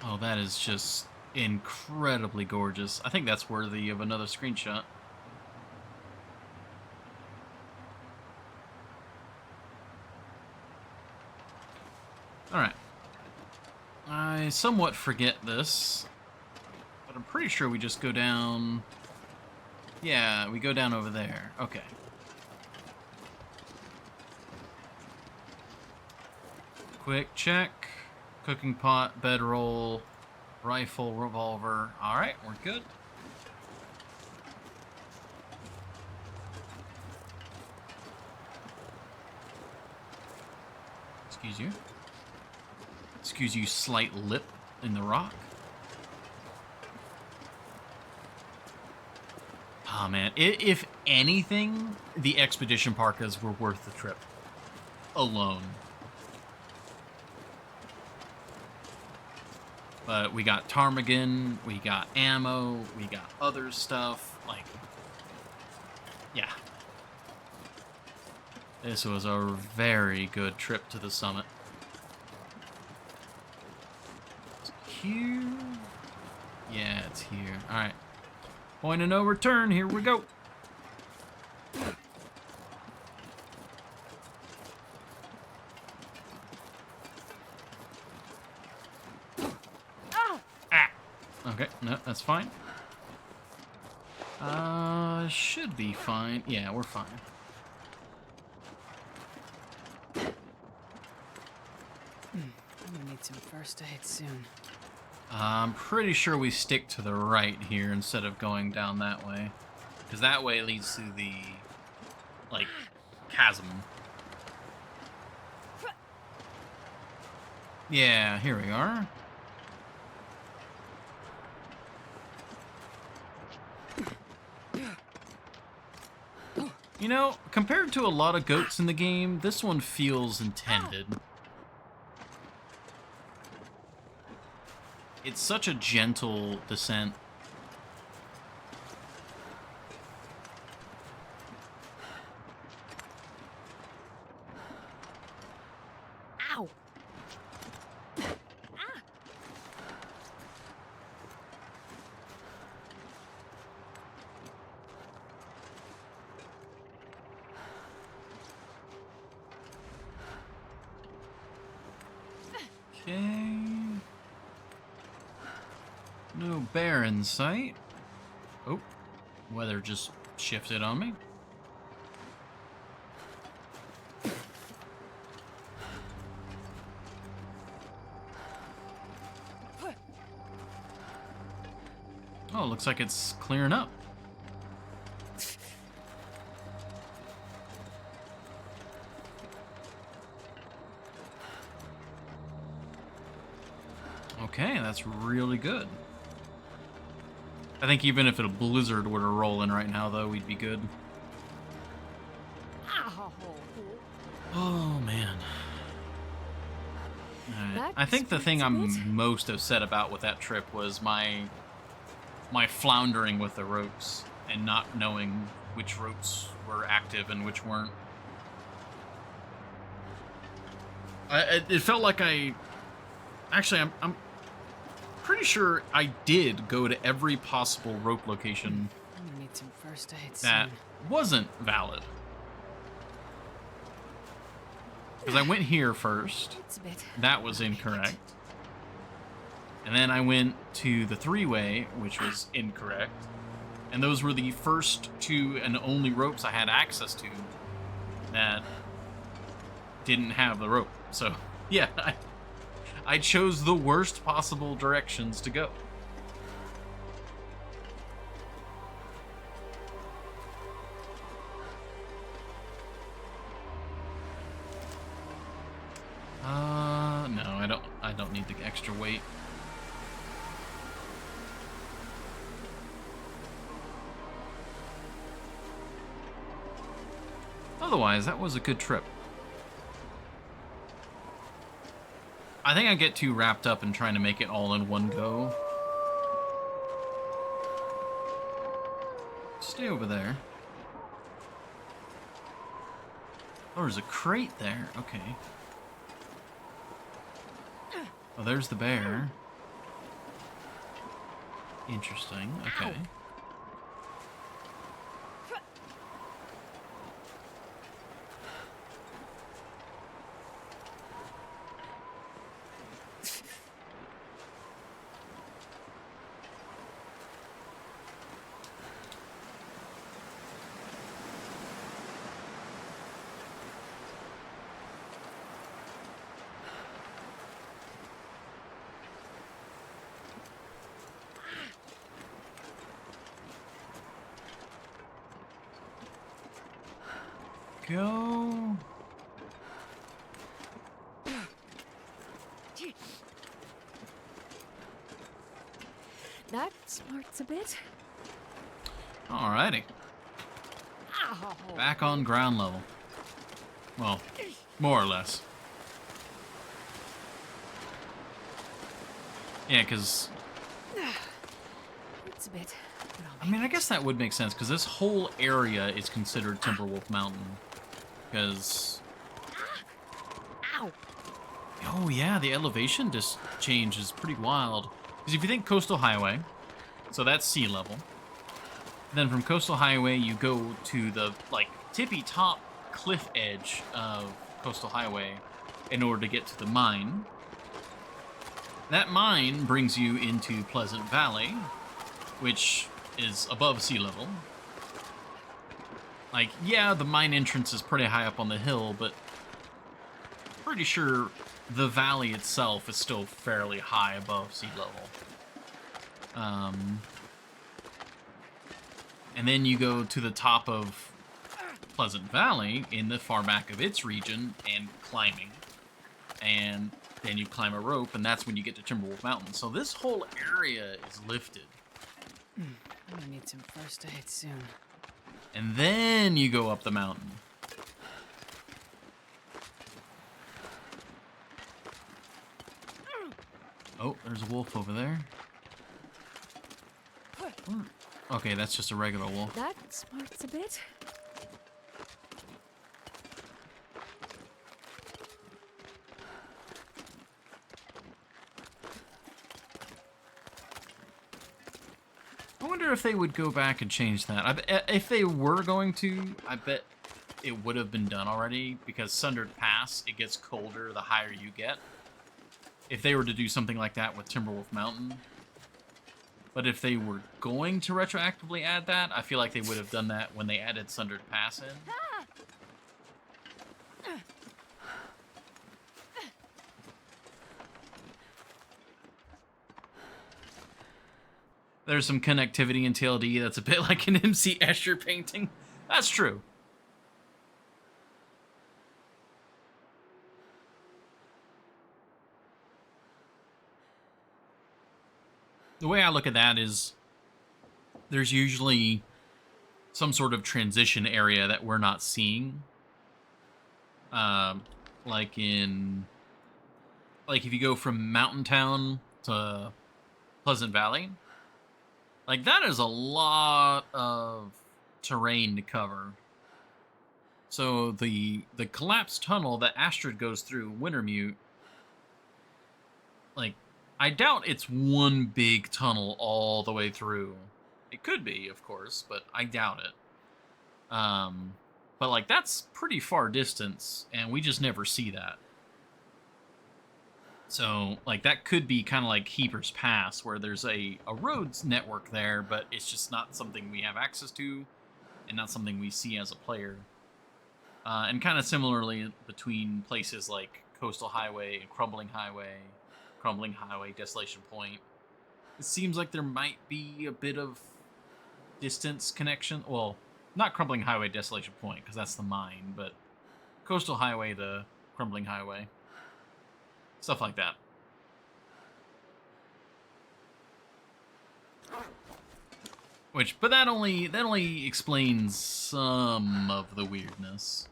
Oh, that is just incredibly gorgeous. I think that's worthy of another screenshot. Alright. I somewhat forget this, but I'm pretty sure we just go down... Yeah, we go down over there. Okay. Quick check. Cooking pot, bedroll, rifle, revolver. Alright, we're good. Excuse you. Excuse you, slight lip in the rock. Oh man, if anything, the expedition parkas were worth the trip. Alone. But we got ptarmigan, we got ammo, we got other stuff, like... Yeah. This was a very good trip to the summit. here? Yeah, it's here. All right. Point of no return. Here we go. Ah. Okay, no, that's fine. Should be fine. Yeah, we're fine.
I'm gonna need some first aid soon.
I'm pretty sure we stick to the right here instead of going down that way. Because that way leads to the, like, chasm. Yeah, here we are. You know, compared to a lot of goats in the game, this one feels intended. It's such a gentle descent.
Ow!
Okay. No bear in sight. Oh, weather just shifted on me. Oh, looks like it's clearing up. Okay, that's really good. I think even if a blizzard were to roll in right now, though, we'd be good. Oh, man. Alright. I think the thing I'm most upset about with that trip was my floundering with the ropes and not knowing which ropes were active and which weren't. It felt like actually, I'm pretty sure I did go to every possible rope location
I'm gonna need some first aid
that
soon.
wasn't valid. Because I went here first.
It's a bit.
That was incorrect. And then I went to the three-way, which was incorrect. And those were the first two and only ropes I had access to that didn't have the rope. So, yeah, I chose the worst possible directions to go. No, I don't need the extra weight. Otherwise, that was a good trip. I think I get too wrapped up in trying to make it all in one go. Stay over there. Oh, there's a crate there. Okay. Oh, there's the bear. Interesting. Okay. Go.
That smarts a bit.
Alrighty.
Ow.
Back on ground level. Well, more or less. Yeah, because...
It's a bit.
I mean, I guess that would make sense, because this whole area is considered Timberwolf Mountain. Because...
Ow.
Oh yeah, the elevation just change is pretty wild. Because if you think coastal highway, so that's sea level. Then from coastal highway, you go to the like tippy top cliff edge of coastal highway in order to get to the mine. That mine brings you into Pleasant Valley, which is above sea level. Like, yeah, the mine entrance is pretty high up on the hill, but pretty sure the valley itself is still fairly high above sea level. And then you go to the top of Pleasant Valley in the far back of its region and climbing. And then you climb a rope, and that's when you get to Timberwolf Mountain. So this whole area is lifted.
I'm gonna need some first aid soon.
And then you go up the mountain. Oh, there's a wolf over there. Okay, that's just a regular wolf.
That smarts a bit.
I wonder if they would go back and change that. If they were going to, I bet it would have been done already, because Sundered Pass, it gets colder the higher you get. If they were to do something like that with Timberwolf Mountain. But if they were going to retroactively add that, I feel like they would have done that when they added Sundered Pass in. There's some connectivity in TLD that's a bit like an MC Escher painting. That's true. The way I look at that is there's usually some sort of transition area that we're not seeing. Like if you go from Mountain Town to Pleasant Valley, like that is a lot of terrain to cover. So the collapsed tunnel that Astrid goes through, Wintermute, like I doubt it's one big tunnel all the way through. It could be, of course, but I doubt it. But like that's pretty far distance, and we just never see that. So like that could be kind of like Heaper's Pass, where there's a roads network there, but it's just not something we have access to, and not something we see as a player. And kind of similarly between places like Coastal Highway and Crumbling Highway, Desolation Point. It seems like there might be a bit of distance connection. Well, not Crumbling Highway, Desolation Point, because that's the mine, but Coastal Highway to Crumbling Highway. Stuff like that. But that only explains some of the weirdness.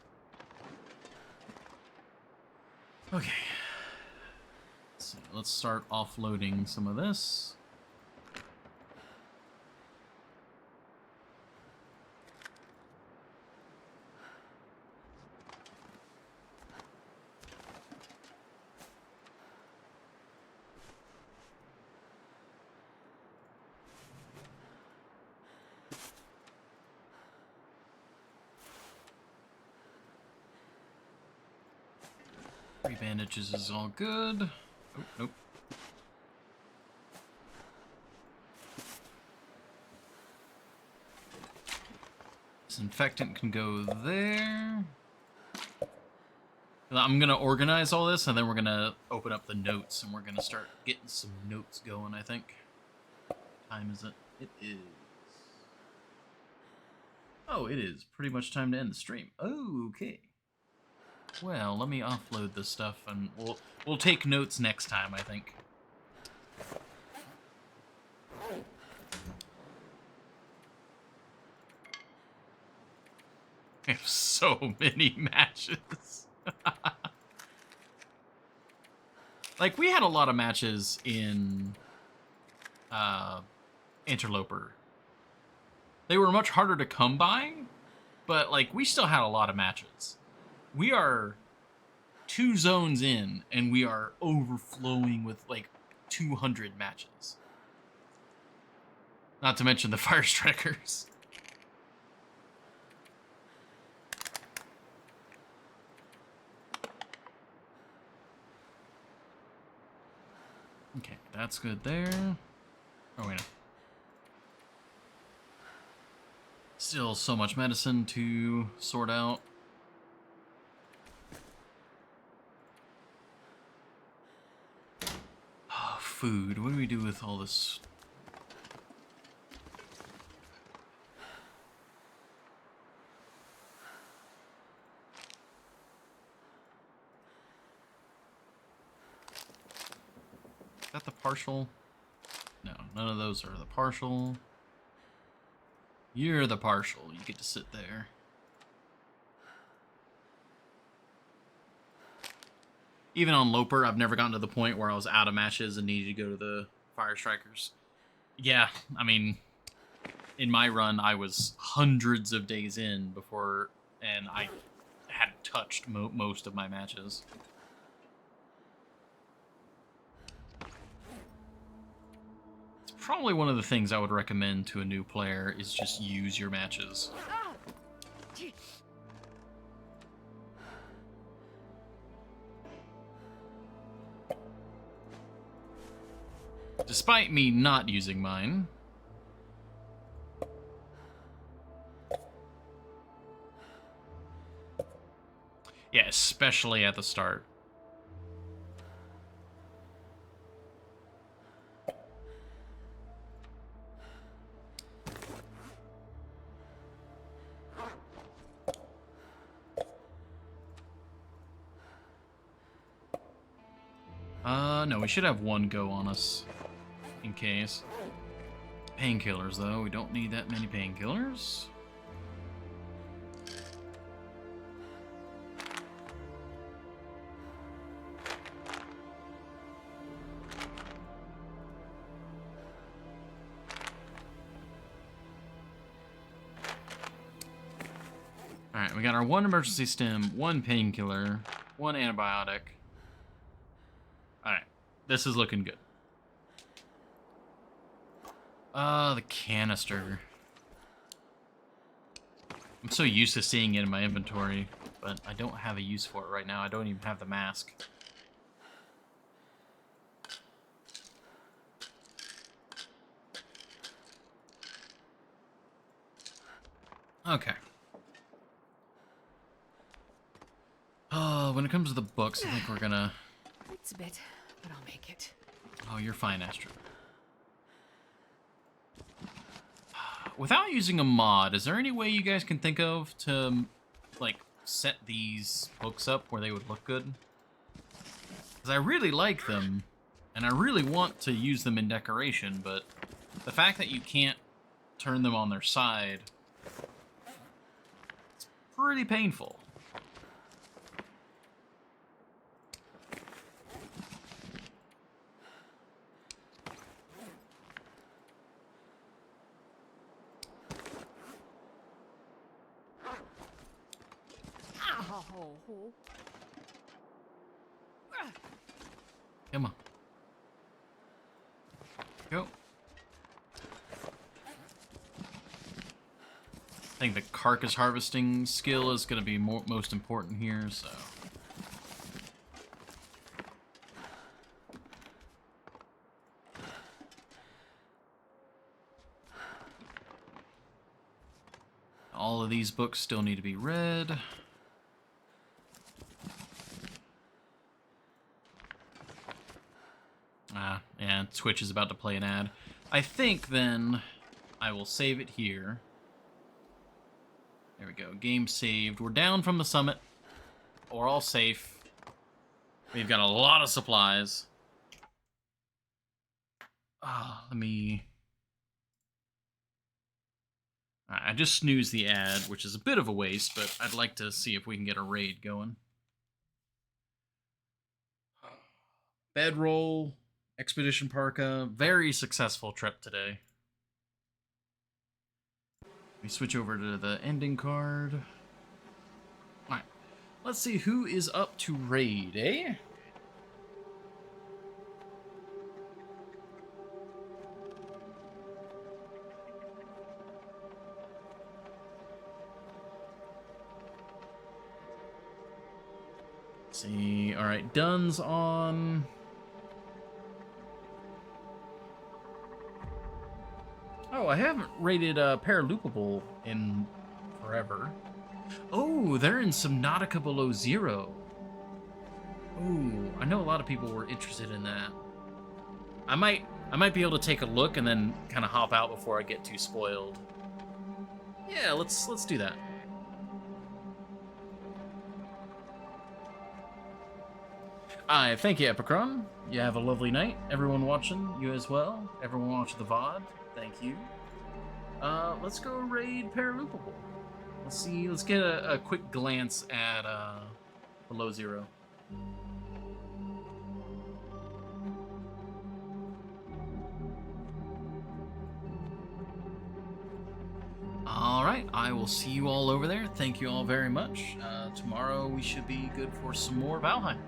Okay. So let's start offloading some of this. Three bandages is all good. Oh, nope. Disinfectant can go there. I'm going to organize all this, and then we're going to open up the notes, and we're going to start getting some notes going, I think. What time is it? It is... Oh, it is pretty much time to end the stream. Okay. Well, let me offload this stuff, and we'll take notes next time, I think. I have so many matches. Like, we had a lot of matches in Interloper. They were much harder to come by, but, like, we still had a lot of matches. We are 2 zones in, and we are overflowing with like 200 matches. Not to mention the fire strikers. Okay, that's good there. Oh, wait. No. Still so much medicine to sort out. Oh, food. What do we do with all this? Is that the partial? No, none of those are the partial. You're the partial. You get to sit there. Even on Loper, I've never gotten to the point where I was out of matches and needed to go to the fire strikers. Yeah, I mean, in my run, I was hundreds of days in before, and I had touched most of my matches. Probably one of the things I would recommend to a new player is just use your matches. Despite me not using mine. Yeah, especially at the start. No, we should have one go on us, in case. Painkillers, though. We don't need that many painkillers. Alright, we got our 1 emergency stim, 1 painkiller, 1 antibiotic. Alright, this is looking good. The canister. I'm so used to seeing it in my inventory, but I don't have a use for it right now. I don't even have the mask. Okay. When it comes to the books, I think we're gonna...
It's a bit, but I'll make it.
Oh, you're fine, Astrid. Without using a mod, is there any way you guys can think of to, like, set these books up where they would look good? Because I really like them, and I really want to use them in decoration, but the fact that you can't turn them on their side, it's pretty painful. Come on. Go. I think the carcass harvesting skill is going to be most important here, so... All of these books still need to be read. Yeah, Twitch is about to play an ad. I think, then, I will save it here. There we go. Game saved. We're down from the summit. We're all safe. We've got a lot of supplies. Let me... I just snoozed the ad, which is a bit of a waste, but I'd like to see if we can get a raid going. Bedroll... Expedition Parka, very successful trip today. We switch over to the ending card. Alright, Let's see who is up to raid, eh? Let's see, all right, Dunn's on. Oh, I haven't rated Paraloopable in forever. Oh, they're in Subnautica Below Zero. Oh, I know a lot of people were interested in that. I might be able to take a look and then kind of hop out before I get too spoiled. Yeah, let's do that. Thank you, Epicron. You have a lovely night. Everyone watching, you as well. Everyone watching the VOD, thank you. Let's go raid Paraloopable. Let's see, let's get a quick glance at Below Zero. Alright, I will see you all over there. Thank you all very much. Tomorrow we should be good for some more Valheim.